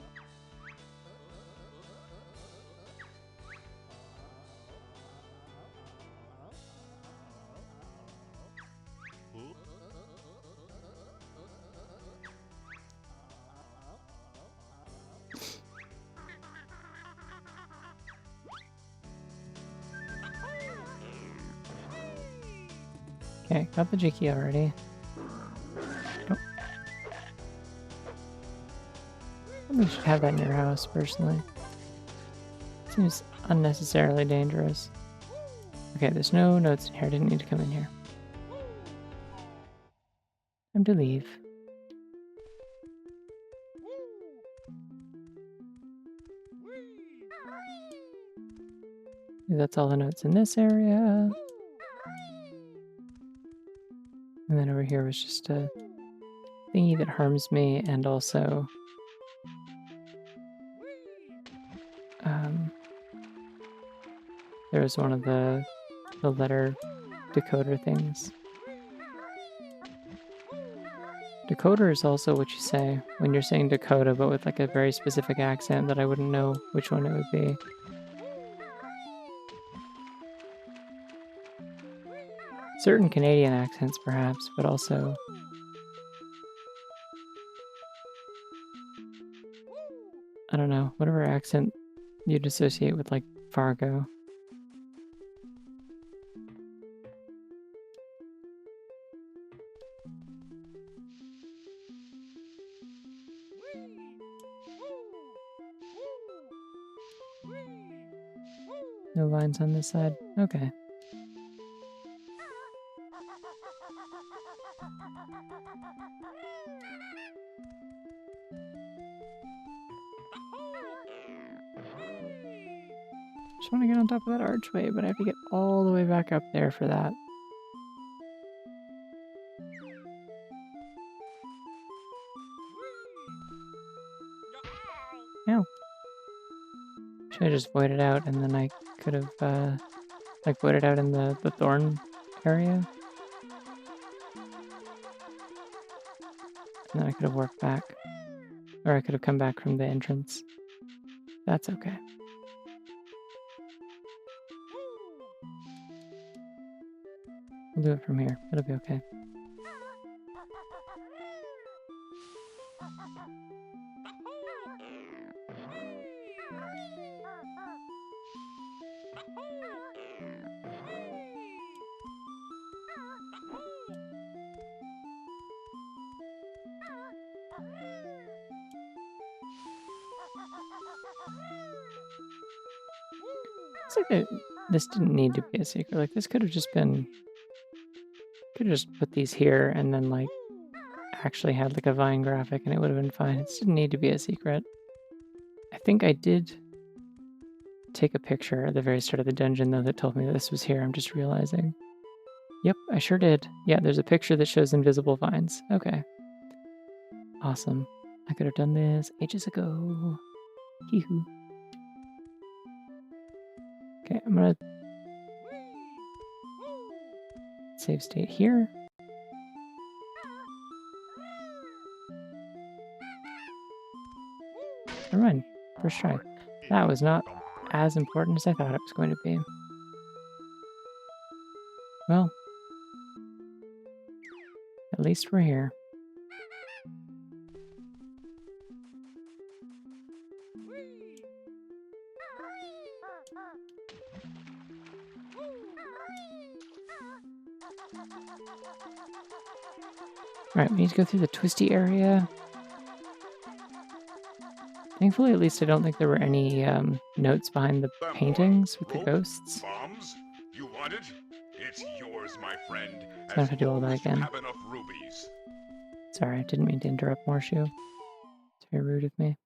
Okay, got the Jiggy already. Nope. I think you should have that in your house, personally. Seems unnecessarily dangerous. Okay, there's no notes in here. I didn't need to come in here. Time to leave. That's all the notes in this area. And then over here was just a thingy that harms me, and also there was one of the letter decoder things. Decoder is also what you say when you're saying Dakota, but with like a very specific accent that I wouldn't know which one it would be. Certain Canadian accents, perhaps, but also I don't know, whatever accent you'd associate with like Fargo. No lines on this side? Okay. top of that archway, but I have to get all the way back up there for that. Ow. Should have just voided out, and then I could have, like, voided out in the thorn area. And then I could have worked back. Or I could have come back from the entrance. That's okay. We'll do it from here. It'll be okay. It's like this didn't need to be a secret. Like, this could have just been... Could have just put these here and then, like, actually had, like, a vine graphic and it would have been fine. It didn't need to be a secret. I think I did take a picture at the very start of the dungeon, though, that told me that this was here. I'm just realizing. Yep, I sure did. Yeah, there's a picture that shows invisible vines. Okay. Awesome. I could have done this ages ago. Hee-hoo. Okay, I'm gonna save state here. Never mind. First try. That was not as important as I thought it was going to be. Well, at least we're here. Alright, we need to go through the twisty area. Thankfully, at least I don't think there were any notes behind the paintings with the ghosts. Bombs? You want it? It's yours, my friend. So I have to do all that again. Have enough rubies. Sorry, I didn't mean to interrupt Morshu. It's very rude of me.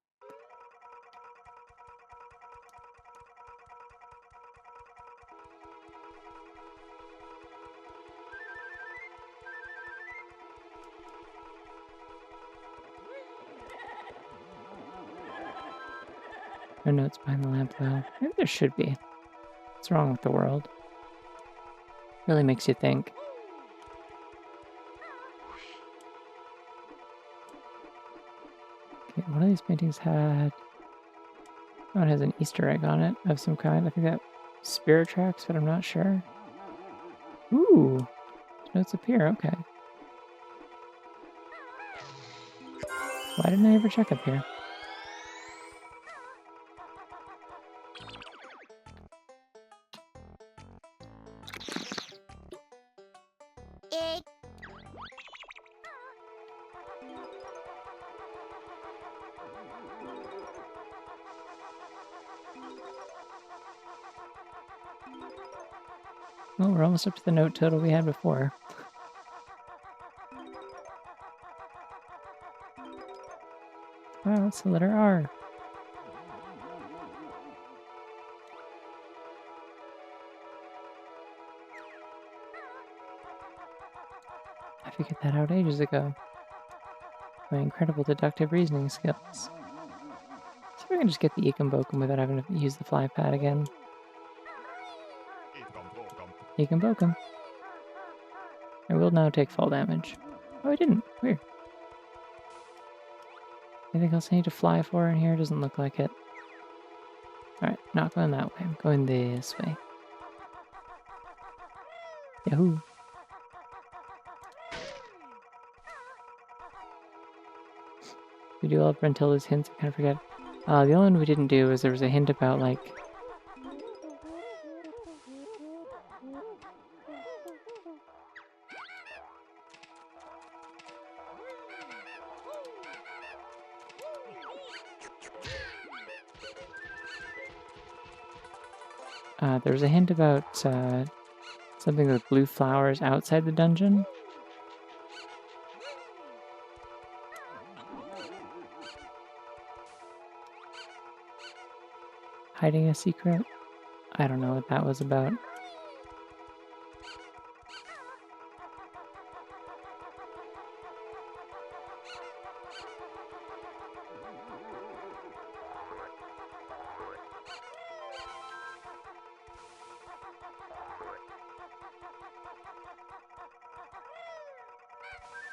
No notes behind the lamp, though. Maybe there should be. What's wrong with the world? Really makes you think. Okay, one of these paintings had... One has an Easter egg on it of some kind. I think that spirit tracks, but I'm not sure. Ooh! Notes appear, okay. Why didn't I ever check up here? Well, we're almost up to the note total we had before. Wow, it's the letter R. I figured that out ages ago. My incredible deductive reasoning skills. See if I can just get the Ekombokum without having to use the fly pad again. Ekombokum. I will now take fall damage. Oh, I didn't. Weird. Anything else I need to fly for in here? Doesn't look like it. Alright, not going that way. I'm going this way. Yahoo! We do all of Brentilda's hints, I kind of forget. The only one we didn't do is there was a hint about, like... there was a hint about something with blue flowers outside the dungeon. Hiding a secret. I don't know what that was about.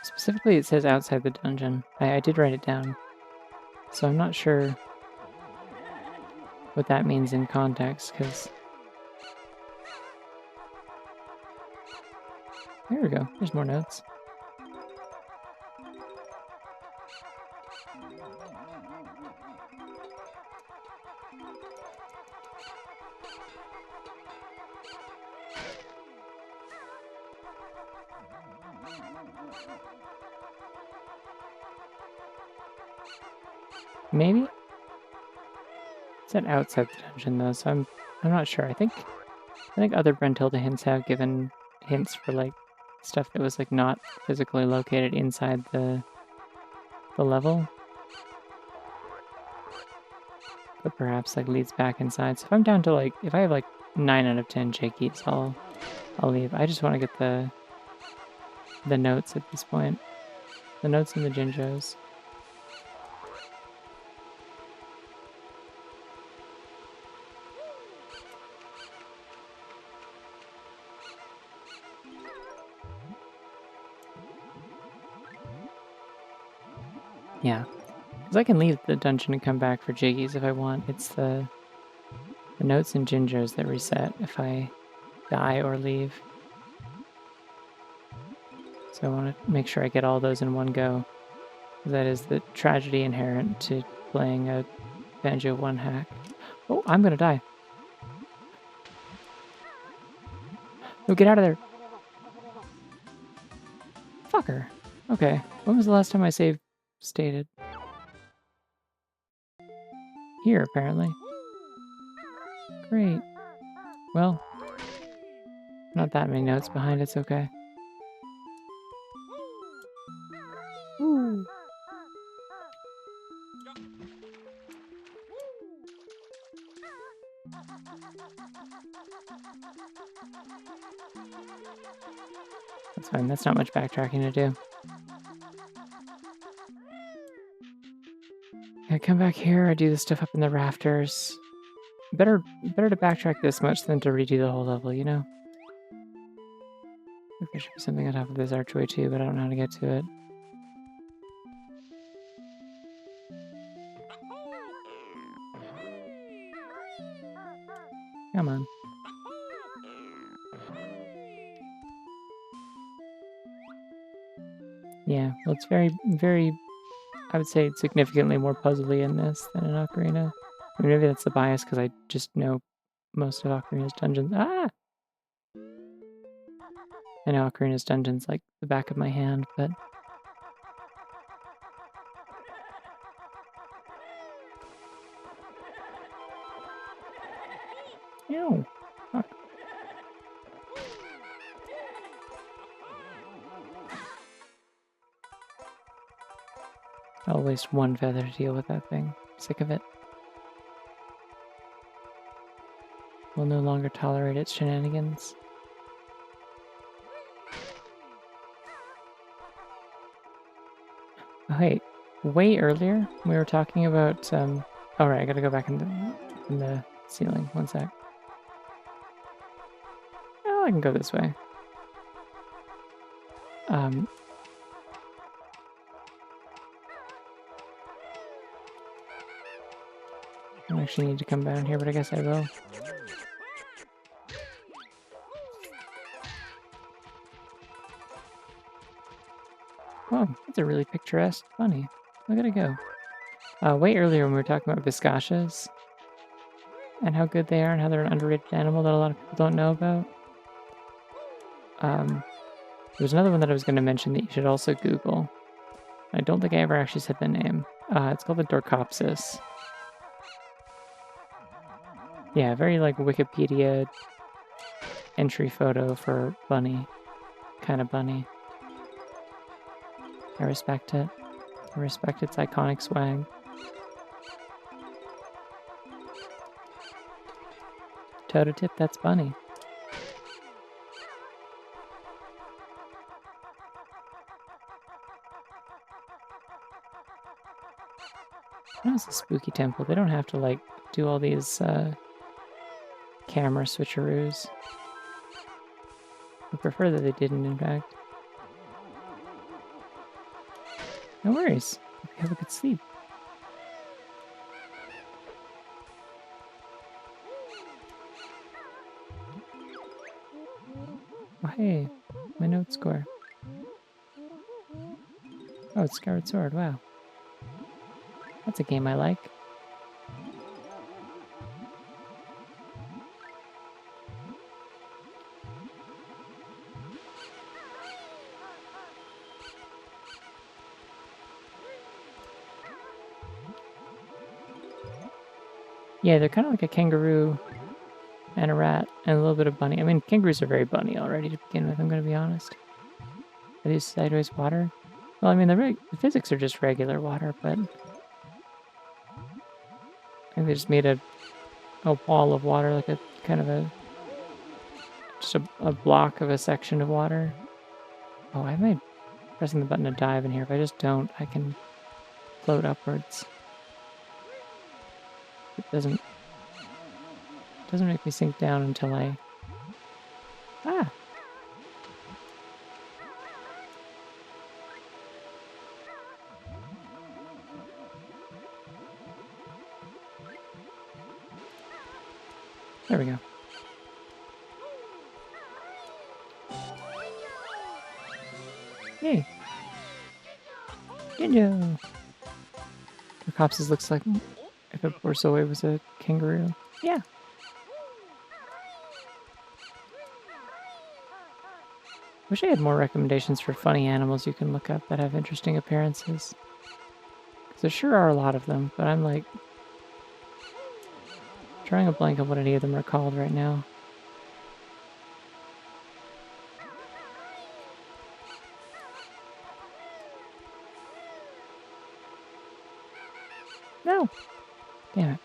Specifically, it says outside the dungeon. I did write it down. So I'm not sure what that means in context, because... There we go. There's more notes. Maybe? It said outside the dungeon though, so I'm not sure. I think other Brentilda hints have given hints for like stuff that was like not physically located inside the level, but perhaps like leads back inside. So if I'm down to like, if I have like 9 out of 10 Jiggies, I'll leave. I just want to get the notes at this point. The notes and the Jinjos. Yeah, because I can leave the dungeon and come back for Jiggies if I want. It's the notes and Jinjos that reset if I die or leave. So I want to make sure I get all those in one go. That is the tragedy inherent to playing a Banjo one hack. Oh, I'm gonna die. No, get out of there. Fucker. Okay, when was the last time I saved stated? Here, apparently. Great. Well, not that many notes behind, it's okay. Ooh. That's fine, that's not much backtracking to do. I come back here, I do the stuff up in the rafters. Better to backtrack this much than to redo the whole level, you know? I think there should be something on top of this archway too, but I don't know how to get to it. Come on. Yeah, well, it's very, very, I would say significantly more puzzly in this than in Ocarina. I mean, maybe that's the bias because I just know most of Ocarina's dungeons. Ah! I know Ocarina's dungeons like the back of my hand, but... Ew! Fuck. I'll waste one feather to deal with that thing. Sick of it. Will no longer tolerate its shenanigans. Oh, hey, way earlier we were talking about. Oh right, I gotta go back in the ceiling. One sec. Oh, I can go this way. I don't actually need to come down here, but I guess I will. Oh, that's a really picturesque bunny. Look at it go. Way earlier when we were talking about Viscachas and how good they are and how they're an underrated animal that a lot of people don't know about. There's another one that I was going to mention that you should also Google. I don't think I ever actually said the name. It's called the Dorcopsis. Yeah, very like Wikipedia entry photo for bunny. Kind of bunny. I respect it. I respect its iconic swag. toe-to-tip, that's bunny. That was a spooky temple. They don't have to, like, do all these, camera switcheroos. I prefer that they didn't, in fact. No worries. Hope you have a good sleep. Oh, hey. My note score. Oh, it's Skyward Sword. Wow. That's a game I like. Yeah, they're kind of like a kangaroo and a rat and a little bit of bunny. I mean, kangaroos are very bunny already to begin with, I'm going to be honest. Are these sideways water? Well, I mean, the physics are just regular water, but I think they just made a wall of water, like a kind of just a block of a section of water. Oh, I might pressing the button to dive in here. If I just don't, I can float upwards. It doesn't make me sink down until I... Ah! There we go. Yay! Ninja! Copsis looks like if a Borzoi was a kangaroo. Yeah! Wish I had more recommendations for funny animals you can look up that have interesting appearances. Because there sure are a lot of them, but I'm like... drawing a blank on what any of them are called right now. No! Damn it.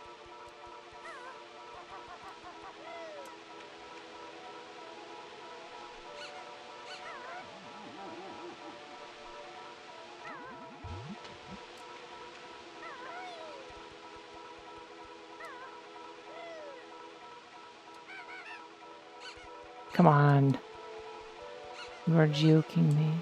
Come on. You are joking me.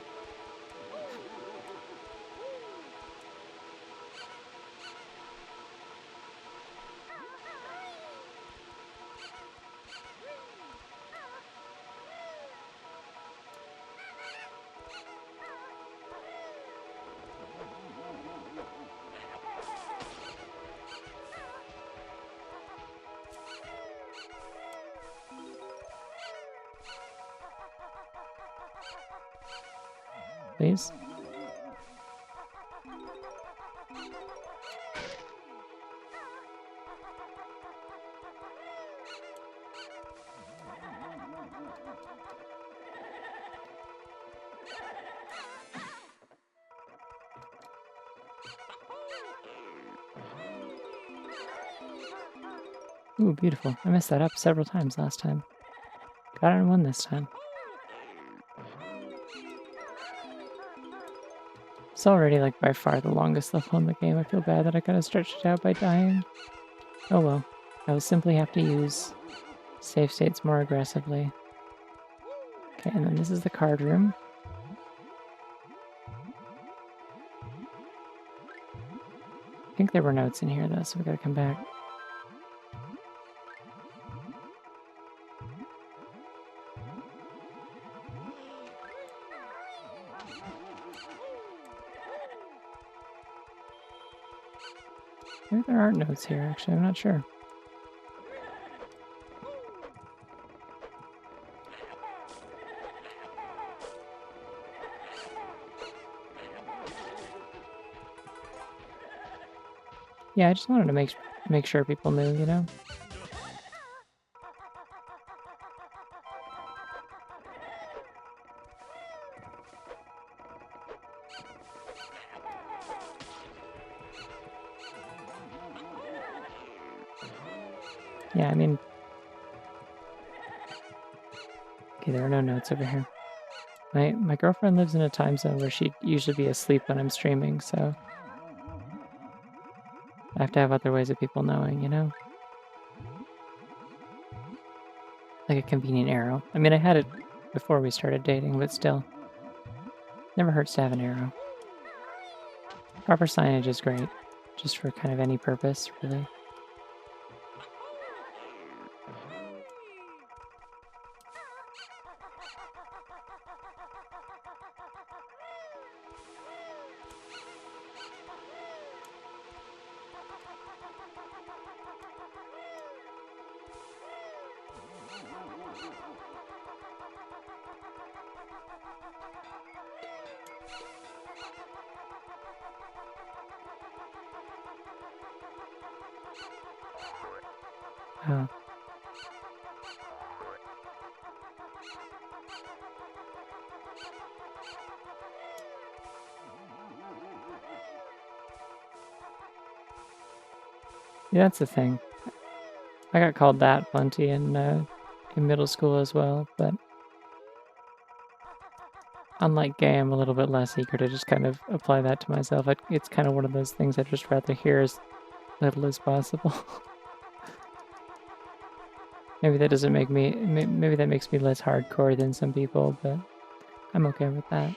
Please? Ooh, beautiful. I messed that up several times last time. Got it in one this time. It's already, like, by far the longest level in the game. I feel bad that I gotta stretch it out by dying. Oh well. I will simply have to use save states more aggressively. Okay, and then this is the card room. I think there were notes in here, though, so we gotta come back. Maybe there aren't notes here, actually. I'm not sure. Yeah, I just wanted to make sure people knew, you know? Yeah, I mean, Okay, there are no notes over here. My girlfriend lives in a time zone where she'd usually be asleep when I'm streaming, so I have to have other ways of people knowing, you know? Like a convenient arrow. I mean, I had it before we started dating, but still. Never hurts to have an arrow. Proper signage is great, just for kind of any purpose, really. Oh. Yeah, that's the thing. I got called that plenty in middle school as well, but unlike gay, I'm a little bit less eager to just kind of apply that to myself. It's kind of one of those things I'd just rather hear as little as possible. Maybe that doesn't make me, maybe that makes me less hardcore than some people, but I'm okay with that.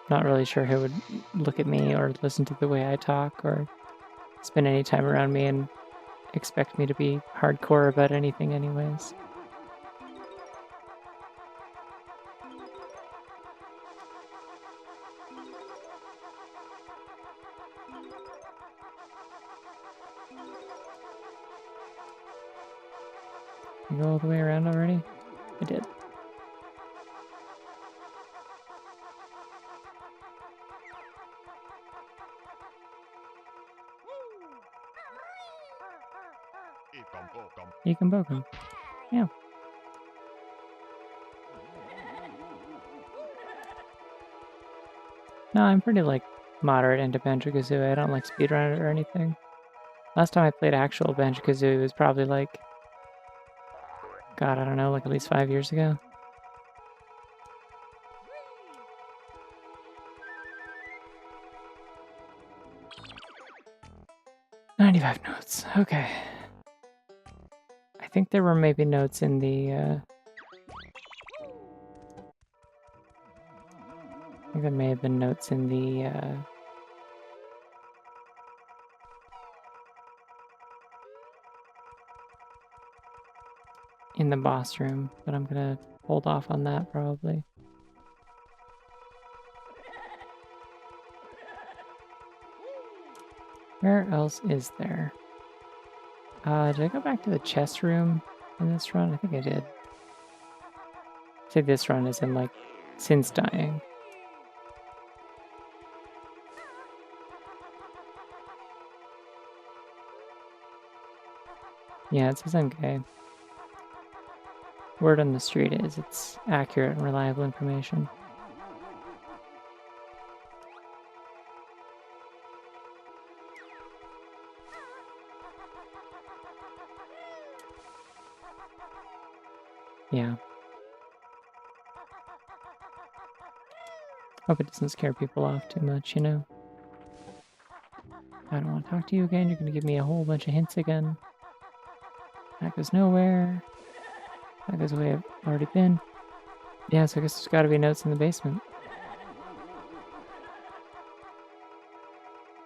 Not really sure who would look at me or listen to the way I talk or spend any time around me and expect me to be hardcore about anything anyways. You go all the way around already? I did. You can poke him. Yeah. No, I'm pretty, like, moderate into Banjo-Kazooie. I don't, like, speedrun it or anything. Last time I played actual Banjo-Kazooie was probably, like... God, I don't know, like, at least 5 years ago. $95 notes. Okay. I think there were maybe notes in the, I think there may have been notes in the, in the boss room, but I'm gonna hold off on that probably. Where else is there? Did I go back to the chess room in this run? I think I did. Say this run is in, like, since dying. Yeah, it says I'm gay. Word on the street is it's accurate and reliable information. Yeah. Hope it doesn't scare people off too much, you know? I don't want to talk to you again. You're going to give me a whole bunch of hints again. That goes nowhere. That goes away I've already been. Yeah, so I guess there's got to be notes in the basement.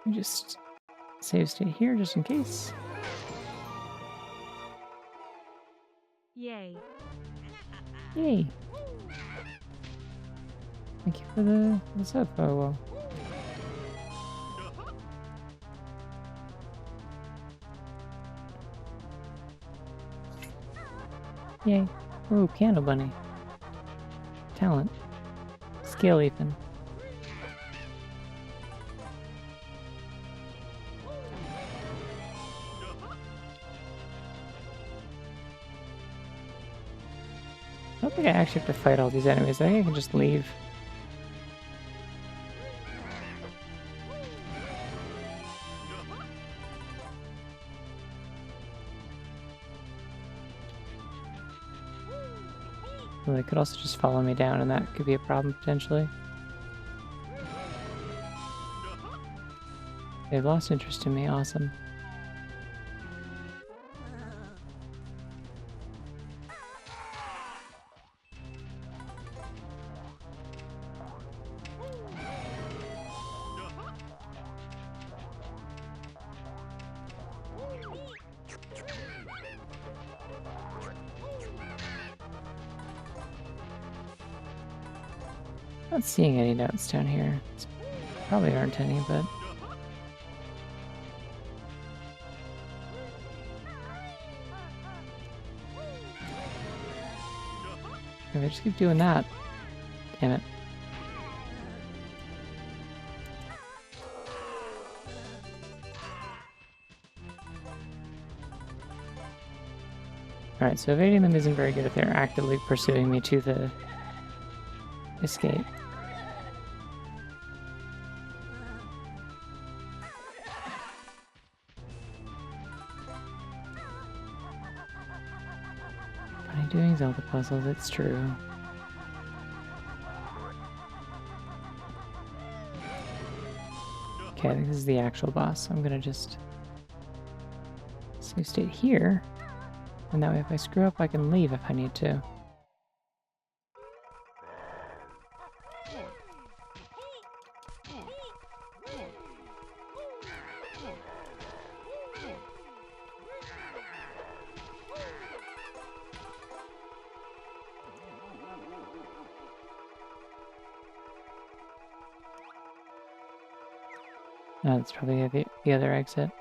We just save state here just in case. Yay. Yay. Thank you for the sub. Oh, well. Yay. Ooh, piano bunny. Talent. Skill even. I don't think I actually have to fight all these enemies. I think I can just leave. Well, they could also just follow me down, and that could be a problem potentially. They've lost interest in me, awesome. Not seeing any notes down here. Probably aren't any, but... If I just keep doing that... Damn it. Alright, so evading them isn't very good if they're actively pursuing me to the escape. Funny doing Zelda puzzles, it's true. Okay, I think this is the actual boss. I'm gonna just save state here. And that way if I screw up, I can leave if I need to. No, that's probably the other exit.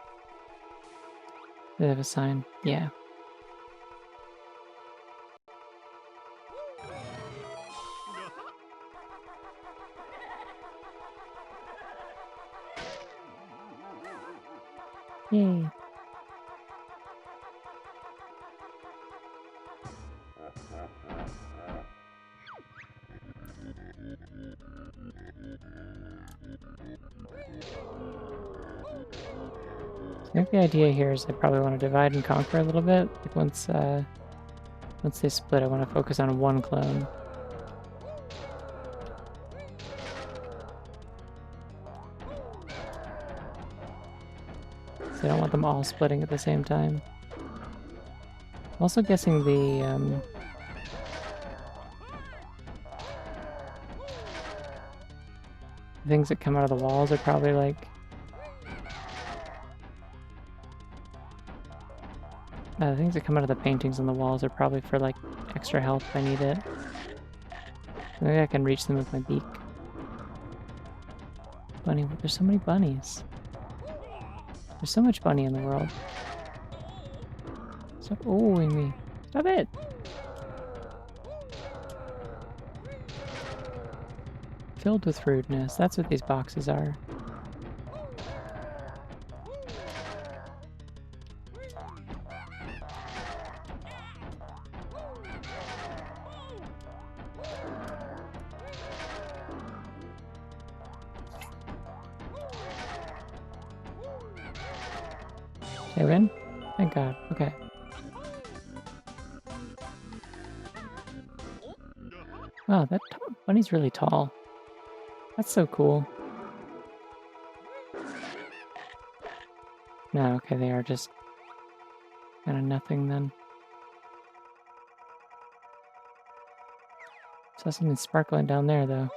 They have a sign. Yeah. Yay. I think the idea here is I probably want to divide and conquer a little bit. Like once they split, I want to focus on one clone. So I don't want them all splitting at the same time. I'm also guessing the things that come out of the walls are probably like the things that come out of the paintings on the walls are probably for like extra health if I need it. Maybe I can reach them with my beak. Bunny, there's so many bunnies. There's so much bunny in the world. Stop oohing me. Stop it! Filled with rudeness. That's what these boxes are. Did I win? Thank God. Okay. Wow, that bunny's really tall. That's so cool. No, okay, they are just kind of nothing then. Saw something sparkling down there, though.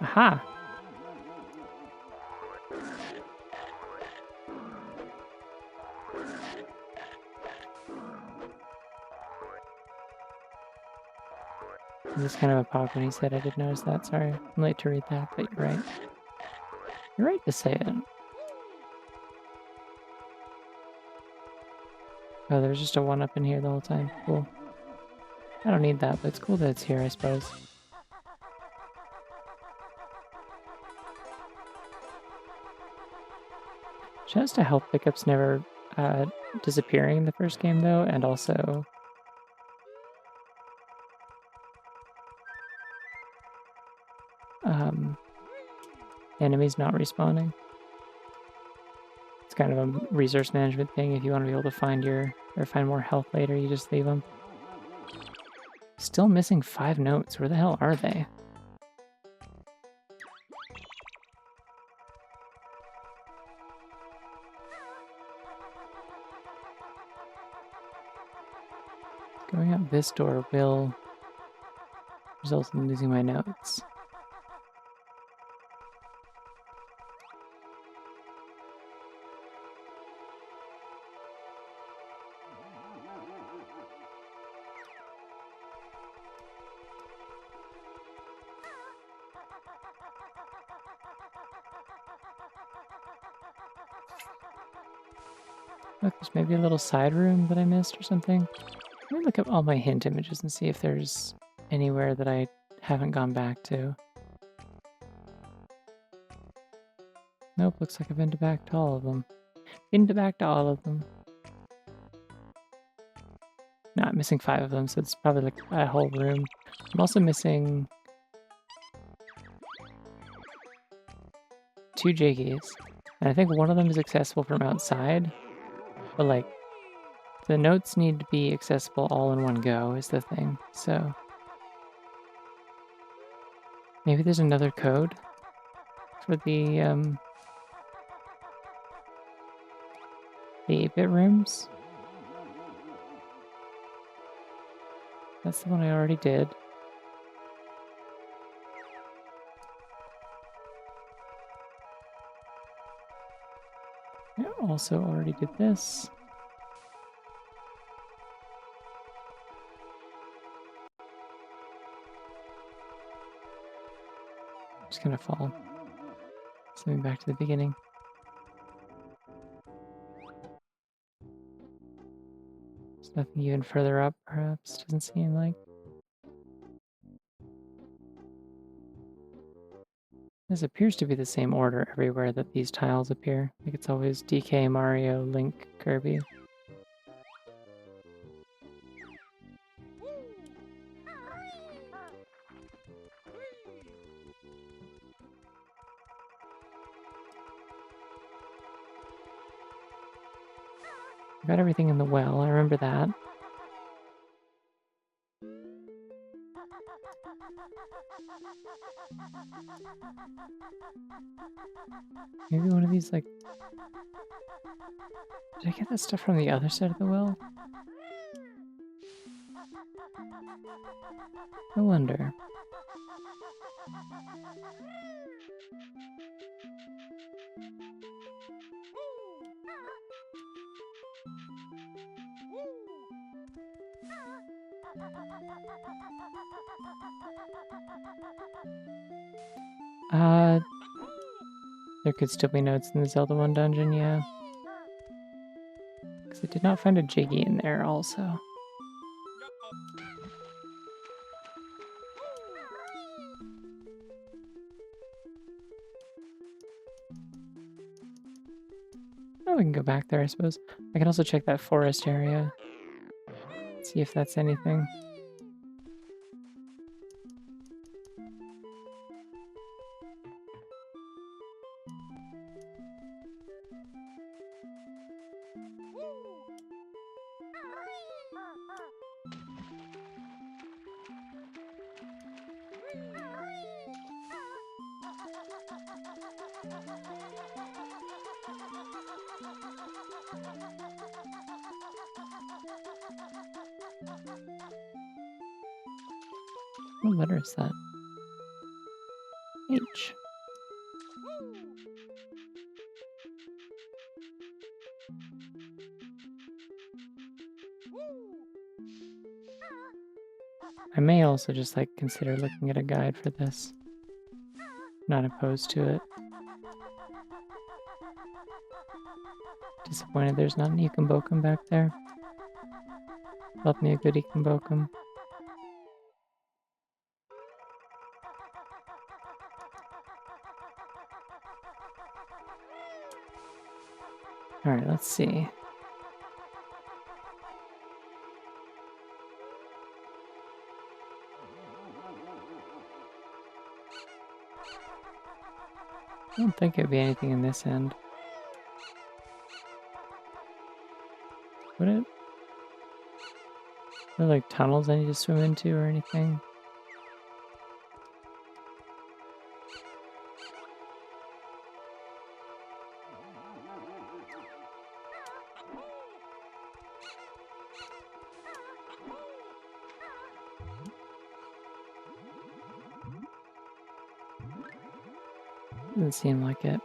Aha! This is kind of a pop when he said I did notice that. Sorry, I'm late to read that, but you're right. You're right to say it. Oh, there's just a 1-up in here the whole time. Cool. I don't need that, but it's cool that it's here, I suppose. Shouts to health pickups never disappearing in the first game, though, and also... enemies not respawning. It's kind of a resource management thing. If you want to be able to find find more health later, you just leave them. Still missing 5 notes. Where the hell are they? Going out this door will result in losing my notes. Look, there's maybe a little side room that I missed or something. Let me look up all my hint images and see if there's anywhere that I haven't gone back to. Nope, looks like I've been back to all of them. Back to all of them. No, I'm missing 5 of them, so it's probably like a whole room. I'm also missing 2 Jiggies. And I think one of them is accessible from outside. But like, the notes need to be accessible all in one go is the thing, so... Maybe there's another code for the 8-bit rooms? That's the one I already did. I also already did this. I'm just gonna fall. Send me back to the beginning. There's nothing even further up, perhaps. Doesn't seem like. This appears to be the same order everywhere that these tiles appear. Like it's always DK, Mario, Link, Kirby. I got everything in the well, I remember that. Maybe one of these, like... Did I get that stuff from the other side of the well? I wonder. There could still be notes in the Zelda 1 dungeon, yeah. Because I did not find a Jiggy in there also. Oh, we can go back there, I suppose. I can also check that forest area. See if that's anything. What letter is that? H. I may also just like consider looking at a guide for this. Not opposed to it. Disappointed there's not an Ikambokum back there. Love me a good Ikambokum. Alright, let's see. I don't think it'd be anything in this end. Would it? there like tunnels I need to swim into or anything? Doesn't seem like it.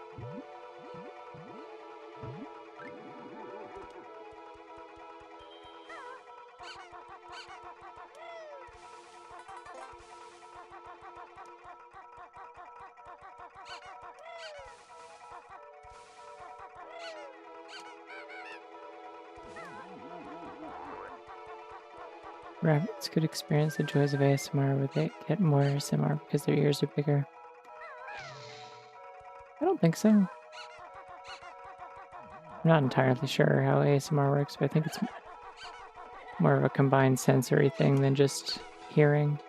Rabbits could experience the joys of ASMR where they get more ASMR because their ears are bigger. I don't think so. I'm not entirely sure how ASMR works, but I think it's more of a combined sensory thing than just hearing.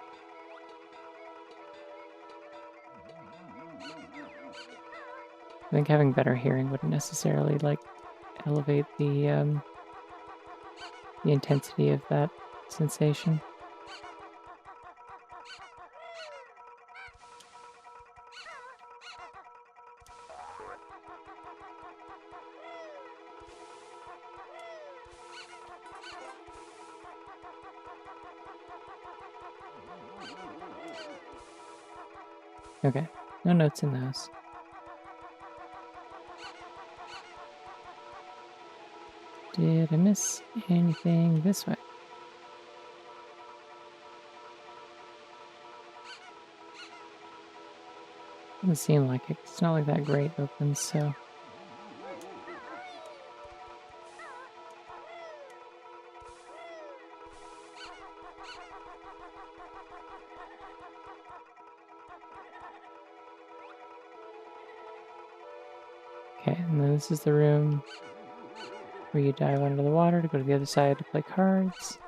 I think having better hearing wouldn't necessarily like elevate the intensity of that sensation. Okay, no notes in those. Did I miss anything this way? Doesn't seem like it. It's not like that grate opens, so. Okay, and then this is the room where you dive under the water to go to the other side to play cards.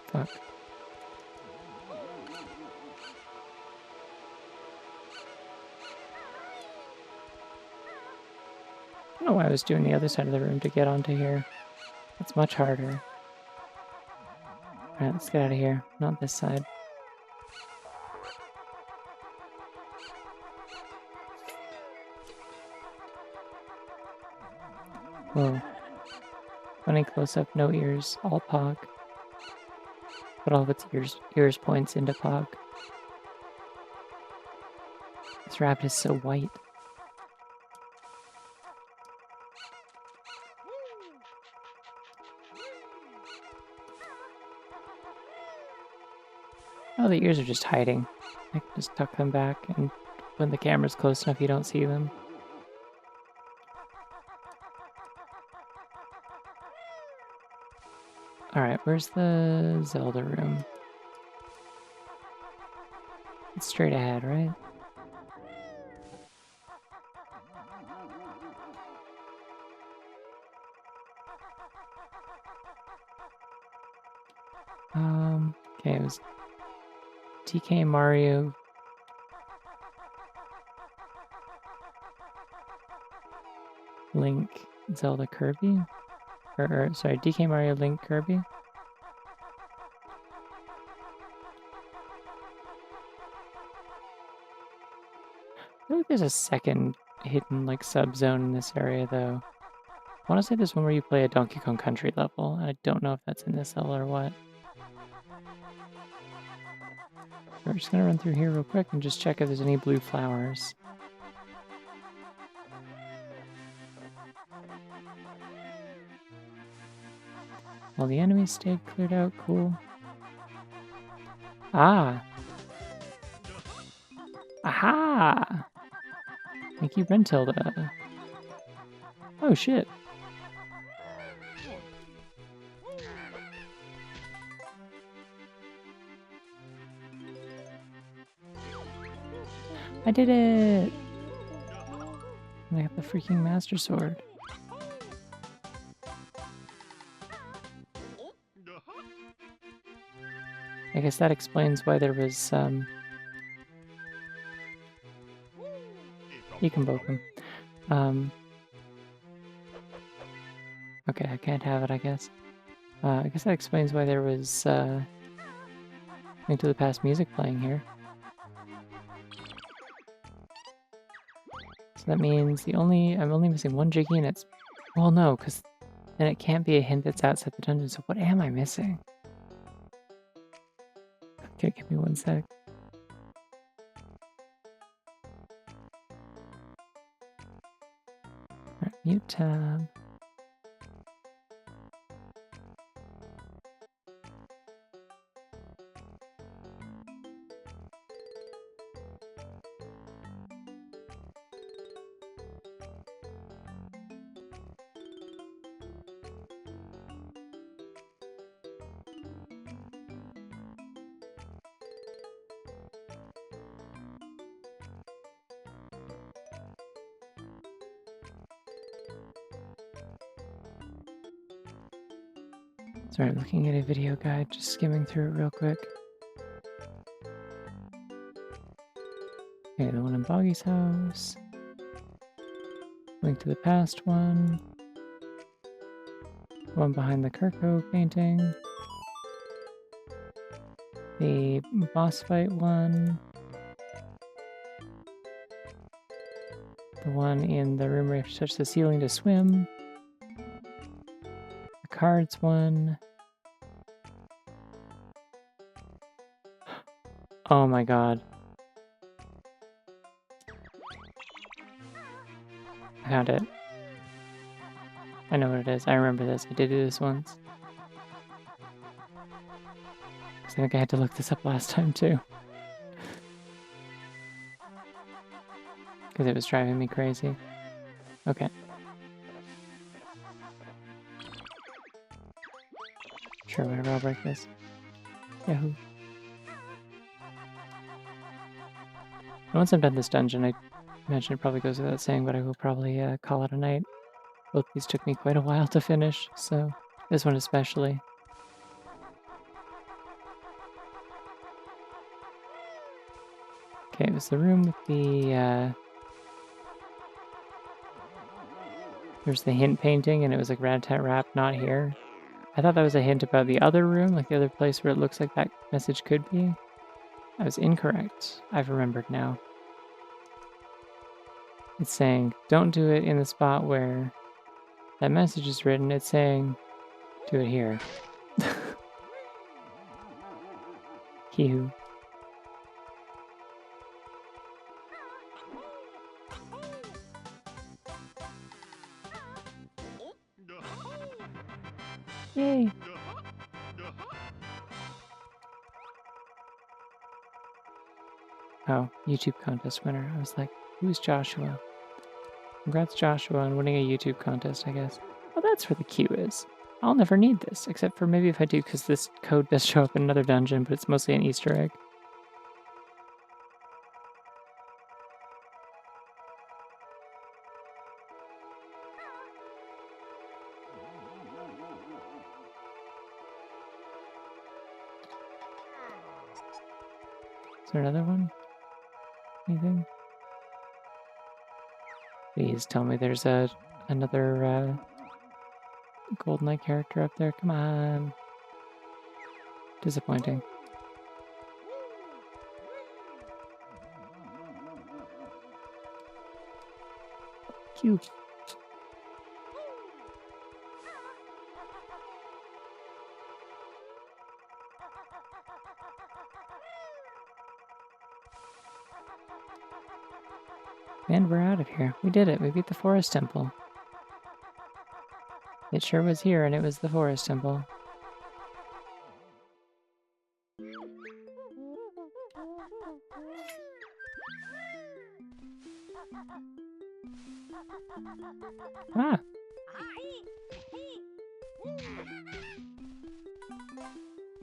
Fuck. I don't know why I was doing the other side of the room to get onto here. It's much harder. Alright, let's get out of here. Not this side. Whoa. Funny close-up, no ears, all Pog. But all of its ears points into Pog. This rabbit is so white. Oh, the ears are just hiding. I can just tuck them back, and when the camera's close enough, you don't see them. Alright, where's the Zelda room? It's straight ahead, right? Okay, it was TK Mario. Link, Zelda, Kirby? Or sorry, DK Mario, Link, Kirby? I feel like there's a second hidden like sub-zone in this area though. I want to say there's one where you play a Donkey Kong Country level. I don't know if that's in this level or what. We're just gonna run through here real quick and just check if there's any blue flowers. All the enemies stayed cleared out, cool. Ah! Aha! Thank you, Rentilda. Oh shit. I did it! I got the freaking Master Sword. I guess that explains why there was You can poke him. Okay, I can't have it, I guess. I guess that explains why there was Link to the Past music playing here. So that means I'm only missing one Jiggy and it's... Well, no, because then it can't be a hint that's outside the dungeon, so what am I missing? Okay, give me one sec. Alright, mute tab. Sorry, looking at a video guide, just skimming through it real quick. Okay, the one in Boggy's house. Link to the Past one. One behind the Kirko painting. The boss fight one. The one in the room where you have to touch the ceiling to swim. The cards one. Oh my god. I found it. I know what it is. I remember this. I did do this once. I think I had to look this up last time too. Because it was driving me crazy. Okay. Sure, whatever, I'll break this. Yahoo. And once I'm done this dungeon, I imagine it probably goes without saying, but I will probably call it a night. Both these took me quite a while to finish, so this one especially. Okay, it was the room with the, there's the hint painting, and it was like Rat-Tat-Rap, not here. I thought that was a hint about the other room, like the other place where it looks like that message could be. I was incorrect. I've remembered now. It's saying, don't do it in the spot where that message is written. It's saying, do it here. Hee-hoo. Yay! Oh, YouTube contest winner. I was like, who's Joshua? Congrats, Joshua, on winning a YouTube contest, I guess. Oh, that's where the Q is. I'll never need this, except for maybe if I do, because this code does show up in another dungeon, but it's mostly an Easter egg. Is there another one? Anything? Please tell me there's another Gold Knight character up there. Come on. Disappointing. Cute. And we're out of here. We did it. We beat the Forest Temple. It sure was here, and it was the Forest Temple. Ah!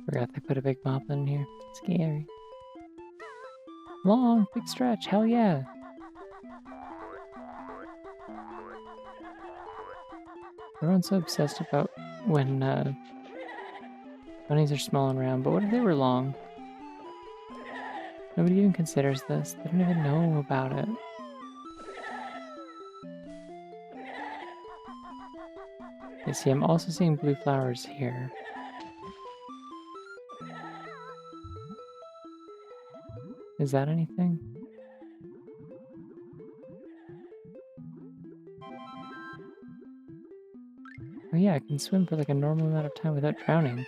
Forgot they put a big moblin in here. Scary. Long, big stretch. Hell yeah. Everyone's so obsessed about when bunnies are small and round, but what if they were long? Nobody even considers this. They don't even know about it. You see, I'm also seeing blue flowers here. Is that anything? Oh yeah, I can swim for like a normal amount of time without drowning.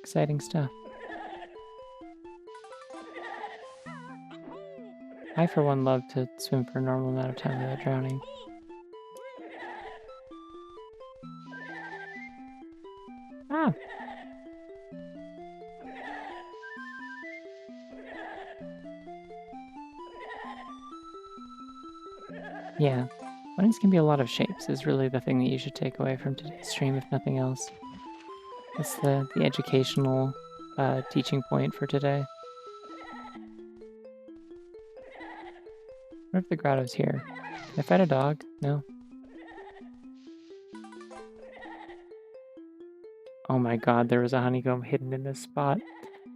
Exciting stuff. I, for one, love to swim for a normal amount of time without drowning. Ah! Yeah. Bunnies can be a lot of shapes is really the thing that you should take away from today's stream, if nothing else. That's the educational teaching point for today. What if the grotto's here? Can I fight a dog? No. Oh my god, there was a honeycomb hidden in this spot.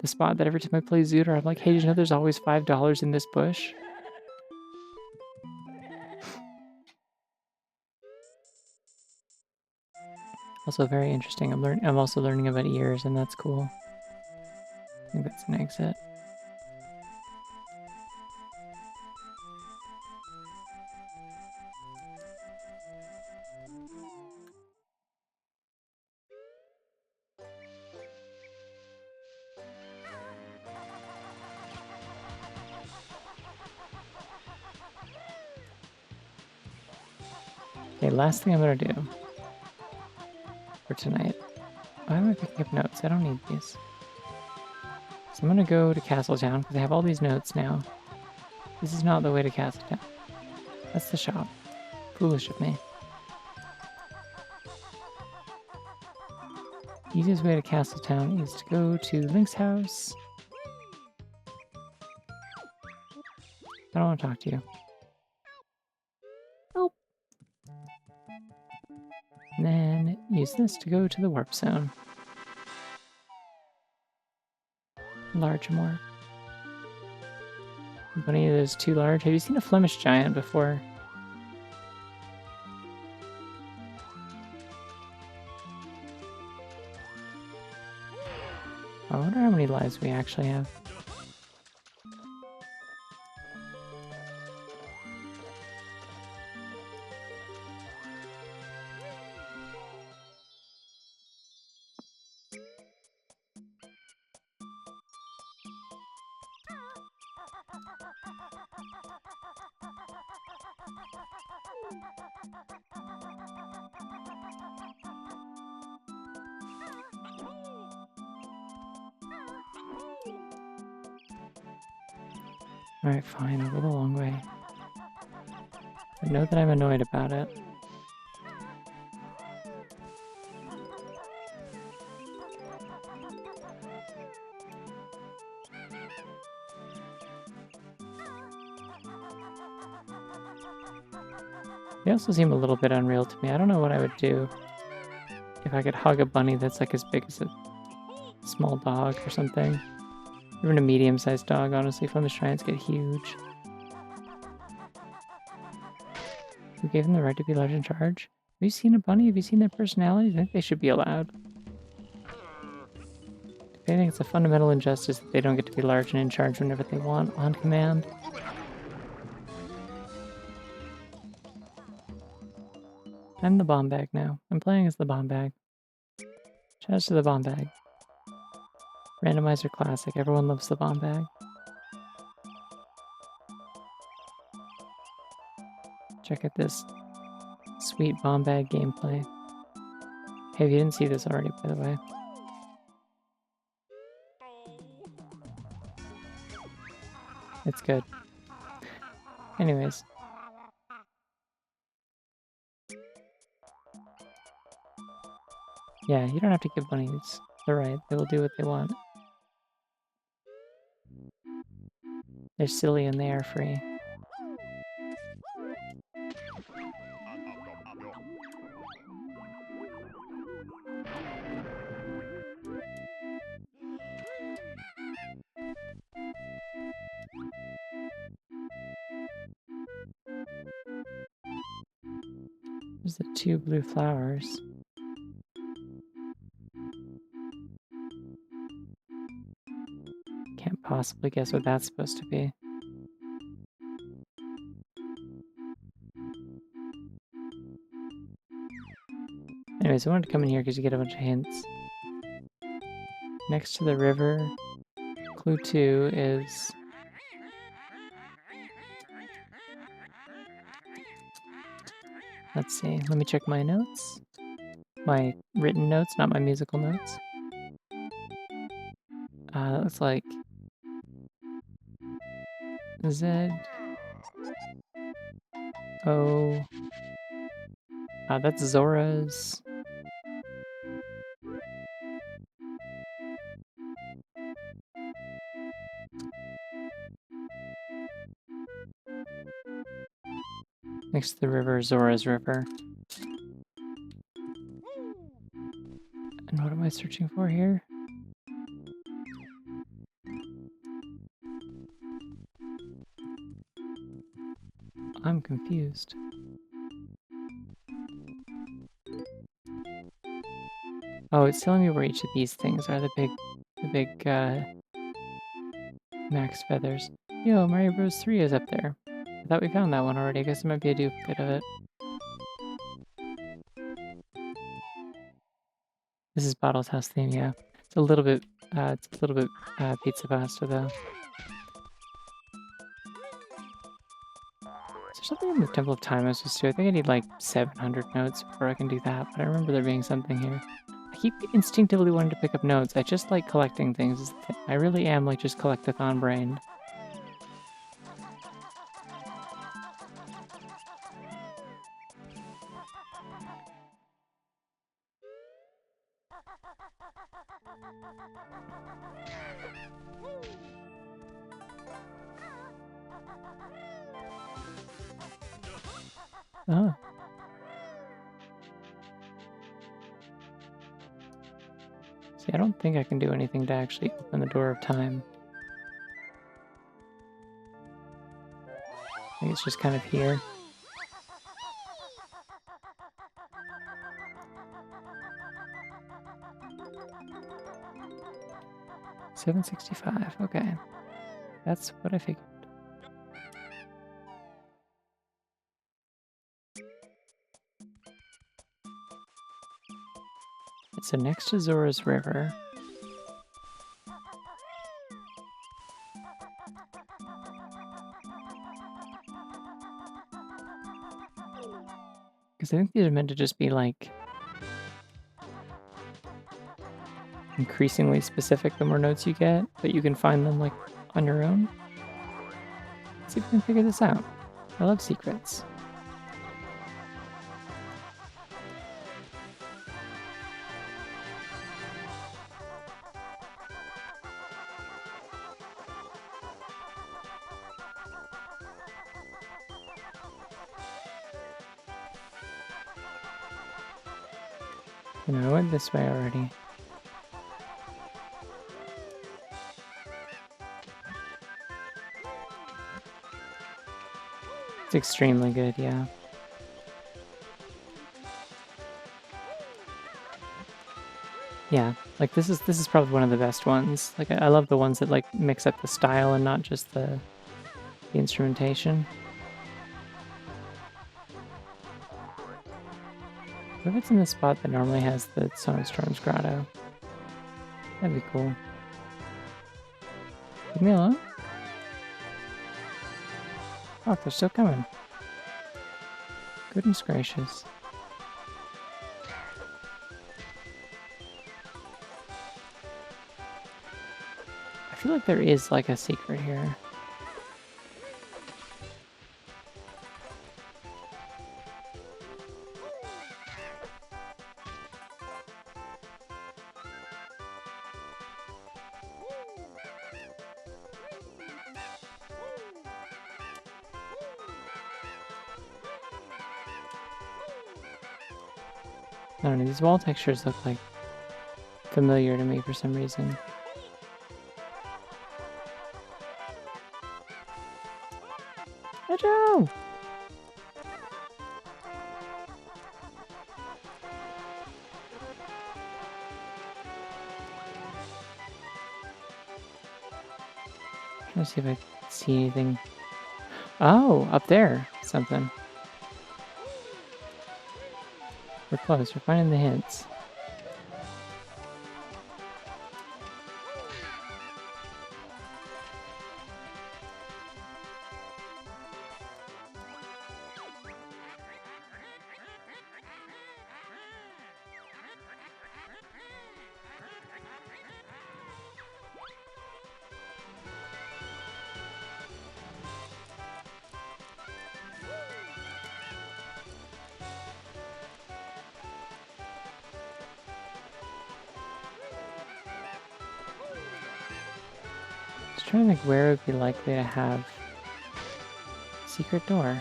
The spot that every time I play Zooter, I'm like, hey, did you know there's always $5 in this bush? Also very interesting. I'm also learning about ears, and that's cool. I think that's an exit. Okay, last thing I'm gonna do for tonight. Why am I picking up notes? I don't need these. So I'm gonna go to Castletown because I have all these notes now. This is not the way to Castletown. That's the shop. Foolish of me. Easiest way to Castletown is to go to Link's house. I don't want to talk to you. Nope. And then use this to go to the warp zone. Large more. Bunny is too large. Have you seen a Flemish giant before? I wonder how many lives we actually have. Alright, fine, I'll go the long way. But know that I'm annoyed about it. They also seem a little bit unreal to me. I don't know what I would do if I could hug a bunny that's like as big as a small dog or something. Even a medium-sized dog, honestly. Flemish giants get huge. Who gave them the right to be large in charge? Have you seen a bunny? Have you seen their personalities? I think they should be allowed. I think it's a fundamental injustice that they don't get to be large and in charge whenever they want, on command. I'm the bomb bag now. I'm playing as the bomb bag. Shoutouts to the bomb bag. Randomizer classic. Everyone loves the bomb bag. Check out this sweet bomb bag gameplay. Hey, if you didn't see this already, by the way. It's good. Anyways. Yeah, you don't have to give bunnies the right. They will do what they want. They're silly and they are free. There's the 2 blue flowers. Can't possibly guess what that's supposed to be. Anyways, I wanted to come in here because you get a bunch of hints. Next to the river, clue 2 is... Let's see, let me check my notes. My written notes, not my musical notes. That looks like Z O. That's Zora's. Next to the river, Zora's River. And what am I searching for here? I'm confused. Oh, it's telling me where each of these things are. The big max feathers. Yo, Mario Bros. 3 is up there. I thought we found that one already. I guess it might be a duplicate of it. This is Bottle's house theme, yeah. It's a little bit pizza pasta though. Is there something in the Temple of Time I was supposed to do? I think I need like 700 notes before I can do that, but I remember there being something here. I keep instinctively wanting to pick up notes. I just like collecting things. I really am like just collectathon brained. Oh. See, I don't think I can do anything to actually open the door of time. I think it's just kind of here. $7.65, okay. That's what I figured. So next to Zora's River. Because I think these are meant to just be like increasingly specific the more notes you get, but you can find them like on your own. Let's see if we can figure this out. I love secrets. You know, I went this way already. It's extremely good, yeah. Yeah, like this is probably one of the best ones. Like I love the ones that like mix up the style and not just the instrumentation. What if it's in the spot that normally has the Sonic Storm's grotto? That'd be cool. Leave me alone? Oh, they're still coming. Goodness gracious. I feel like there is like a secret here. I don't know, these wall textures look like familiar to me for some reason. Hey, Joe! Let's see if I see anything. Oh, up there, something. We're close. We're finding the hints. Just trying to think where it would be likely to have secret door.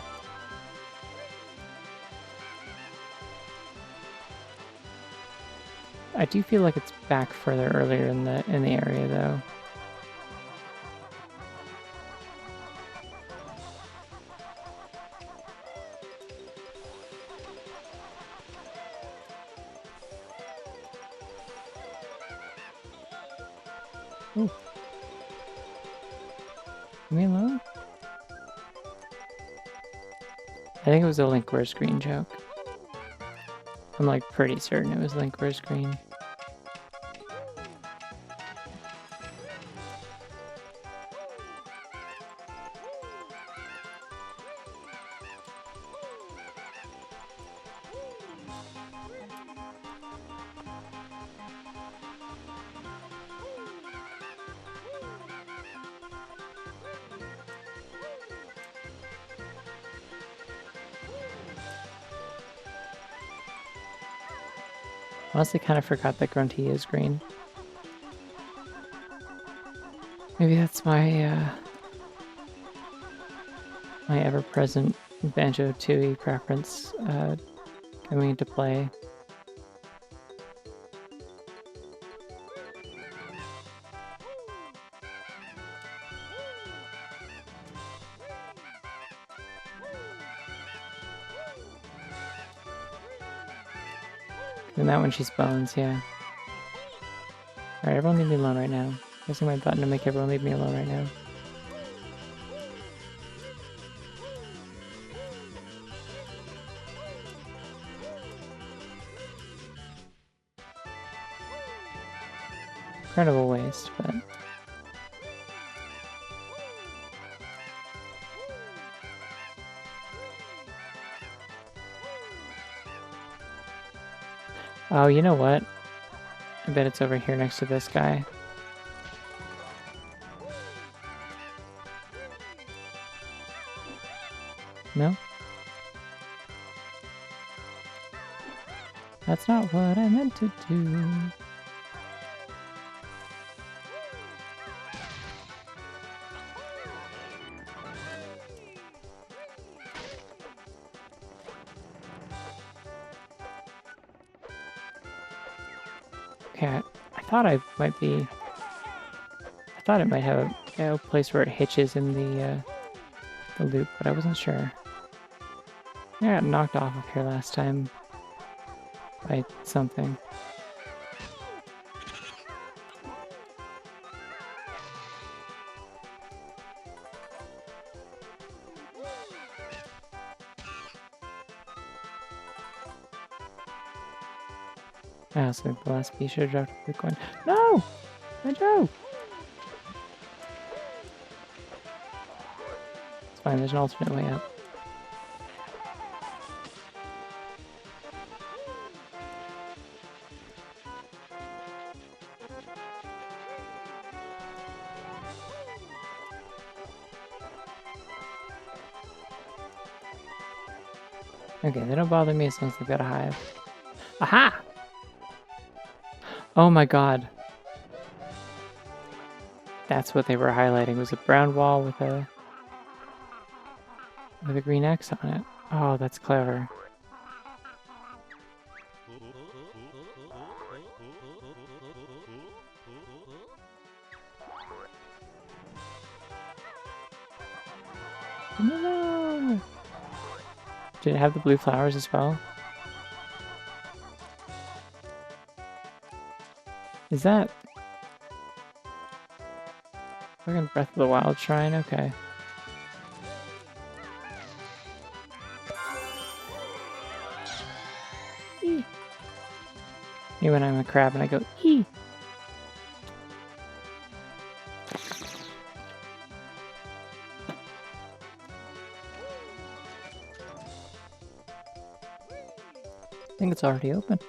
I do feel like it's back further earlier in the area though. Ooh. Leave me alone? I think it was a Link Wears Green joke. I'm like pretty certain it was Link Wears Green. Honestly, kind of forgot that Grunty is green. Maybe that's my my ever-present Banjo-Kazooie preference coming into play. And that one she's bones, yeah. Alright, everyone leave me alone right now. Pressing my button to make everyone leave me alone right now. Incredible waste, but... Oh, you know what? I bet it's over here next to this guy. No? That's not what I meant to do. Okay, I thought I might be... I thought it might have a place where it hitches in the loop, but I wasn't sure. I got knocked off of here last time by something. I also think the last piece should have dropped a quick one. No! Banjo! It's fine, there's an alternate way up. Okay, they don't bother me as long as they've got a hive. Aha! Oh my god. That's what they were highlighting, was a brown wall with a green X on it. Oh, that's clever. No! Did it have the blue flowers as well? Is that... Fucking Breath of the Wild shrine, okay. Eee. Me when I'm a crab and I go, ee. I think it's already open.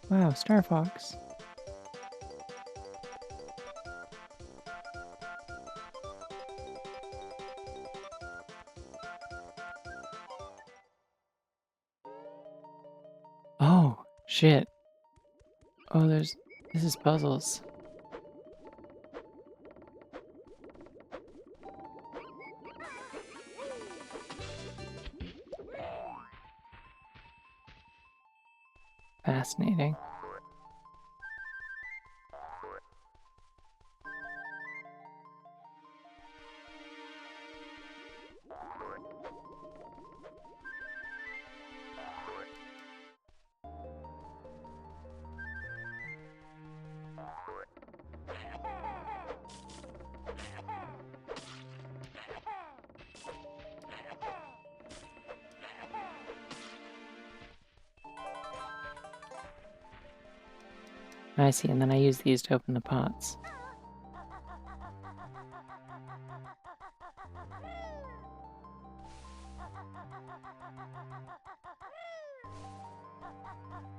Wow, Star Fox. Oh, shit. Oh, this is puzzles. Fascinating. I see, and then I use these to open the pots.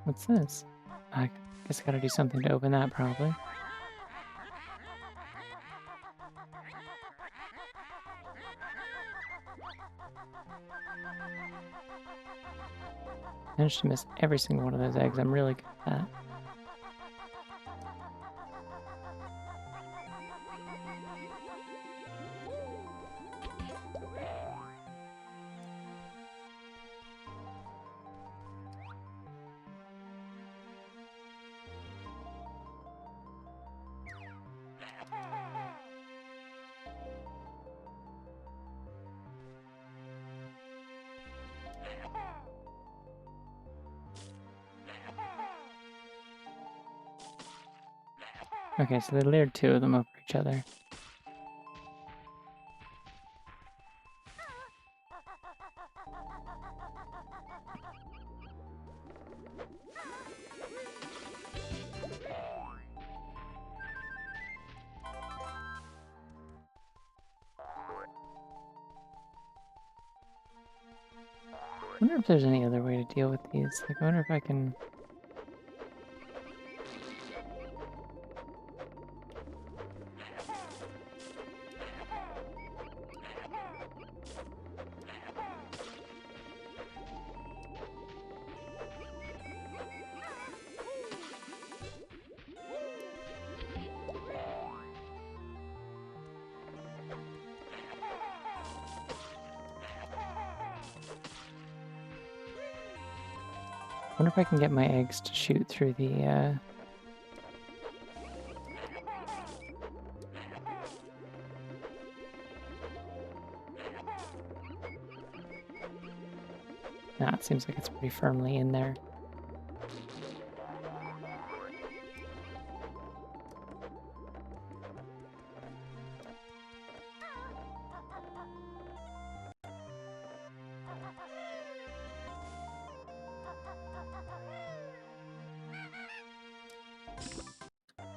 What's this? I guess I gotta do something to open that, probably. Managed to miss every single one of those eggs. I'm really good at that. Okay, so they layered two of them over each other. I wonder if there's any other way to deal with these. Like, I wonder if I can... I wonder if I can get my eggs to shoot through the, Nah, it seems like it's pretty firmly in there.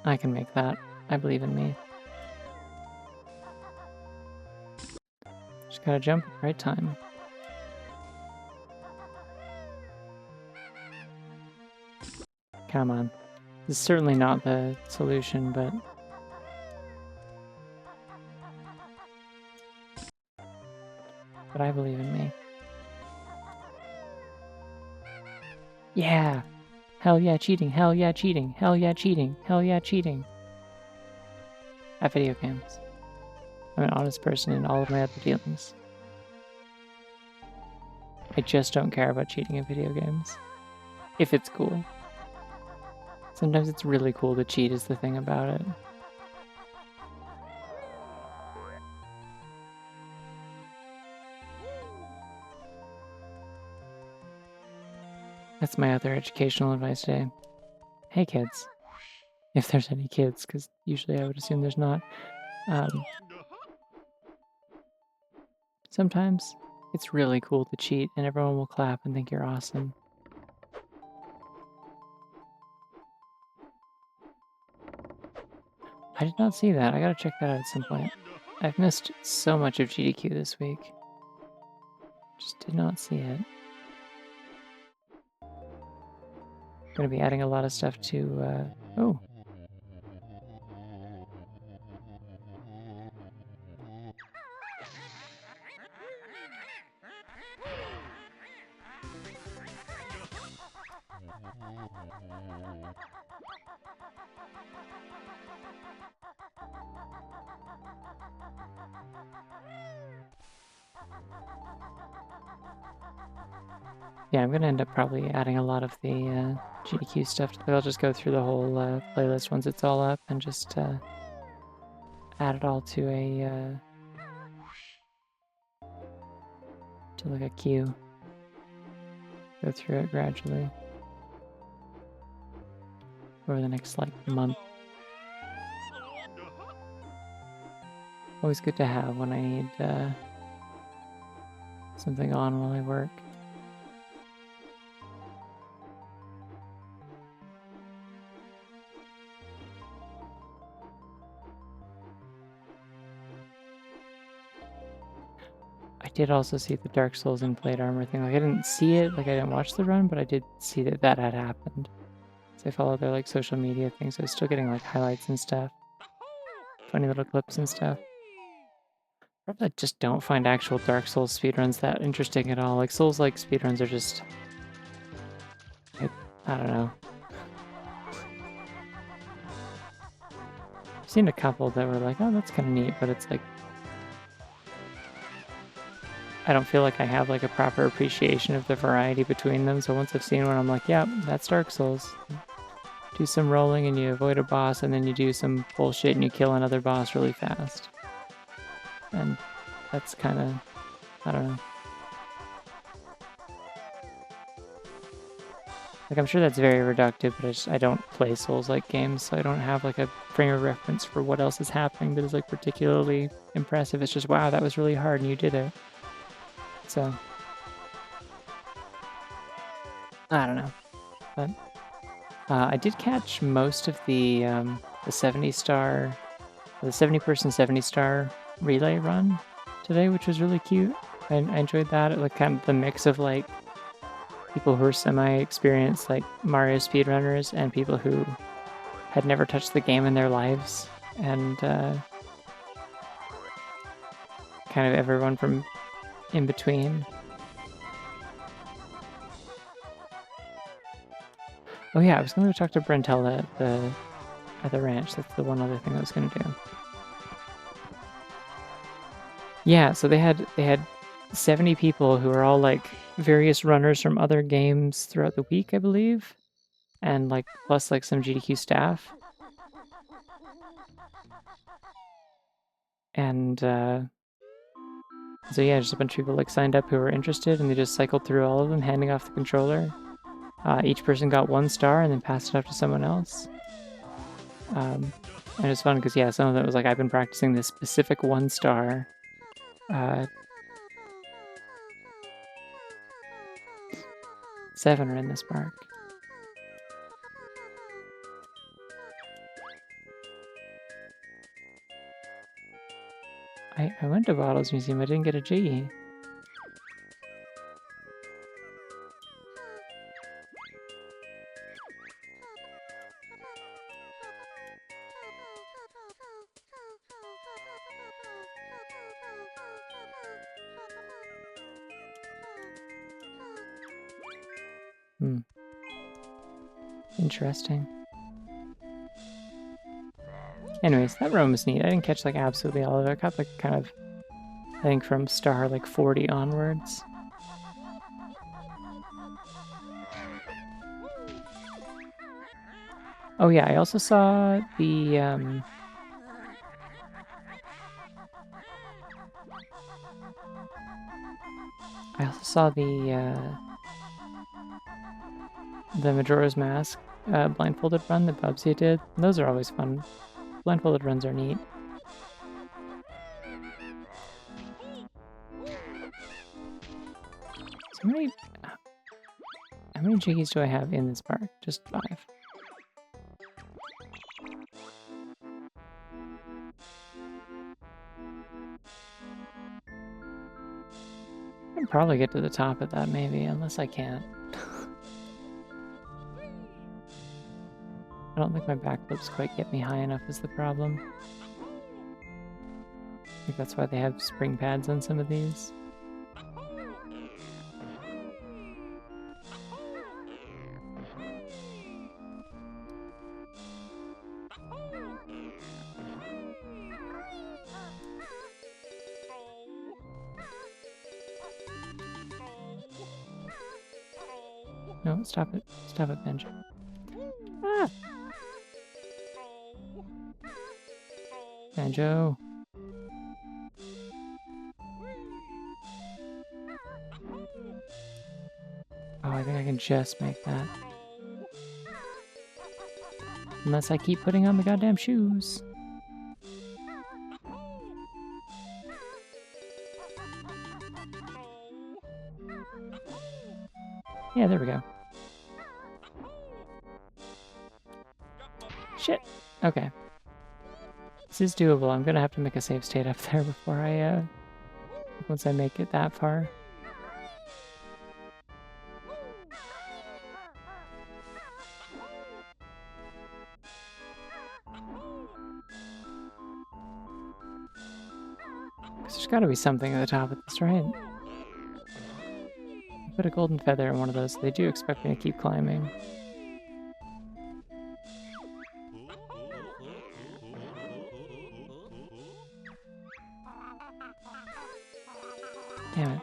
I can make that. I believe in me. Just gotta jump at the right time. Come on. This is certainly not the solution, but... But I believe in me. Yeah! Hell yeah, cheating! Hell yeah, cheating! Hell yeah, cheating! Hell yeah, cheating! At video games. I'm an honest person in all of my other dealings. I just don't care about cheating in video games. If it's cool. Sometimes it's really cool to cheat is the thing about it. That's my other educational advice today. Hey kids. If there's any kids, because usually I would assume there's not. Sometimes it's really cool to cheat and everyone will clap and think you're awesome. I did not see that. I gotta check that out at some point. I've missed so much of GDQ this week. Just did not see it. Gonna be adding a lot of stuff to, oh. Yeah, I'm gonna end up probably adding a lot of the GDQ stuff. I'll just go through the whole playlist once it's all up and just add it all to a to like a queue. Go through it gradually over the next like month. Always good to have when I need something on while I work. I did also see the Dark Souls and plate armor thing. Like I didn't see it, like I didn't watch the run, but I did see that that had happened. So I follow their like social media things. So I was still getting like highlights and stuff, funny little clips and stuff. Probably just don't find actual Dark Souls speedruns that interesting at all. Like Souls-like speedruns are just, I don't know. I've seen a couple that were like, oh, that's kind of neat, but it's like, I don't feel like I have like a proper appreciation of the variety between them. So once I've seen one, I'm like, yeah, that's Dark Souls. Do some rolling and you avoid a boss, and then you do some bullshit and you kill another boss really fast. And that's kind of, I don't know. Like, I'm sure that's very reductive, but I don't play Souls-like games, so I don't have like a frame of reference for what else is happening that is like particularly impressive. It's just, wow, that was really hard and you did it. So, I don't know. But I did catch most of the 70-star, the 70-person 70-star relay run today, which was really cute. I enjoyed that. It like kind of the mix of like people who are semi-experienced, like Mario speedrunners, and people who had never touched the game in their lives, and kind of everyone from in between. Oh yeah, I was going to talk to Brentella at the ranch. That's the one other thing I was going to do. Yeah, so they had 70 people who are all like various runners from other games throughout the week, I believe, and like plus like some GDQ staff. And so yeah, just a bunch of people like signed up who were interested, and they just cycled through all of them, handing off the controller. Each person got 1 star and then passed it off to someone else. And it was fun because, yeah, some of it was like, I've been practicing this specific 1 star. 7 are in this park. I went to Bottles Museum, I didn't get a Jiggy. Interesting. Anyways, that room was neat. I didn't catch like absolutely all of it. I got like kind of, I think from star like 40 onwards. Oh yeah, I also saw the Majora's Mask blindfolded run that Bubsy did. Those are always fun. Blindfolded runs are neat. How many Jiggies do I have in this park? Just 5. I can probably get to the top of that maybe, unless I can't. I don't think my backflips quite get me high enough is the problem. I think that's why they have spring pads on some of these. No, stop it. Stop it, Banjo. Ah! Banjo. Oh, I think I can just make that. Unless I keep putting on the goddamn shoes. Yeah, there we go. Shit. Okay. This is doable. I'm gonna have to make a save state up there before I, once I make it that far. Because there's gotta be something at the top of this, right? Put a golden feather in one of those, so they do expect me to keep climbing. Damn it.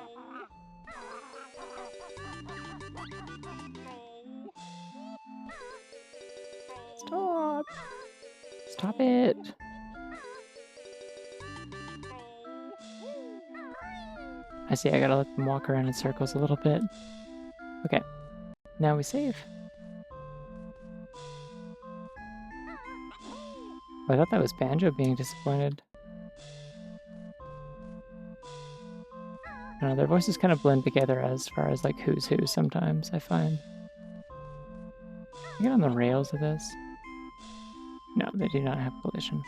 Stop! Stop it! I see, I gotta let them walk around in circles a little bit. Okay, now we save. Oh, I thought that was Banjo being disappointed. I don't know, their voices kind of blend together as far as like who's who sometimes, I find. Can I get on the rails of this? No, they do not have collision.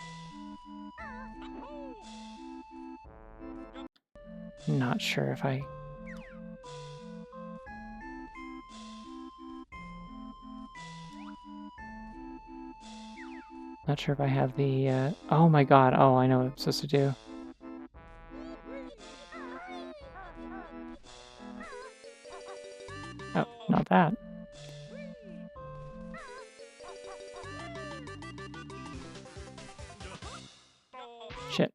Not sure if I... Not sure if I have the, oh my god, oh, I know what I'm supposed to do. Oh, not that. Shit.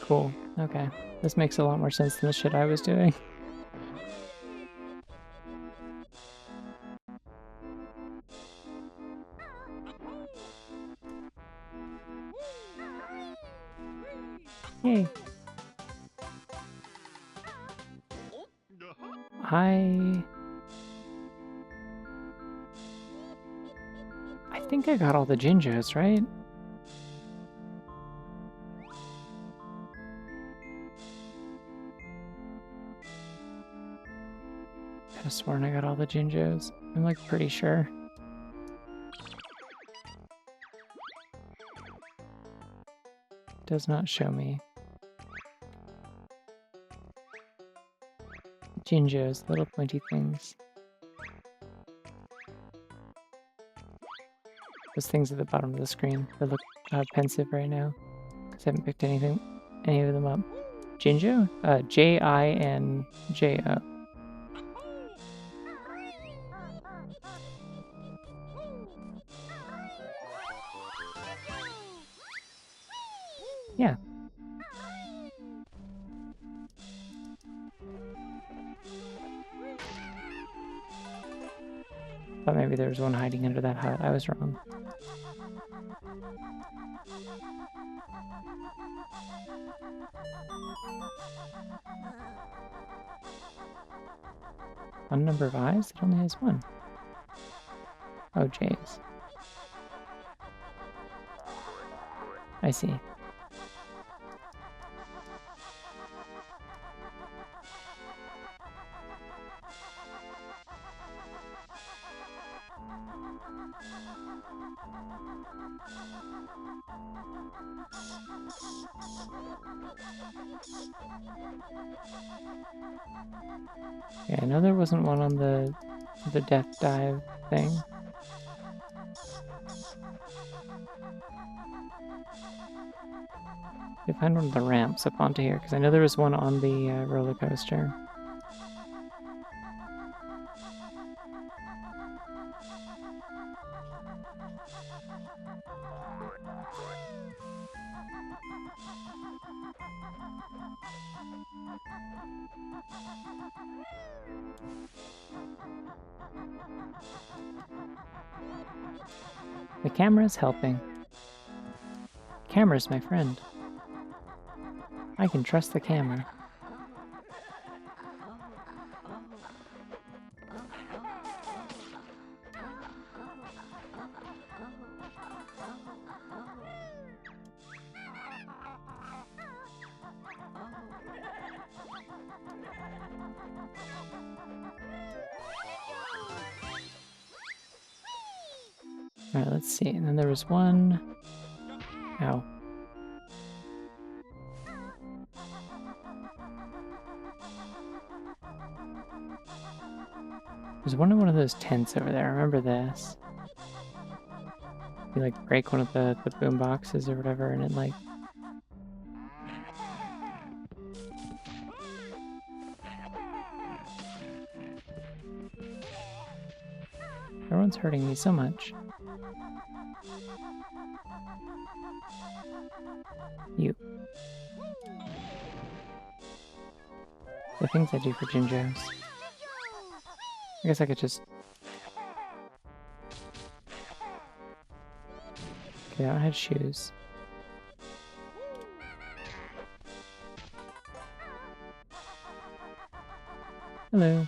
Cool. Okay. This makes a lot more sense than the shit I was doing. Yay. I think I got all the Jinjos, right? Could have sworn I got all the Jinjos. I'm like pretty sure. Does not show me. Jinjos, little pointy things. Those things at the bottom of the screen that look pensive right now. Because I haven't picked any of them up. Jinjo? Jinjo. Yeah. Thought maybe there was one hiding under that hut. I was wrong. One number of eyes? It only has one. Oh, J's. I see. Yeah, I know there wasn't one on the death dive thing. Did I find one of the ramps up onto here? Because I know there was one on the roller coaster. The camera is helping. Camera's my friend. I can trust the camera. Alright, let's see. And then there was one... Ow. There's one in one of those tents over there. I remember this. You like break one of the boom boxes or whatever and it like... Everyone's hurting me so much. You. The things I do for Jinjos. I guess I could just... Okay, I had shoes. Hello.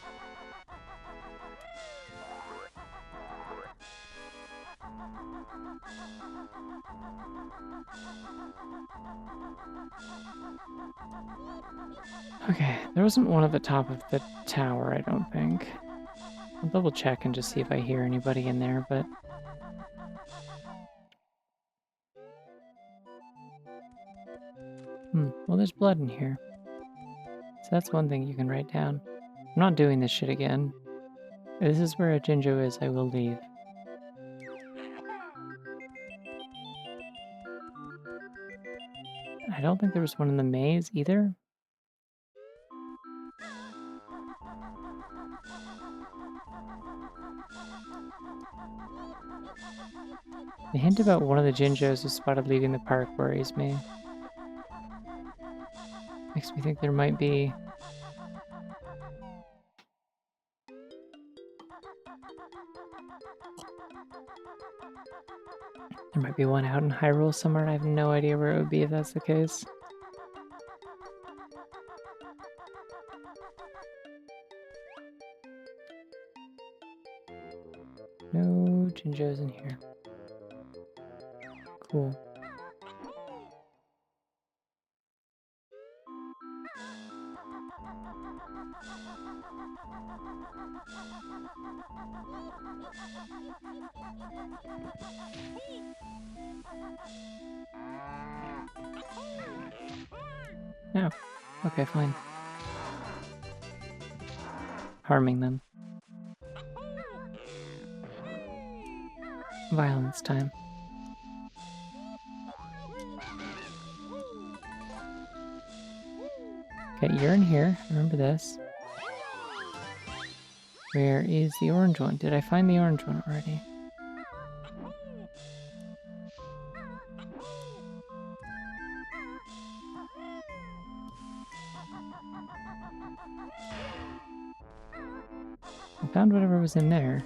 Okay, there wasn't one at the top of the tower, I don't think. I'll double check and just see if I hear anybody in there, but... Well, there's blood in here. So that's one thing you can write down. I'm not doing this shit again. If this is where a Jinjo is, I will leave. I don't think there was one in the maze either. The hint about one of the Jinjos was spotted leaving the park worries me. Makes me think there might be... There might be one out in Hyrule somewhere, and I have no idea where it would be if that's the case. No Jinjos in here. Cool. No. Okay, fine. Harming them. Violence time. Okay, you're in here. Remember this. Where is the orange one? Did I find the orange one already? I found whatever was in there.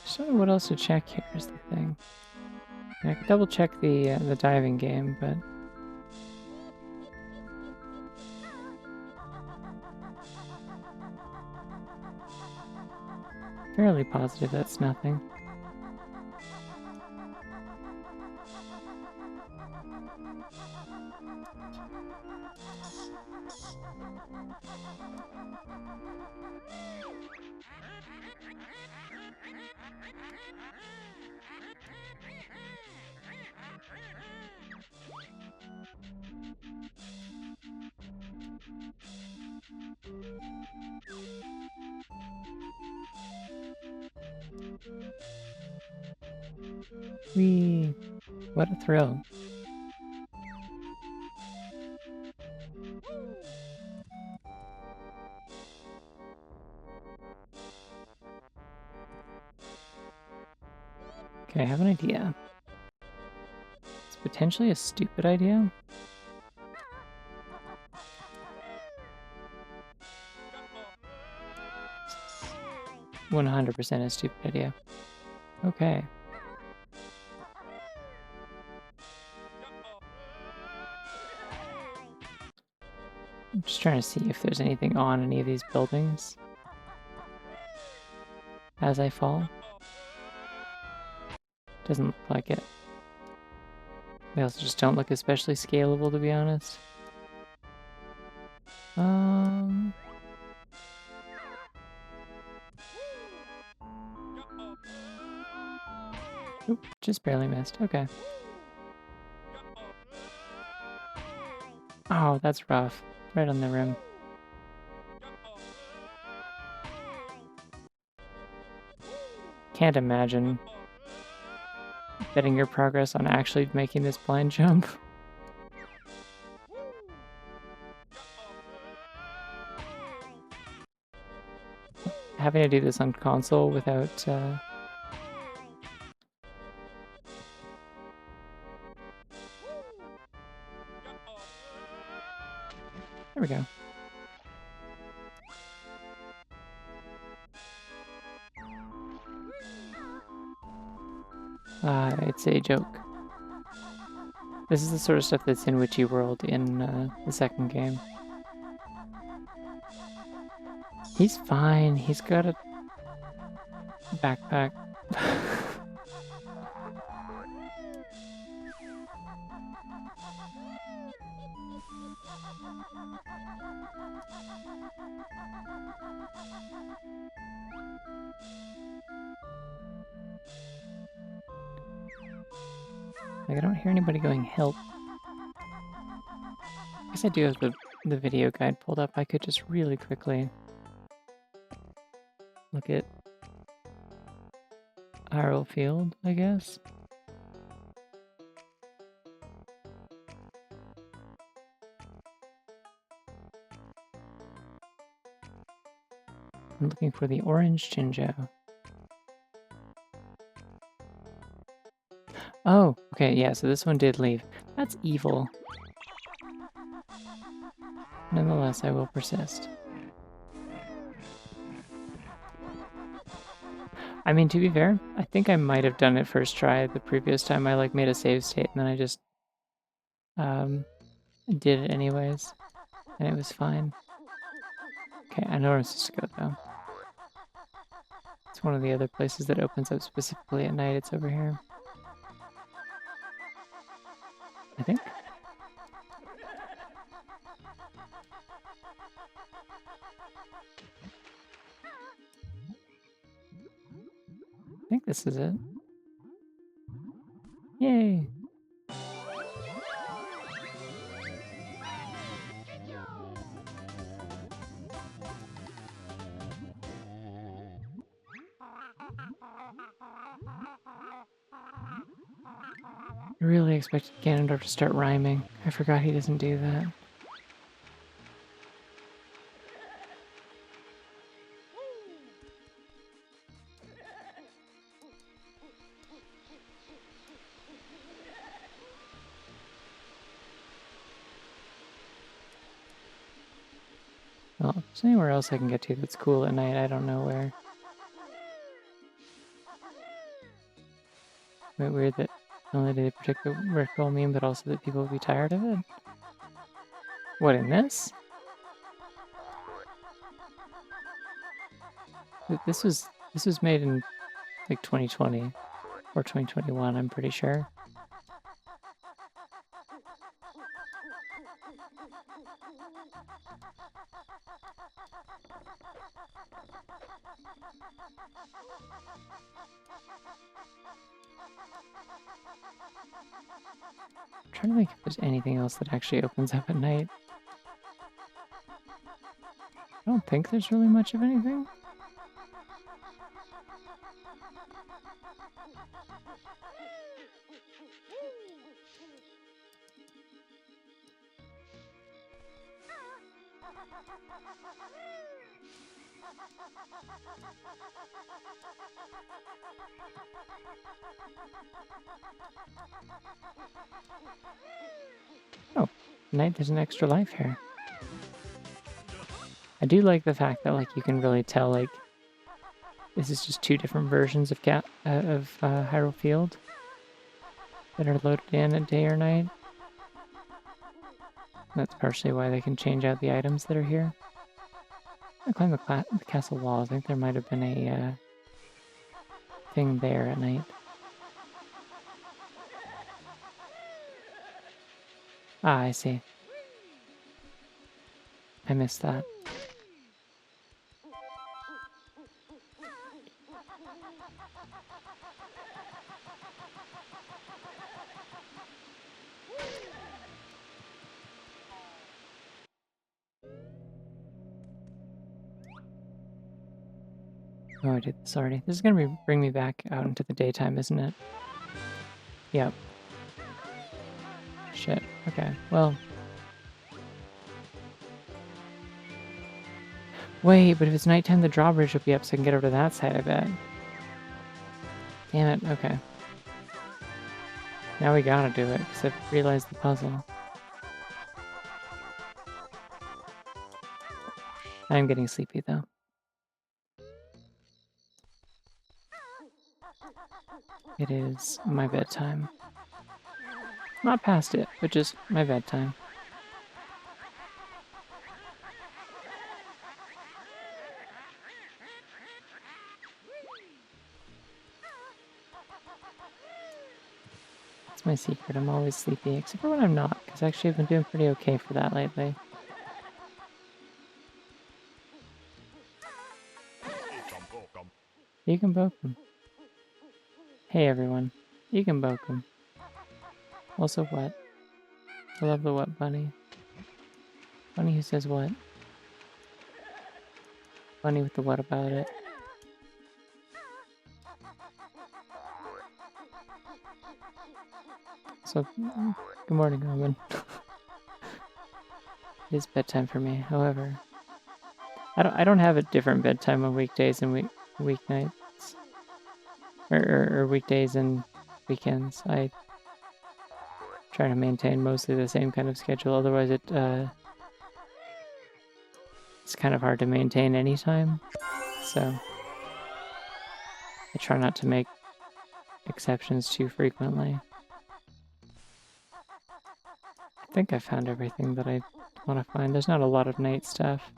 Just don't know what else to check here is the thing. I could double check the diving game, but fairly positive that's nothing. Whee! What a thrill. Okay, I have an idea. It's potentially a stupid idea. 100% a stupid idea. Okay. I'm just trying to see if there's anything on any of these buildings as I fall. Doesn't look like it. They also just don't look especially scalable, to be honest. Oop, just barely missed. Okay. Oh, that's rough. Right on the rim. Can't imagine betting your progress on actually making this blind jump. Having to do this on console without... There we go. It's a joke. This is the sort of stuff that's in Witchy World in the second game. He's fine. He's got a backpack. Like, I don't hear anybody going help. I guess I do have the video guide pulled up. I could just really quickly look at Hyrule Field, I guess. I'm looking for the orange Jinjo. Oh, okay, yeah, so this one did leave. That's evil. Nonetheless, I will persist. I mean, to be fair, I think I might have done it first try the previous time I like made a save state and then I just did it anyways, and it was fine. Okay, I know where I'm supposed to go though. It's one of the other places that opens up specifically at night. It's over here. I think. I think this is it. Yay! I really expected Ganondorf to start rhyming. I forgot he doesn't do that. Well, if there's anywhere else I can get to that's cool at night, I don't know where. Wait, weird that Not only did they predict the Rickroll meme, but also that people would be tired of it. What, in this? This was made in like 2020 or 2021, I'm pretty sure. I'm trying to think if there's anything else that actually opens up at night. I don't think there's really much of anything. Oh, night there's an extra life here. I do like the fact that like you can really tell like this is just two different versions of Hyrule Field that are loaded in at day or night. That's partially why they can change out the items that are here. I climb the castle wall. I think there might have been a thing there at night. Ah, I see. I missed that. Oh, I did this already. This is gonna bring me back out into the daytime, isn't it? Yep. Shit. Okay. Well. Wait, but if it's nighttime, the drawbridge will be up, so I can get over to that side, I bet. Damn it. Okay. Now we gotta do it, because I've realized the puzzle. I'm getting sleepy, though. It is my bedtime. Not past it, but just my bedtime. That's my secret. I'm always sleepy, except for when I'm not, because actually I've been doing pretty okay for that lately. You can poke him. Hey everyone, you can poke him. Also what? I love the what bunny. Bunny who says what? Bunny with the what about it. So, good morning, Owen. It is bedtime for me. However, I don't have a different bedtime on weekdays and weeknights, or weekdays and weekends. I try to maintain mostly the same kind of schedule. Otherwise, it's kind of hard to maintain any time. So I try not to make exceptions too frequently. I think I found everything that I want to find. There's not a lot of night stuff.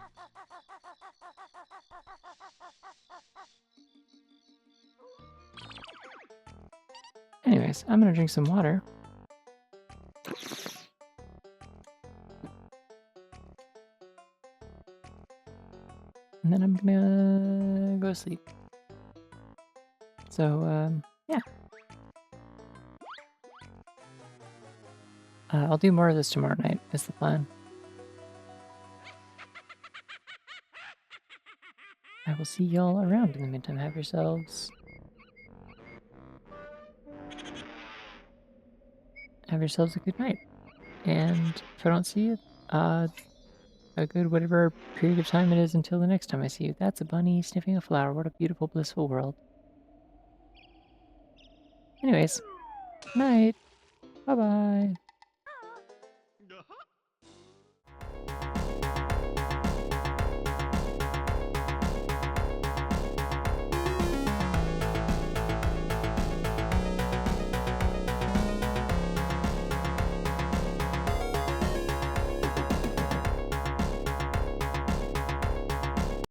Anyways, I'm gonna drink some water. And then I'm gonna go to sleep. So, yeah. I'll do more of this tomorrow night, is the plan. I will see y'all around in the meantime. Have yourselves a good night. And if I don't see you, a good whatever period of time it is until the next time I see you. That's a bunny sniffing a flower. What a beautiful, blissful world. Anyways, night. Bye-bye.